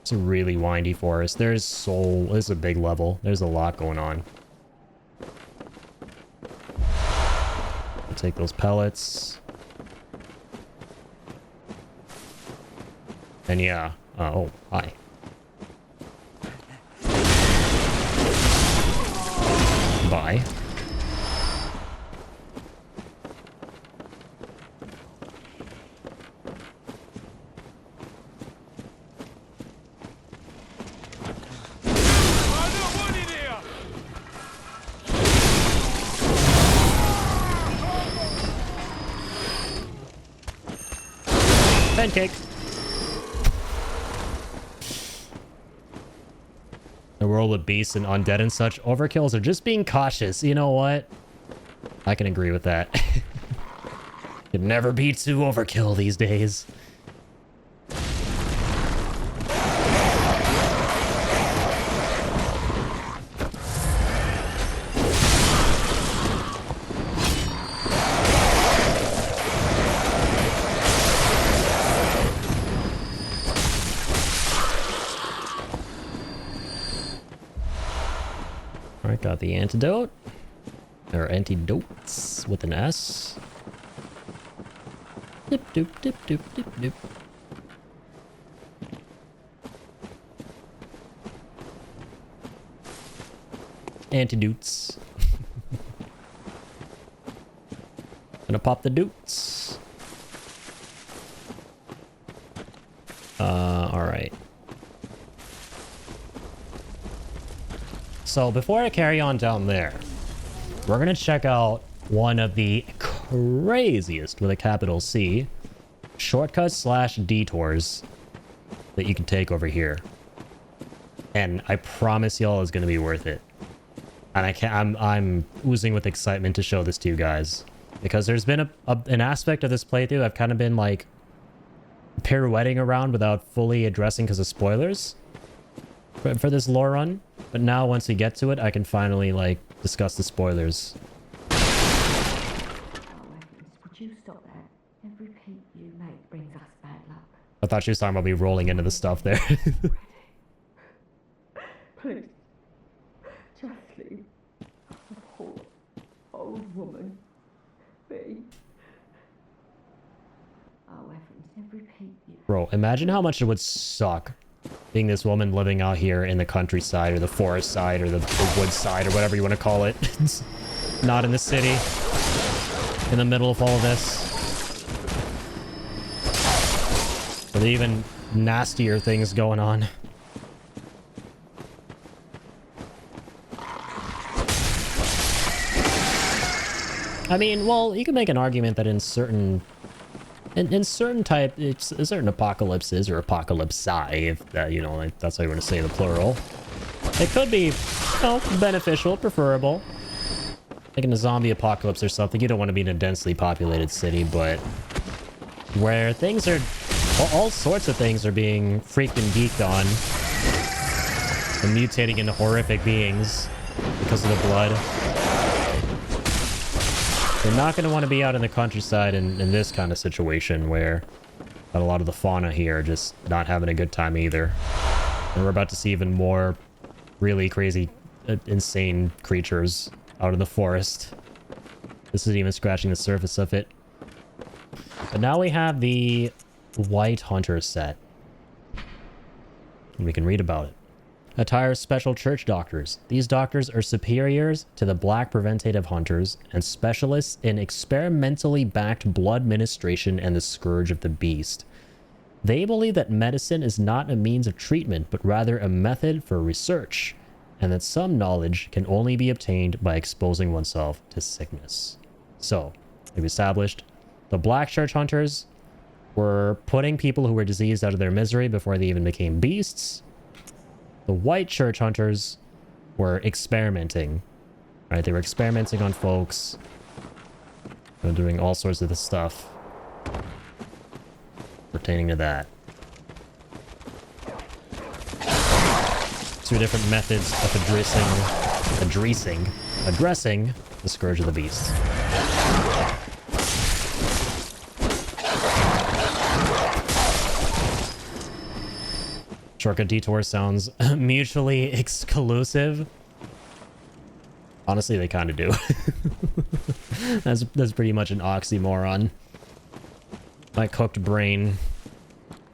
It's a really windy forest. There's soul. This is a big level. There's a lot going on. I'll take those pellets. And yeah. Oh, hi. Bye. Pancake. The world with beasts and undead and such, overkills are just being cautious. You know what? I can agree with that. Can never be too overkill these days. Alright, got the antidote. Or antidotes with an S. Dip doop dip doop dip doop. antidotes. Gonna pop the doots. Alright. So before I carry on down there, we're gonna check out one of the craziest, with a capital C, shortcuts slash detours that you can take over here. And I promise y'all it's gonna be worth it. And I'm oozing with excitement to show this to you guys. Because there's been an aspect of this playthrough I've kind of been like pirouetting around without fully addressing because of spoilers for this lore run. But now once we get to it, I can finally like discuss the spoilers. Would you stop there? Every peep you make brings us bad luck. I thought she was talking about me rolling into the stuff there. Please. Just leave. A poor old woman. Be. Oh, heavens, every peep you... Bro, imagine how much it would suck being this woman living out here in the countryside or the forest side or the wood side or whatever you want to call it. Not in the city. In the middle of all of this. With even nastier things going on. I mean, well, you can make an argument that in certain certain apocalypses or apocalypsi, if that, you know, like, that's how you want to say the plural, it could be, you know, beneficial, preferable. Like in a zombie apocalypse or something, you don't want to be in a densely populated city, but where things are, all sorts of things are being freaked and geeked on and mutating into horrific beings because of the blood. You're not going to want to be out in the countryside in this kind of situation where a lot of the fauna here are just not having a good time either. And we're about to see even more really crazy, insane creatures out in the forest. This isn't even scratching the surface of it. But now we have the White Hunter set. And we can read about it. Attire special church doctors. These doctors are superiors to the Black Preventative Hunters and specialists in experimentally backed blood ministration and the scourge of the beast. They believe that medicine is not a means of treatment, but rather a method for research, and that some knowledge can only be obtained by exposing oneself to sickness. So, we've established the Black Church Hunters were putting people who were diseased out of their misery before they even became beasts. The White Church Hunters were experimenting, right? They were experimenting on folks. They were doing all sorts of the stuff pertaining to that. Two different methods of addressing the scourge of the beast. Shortcut detour sounds mutually exclusive. Honestly, they kind of do. That's pretty much an oxymoron. My cooked brain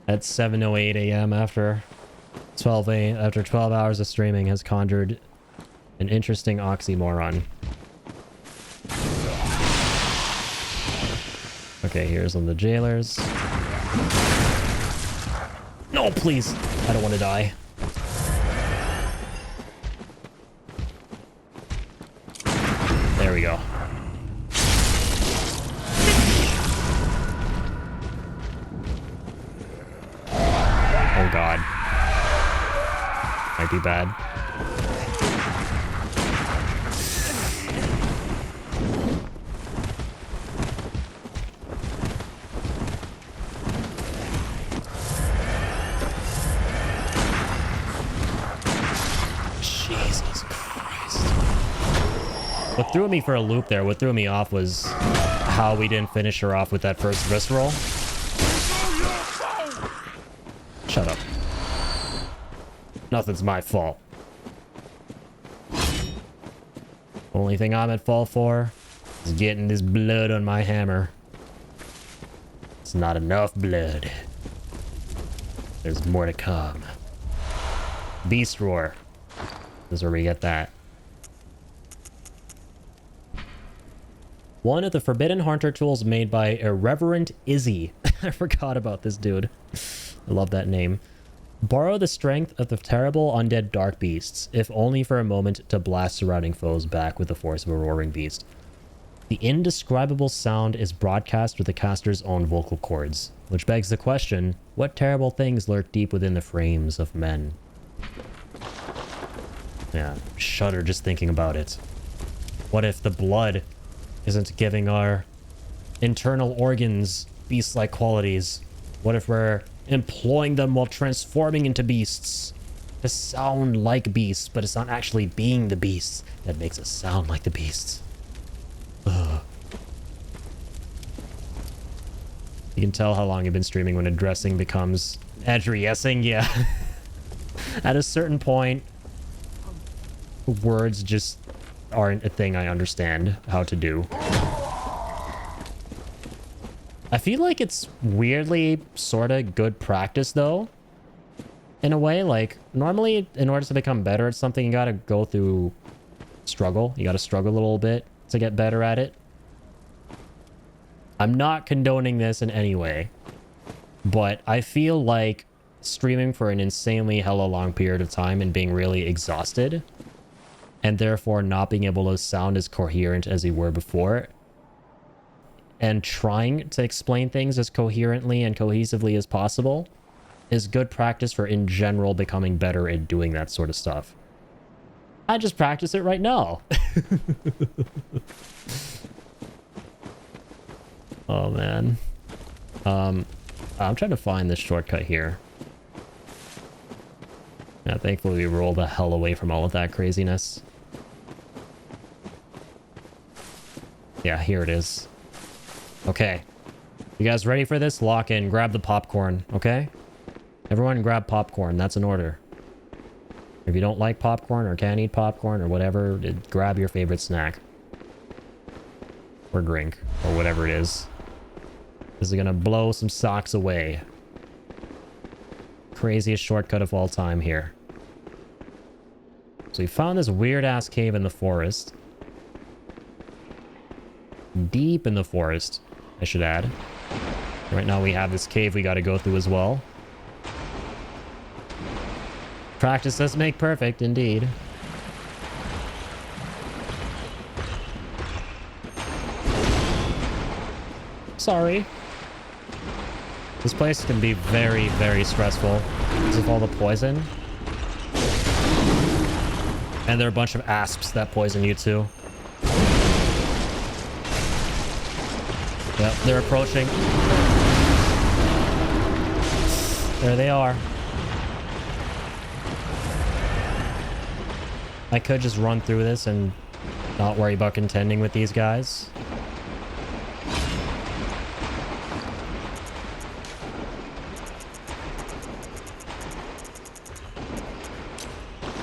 at 7:08 a.m. after 12 hours of streaming has conjured an interesting oxymoron. Okay, here's on the jailers. No, please. I don't want to die. There we go. Oh god. Might be bad. What threw me for a loop there, what threw me off was how we didn't finish her off with that first visceral. Shut up. Nothing's my fault. Only thing I'm at fault for is getting this blood on my hammer. It's not enough blood. There's more to come. Beast Roar. This is where we get that. One of the forbidden hunter tools made by Irreverent Izzy. I forgot about this dude. I love that name. Borrow the strength of the terrible undead dark beasts, if only for a moment, to blast surrounding foes back with the force of a roaring beast. The indescribable sound is broadcast with the caster's own vocal cords, which begs the question, what terrible things lurk deep within the frames of men? Yeah, shudder just thinking about it. What if the blood isn't giving our internal organs beast-like qualities? What if we're employing them while transforming into beasts to sound like beasts, but it's not actually being the beasts that makes us sound like the beasts? Ugh. You can tell how long you've been streaming when addressing becomes addressing. Yeah. At a certain point, words just aren't a thing I understand how to do. I feel like it's weirdly sort of good practice, though. In a way, like, normally, in order to become better at something, you gotta go through struggle. You gotta struggle a little bit to get better at it. I'm not condoning this in any way, but I feel like streaming for an insanely hella long period of time and being really exhausted, and therefore not being able to sound as coherent as you were before, and trying to explain things as coherently and cohesively as possible is good practice for, in general, becoming better at doing that sort of stuff. I just practice it right now. Oh, man. I'm trying to find this shortcut here. Yeah, thankfully we rolled the hell away from all of that craziness. Yeah, here it is. Okay. You guys ready for this? Lock in. Grab the popcorn, okay? Everyone grab popcorn. That's an order. If you don't like popcorn or can't eat popcorn or whatever, grab your favorite snack. Or drink. Or whatever it is. This is gonna blow some socks away. Craziest shortcut of all time here. So we found this weird-ass cave in the forest. Deep in the forest, I should add. Right now we have this cave we gotta go through as well. Practice does make perfect, indeed. Sorry. This place can be very, very stressful because of all the poison. And there are a bunch of asps that poison you too. Yep, they're approaching. There they are. I could just run through this and not worry about contending with these guys.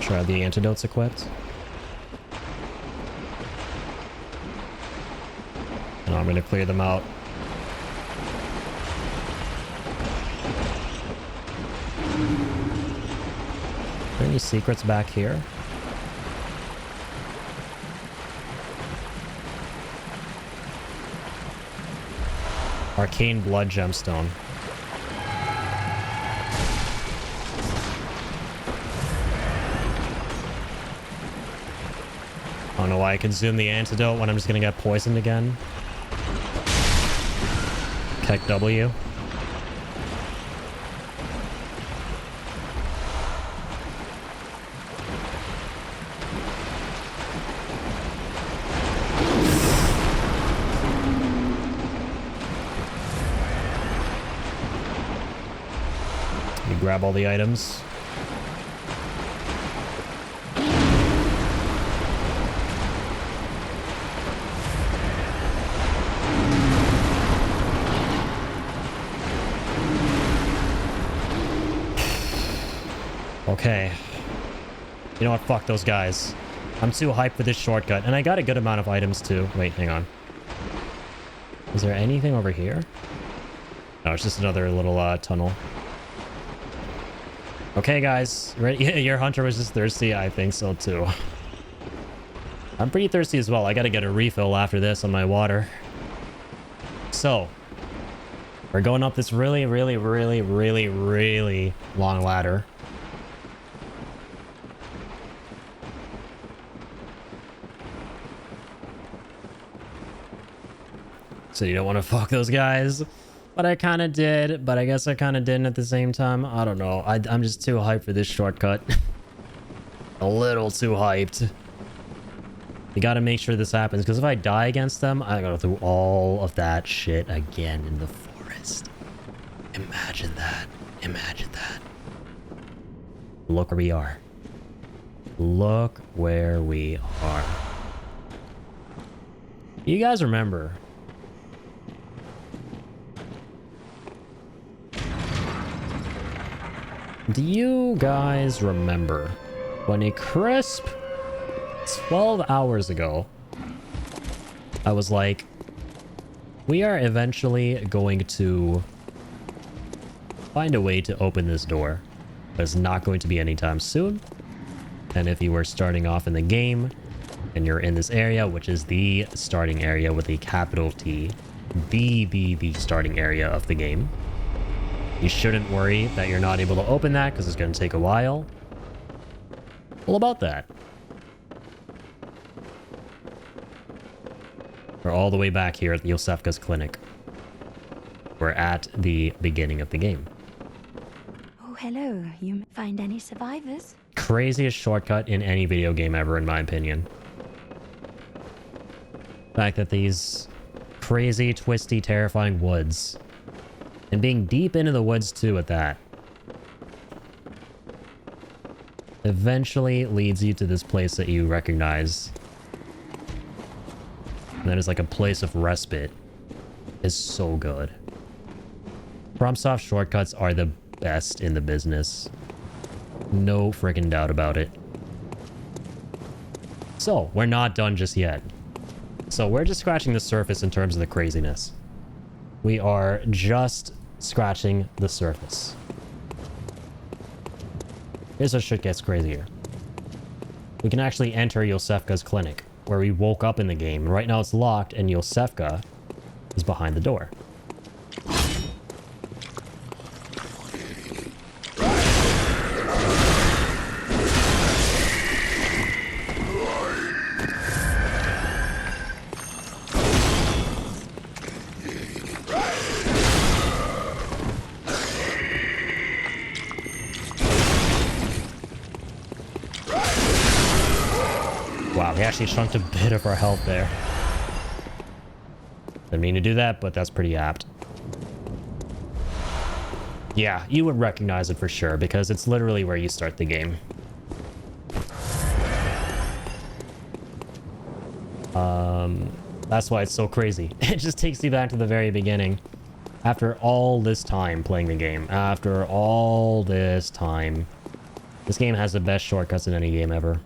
Sure, the antidotes equipped. And I'm gonna clear them out. Are there any secrets back here? Arcane blood gemstone. I don't know why I consume the antidote when I'm just gonna get poisoned again. Keck W. You grab all the items. Okay. You know what? Fuck those guys. I'm too hyped for this shortcut. And I got a good amount of items too. Wait, hang on. Is there anything over here? No, it's just another little tunnel. Okay, guys. Ready? Your hunter was just thirsty. I think so too. I'm pretty thirsty as well. I gotta get a refill after this on my water. So, we're going up this really long ladder. So you don't want to fuck those guys. But I kind of did, but I guess I kind of didn't at the same time. I don't know. I'm just too hyped for this shortcut. A little too hyped. You gotta make sure this happens, because if I die against them, I gotta go through all of that shit again in the forest. Imagine that. Imagine that. Look where we are. Look where we are. You guys remember... Do you guys remember when a crisp 12 hours ago, I was like, we are eventually going to find a way to open this door, but it's not going to be anytime soon. And if you were starting off in the game and you're in this area, which is the starting area with a capital T, the starting area of the game, you shouldn't worry that you're not able to open that because it's going to take a while. Well, about that. We're all the way back here at Yosefka's clinic. We're at the beginning of the game. Oh, hello. You find any survivors? Craziest shortcut in any video game ever, in my opinion. The fact that these crazy, twisty, terrifying woods... And being deep into the woods too at that. Eventually leads you to this place that you recognize. And that is like a place of respite. It's so good. FromSoft shortcuts are the best in the business. No freaking doubt about it. So, we're not done just yet. So, we're just scratching the surface in terms of the craziness. We are just scratching the surface. Here's where shit gets crazier. We can actually enter Yosefka's clinic, where we woke up in the game. Right now it's locked, and Yosefka is behind the door. We actually shrunk a bit of our health there. Didn't mean to do that, but that's pretty apt. Yeah, you would recognize it for sure, because it's literally where you start the game. That's why it's so crazy. It just takes you back to the very beginning. After all this time playing the game, after all this time, this game has the best shortcuts in any game ever.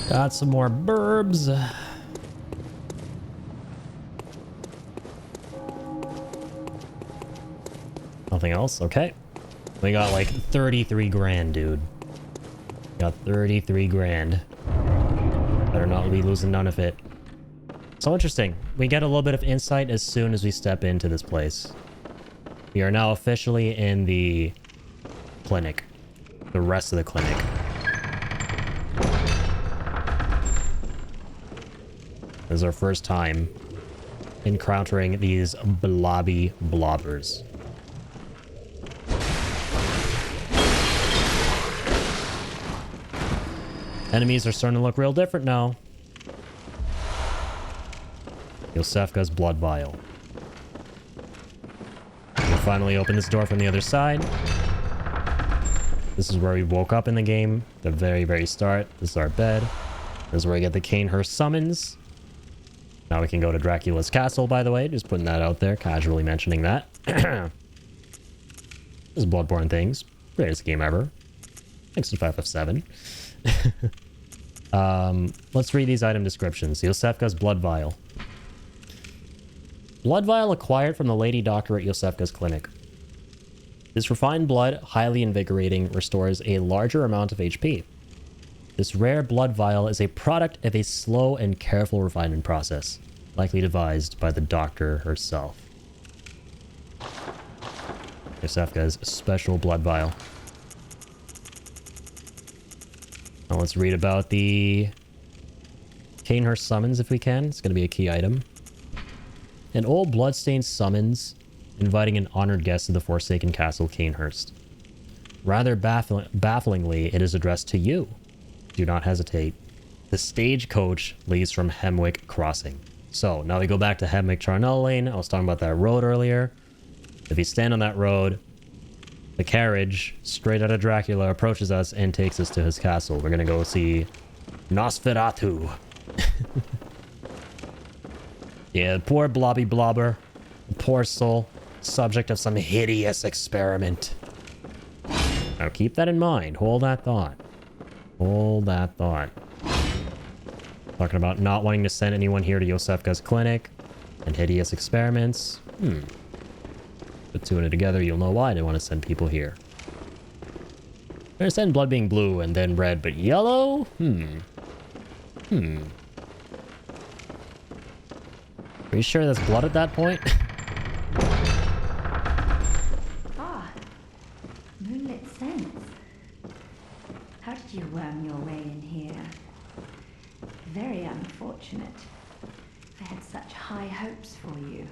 Got some more burbs. Nothing else? Okay. We got like 33 grand, dude. Got 33 grand. Better not be losing none of it. So interesting. We get a little bit of insight as soon as we step into this place. We are now officially in the clinic. The rest of the clinic. This is our first time encountering these blobby blobbers. Enemies are starting to look real different now. Yosefka's blood vial. We'll finally open this door from the other side. This is where we woke up in the game. The very, very start. This is our bed. This is where we get the Canehurst summons. Now we can go to Dracula's castle, by the way. Just putting that out there. Casually mentioning that. This is Bloodborne things. Greatest game ever. Thanks to 5F7. Let's read these item descriptions. Yosefka's Blood Vial. Blood Vial acquired from the lady doctor at Yosefka's clinic. This refined blood, highly invigorating, restores a larger amount of HP. This rare blood vial is a product of a slow and careful refinement process, likely devised by the doctor herself. Yosefka's special blood vial. Now let's read about the Canehurst summons if we can. It's going to be a key item. An old bloodstained summons inviting an honored guest to the Forsaken Castle Canehurst. Rather bafflingly, it is addressed to you. Do not hesitate. The stagecoach leaves from Hemwick Crossing. So, now we go back to Hemwick Charnel Lane. I was talking about that road earlier. If you stand on that road, the carriage, straight out of Dracula, approaches us and takes us to his castle. We're gonna go see Nosferatu. Yeah, poor Blobby Blobber. Poor soul. Subject of some hideous experiment. Now keep that in mind. Hold that thought. Hold that thought. Talking about not wanting to send anyone here to Yosefka's clinic and hideous experiments. Put two and it together, you'll know why I didn't want to send people here. I understand blood being blue and then red, but yellow? Are you sure that's blood at that point? Ah, moonlit scents. How did you worm your way in here? Very unfortunate. I had such high hopes for you.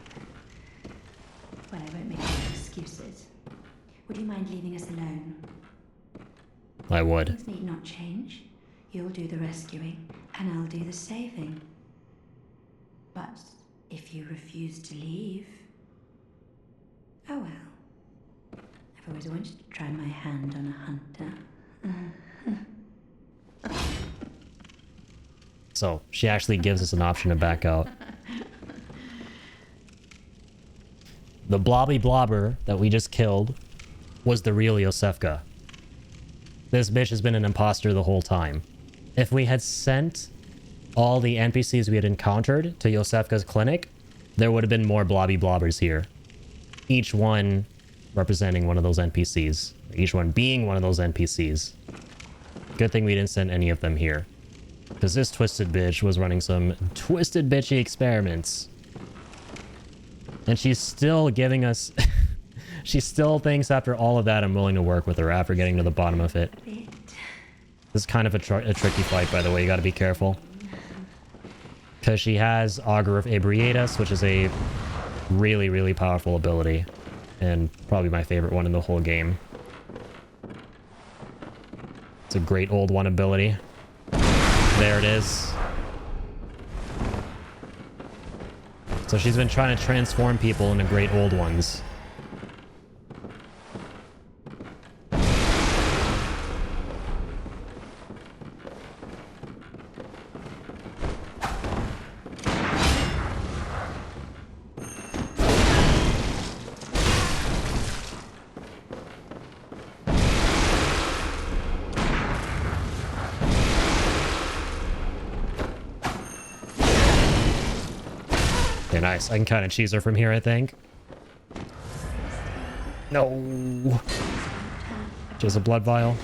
Well, I won't make any excuses. Would you mind leaving us alone? I would. Things need not change. You'll do the rescuing, and I'll do the saving. But if you refuse to leave... Oh well. I've always wanted to try my hand on a hunter. So, she actually gives us an option to back out. The Blobby Blobber that we just killed was the real Yosefka. This bitch has been an imposter the whole time. If we had sent all the NPCs we had encountered to Yosefka's clinic, there would have been more Blobby Blobbers here. Each one representing one of those NPCs. Each one being one of those NPCs. Good thing we didn't send any of them here. Because this twisted bitch was running some twisted bitchy experiments. And she's still giving us... she still thinks after all of that I'm willing to work with her after getting to the bottom of it. This is kind of a tricky fight, by the way. You gotta be careful. Because she has Augur of Ebrietas, which is a really, really powerful ability. And probably my favorite one in the whole game. It's a great old one ability. There it is. So she's been trying to transform people into great old ones. Okay, nice. I can kind of cheese her from here, I think. No. Just a blood vial.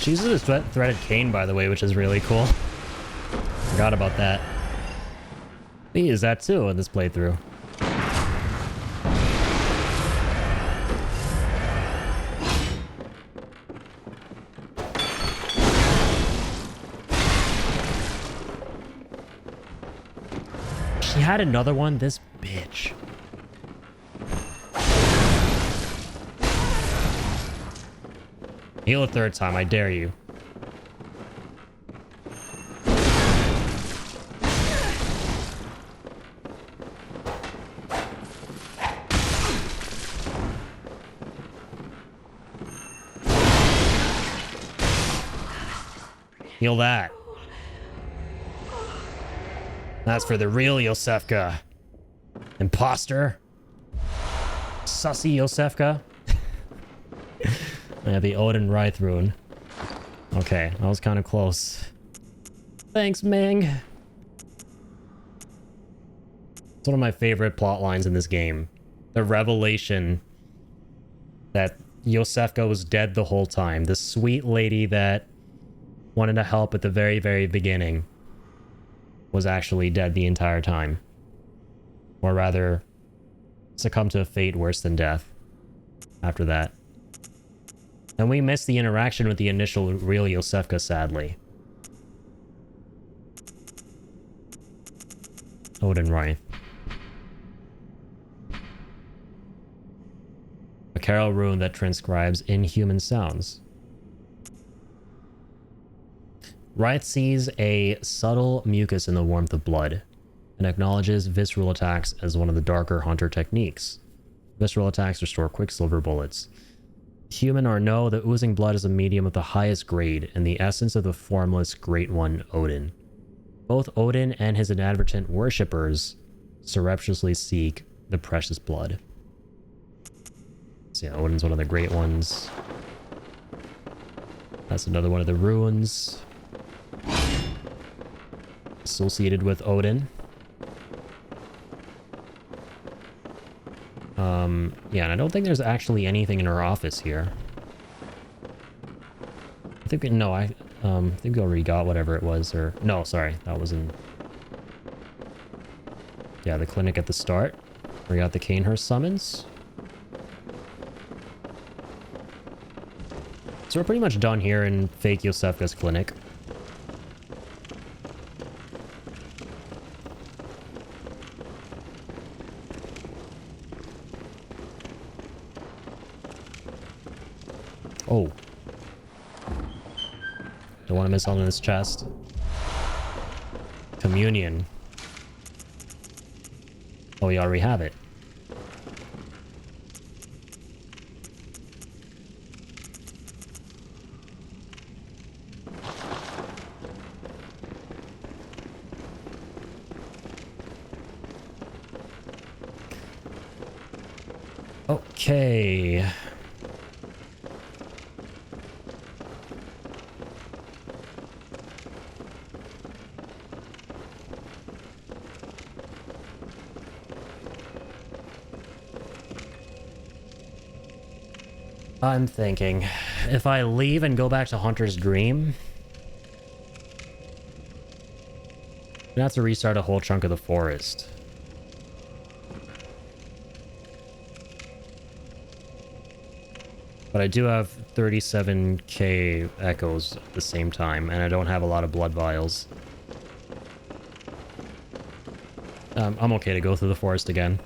She uses a threaded cane, by the way, which is really cool. Forgot about that. We use that too in this playthrough. She had another one, this bitch. Heal a third time, I dare you. Heal that. That's for the real Yosefka. Imposter. Sussy Yosefka. I have the Odin Wraith rune. Okay, that was kind of close. Thanks, Ming. It's one of my favorite plot lines in this game. The revelation that Yosefka was dead the whole time. The sweet lady that wanted to help at the very, very beginning was actually dead the entire time. Or rather, succumbed to a fate worse than death after that. And we missed the interaction with the initial real Yosefka, sadly. Odin Wraith. A carol rune that transcribes inhuman sounds. Wraith sees a subtle mucus in the warmth of blood and acknowledges visceral attacks as one of the darker hunter techniques. Visceral attacks restore quicksilver bullets. Human or no, the oozing blood is a medium of the highest grade and the essence of the formless Great One, Odin. Both Odin and his inadvertent worshippers surreptitiously seek the precious blood. So yeah, Odin's one of the Great Ones. That's another one of the runes associated with Odin. Yeah, and I don't think there's actually anything in her office here. I think no, I think we already got whatever it was, or no, sorry, that was in yeah, the clinic at the start. We got the Canehurst summons. So we're pretty much done here in fake Yosefka's clinic. Oh. Don't want to miss out on this chest. Communion. Oh, we already have it. Okay. I'm thinking, if I leave and go back to Hunter's Dream, I'm gonna have to restart a whole chunk of the forest. But I do have 37k echoes at the same time, and I don't have a lot of blood vials. I'm okay to go through the forest again.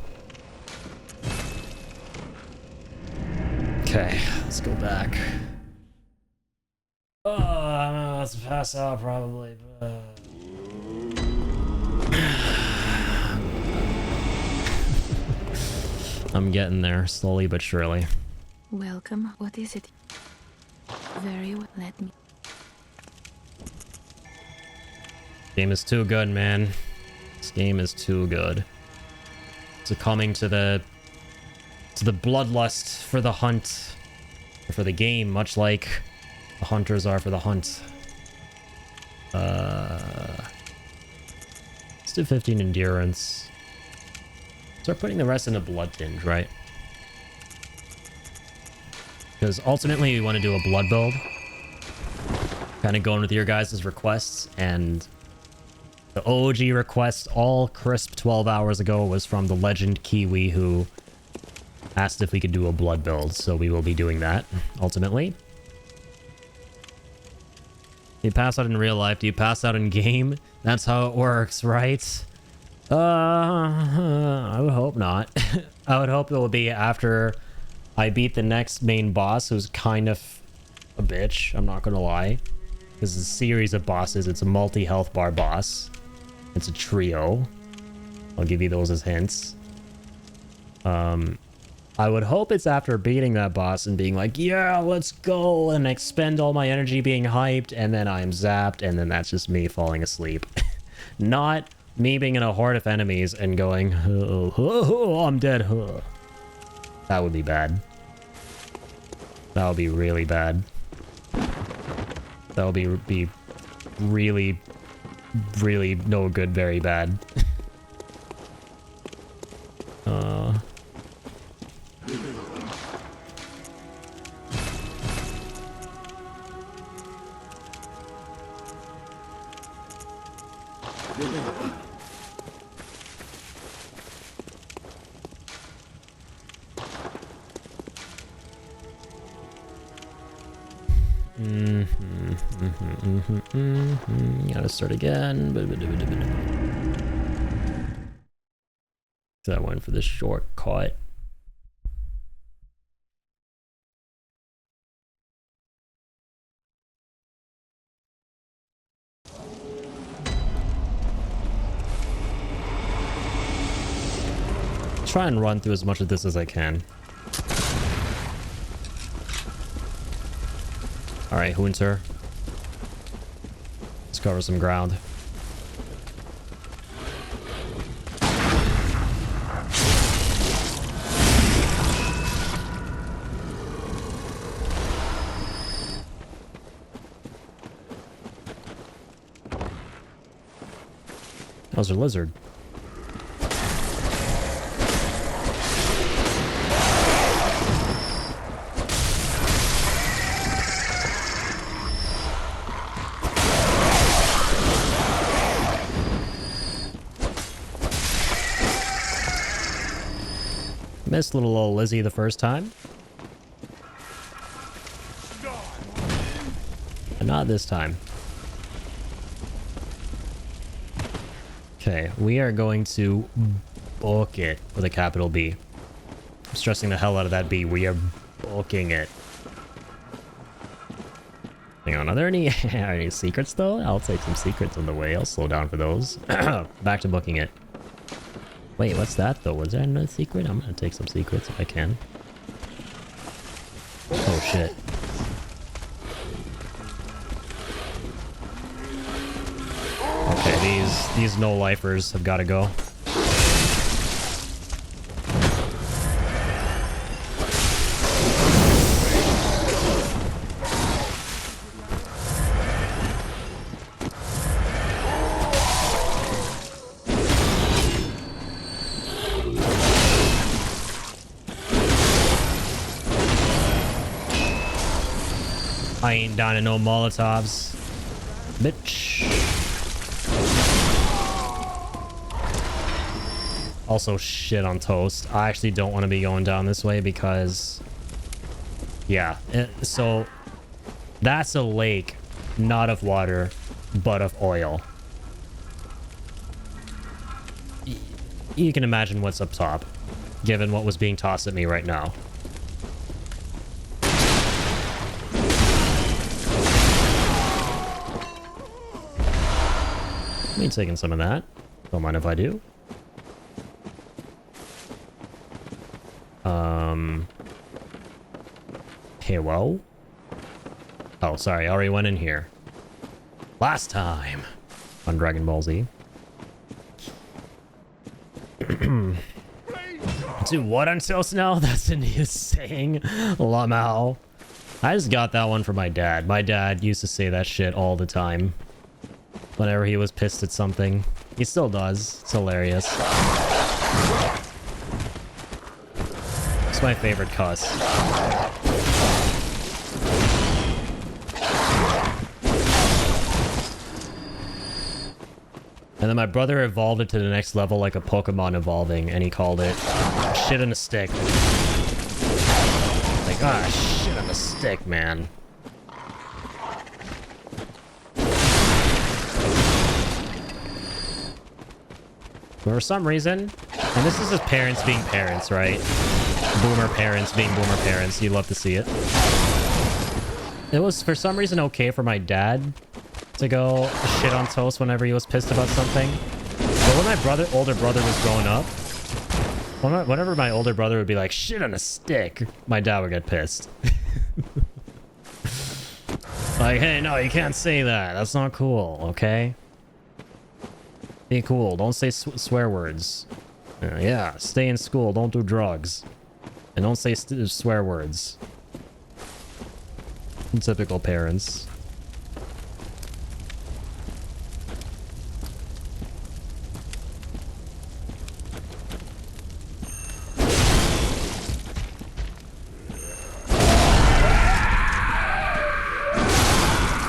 Okay, let's go back. Oh, I'm about to pass out probably. I'm getting there, slowly but surely. Welcome. What is it? Very well. Let me. Game is too good, man. This game is too good. Succumbing to the bloodlust for the hunt, or for the game, much like the hunters are for the hunt. Let's do 15 endurance. Start putting the rest into blood tinge, right? Because ultimately we want to do a blood build. Kind of going with your guys' requests, and the OG request all crisp 12 hours ago was from the legend Kiwi, who asked if we could do a blood build, so we will be doing that, ultimately. You pass out in real life, do you pass out in game? That's how it works, right? I would hope not. I would hope it will be after I beat the next main boss, who's kind of a bitch, I'm not gonna lie. This is a series of bosses. It's a multi-health bar boss. It's a trio. I'll give you those as hints. I would hope it's after beating that boss and being like, yeah, let's go, and expend all my energy being hyped, and then I'm zapped, and then that's just me falling asleep. Not me being in a horde of enemies and going, oh, I'm dead. That would be bad. That would be really bad. That would be really, really no good, very bad. Gotta start again. So I went for the shortcut. Try and run through as much of this as I can. Alright, Hunter. Let's cover some ground. That was a lizard. Missed little old Lizzie the first time. But not this time. Okay, we are going to book it with a capital B. I'm stressing the hell out of that B. We are booking it. Hang on, are there any, any secrets though? I'll take some secrets on the way. I'll slow down for those. Back to booking it. Wait, what's that though? Was there another secret? I'm gonna take some secrets if I can. Oh shit. Okay, these no-lifers have got to go. I ain't down to no Molotovs. Bitch. Also shit on toast. I actually don't want to be going down this way because... Yeah. So... That's a lake, not of water, but of oil. You can imagine what's up top, given what was being tossed at me right now. Me taking some of that. Don't mind if I do. Hello? Oh, sorry. I already went in here. Last time on Dragon Ball Z. Do what on toast now? That's a new saying. Lamau. I just got that one from my dad. My dad used to say that shit all the time. Whenever he was pissed at something. He still does. It's hilarious. It's my favorite cuss. And then my brother evolved it to the next level like a Pokemon evolving, and he called it shit on a stick. Like, ah, shit on a stick, man. For some reason, and this is just parents being parents, right? Boomer parents being boomer parents. You love to see it. It was, for some reason, okay for my dad to go shit on toast whenever he was pissed about something. But when my older brother was growing up, whenever my older brother would be like, shit on a stick, my dad would get pissed. Like, hey, no, you can't say that. That's not cool, okay? Be cool. Don't say swear words. Yeah, stay in school. Don't do drugs. And don't say swear words. Typical parents.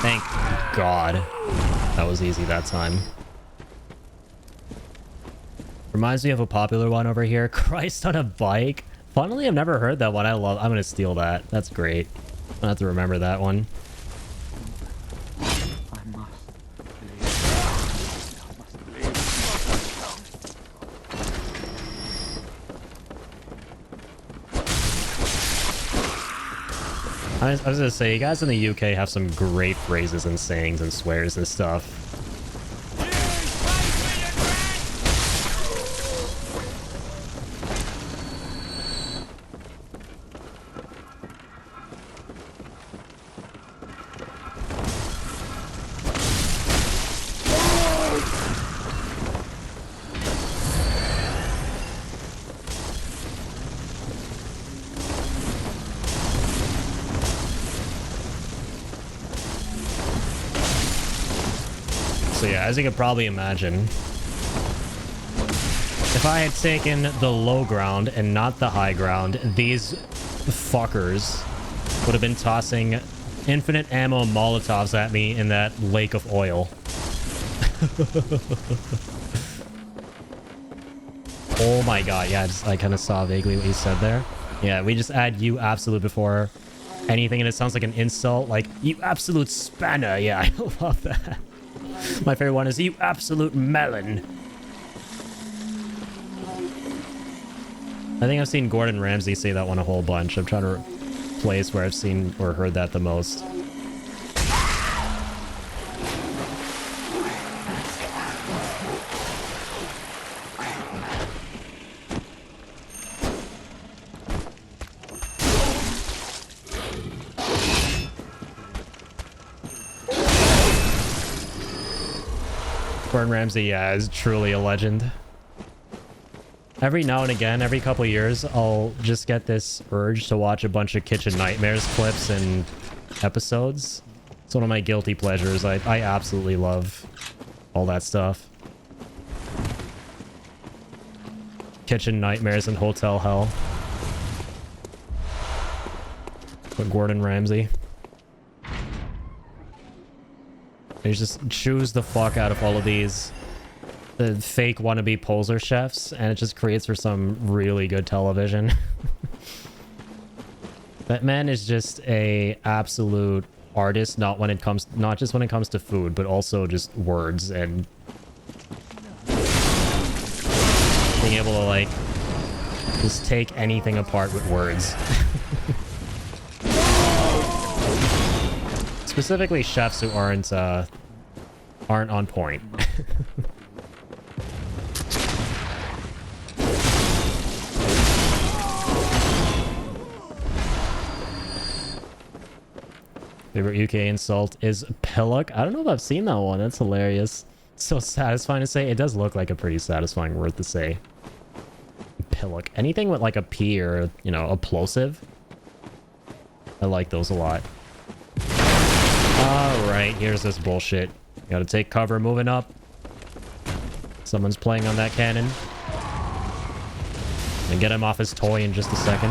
Thank God. That was easy that time. Reminds me of a popular one over here. Christ on a bike. Funnily, I've never heard that one. I'm gonna steal that. That's great. I'll have to remember that one. I was gonna say, you guys in the UK have some great phrases and sayings and swears and stuff. So yeah, as you can probably imagine, if I had taken the low ground and not the high ground, these fuckers would have been tossing infinite ammo Molotovs at me in that lake of oil. Oh my god, yeah, I kind of saw vaguely what you said there. Yeah, we just add you absolute before anything and it sounds like an insult, like, you absolute spanner. Yeah, I love that. My favorite one is, you absolute melon. I think I've seen Gordon Ramsay say that one a whole bunch. I'm trying to place where I've seen or heard that the most. Gordon Ramsay, yeah, is truly a legend. Every now and again, every couple years, I'll just get this urge to watch a bunch of Kitchen Nightmares clips and episodes. It's one of my guilty pleasures. I absolutely love all that stuff. Kitchen Nightmares and Hotel Hell. But Gordon Ramsay. They just choose the fuck out of all of these fake wannabe poser chefs, and it just creates for some really good television. That man is just a absolute artist, not just when it comes to food, but also just words and being able to like just take anything apart with words. Specifically chefs who aren't on point. Favorite UK insult is pillock. I don't know if I've seen that one. That's hilarious. So satisfying to say. It does look like a pretty satisfying word to say. Pillock. Anything with like a P or, you know, a plosive. I like those a lot. Alright, here's this bullshit. Gotta take cover moving up. Someone's playing on that cannon. And get him off his toy in just a second.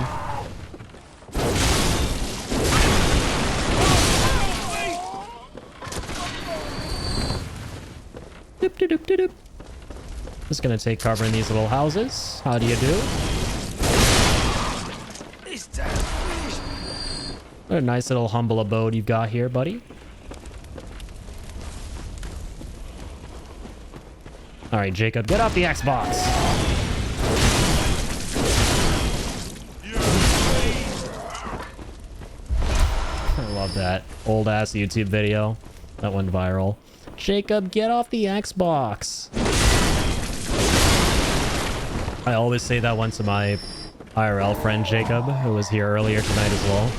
Doop, doop, doop, doop. Just gonna take cover in these little houses. How do you do? What a nice little humble abode you've got here, buddy. Alright, Jacob, get off the Xbox! I love that old-ass YouTube video that went viral. Jacob, get off the Xbox! I always say that one to my IRL friend Jacob, who was here earlier tonight as well.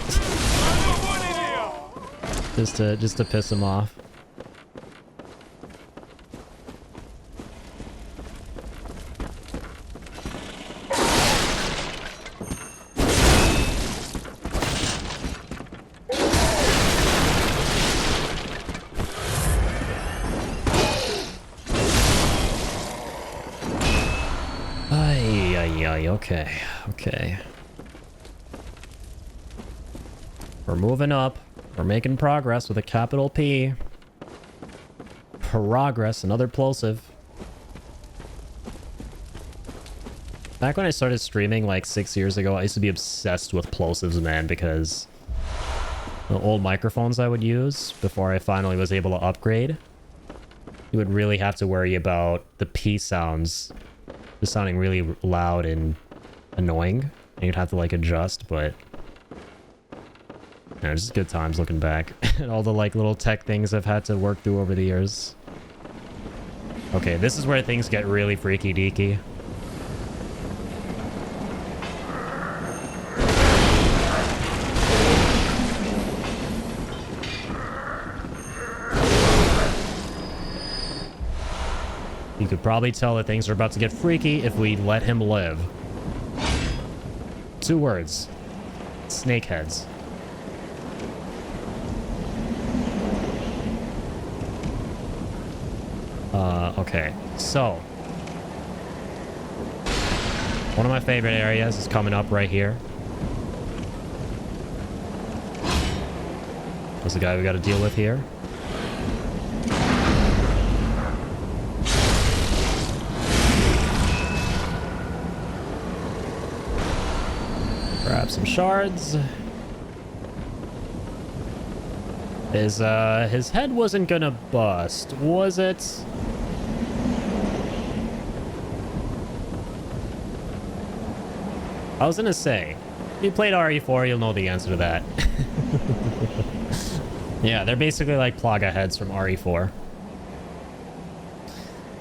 just to piss him off. Okay. We're moving up. We're making progress with a capital P. Progress, another plosive. Back when I started streaming like 6 years ago, I used to be obsessed with plosives, man, because the old microphones I would use before I finally was able to upgrade, you would really have to worry about the P sounds just sounding really loud and annoying, and you'd have to like adjust, but yeah, just good times looking back at all the like little tech things I've had to work through over the years. Okay, this is where things get really freaky deaky. You could probably tell that things are about to get freaky if we let him live. 2 words. Snakeheads. Okay. So. One of my favorite areas is coming up right here. There's the guy we gotta deal with here. Grab some shards. His head wasn't gonna bust, was it? I was gonna say, if you played RE4, you'll know the answer to that. Yeah, they're basically like Plaga heads from RE4.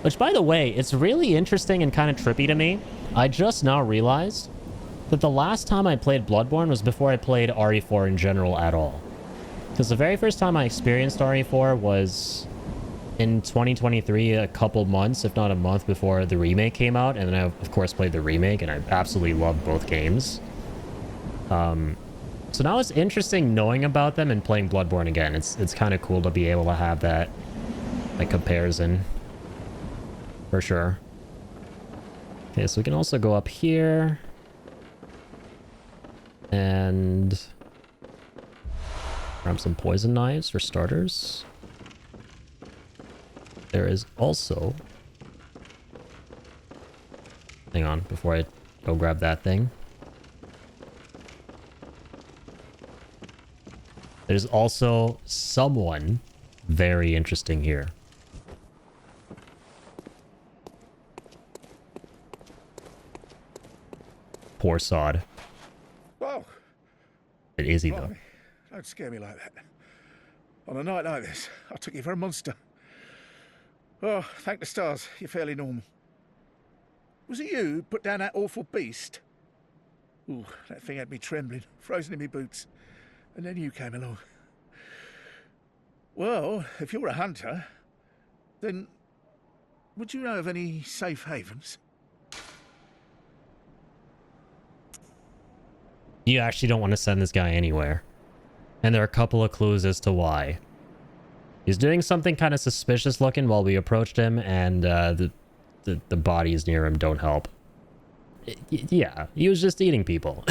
Which, by the way, it's really interesting and kind of trippy to me. I just now realized that the last time I played Bloodborne was before I played RE4 in general at all. Because the very first time I experienced RE4 was in 2023, a couple months, if not a month before the remake came out. And then I, of course, played the remake, and I absolutely loved both games. So now it's interesting knowing about them and playing Bloodborne again. It's kind of cool to be able to have that like comparison. For sure. Okay, so we can also go up here. And grab some poison knives for starters. There is also... Hang on, before I go grab that thing. There's also someone very interesting here. Poor sod. Whoa. It is he, though. Blimey, don't scare me like that. On a night like this, I took you for a monster. Oh, thank the stars, you're fairly normal. Was it you who put down that awful beast? Ooh, that thing had me trembling, frozen in my boots. And then you came along. Well, if you're a hunter, then would you know of any safe havens? You actually don't want to send this guy anywhere. And there are a couple of clues as to why. He's doing something kind of suspicious looking while we approached him, and the bodies near him don't help. Yeah, he was just eating people.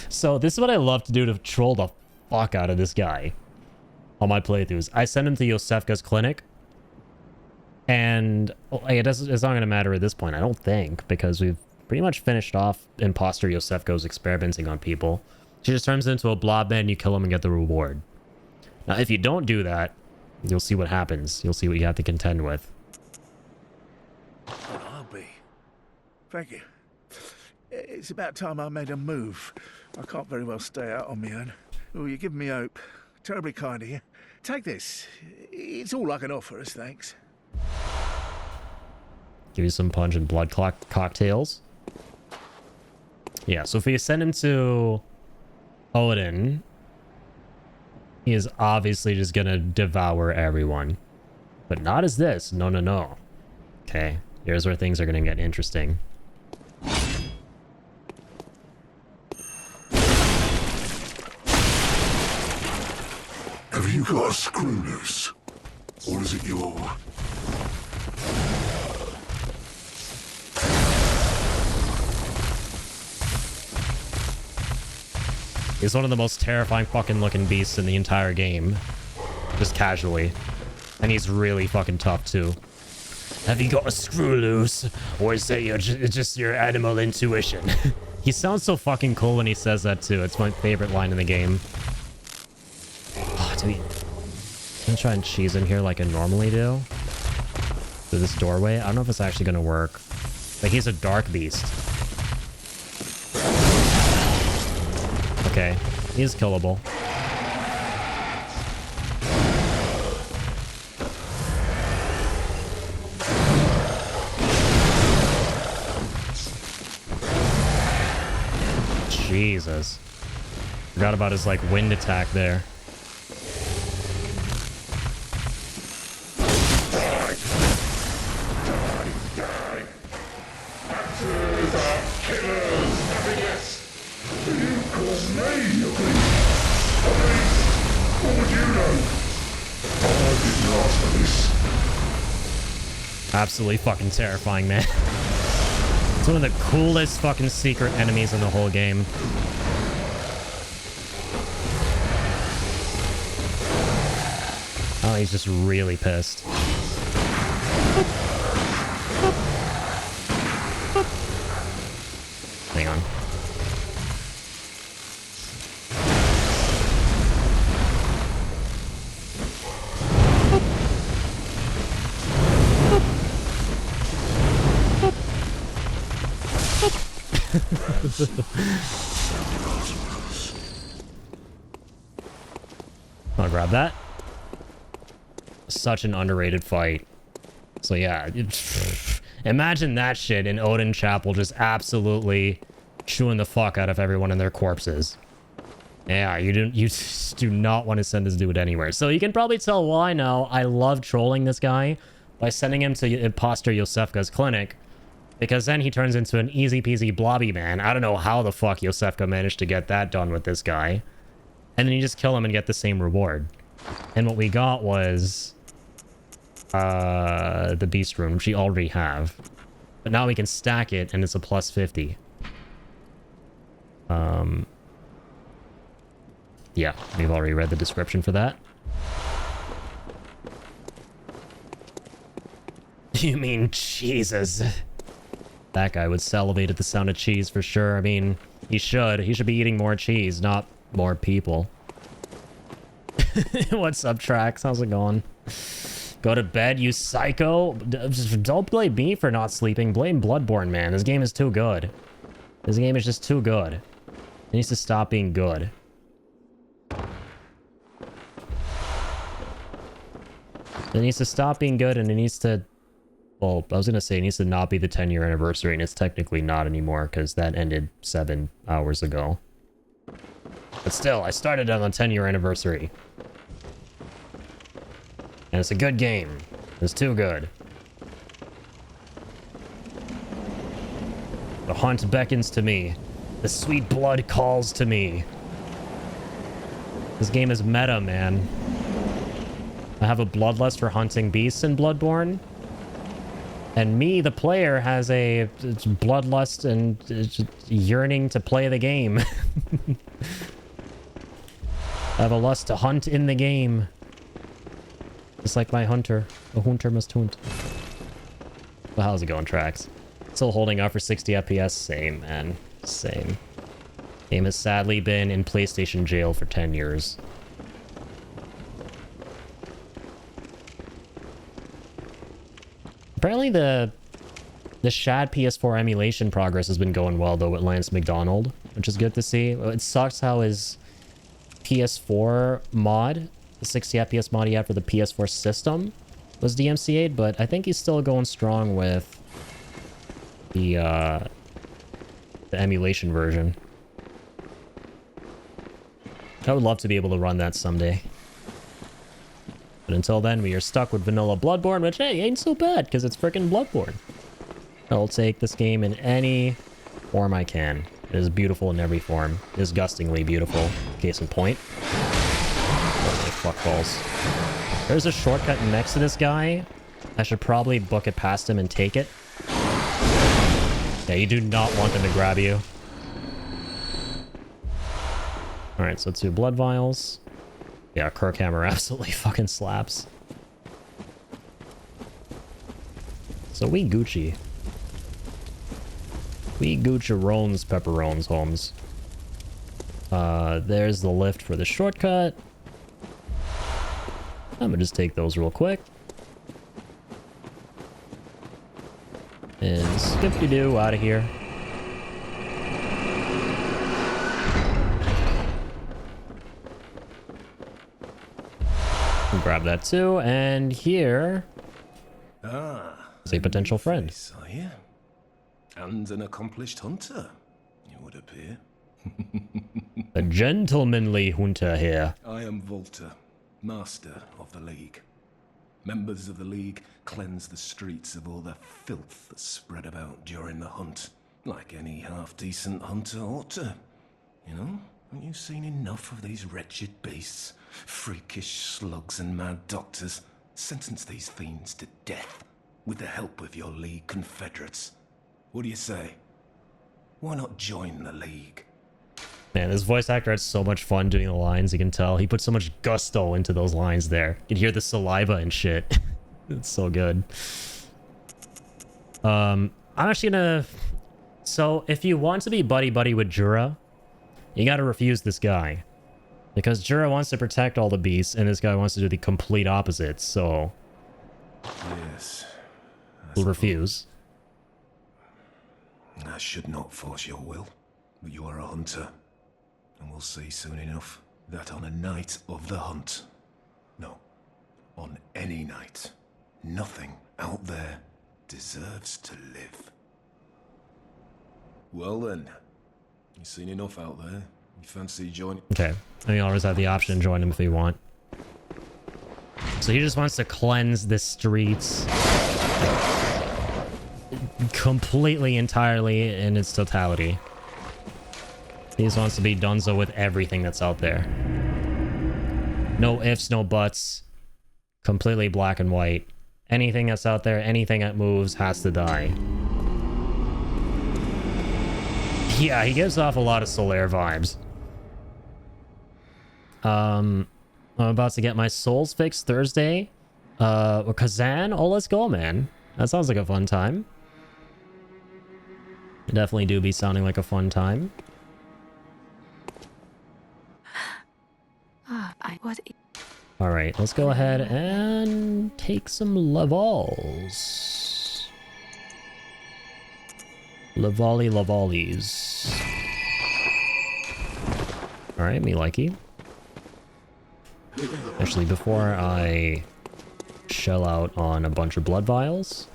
So this is what I love to do to troll the fuck out of this guy on my playthroughs. I send him to Yosefka's clinic, and it's not going to matter at this point, I don't think, because we've pretty much finished off imposter Yosefko's experimenting on people. She just turns into a blob man, you kill him and get the reward. Now, if you don't do that, you'll see what happens. You'll see what you have to contend with. Thank you. It's about time I made a move. I can't very well stay out on my own. Oh, you're giving me hope. Terribly kind of you. Take this. It's all I can offer us, thanks. Give you some punch and blood cocktails. Yeah, so if we send him to Odin, he is obviously just gonna devour everyone. But not as this. No, no, no. Okay, here's where things are gonna get interesting. Have you got a screw loose? Or is it your... He's one of the most terrifying fucking looking beasts in the entire game. Just casually. And he's really fucking tough too. Have you got a screw loose? Or is it just your animal intuition? He sounds so fucking cool when he says that too. It's my favorite line in the game. Oh, dude. I'm gonna try and cheese in here like I normally do. Through this doorway. I don't know if it's actually gonna work. Like, he's a dark beast. Okay, he's killable. Jesus. Forgot about his, like, wind attack there. Absolutely fucking terrifying, man. It's one of the coolest fucking secret enemies in the whole game. Oh, he's just really pissed. Hang on. I'll grab that. Such an underrated fight. So yeah, imagine that shit in Odin Chapel, just absolutely chewing the fuck out of everyone in their corpses. Yeah, you just do not want to send this dude anywhere. So you can probably tell why now I love trolling this guy by sending him to Imposter Yosefka's clinic. Because then he turns into an easy peasy blobby man. I don't know how the fuck Yosefka managed to get that done with this guy. And then you just kill him and get the same reward. And what we got was the beast rune, which we already have. But now we can stack it and it's a plus 50. Yeah, we've already read the description for that. You mean Jesus? That guy would salivate at the sound of cheese for sure. I mean, he should. He should be eating more cheese, not more people. What's up, Trax? How's it going? Go to bed, you psycho. Don't blame me for not sleeping. Blame Bloodborne, man. This game is too good. This game is just too good. It needs to stop being good. It needs to stop being good, and it needs to... Well, I was going to say it needs to not be the 10-year anniversary, and it's technically not anymore, because that ended 7 hours ago. But still, I started on the 10-year anniversary. And it's a good game. It's too good. The hunt beckons to me. The sweet blood calls to me. This game is meta, man. I have a bloodlust for hunting beasts in Bloodborne. And me, the player, has a bloodlust and yearning to play the game. I have a lust to hunt in the game. Just like my hunter. A hunter must hunt. Well, how's it going, Trax? Still holding up for 60 FPS? Same, man. Same. Game has sadly been in PlayStation jail for 10 years. Apparently the The Shad PS4 emulation progress has been going well, though, with Lance McDonald, which is good to see. It sucks how his PS4 mod, the 60 FPS mod he had for the PS4 system, was DMCA'd, but I think he's still going strong with the emulation version. I would love to be able to run that someday. But until then, we are stuck with vanilla Bloodborne, which, hey, ain't so bad, because it's freaking Bloodborne. I'll take this game in any form I can. It is beautiful in every form. Disgustingly beautiful. Case in point. Holy fuck balls. There's a shortcut next to this guy. I should probably book it past him and take it. Yeah, you do not want them to grab you. Alright, so 2 blood vials. Yeah, Kirkhammer absolutely fucking slaps. So we Gucci. We Gucci-rones, pepperones, Holmes. There's the lift for the shortcut. I'm gonna just take those real quick. And skip-de-doo out of here. Grab that too, and here is a potential friend. Are you? And an accomplished hunter, it would appear. A gentlemanly hunter here. I am Volta, master of the League. Members of the League cleanse the streets of all the filth that's spread about during the hunt, like any half-decent hunter ought to. You know, haven't you seen enough of these wretched beasts? Freakish slugs and mad doctors. Sentence these fiends to death with the help of your League confederates. What do you say? Why not join the League? Man, this voice actor had so much fun doing the lines, you can tell. He put so much gusto into those lines there. You can hear the saliva and shit. It's so good. I'm actually gonna... So, if you want to be buddy-buddy with Jura, you gotta refuse this guy. Because Jura wants to protect all the beasts, and this guy wants to do the complete opposite, so... Yes. We'll refuse. I should not force your will, but you are a hunter. And we'll see soon enough that on a night of the hunt, no, on any night, nothing out there deserves to live. Well then, you've seen enough out there. You fancy joining? Okay, and you always have the option to join him if you want. So he just wants to cleanse the streets completely, entirely, in its totality. He just wants to be donezo with everything that's out there. No ifs, no buts. Completely black and white. Anything that's out there, anything that moves has to die. Yeah, he gives off a lot of Solaire vibes. I'm about to get my souls fixed Thursday. With Kazan? Oh, let's go, man. That sounds like a fun time. It definitely do be sounding like a fun time. Alright, let's go ahead and take some Lavals. Lavalies. Alright, me likey. Actually, before I shell out on a bunch of blood vials,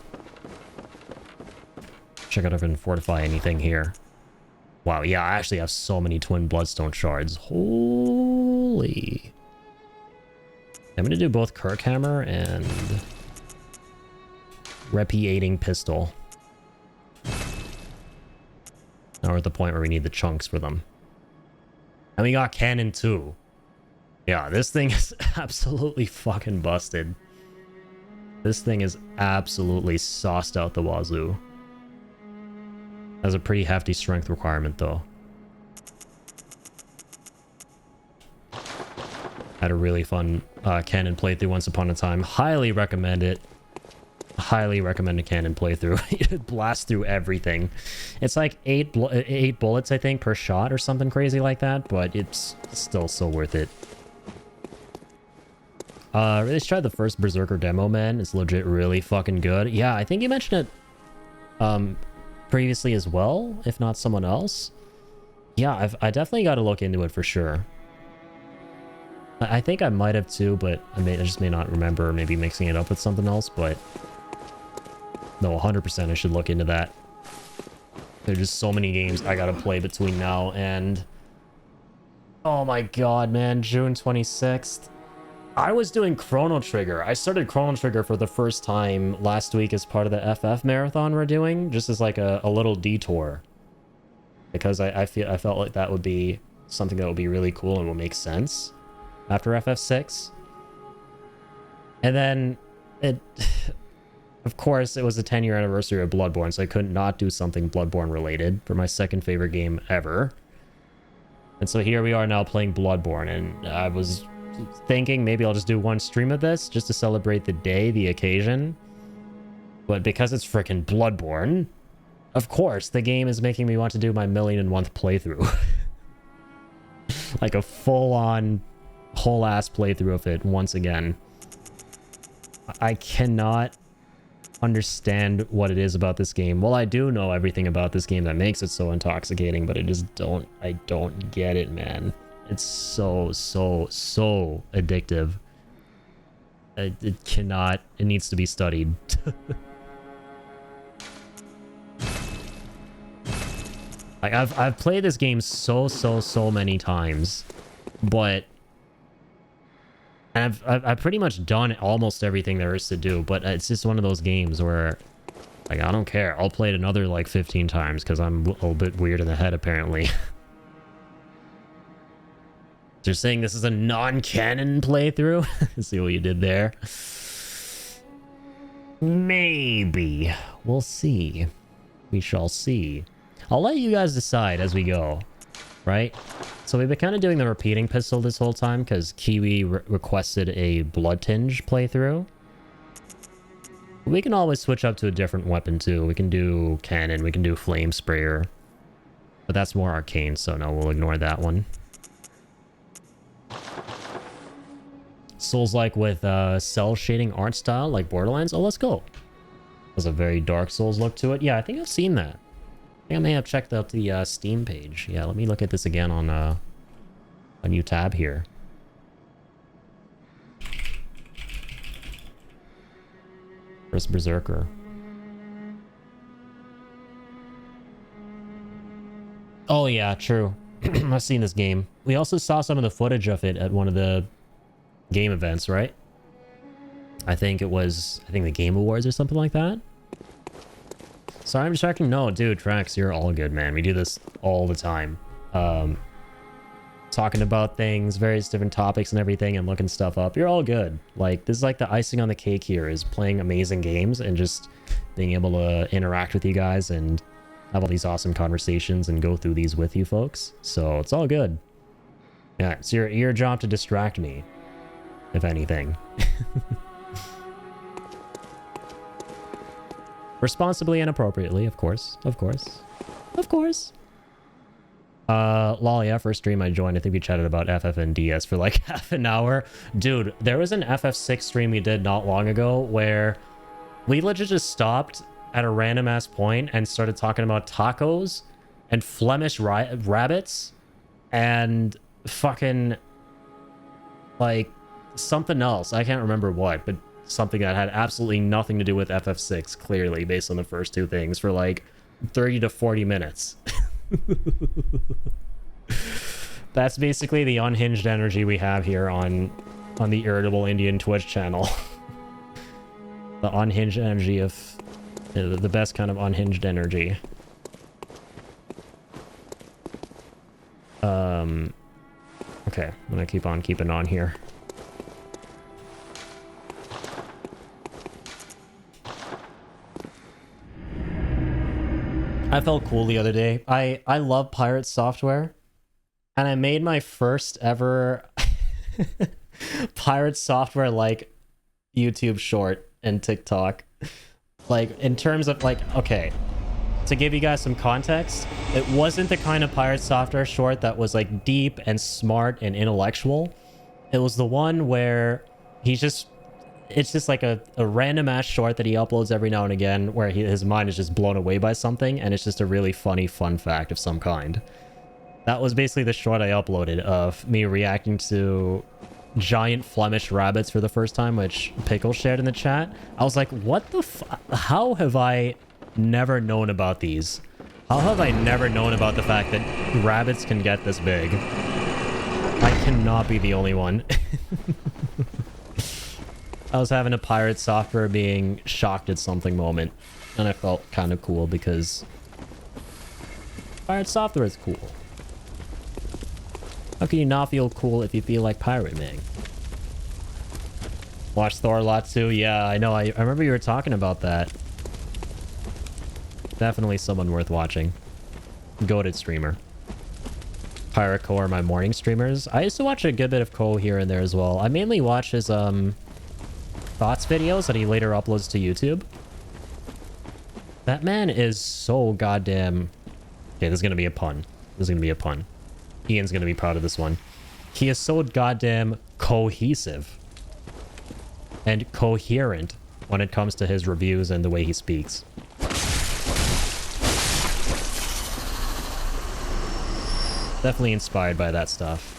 check out if I can fortify anything here. Wow, yeah, I actually have so many twin bloodstone shards. Holy. I'm gonna do both Kirkhammer and Repiating Pistol. Now we're at the point where we need the chunks for them. And we got Cannon too. Yeah, this thing is absolutely fucking busted. This thing is absolutely sauced out the wazoo. Has a pretty hefty strength requirement though. Had a really fun Cannon playthrough once upon a time. Highly recommend it. Highly recommend a Cannon playthrough. You blast through everything. It's like 8 bullets, I think, per shot or something crazy like that, but it's still so worth it. Really tried the first Berserker demo, man. It's legit really fucking good. Yeah, I think you mentioned it previously as well, if not someone else. Yeah, I definitely got to look into it for sure. I think I might have too, but I just may not remember, maybe mixing it up with something else, but no, 100% I should look into that. There's just so many games I gotta play between now and... Oh my god, man, June 26th. I was doing Chrono Trigger. I started Chrono Trigger for the first time last week as part of the FF marathon we're doing, just as like a little detour. Because I felt like that would be something that would be really cool and would make sense after FF6. And then it... Of course, it was the 10-year anniversary of Bloodborne, so I couldn't not do something Bloodborne related for my second favorite game ever. And so here we are now playing Bloodborne, and I was thinking maybe I'll just do one stream of this just to celebrate the day, the occasion. But because it's freaking Bloodborne, of course, the game is making me want to do my 1,000,001th playthrough. Like a full-on, whole-ass playthrough of it once again. I cannot understand what it is about this game. Well, I do know everything about this game that makes it so intoxicating, but I don't get it, man. It's so addictive. It cannot, it needs to be studied. Like, I've played this game so many times, but and I've pretty much done almost everything there is to do, but it's just one of those games where, like, I don't care. I'll play it another, like, 15 times, because I'm a little bit weird in the head, apparently. You're saying this is a non-canon playthrough? See what you did there? Maybe. We'll see. We shall see. I'll let you guys decide as we go, right? So we've been kind of doing the repeating pistol this whole time because Kiwi requested a Blood Tinge playthrough. We can always switch up to a different weapon too. We can do cannon, we can do flame sprayer. But that's more arcane, so no, we'll ignore that one. Souls-like with cell shading art style like Borderlands. Oh, let's go. Has a very Dark Souls look to it. Yeah, I think I've seen that. I think I may have checked out the Steam page. Yeah, let me look at this again on a new tab here. First Berserker. Oh yeah, true. I've seen this game. We also saw some of the footage of it at one of the game events, right? I think the Game Awards or something like that. Sorry, I'm distracting. No, dude, Trax, you're all good, man. We do this all the time. Talking about things, various different topics and everything, and looking stuff up. You're all good. Like, this is like the icing on the cake here, is playing amazing games and just being able to interact with you guys and have all these awesome conversations and go through these with you folks. So it's all good. Yeah, it's your job to distract me, if anything. Responsibly and appropriately, of course. Of course. Of course. Lol, yeah, first stream I joined, I think we chatted about FF and DS for like half an hour. Dude, there was an FF6 stream we did not long ago where we legit just stopped at a random ass point and started talking about tacos and Flemish rabbits and fucking like something else. I can't remember what, but something that had absolutely nothing to do with FF6, clearly, based on the first two things, for like 30 to 40 minutes. That's basically the unhinged energy we have here on the Irritable Indian Twitch channel. The unhinged energy of... the best kind of unhinged energy. Okay, I'm gonna keep on keeping on here. I felt cool the other day. I love pirate software, and I made my first ever pirate software like YouTube short and TikTok. Like, in terms of, like, okay, to give you guys some context, it wasn't the kind of pirate software short that was like deep and smart and intellectual. It was the one where he's just it's just like a random ass short that he uploads every now and again where his mind is just blown away by something, and it's just a really funny fun fact of some kind. That was basically the short I uploaded of me reacting to giant Flemish rabbits for the first time, which Pickle shared in the chat. I was like, what the how have I never known about these? How have I never known about the fact that rabbits can get this big? I cannot be the only one. I was having a pirate software being shocked at something moment, and I felt kind of cool because pirate software is cool. How can you not feel cool if you feel like Pirate Man? Watch Thor a lot too? Yeah, I know. I remember you were talking about that. Definitely someone worth watching. Goated streamer. Pirate Co are my morning streamers. I used to watch a good bit of Co here and there as well. I mainly watch his thoughts videos that he later uploads to YouTube. That man is so goddamn... Okay, this is gonna be a pun. This is gonna be a pun. Ian's gonna be proud of this one. He is so goddamn cohesive and coherent when it comes to his reviews and the way he speaks. Definitely inspired by that stuff.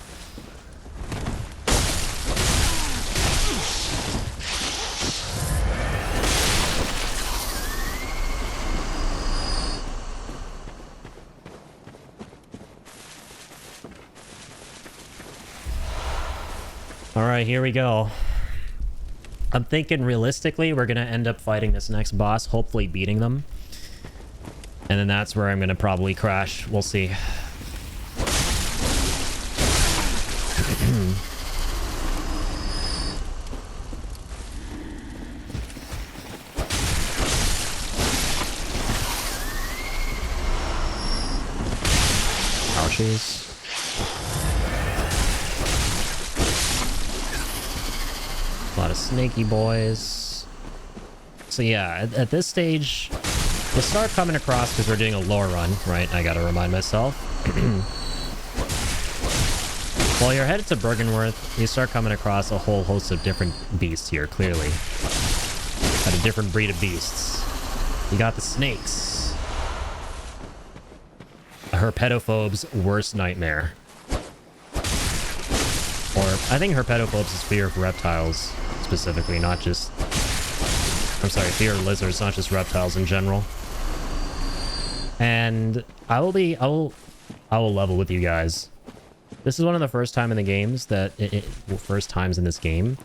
Alright, here we go. I'm thinking realistically we're gonna end up fighting this next boss, hopefully beating them. And then that's where I'm gonna probably crash. We'll see. Ouchies. A lot of snaky boys. So yeah, at this stage, we'll start coming across, because we're doing a lore run, right? I gotta remind myself. While you're headed to Bergenworth, you start coming across a whole host of different beasts here, clearly. Got a different breed of beasts. You got the snakes. A herpetophobe's worst nightmare. Or, I think herpetophobe's fear of reptiles, specifically, not just... I'm sorry, fear of lizards, not just reptiles in general. And I will level with you guys. This is one of the first times in the games that... first times in this game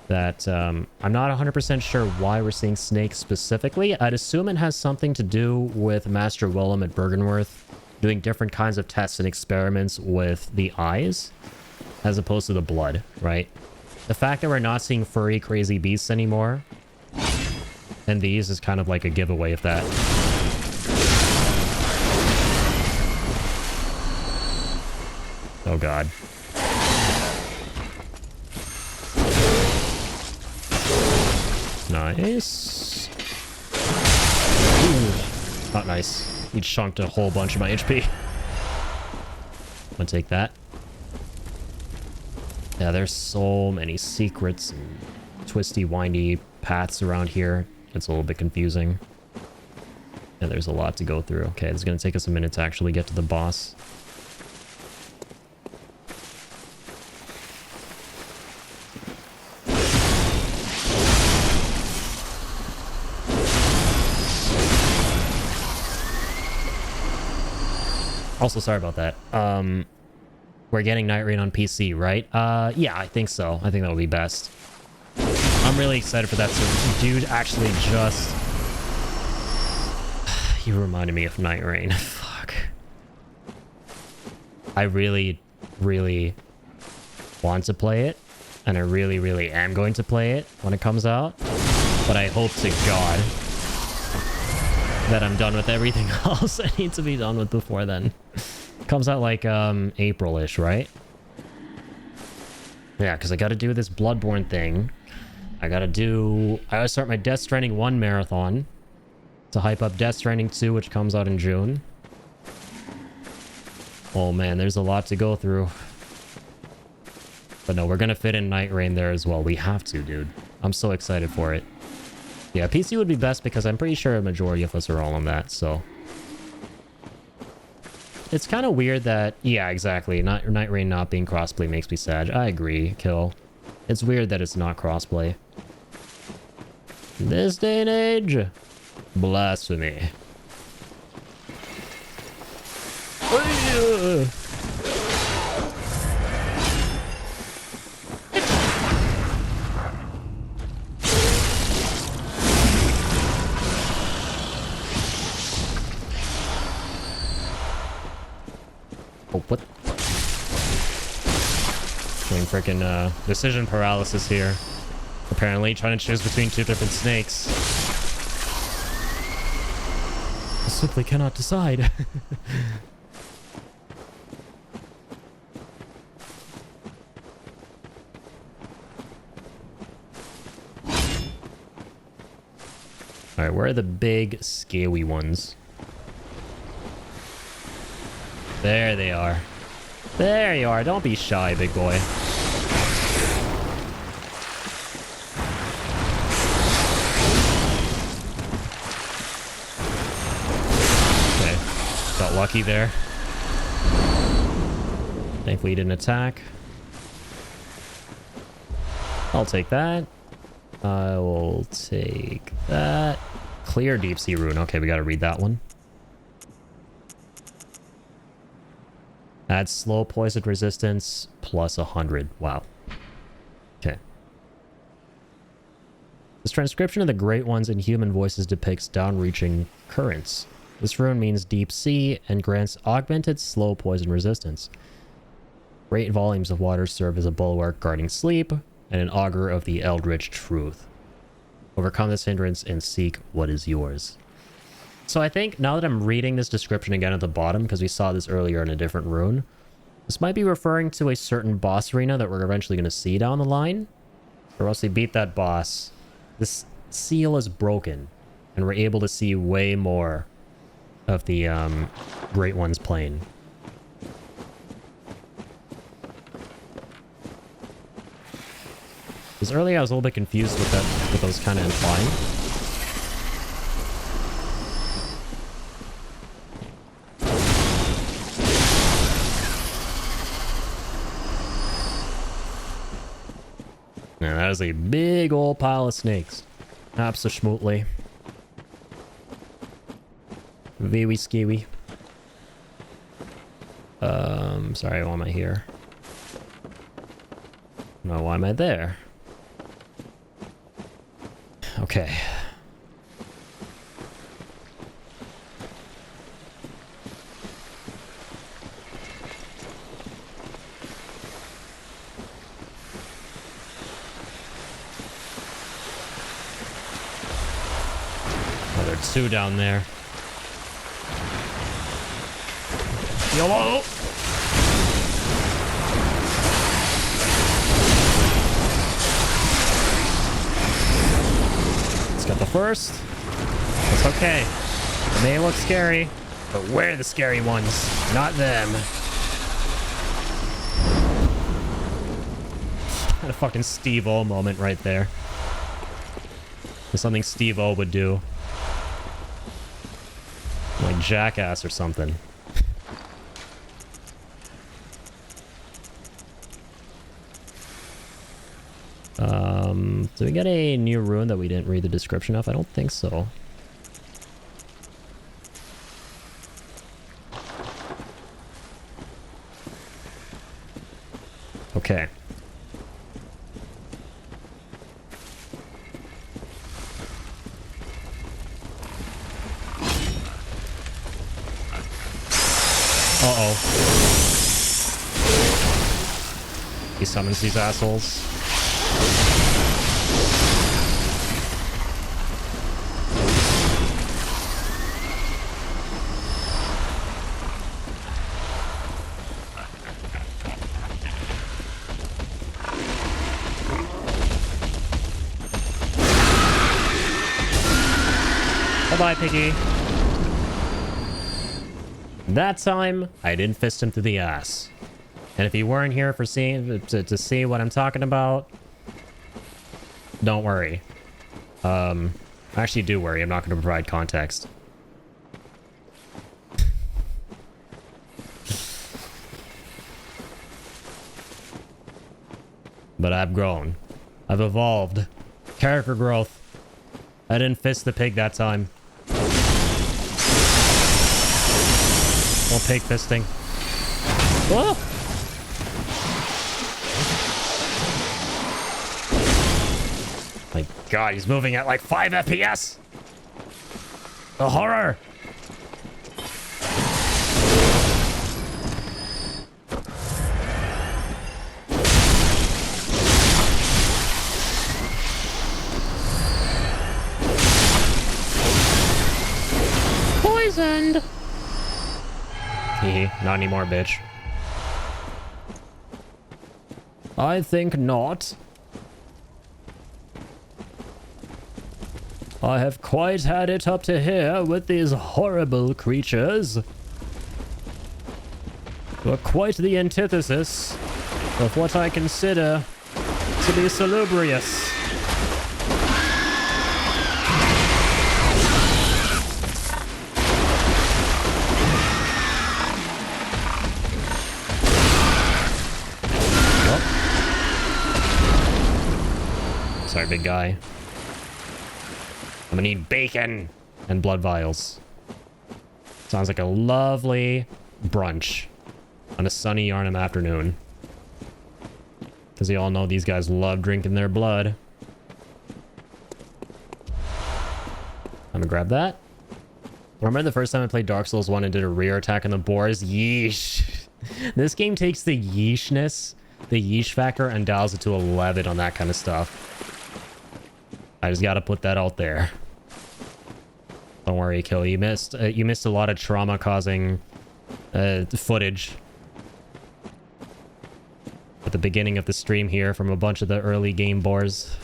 that I'm not 100% sure why we're seeing snakes specifically. I'd assume it has something to do with Master Willem at Bergenworth doing different kinds of tests and experiments with the eyes as opposed to the blood, right? The fact that we're not seeing furry, crazy beasts anymore, and these is kind of like a giveaway of that. Oh god. Nice. Ooh, not nice. He chunked a whole bunch of my HP. I'm gonna take that. Yeah, there's so many secrets and twisty, windy paths around here. It's a little bit confusing. And there's a lot to go through. Okay, it's gonna take us a minute to actually get to the boss. Also, sorry about that. We're getting Night Rain on PC, right? Yeah, I think so. I think that would be best. I'm really excited for that. So, dude, actually just... You reminded me of Night Rain. Fuck. I really, really want to play it. And I really, really am going to play it when it comes out. But I hope to God that I'm done with everything else I need to be done with before then. Comes out like April-ish, right? Yeah, because I gotta do this Bloodborne thing. I gotta start my Death Stranding 1 marathon to hype up Death Stranding 2, which comes out in June. Oh man, there's a lot to go through. But no, we're gonna fit in Night Rain there as well. We have to, dude. I'm so excited for it. Yeah, PC would be best because I'm pretty sure a majority of us are all on that, so. It's kind of weird that... Yeah, exactly. Night Rain not being crossplay makes me sad. I agree, Kill. It's weird that it's not crossplay. This day and age, blasphemy. Oh, what? Doing freaking decision paralysis here. Apparently, trying to choose between two different snakes. I simply cannot decide. Alright, where are the big, scaly ones? There they are. There you are. Don't be shy, big boy. Okay. Got lucky there. Thankfully he didn't attack. I'll take that. I will take that. Clear deep sea rune. Okay, we gotta read that one. Add slow poison resistance plus 100. Wow. Okay. This transcription of the Great Ones in human voices depicts downreaching currents. This rune means deep sea and grants augmented slow poison resistance. Great volumes of water serve as a bulwark guarding sleep and an augur of the eldritch truth. Overcome this hindrance and seek what is yours. So I think now that I'm reading this description again at the bottom, because we saw this earlier in a different rune, this might be referring to a certain boss arena that we're eventually going to see down the line. Or once we beat that boss, this seal is broken, and we're able to see way more of the Great Ones plane. Because earlier I was a little bit confused with that, with those kind of implying. Now that is a big old pile of snakes. Absolutely. Very scary. Sorry, why am I here? No, why am I there? Okay. Oh, there are two down there. YOLO! Got the first. It's okay. It may look scary, but we're the scary ones, not them. Had a fucking Steve-O moment right there. There's something Steve-O would do. Like Jackass or something. Do we get a new rune that we didn't read the description of? I don't think so. Okay. Uh-oh. He summons these assholes. Bye-bye, Piggy. That time, I didn't fist him through the ass. And if you weren't here for to see what I'm talking about, Don't worry. Actually do worry, I'm not going to provide context. But I've grown. I've evolved. Character growth. I didn't fist the pig that time. No pig fisting. Whoa! My god, he's moving at like 5 FPS! The horror! Poisoned! Hehe, not anymore, bitch. I think not. I have quite had it up to here with these horrible creatures. You're quite the antithesis of what I consider to be salubrious. Sorry, big guy. I'm gonna need bacon and blood vials. Sounds like a lovely brunch on a sunny Yarnum afternoon. Because you all know these guys love drinking their blood. I'm gonna grab that. Remember the first time I played Dark Souls 1 and did a rear attack on the boars? Yeesh. This game takes the yeeshness, the yeesh factor, and dials it to 11 on that kind of stuff. I just gotta put that out there. Don't worry, Kill. You missed a lot of trauma-causing footage at the beginning of the stream here from a bunch of the early game bores.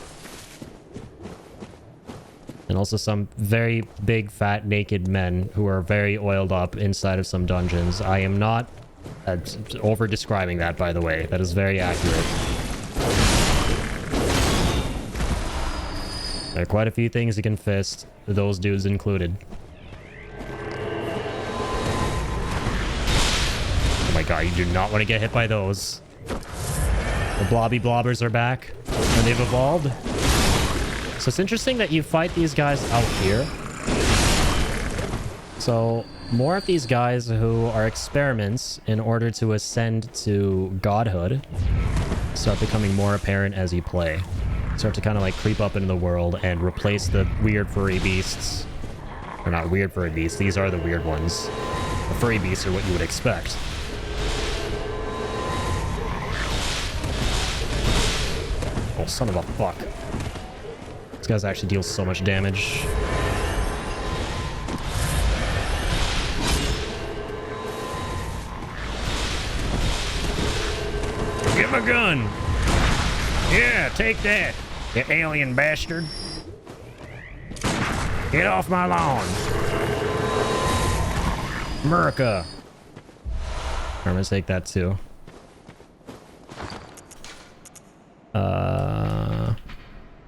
And also some very big, fat, naked men who are very oiled up inside of some dungeons. I am not over-describing that, by the way. That is very accurate. There are quite a few things you can fist, those dudes included. Oh my god, you do not want to get hit by those. The blobby blobbers are back, and they've evolved. So it's interesting that you fight these guys out here. So more of these guys who are experiments in order to ascend to godhood start becoming more apparent as you play. Start to kind of like creep up into the world and replace the weird furry beasts. Or not weird furry beasts, these are the weird ones. The furry beasts are what you would expect. Oh, son of a fuck. This guy actually deals so much damage. Give him a gun! Yeah, take that, you alien bastard. Get off my lawn. America. I'm gonna take that too.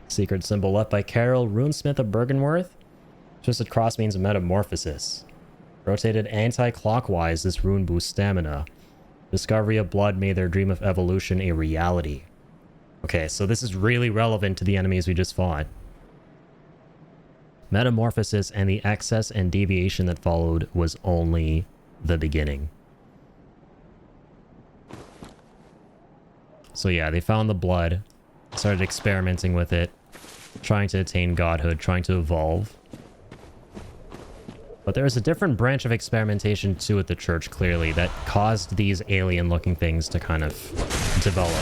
Secret symbol left by Carol, runesmith of Bergenworth. Twisted cross means metamorphosis. Rotated anti-clockwise, this rune boosts stamina. Discovery of blood made their dream of evolution a reality. Okay, so this is really relevant to the enemies we just fought. Metamorphosis and the excess and deviation that followed was only the beginning. So yeah, they found the blood, started experimenting with it, trying to attain godhood, trying to evolve. But there was a different branch of experimentation too at the church, clearly, that caused these alien-looking things to kind of develop.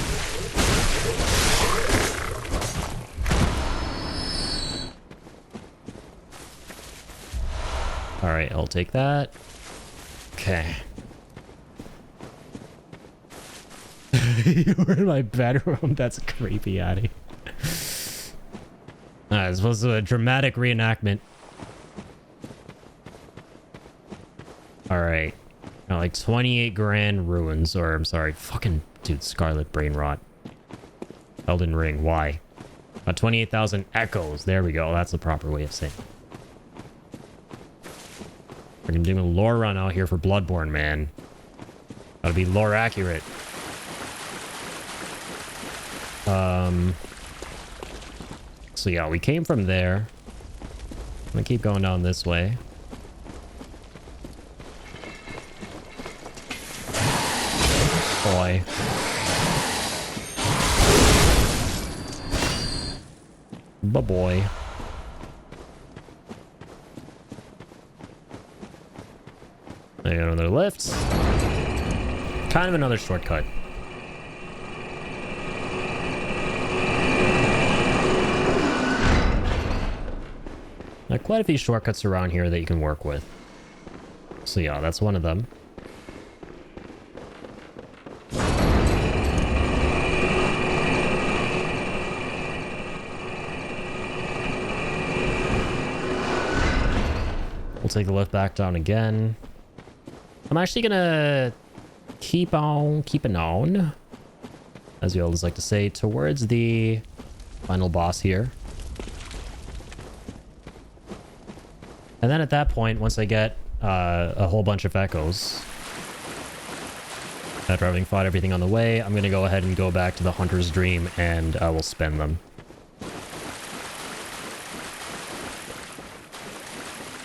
Alright, I'll take that. Okay. You were in my bedroom? That's creepy, Addy. This was a dramatic reenactment. Alright. Like 28 grand ruins, or I'm sorry, fucking, dude, Scarlet Brain Rot. Elden Ring, why? 28,000 echoes. There we go. That's the proper way of saying it. We're gonna do a lore run out here for Bloodborne, man. Gotta be lore accurate. So yeah, we came from there. I'm gonna keep going down this way. Boy. Boy. There you go, another lift. Kind of another shortcut. There are quite a few shortcuts around here that you can work with. So yeah, that's one of them. We'll take the lift back down again. I'm actually gonna keep on keeping on, as you always like to say, towards the final boss here. And then at that point, once I get a whole bunch of echoes, after having fought everything on the way, I'm going to go ahead and go back to the Hunter's Dream and I will spend them.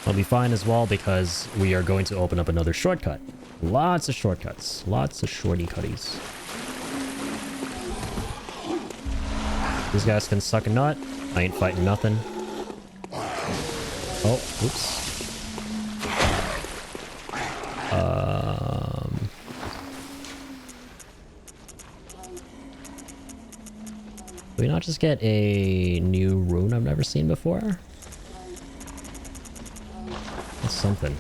I'll be fine as well because we are going to open up another shortcut. Lots of shortcuts. Lots of shorty cutties. These guys can suck a nut. I ain't fighting nothing. Oh, oops. Do we not just get a new rune I've never seen before? That's something.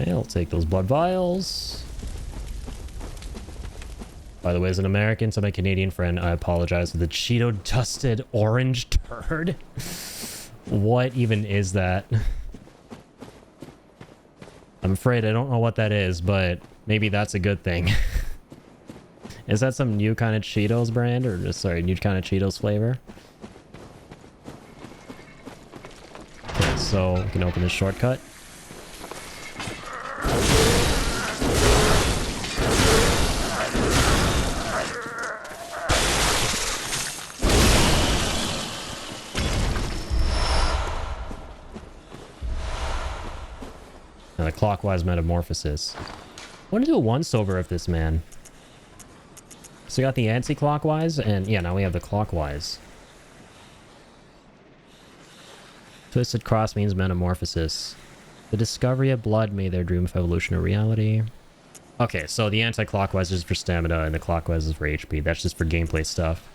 I'll take those blood vials. By the way, as an American, to my Canadian friend, I apologize for the Cheeto-dusted orange turd. What even is that? I'm afraid I don't know what that is, but maybe that's a good thing. Is that some new kind of Cheetos brand? Or just, sorry, new kind of Cheetos flavor? Okay, so we can open this shortcut. And a clockwise metamorphosis. I want to do a once-over of this, man. So we got the anti-clockwise, and yeah, now we have the clockwise. Twisted cross means metamorphosis. The discovery of blood made their dream of evolution a reality. Okay, so the anti-clockwise is for stamina, and the clockwise is for HP. That's just for gameplay stuff.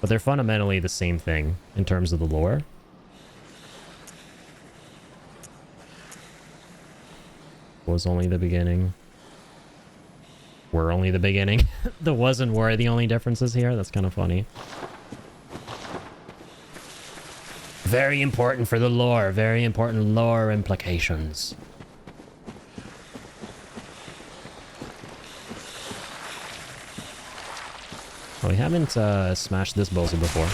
But they're fundamentally the same thing in terms of the lore. Was only the beginning. We're only the beginning. The was and were the only differences here. That's kind of funny. Very important for the lore. Very important lore implications. Oh, we haven't smashed this bozo before.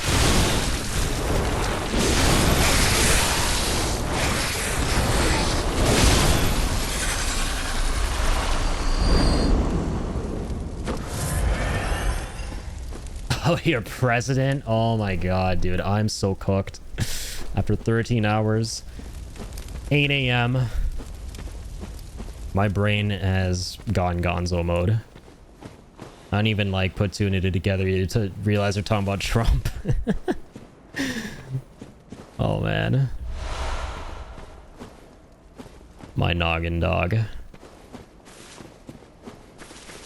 Oh, your president? Oh my god, dude. I'm so cooked. After 13 hours. 8 a.m. My brain has gone gonzo mode. I don't even, like, put two and two together to realize they're talking about Trump. Oh, man. My noggin dog.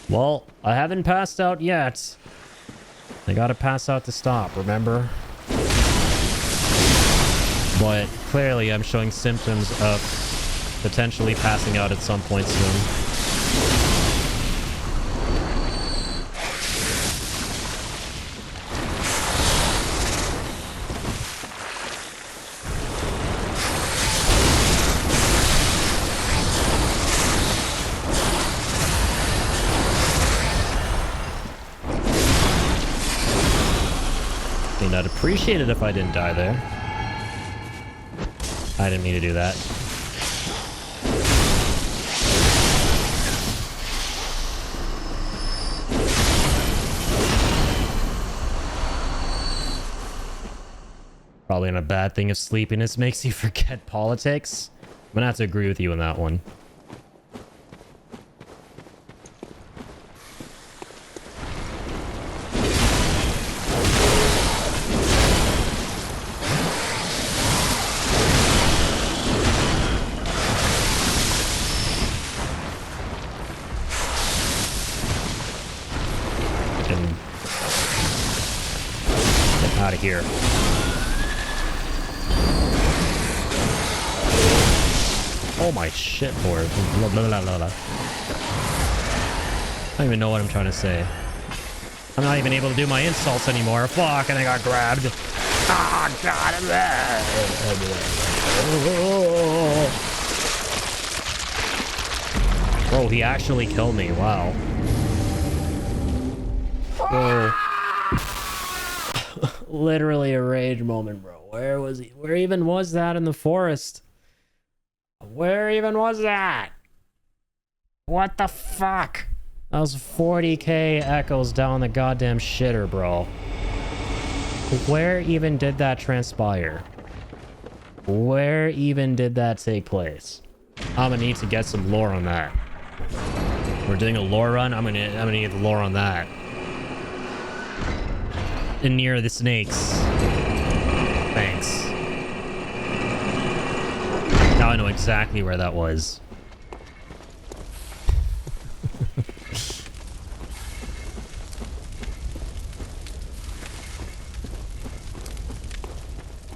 Well, I haven't passed out yet. I gotta pass out to stop, remember? But clearly I'm showing symptoms of potentially passing out at some point soon. I'd appreciate it if I didn't die there. I didn't mean to do that. Probably not a bad thing if sleepiness makes you forget politics. I'm gonna have to agree with you on that one. Get out of here. Oh my shit, board. Blah, blah, blah, blah, blah. I don't even know what I'm trying to say. I'm not even able to do my insults anymore. Fuck, and I got grabbed. Oh, God. Bro, he actually killed me. Wow. Whoa. Literally a rage moment, bro. Where was he? Where even was that in the forest? Where even was that? What the fuck? That was 40k echoes down the goddamn shitter, bro. Where even did that transpire? Where even did that take place? I'm gonna need to get some lore on that. We're doing a lore run. I'm gonna need the lore on that. And near the snakes. Thanks. Now I know exactly where that was.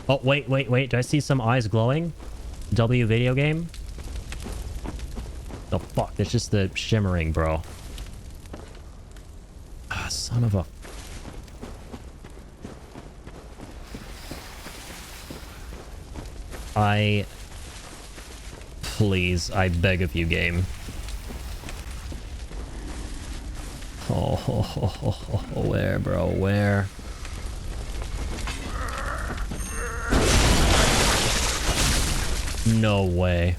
Oh, wait. Do I see some eyes glowing? W video game? Oh, fuck. It's just the shimmering, bro. Ah, son of a... Please, I beg of you, game. Oh, where, bro? Where? No way.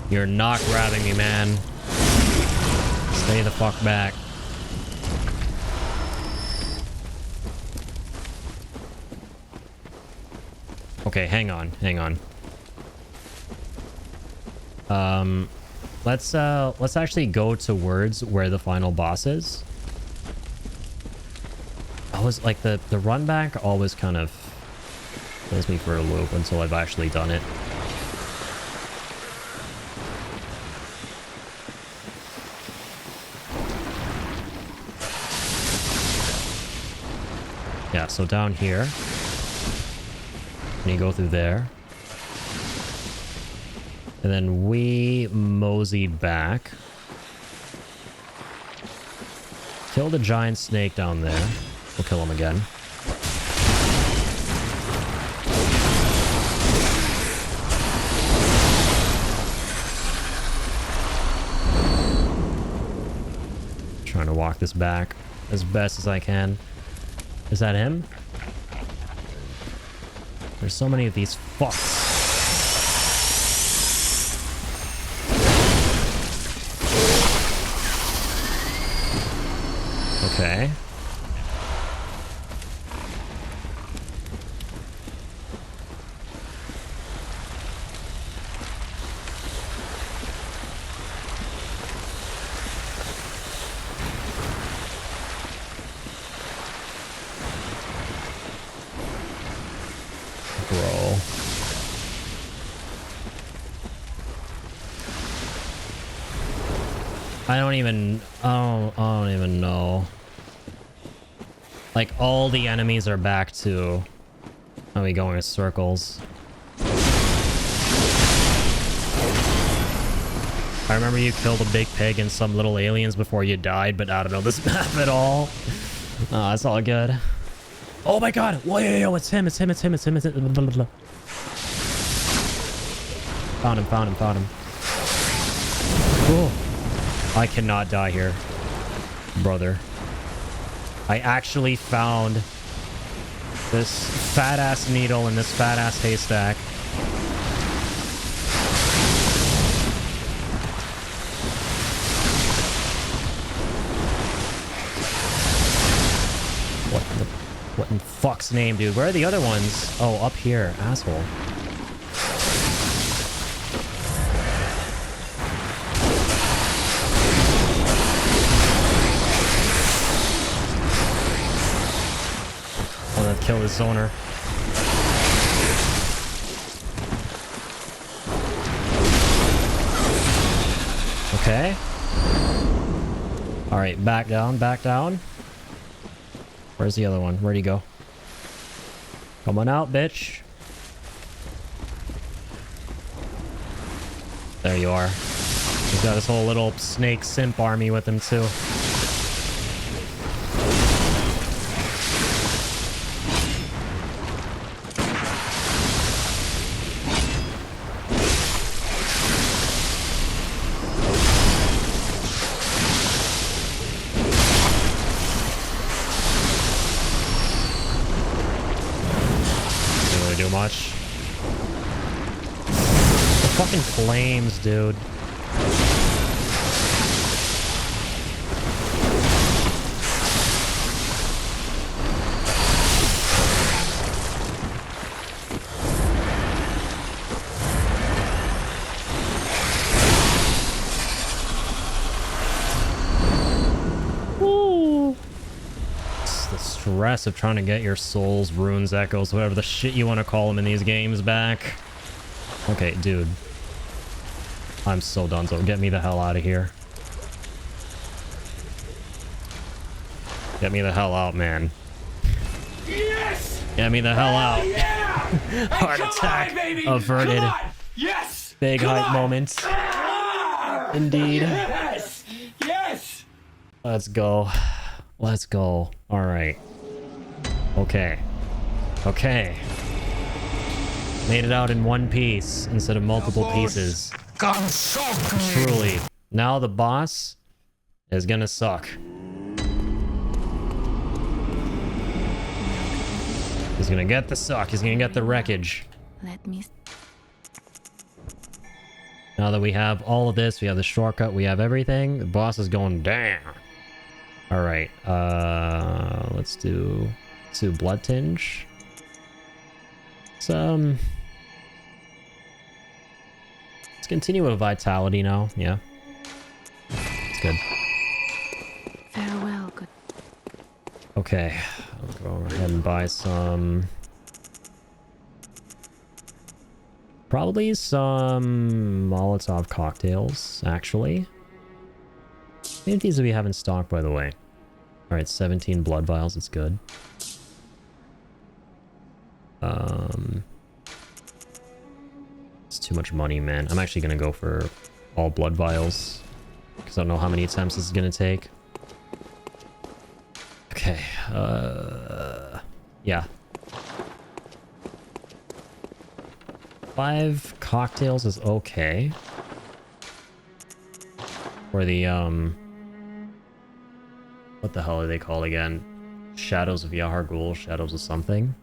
You're not grabbing me, man. Stay the fuck back. Okay, hang on. Let's actually go towards where the final boss is. I was like the run back always kind of throws me for a loop until I've actually done it. Yeah, so down here. And you go through there. And then we moseyed back. Kill the giant snake down there. We'll kill him again. Trying to walk this back as best as I can. Is that him? There's so many of these fucks. Okay. Bro. I don't even know. Like, all the enemies are back to... How are we going in circles? I remember you killed a big pig and some little aliens before you died, but I don't know this map at all. Oh, it's all good. Oh my god! Whoa, it's him. Blah, blah, blah. Found him. Cool. I cannot die here, brother. I actually found this fat-ass needle in this fat-ass haystack. What in fuck's name, dude? Where are the other ones? Oh, up here. Asshole. I'm gonna kill this owner. Okay. Alright, back down, back down. Where's the other one? Where'd he go? Come on out, bitch. There you are. He's got his whole little snake simp army with him, too. Much. The fucking flames, dude. Stress of trying to get your souls, runes, echoes, whatever the shit you want to call them in these games back. Okay, dude. I'm so done, so get me the hell out of here. Get me the hell out, man. Yes! Get me the hell out. Yeah! Heart attack averted. Yes! Big hype moment. Indeed. Yes! Yes! Let's go. Let's go. All right. Okay. Okay. Made it out in one piece instead of multiple pieces. Truly. Now the boss is gonna suck. He's gonna get the suck. He's gonna get the wreckage. Let me... Now that we have all of this, we have the shortcut, we have everything, the boss is going down. Alright, let's do Blood Tinge. Let's continue with Vitality now, yeah. It's good. Farewell, good... Okay, I'll go ahead and buy some... Probably some Molotov cocktails, actually. How many of these do we have in stock, by the way? Alright, 17 blood vials, it's good. It's too much money, man. I'm actually gonna go for all blood vials, because I don't know how many attempts this is gonna take. Okay, yeah. 5 cocktails is okay. Or the, what the hell are they called again? Shadows of Yahar Ghul, Shadows of something.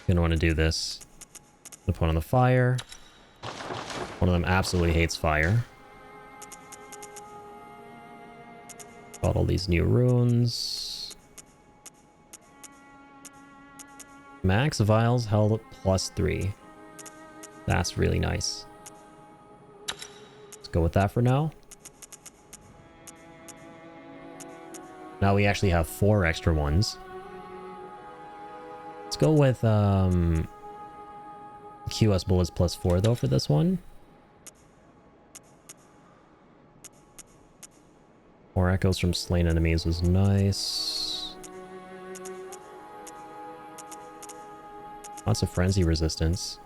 Gonna want to do this. Put one on the fire. One of them absolutely hates fire. Got all these new runes. Max vials held +3. That's really nice. Let's go with that for now. Now we actually have 4 extra ones. Let's go with QS bullets +4 though for this one. More echoes from slain enemies was nice. Lots of frenzy resistance.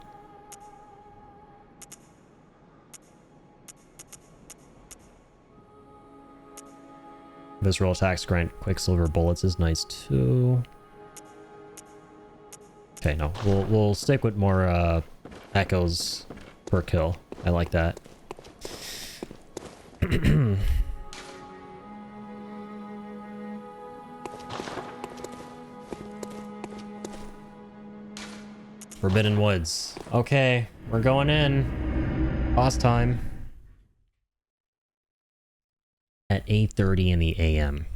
Visceral attacks grant quicksilver bullets is nice too. Okay, no. We'll stick with more echoes per kill. I like that. Forbidden Woods. Okay, we're going in. Boss time. At 8:30 in the AM.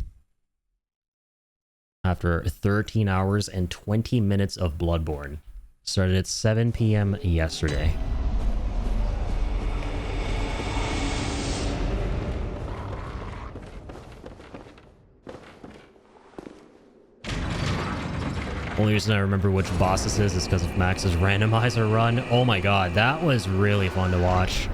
After 13 hours and 20 minutes of Bloodborne. Started at 7 PM yesterday. Only reason I remember which boss this is because of Max's randomizer run. Oh my god, that was really fun to watch.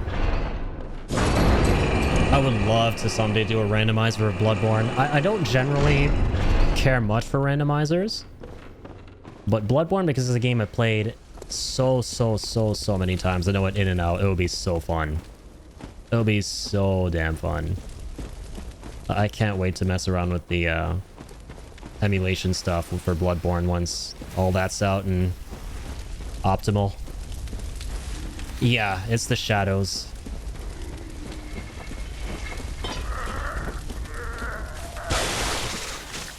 I would love to someday do a randomizer of Bloodborne. I don't generally care much for randomizers. But Bloodborne, because it's a game I played so many times. I know it in and out. It would be so fun. It would be so damn fun. I can't wait to mess around with the emulation stuff for Bloodborne once all that's out and optimal. Yeah, it's the shadows.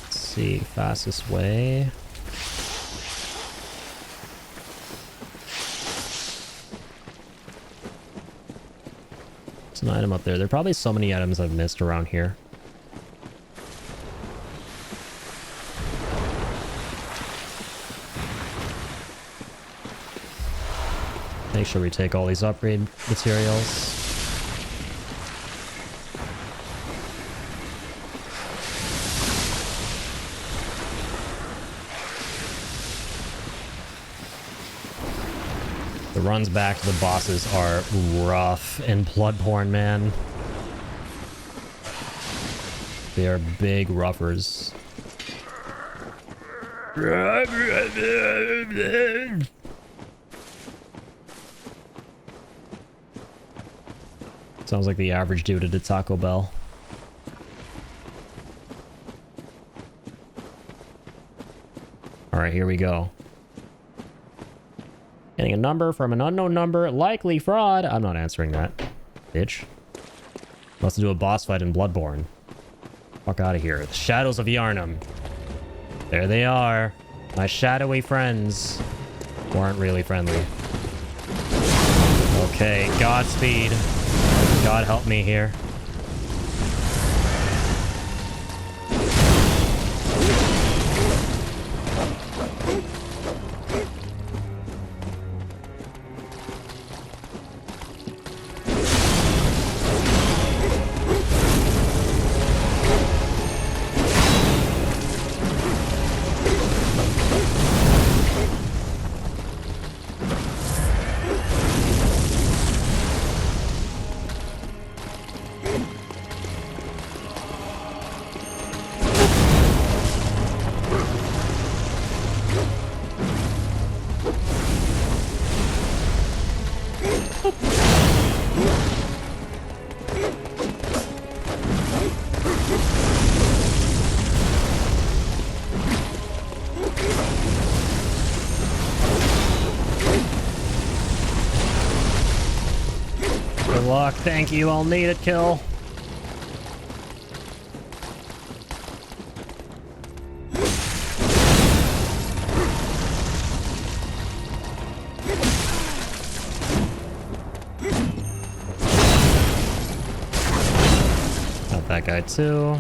Let's see, fastest way. There's an item up there. There are probably so many items I've missed around here. Make sure we take all these upgrade materials. The runs back to the bosses are rough in Bloodborne, man. They are big roughers. Sounds like the average dude at a Taco Bell. Alright, here we go. Getting a number from an unknown number. Likely fraud. I'm not answering that. Bitch. Must do a boss fight in Bloodborne. Fuck out of here. The Shadows of Yharnam. There they are. My shadowy friends. Who aren't really friendly. Okay, Godspeed. God help me here. Good luck. Thank you. I'll need it, kill. Got that guy too.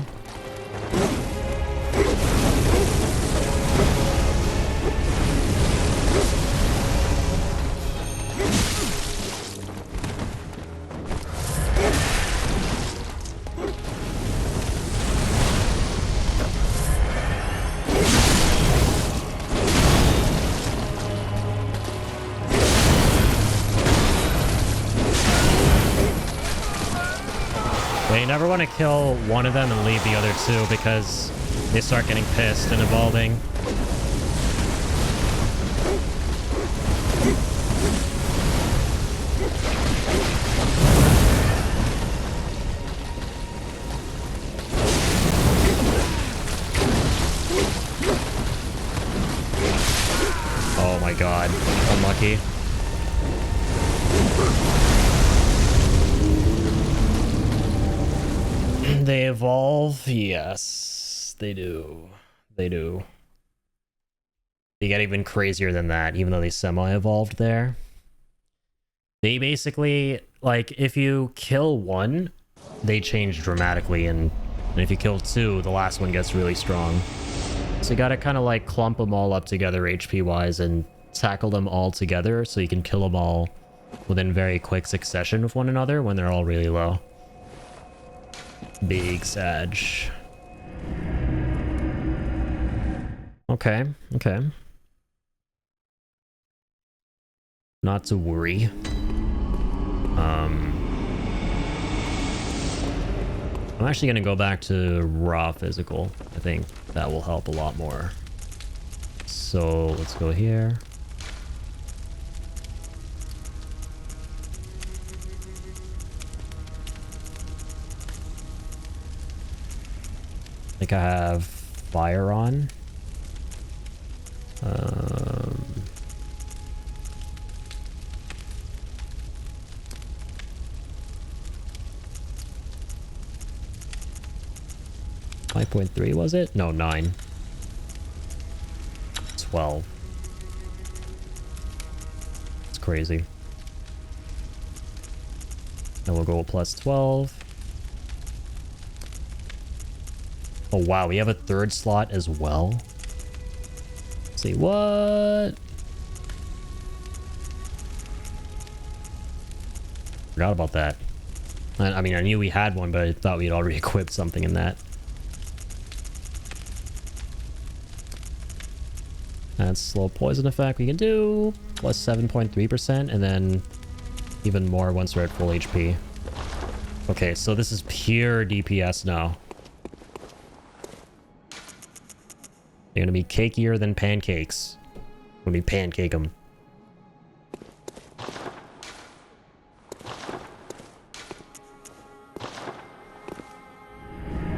You never want to kill one of them and leave the other two because they start getting pissed and evolving. Oh my lucky. They evolve? Yes, they do. They do. They get even crazier than that, even though they semi-evolved there. They basically, like, if you kill one, they change dramatically, and if you kill two, the last one gets really strong. So you gotta kind of, like, clump them all up together HP-wise and tackle them all together so you can kill them all within very quick succession with one another when they're all really low. Big Sag. Okay, okay. Not to worry. I'm actually going to go back to raw physical. I think that will help a lot more. So let's go here. I think I have fire on. 5.3 was it? No, 9. 12. It's crazy. And we'll go with plus 12. Oh wow, we have a third slot as well. Let's see what? Forgot about that. I mean, I knew we had one, but I thought we had already equipped something in that. That's slow poison effect we can do. Plus 7.3%, and then even more once we're at full HP. Okay, so this is pure DPS now. They're gonna be cakier than pancakes. When we pancake them.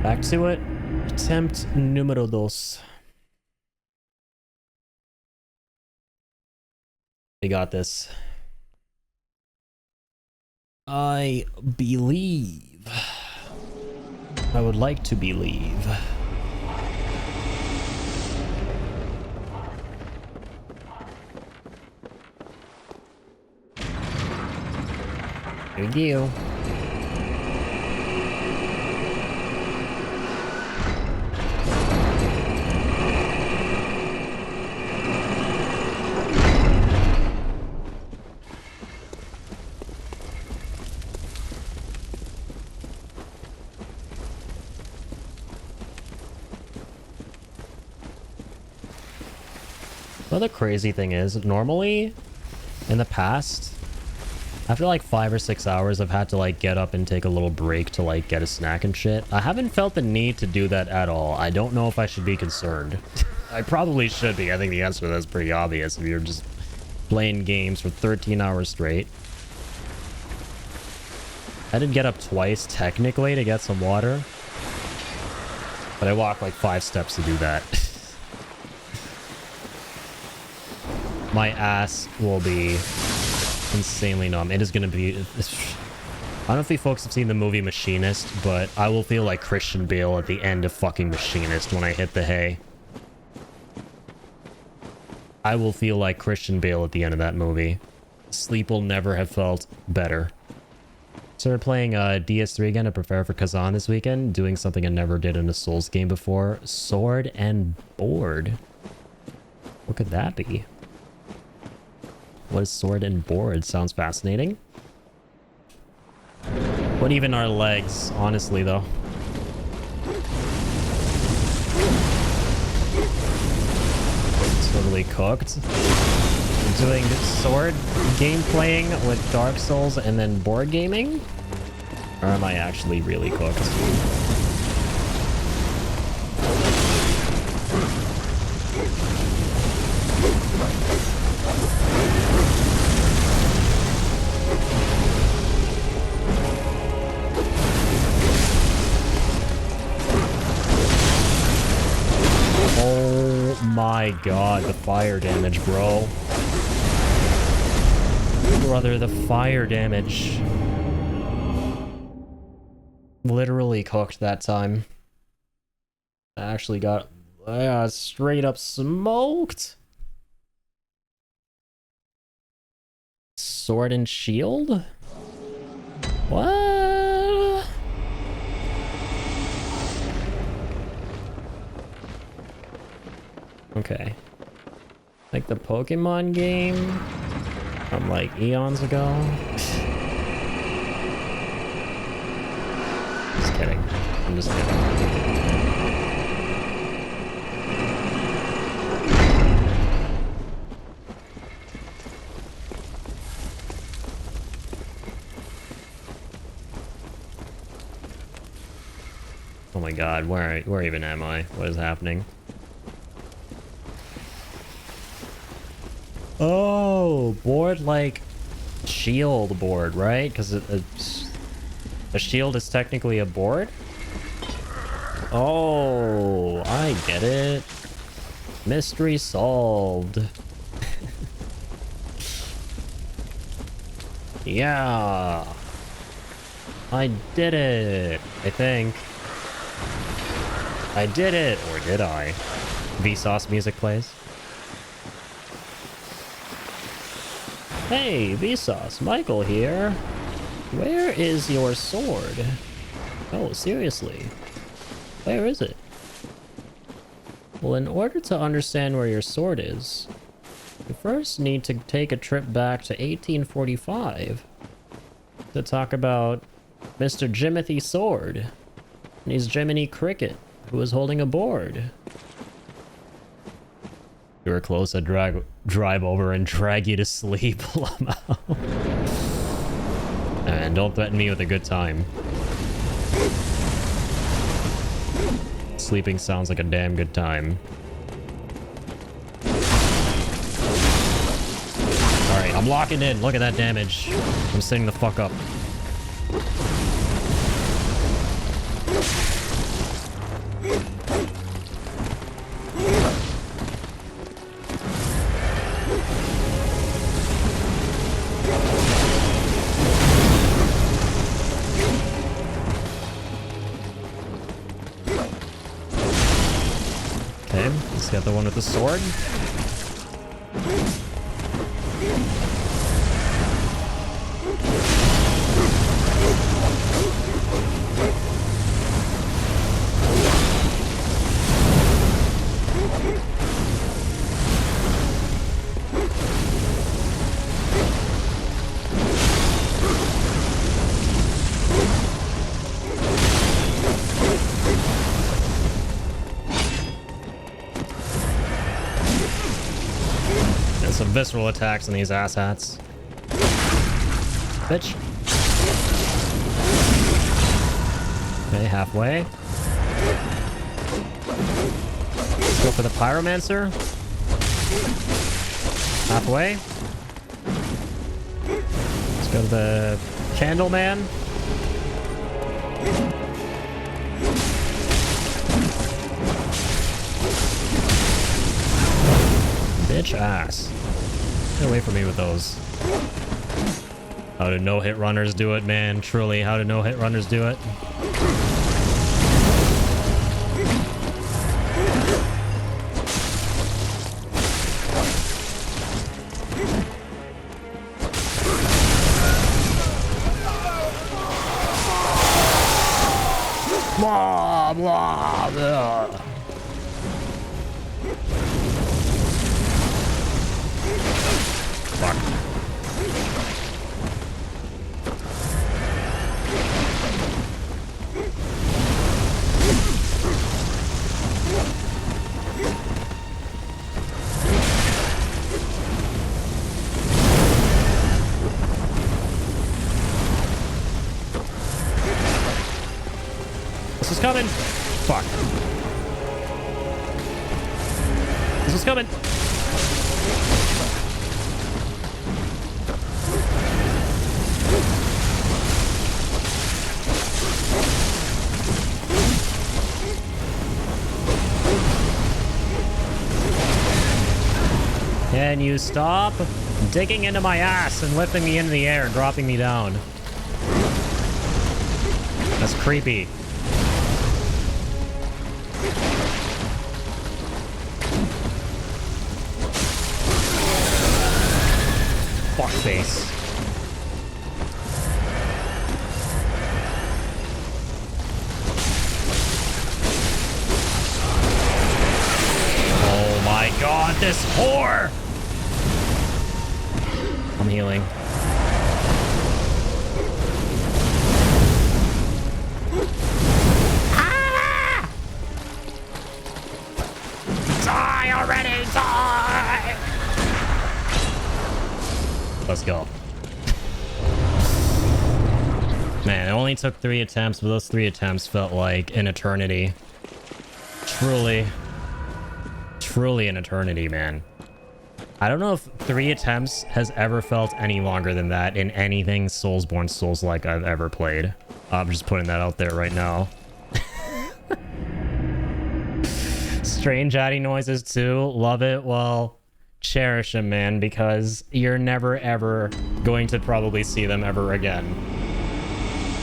Back to it. Attempt numero dos. We got this. I believe. I would like to believe. Good deal. Well, the crazy thing is, normally, in the past, after like 5 or 6 hours, I've had to like get up and take a little break to like get a snack and shit. I haven't felt the need to do that at all. I don't know if I should be concerned. I probably should be. I think the answer to that is pretty obvious if you're just playing games for 13 hours straight. I did get up twice, technically, to get some water. But I walked like 5 steps to do that. My ass will be insanely numb. It is going to be... I don't know if you folks have seen the movie Machinist, but I will feel like Christian Bale at the end of fucking Machinist when I hit the hay. I will feel like Christian Bale at the end of that movie. Sleep will never have felt better. Started playing DS3 again to prepare for Kazan this weekend, doing something I never did in a Souls game before. Sword and board. What could that be? What is sword and board? Sounds fascinating. What even are legs, honestly, though? Totally cooked. Doing sword game playing with Dark Souls and then board gaming? Or am I actually really cooked? Oh my god, the fire damage, bro. Brother, the fire damage. Literally cooked that time. I actually got straight up smoked. Sword and shield? What? Okay. Like the Pokemon game from like eons ago. Just kidding. I'm just kidding. Oh my god, where even am I? What is happening? Oh, board like shield board, right? Because a shield is technically a board? Oh, I get it. Mystery solved. Yeah. I did it, I think. I did it, or did I? Vsauce music plays. Hey, Vsauce, Michael here. Where is your sword? Oh, seriously? Where is it? Well, in order to understand where your sword is, you first need to take a trip back to 1845 to talk about Mr. Jimothy Sword and his Jiminy Cricket, who was holding a board. You were close to drive over and drag you to sleep, Lamau. And don't threaten me with a good time. Sleeping sounds like a damn good time. Alright, I'm locking in. Look at that damage. I'm sitting the fuck up. Okay, let's get the one with the sword. Some visceral attacks on these asshats. Bitch. Okay, halfway. Let's go for the Pyromancer. Halfway. Let's go to the Candleman. Bitch ass. Get away from me with those. How do no-hit runners do it, man? Truly, how do no-hit runners do it? Blah, blah, blah. Fuck. This is coming. Fuck. This is coming. Can you stop? Digging into my ass and lifting me into the air and dropping me down. That's creepy. Fuckface. Oh my god, this whore! I'm healing. Ah! Die already! Die! Let's go. Man, it only took 3 attempts, but those 3 attempts felt like an eternity. Truly. Truly an eternity, man. I don't know if 3 attempts has ever felt any longer than that in anything Soulsborne Souls-like I've ever played. I'm just putting that out there right now. Strange adding noises too. Love it. Well, cherish them, man, because you're never ever going to probably see them ever again.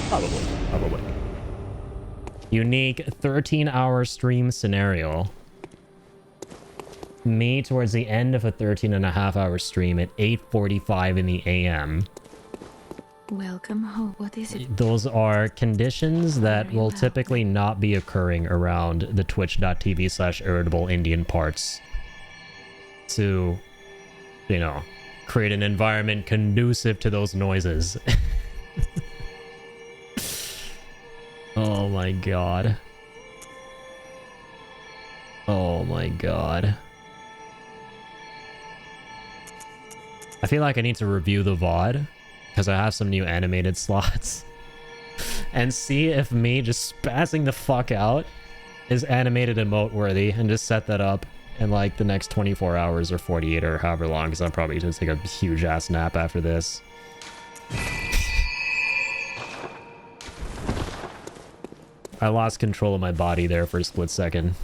Probably. Unique 13-hour stream scenario. Me towards the end of a 13.5-hour stream at 8:45 in the AM. Welcome home. What is it? Those are conditions that will typically not be occurring around the twitch.tv/irritable Indian parts to, you know, create an environment conducive to those noises. Oh my god. Oh my god. I feel like I need to review the VOD because I have some new animated slots and see if me just spazzing the fuck out is animated emote worthy, and just set that up in like the next 24 hours or 48 or however long, because I'm probably just take a huge ass nap after this. I lost control of my body there for a split second.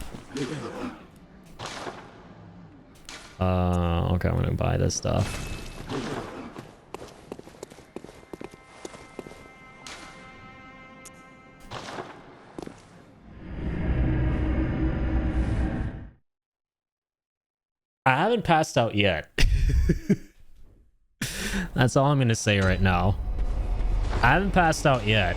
Okay, I'm gonna buy this stuff. I haven't passed out yet. That's all I'm gonna say right now. I haven't passed out yet.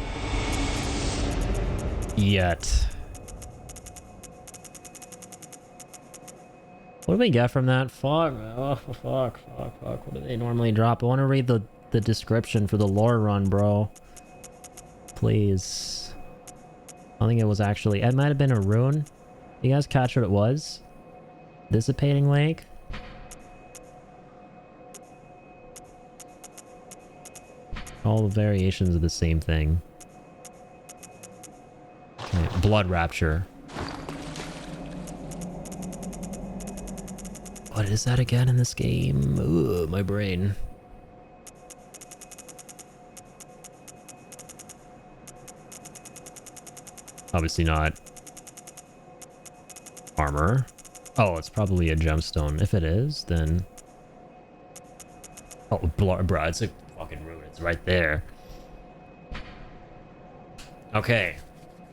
What do we get from that? Fuck. Oh, fuck. What do they normally drop? I want to read the description for the lore run, bro. Please. I think it was actually... It might have been a rune. You guys catch what it was? Dissipating Lake? All the variations of the same thing. Okay, Blood Rapture. What is that again in this game? Ooh, my brain. Obviously not armor. Oh, it's probably a gemstone. If it is, then... Oh, bro, it's a fucking rune. It's right there. Okay.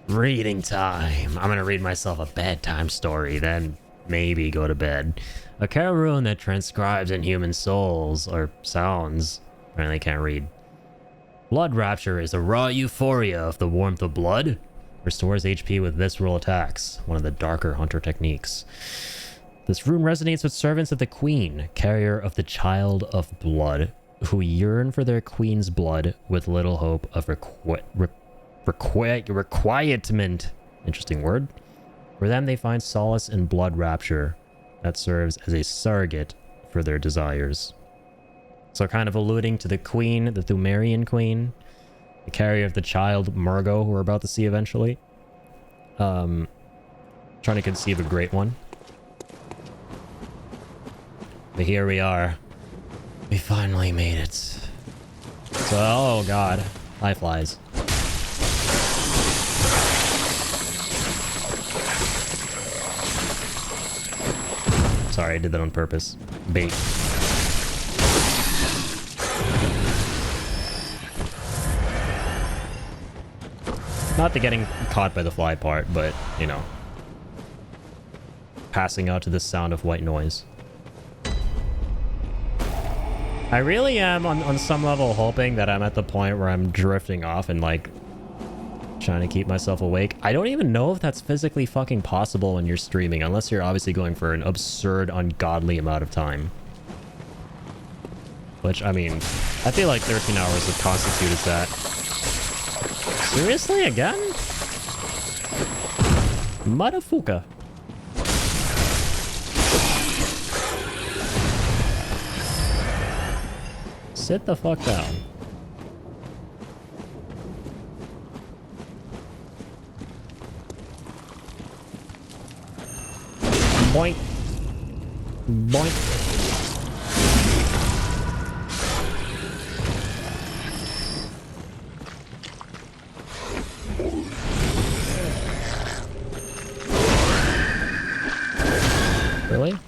Reading time. I'm gonna read myself a bedtime story, then maybe go to bed. A Kara rune that transcribes in human souls, or sounds. Apparently can't read. Blood Rapture is a raw euphoria of the warmth of blood. Restores HP with visceral attacks, one of the darker hunter techniques. This rune resonates with servants of the Queen, carrier of the Child of Blood, who yearn for their Queen's blood with little hope of requitement. Interesting word. For them, they find solace in Blood Rapture that serves as a surrogate for their desires. So kind of alluding to the Queen, the Thumerian Queen, the carrier of the child, Murgo, who we're about to see eventually. Trying to conceive a great one. But here we are. We finally made it. So, oh god. High flies. Sorry, I did that on purpose. Bait. Not the getting caught by the fly part, but, you know. Passing out to the sound of white noise. I really am, on some level, hoping that I'm at the point where I'm drifting off and, like, trying to keep myself awake. I don't even know if that's physically fucking possible when you're streaming, unless you're obviously going for an absurd, ungodly amount of time. Which, I mean, I feel like 13 hours would constitute as that. Seriously, again? Motherfucker. Sit the fuck down. Boink. Boink. Really?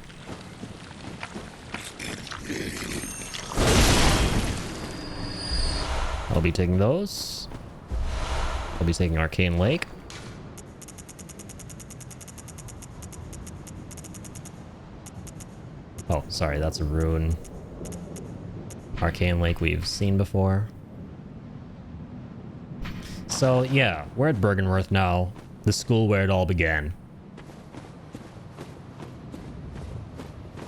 I'll be taking those. I'll be taking Arcane Lake. Oh, sorry, that's a rune. Arcane Lake we've seen before. So, yeah, we're at Bergenworth now. The school where it all began.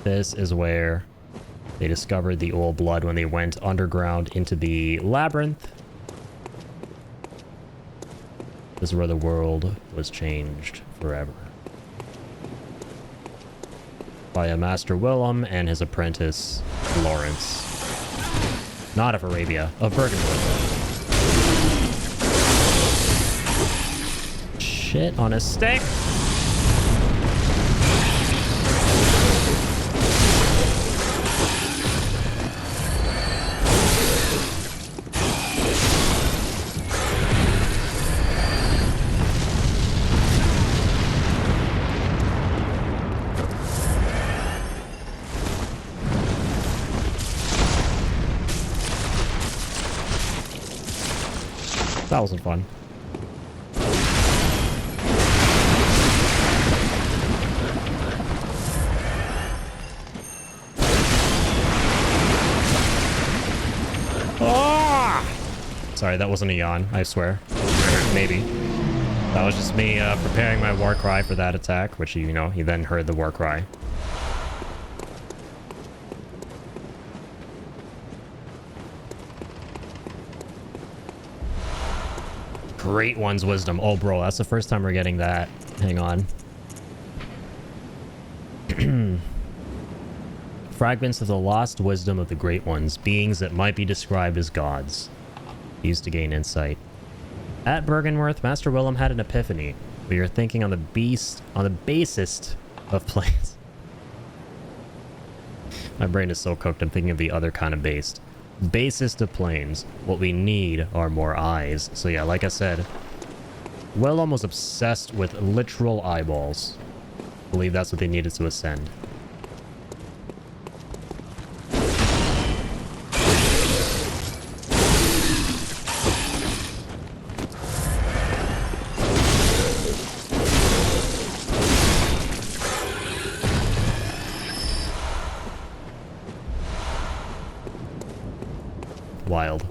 This is where they discovered the old blood when they went underground into the labyrinth. This is where the world was changed forever. By a Master Willem and his apprentice, Lawrence. Not of Arabia, of Bergenworth. Shit on a stick! That wasn't fun. Ah! Sorry, that wasn't a yawn, I swear. Maybe. That was just me preparing my war cry for that attack, which, you know, he then heard the war cry. Great One's Wisdom. Oh, bro, that's the first time we're getting that. Hang on. Fragments of the lost wisdom of the Great Ones, beings that might be described as gods. Used to gain insight. At Bergenworth, Master Willem had an epiphany. We are thinking on the basest of planes. My brain is so cooked, I'm thinking of the other kind of based. Basest of planes. What we need are more eyes. So yeah, like I said, Willem was obsessed with literal eyeballs. I believe that's what they needed to ascend. Wild.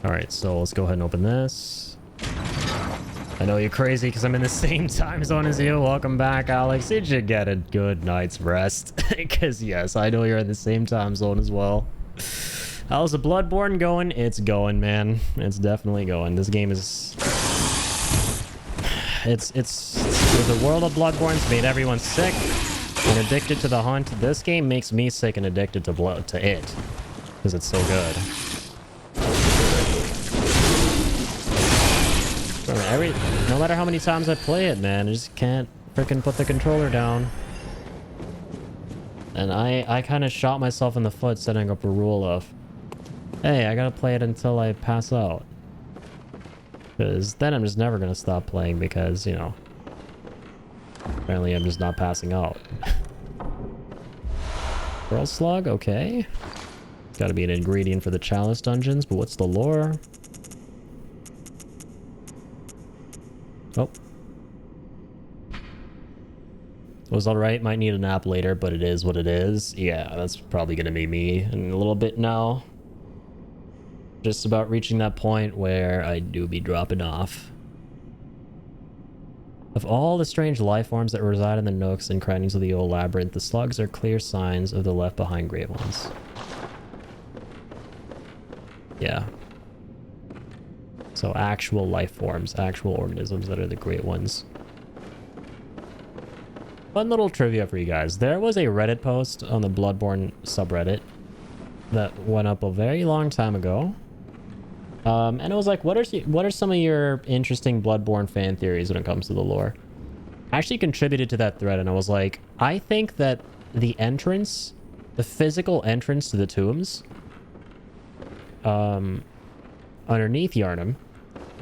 Alright, so let's go ahead and open this. I know you're crazy because I'm in the same time zone as you. Welcome back, Alex. Did you get a good night's rest? Because yes, I know you're in the same time zone as well. How's the Bloodborne going? It's going, man. It's definitely going. This game is... It's the world of Bloodborne's made everyone sick and addicted to the hunt. This game makes me sick and addicted to it because it's so good. No matter how many times I play it, man, I just can't freaking put the controller down. And I kind of shot myself in the foot setting up a rule of, hey, I gotta play it until I pass out. Because then I'm just never gonna stop playing because, you know, apparently I'm just not passing out. Pearl Slug, okay. It's gotta be an ingredient for the Chalice dungeons, but what's the lore? Oh. Was alright, might need a nap later, but it is what it is. Yeah, that's probably gonna be me in a little bit now. Just about reaching that point where I do be dropping off. Of all the strange life forms that reside in the nooks and crannies of the old labyrinth, the slugs are clear signs of the left-behind great ones. Yeah. So actual life forms, actual organisms that are the great ones. Fun little trivia for you guys. There was a Reddit post on the Bloodborne subreddit that went up a very long time ago. And it was like, what are some of your interesting Bloodborne fan theories when it comes to the lore? I actually contributed to that thread, and I was like, I think that the entrance, the physical entrance to the tombs, underneath Yharnam,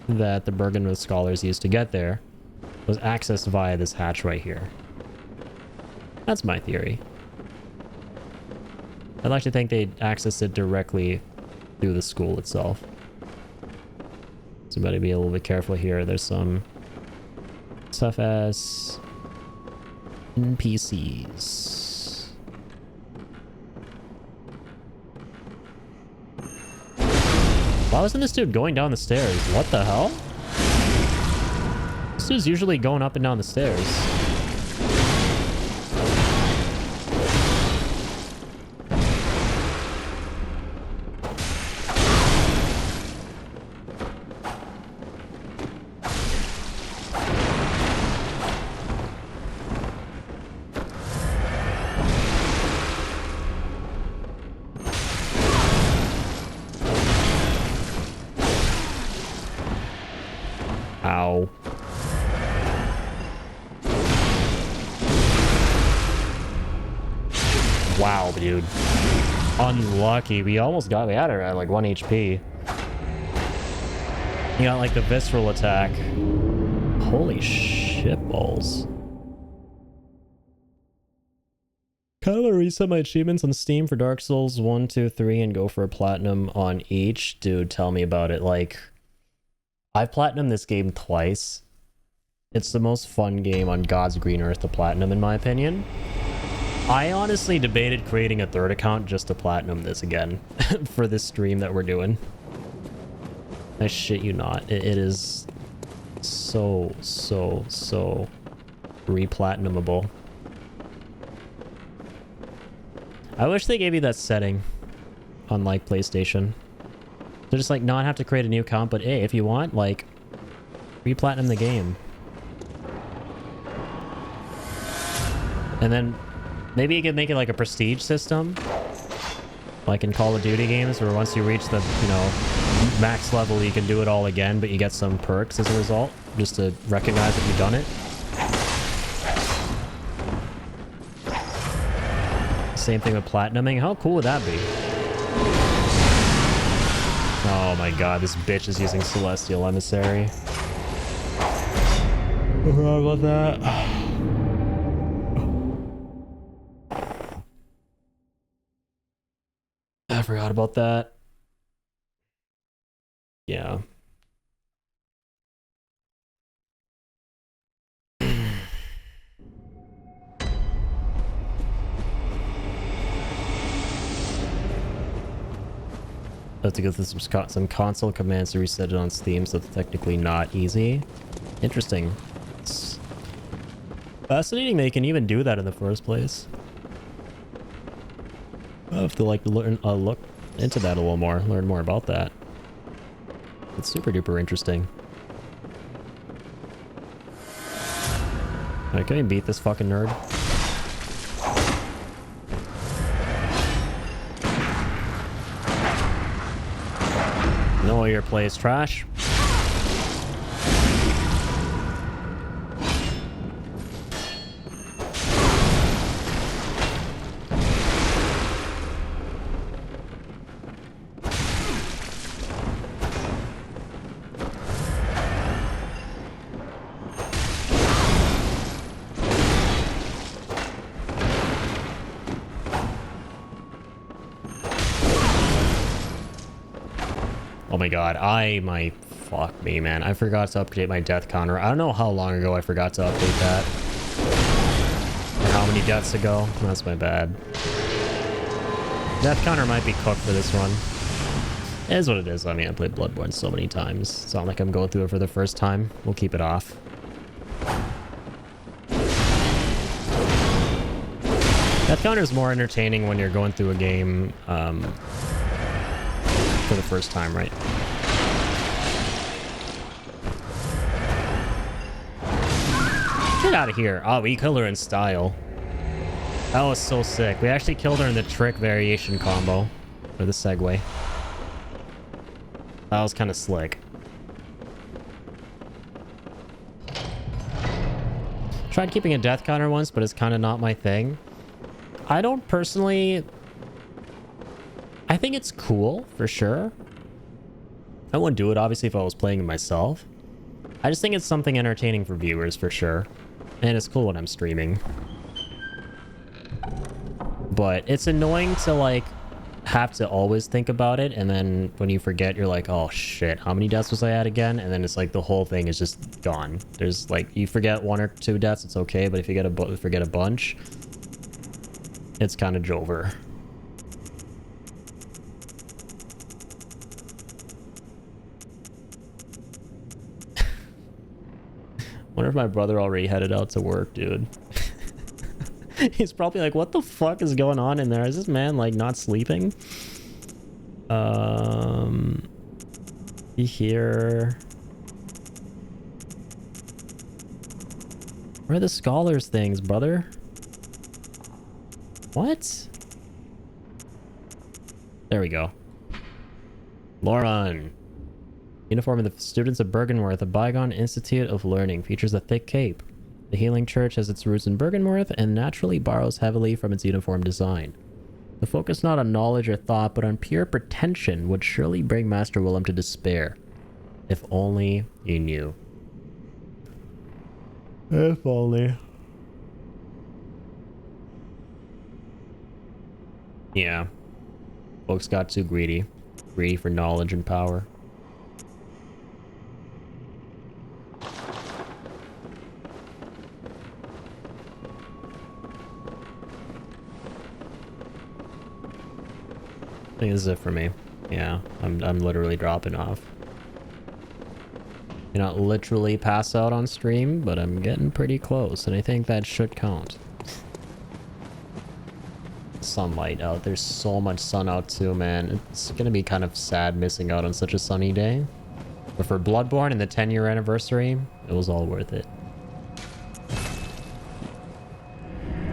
that the Bergenwood scholars used to get there, was accessed via this hatch right here. That's my theory. I'd like to think they accessed it directly through the school itself. So better be a little bit careful here. There's some tough ass NPCs. Why wasn't this dude going down the stairs? What the hell? This dude's usually going up and down the stairs. Ow. Wow, dude. Unlucky. We almost got... We had her at like 1 HP. He got like the visceral attack. Holy shit balls. Kind of want to reset my achievements on Steam for Dark Souls 1, 2, 3 and go for a platinum on each. Dude, tell me about it. Like, I've platinumed this game twice. It's the most fun game on God's green earth to platinum, in my opinion. I honestly debated creating a third account just to platinum this again for this stream that we're doing. I shit you not. It is so re-platinumable. I wish they gave you that setting on like PlayStation. To just like not have to create a new account, but hey, if you want, like, re-platinum the game. And then maybe you could make it like a prestige system. Like in Call of Duty games, where once you reach the, you know, max level, you can do it all again, but you get some perks as a result, just to recognize that you've done it. Same thing with platinuming. How cool would that be? Oh my god, this bitch is using Celestial Emissary. I forgot about that. I forgot about that. Yeah. Have to go through some console commands to reset it on Steam, so it's technically not easy. Interesting. It's fascinating they can even do that in the first place. I'll have to like learn, look into that a little more, learn more about that. It's super duper interesting. Alright, can we beat this fucking nerd? Know your play is trash. Oh my god, my Fuck me, man. I forgot to update my death counter. I don't know how long ago I forgot to update that. And how many deaths ago. That's my bad. Death counter might be cooked for this one. It is what it is. I mean, I played Bloodborne so many times. It's not like I'm going through it for the first time. We'll keep it off. Death counter is more entertaining when you're going through a game for the first time, right? Get out of here. Oh, we killed her in style. That was so sick. We actually killed her in the trick variation combo. Or the segue. That was kind of slick. Tried keeping a death counter once, but it's kind of not my thing. I don't personally... I think it's cool, for sure. I wouldn't do it, obviously, if I was playing it myself. I just think it's something entertaining for viewers, for sure. And it's cool when I'm streaming. But it's annoying to, like, have to always think about it, and then when you forget, you're like, oh shit, how many deaths was I at again? And then it's like the whole thing is just gone. There's, like, you forget 1 or 2 deaths, it's okay, but if you forget a bunch, it's kind of jover. Wonder if my brother already headed out to work, dude. He's probably like, what the fuck is going on in there? Is this man, like, not sleeping? Here. Where are the scholars things, brother? What? There we go. Lauren. Uniform of the students of Bergenworth, a bygone institute of learning, features a thick cape. The Healing Church has its roots in Bergenworth and naturally borrows heavily from its uniform design. The focus not on knowledge or thought, but on pure pretension would surely bring Master Willem to despair. If only you knew. If only. Yeah. Folks got too greedy. Greedy for knowledge and power. I think this is it for me. Yeah, I'm literally dropping off. You're not literally pass out on stream, but I'm getting pretty close, and I think that should count. Sunlight out. There's so much sun out too, man. It's gonna be kind of sad missing out on such a sunny day. But for Bloodborne and the 10-year anniversary, it was all worth it.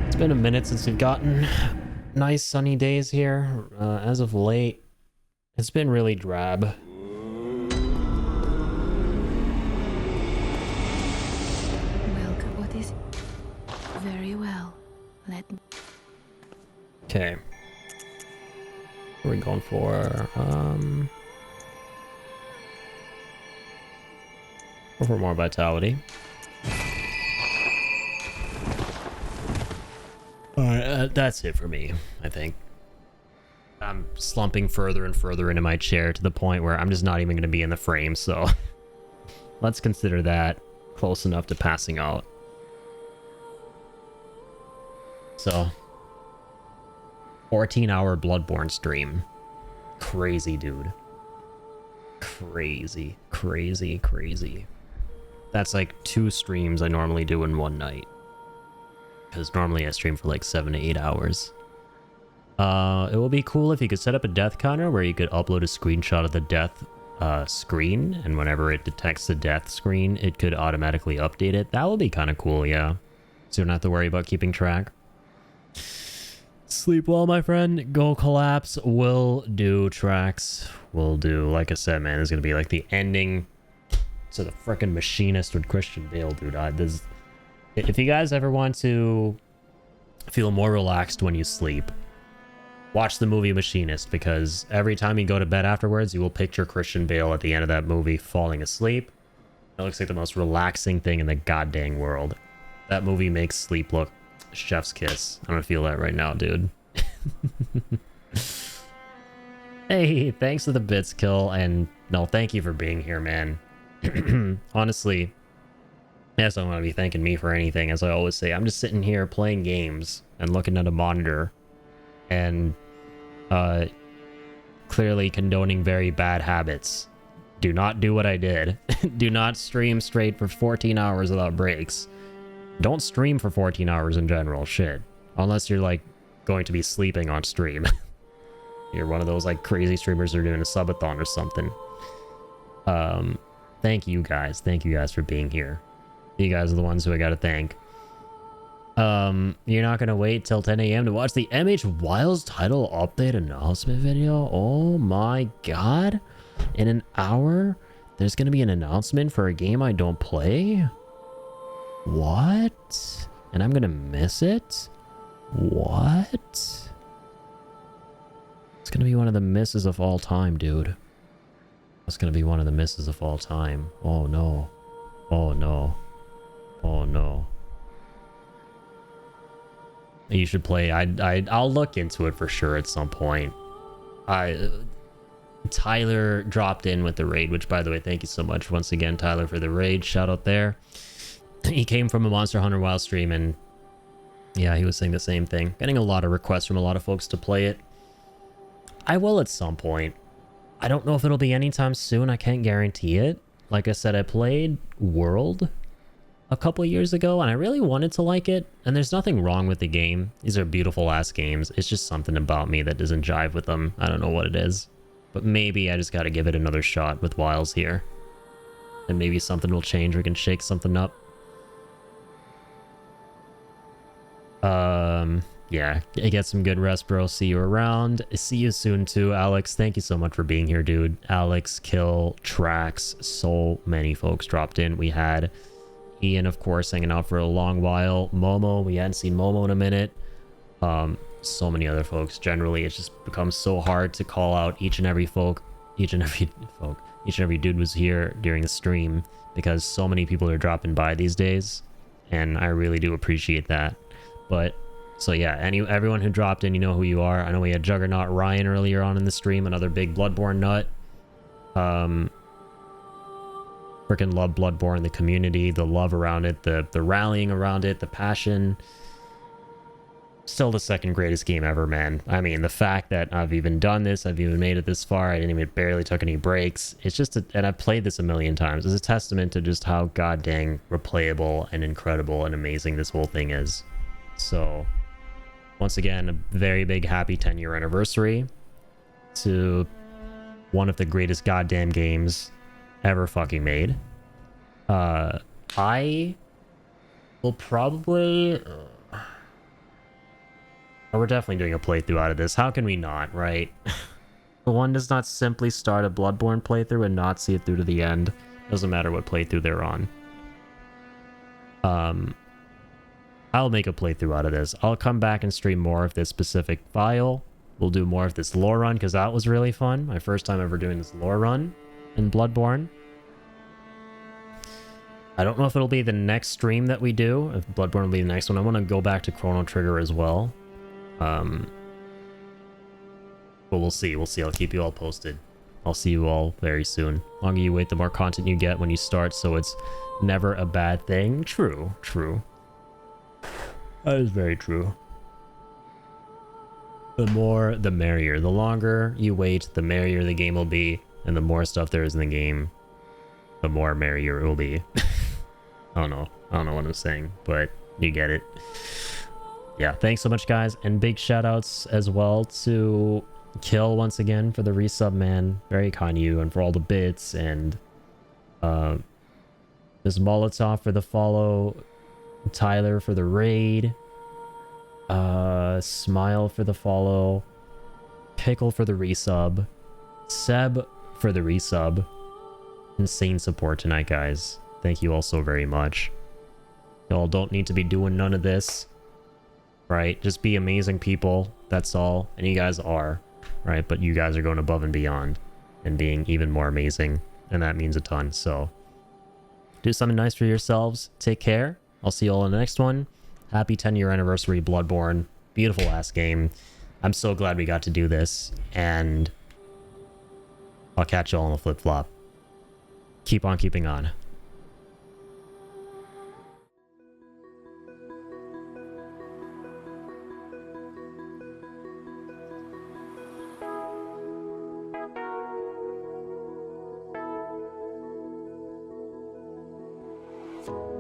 It's been a minute since we've gotten nice sunny days here. As of late, it's been really drab. Welcome. What is it? Very well. Let me... Okay. What are we going for? Go for more vitality. Alright, that's it for me, I think. I'm slumping further and further into my chair to the point where I'm just not even going to be in the frame, so let's consider that close enough to passing out. So, 14-hour Bloodborne stream. Crazy, dude. Crazy, crazy, crazy. That's like 2 streams I normally do in one night. Because normally I stream for like 7 to 8 hours. It will be cool if you could set up a death counter where you could upload a screenshot of the death screen, and whenever it detects the death screen, it could automatically update it. That would be kind of cool, yeah. So you don't have to worry about keeping track. Sleep well, my friend. Go collapse. Will do, tracks. Will do. Like I said, man, it's gonna be like the ending to the frickin' Machinist with Christian Bale, dude. If you guys ever want to feel more relaxed when you sleep, watch the movie Machinist, because every time you go to bed afterwards, you will picture Christian Bale at the end of that movie falling asleep. It looks like the most relaxing thing in the goddamn world. That movie makes sleep look chef's kiss. I'm gonna feel that right now, dude. Hey, thanks for the bits, Kill, and no, thank you for being here, man. Honestly, yes, I'm going to be thanking me for anything. As I always say, I'm just sitting here playing games and looking at a monitor and clearly condoning very bad habits. Do not do what I did. Do not stream straight for 14 hours without breaks. Don't stream for 14 hours in general, shit. Unless you're like going to be sleeping on stream. You're one of those like crazy streamers that are doing a subathon or something. Thank you guys. Thank you guys for being here. You guys are the ones who I gotta thank. You're not gonna wait till 10 a.m. to watch the MH Wilds title update announcement video? Oh my god. In an hour, there's gonna be an announcement for a game I don't play? What? And I'm gonna miss it? What? It's gonna be one of the misses of all time, dude. It's gonna be one of the misses of all time. Oh no. Oh no. Oh no. You should play. I'll look into it for sure at some point. Tyler dropped in with the raid, which by the way, thank you so much once again, Tyler, for the raid. Shout out there. He came from a Monster Hunter Wild stream and yeah, he was saying the same thing. Getting a lot of requests from a lot of folks to play it. I will at some point. I don't know if it'll be anytime soon. I can't guarantee it. Like I said, I played World a couple years ago and I really wanted to like it, and there's nothing wrong with the game. These are beautiful ass games. It's just something about me that doesn't jive with them. I don't know what it is, but maybe I just got to give it another shot with Wilds here, and maybe something will change. We can shake something up. Yeah, get some good rest, bro. See you around. See you soon too, Alex. Thank you so much for being here, dude. Alex, Kill, Trax, so many folks dropped in. We had Ian, of course, hanging out for a long while. Momo, we hadn't seen Momo in a minute. So many other folks. Generally, it's just become so hard to call out each and every dude was here during the stream because so many people are dropping by these days, and I really do appreciate that. But so yeah, everyone who dropped in, you know who you are. I know we had Juggernaut Ryan earlier on in the stream, another big Bloodborne nut. Freaking love Bloodborne, the community, the love around it, the rallying around it, the passion. Still the second greatest game ever, man. I mean, the fact that I've even done this, I've even made it this far, I didn't even barely took any breaks. It's just, and I've played this a million times. It's a testament to just how goddamn replayable and incredible and amazing this whole thing is. So, once again, a very big happy 10-year anniversary to one of the greatest goddamn games ever fucking made. I will probably... we're definitely doing a playthrough out of this. How can we not, right? One does not simply start a Bloodborne playthrough and not see it through to the end. Doesn't matter what playthrough they're on. I'll make a playthrough out of this. I'll come back and stream more of this specific file. We'll do more of this lore run, because that was really fun. My first time ever doing this lore run in Bloodborne. I don't know if it'll be the next stream that we do, if Bloodborne will be the next one. I want to go back to Chrono Trigger as well. But we'll see. We'll see. I'll keep you all posted. I'll see you all very soon. The longer you wait, the more content you get when you start, so it's never a bad thing. True. True. That is very true. The more, the merrier. The longer you wait, the merrier the game will be, and the more stuff there is in the game, the more merrier it will be. I don't know what I'm saying, but you get it. Yeah, thanks so much, guys, and big shout outs as well to Kill once again for the resub, man. Very kind of you, and for all the bits, and Ms. Molotov for the follow, Tyler for the raid, Smile for the follow, Pickle for the resub, Seb for the resub. Insane support tonight, guys. Thank you all so very much. Y'all don't need to be doing none of this, right? Just be amazing people, that's all. And you guys are, right? But you guys are going above and beyond and being even more amazing, and that means a ton. So do something nice for yourselves. Take care. I'll see you all in the next one. Happy 10-year anniversary, Bloodborne. Beautiful ass game. I'm so glad we got to do this, and I'll catch you all on the flip-flop. Keep keep on keeping on. You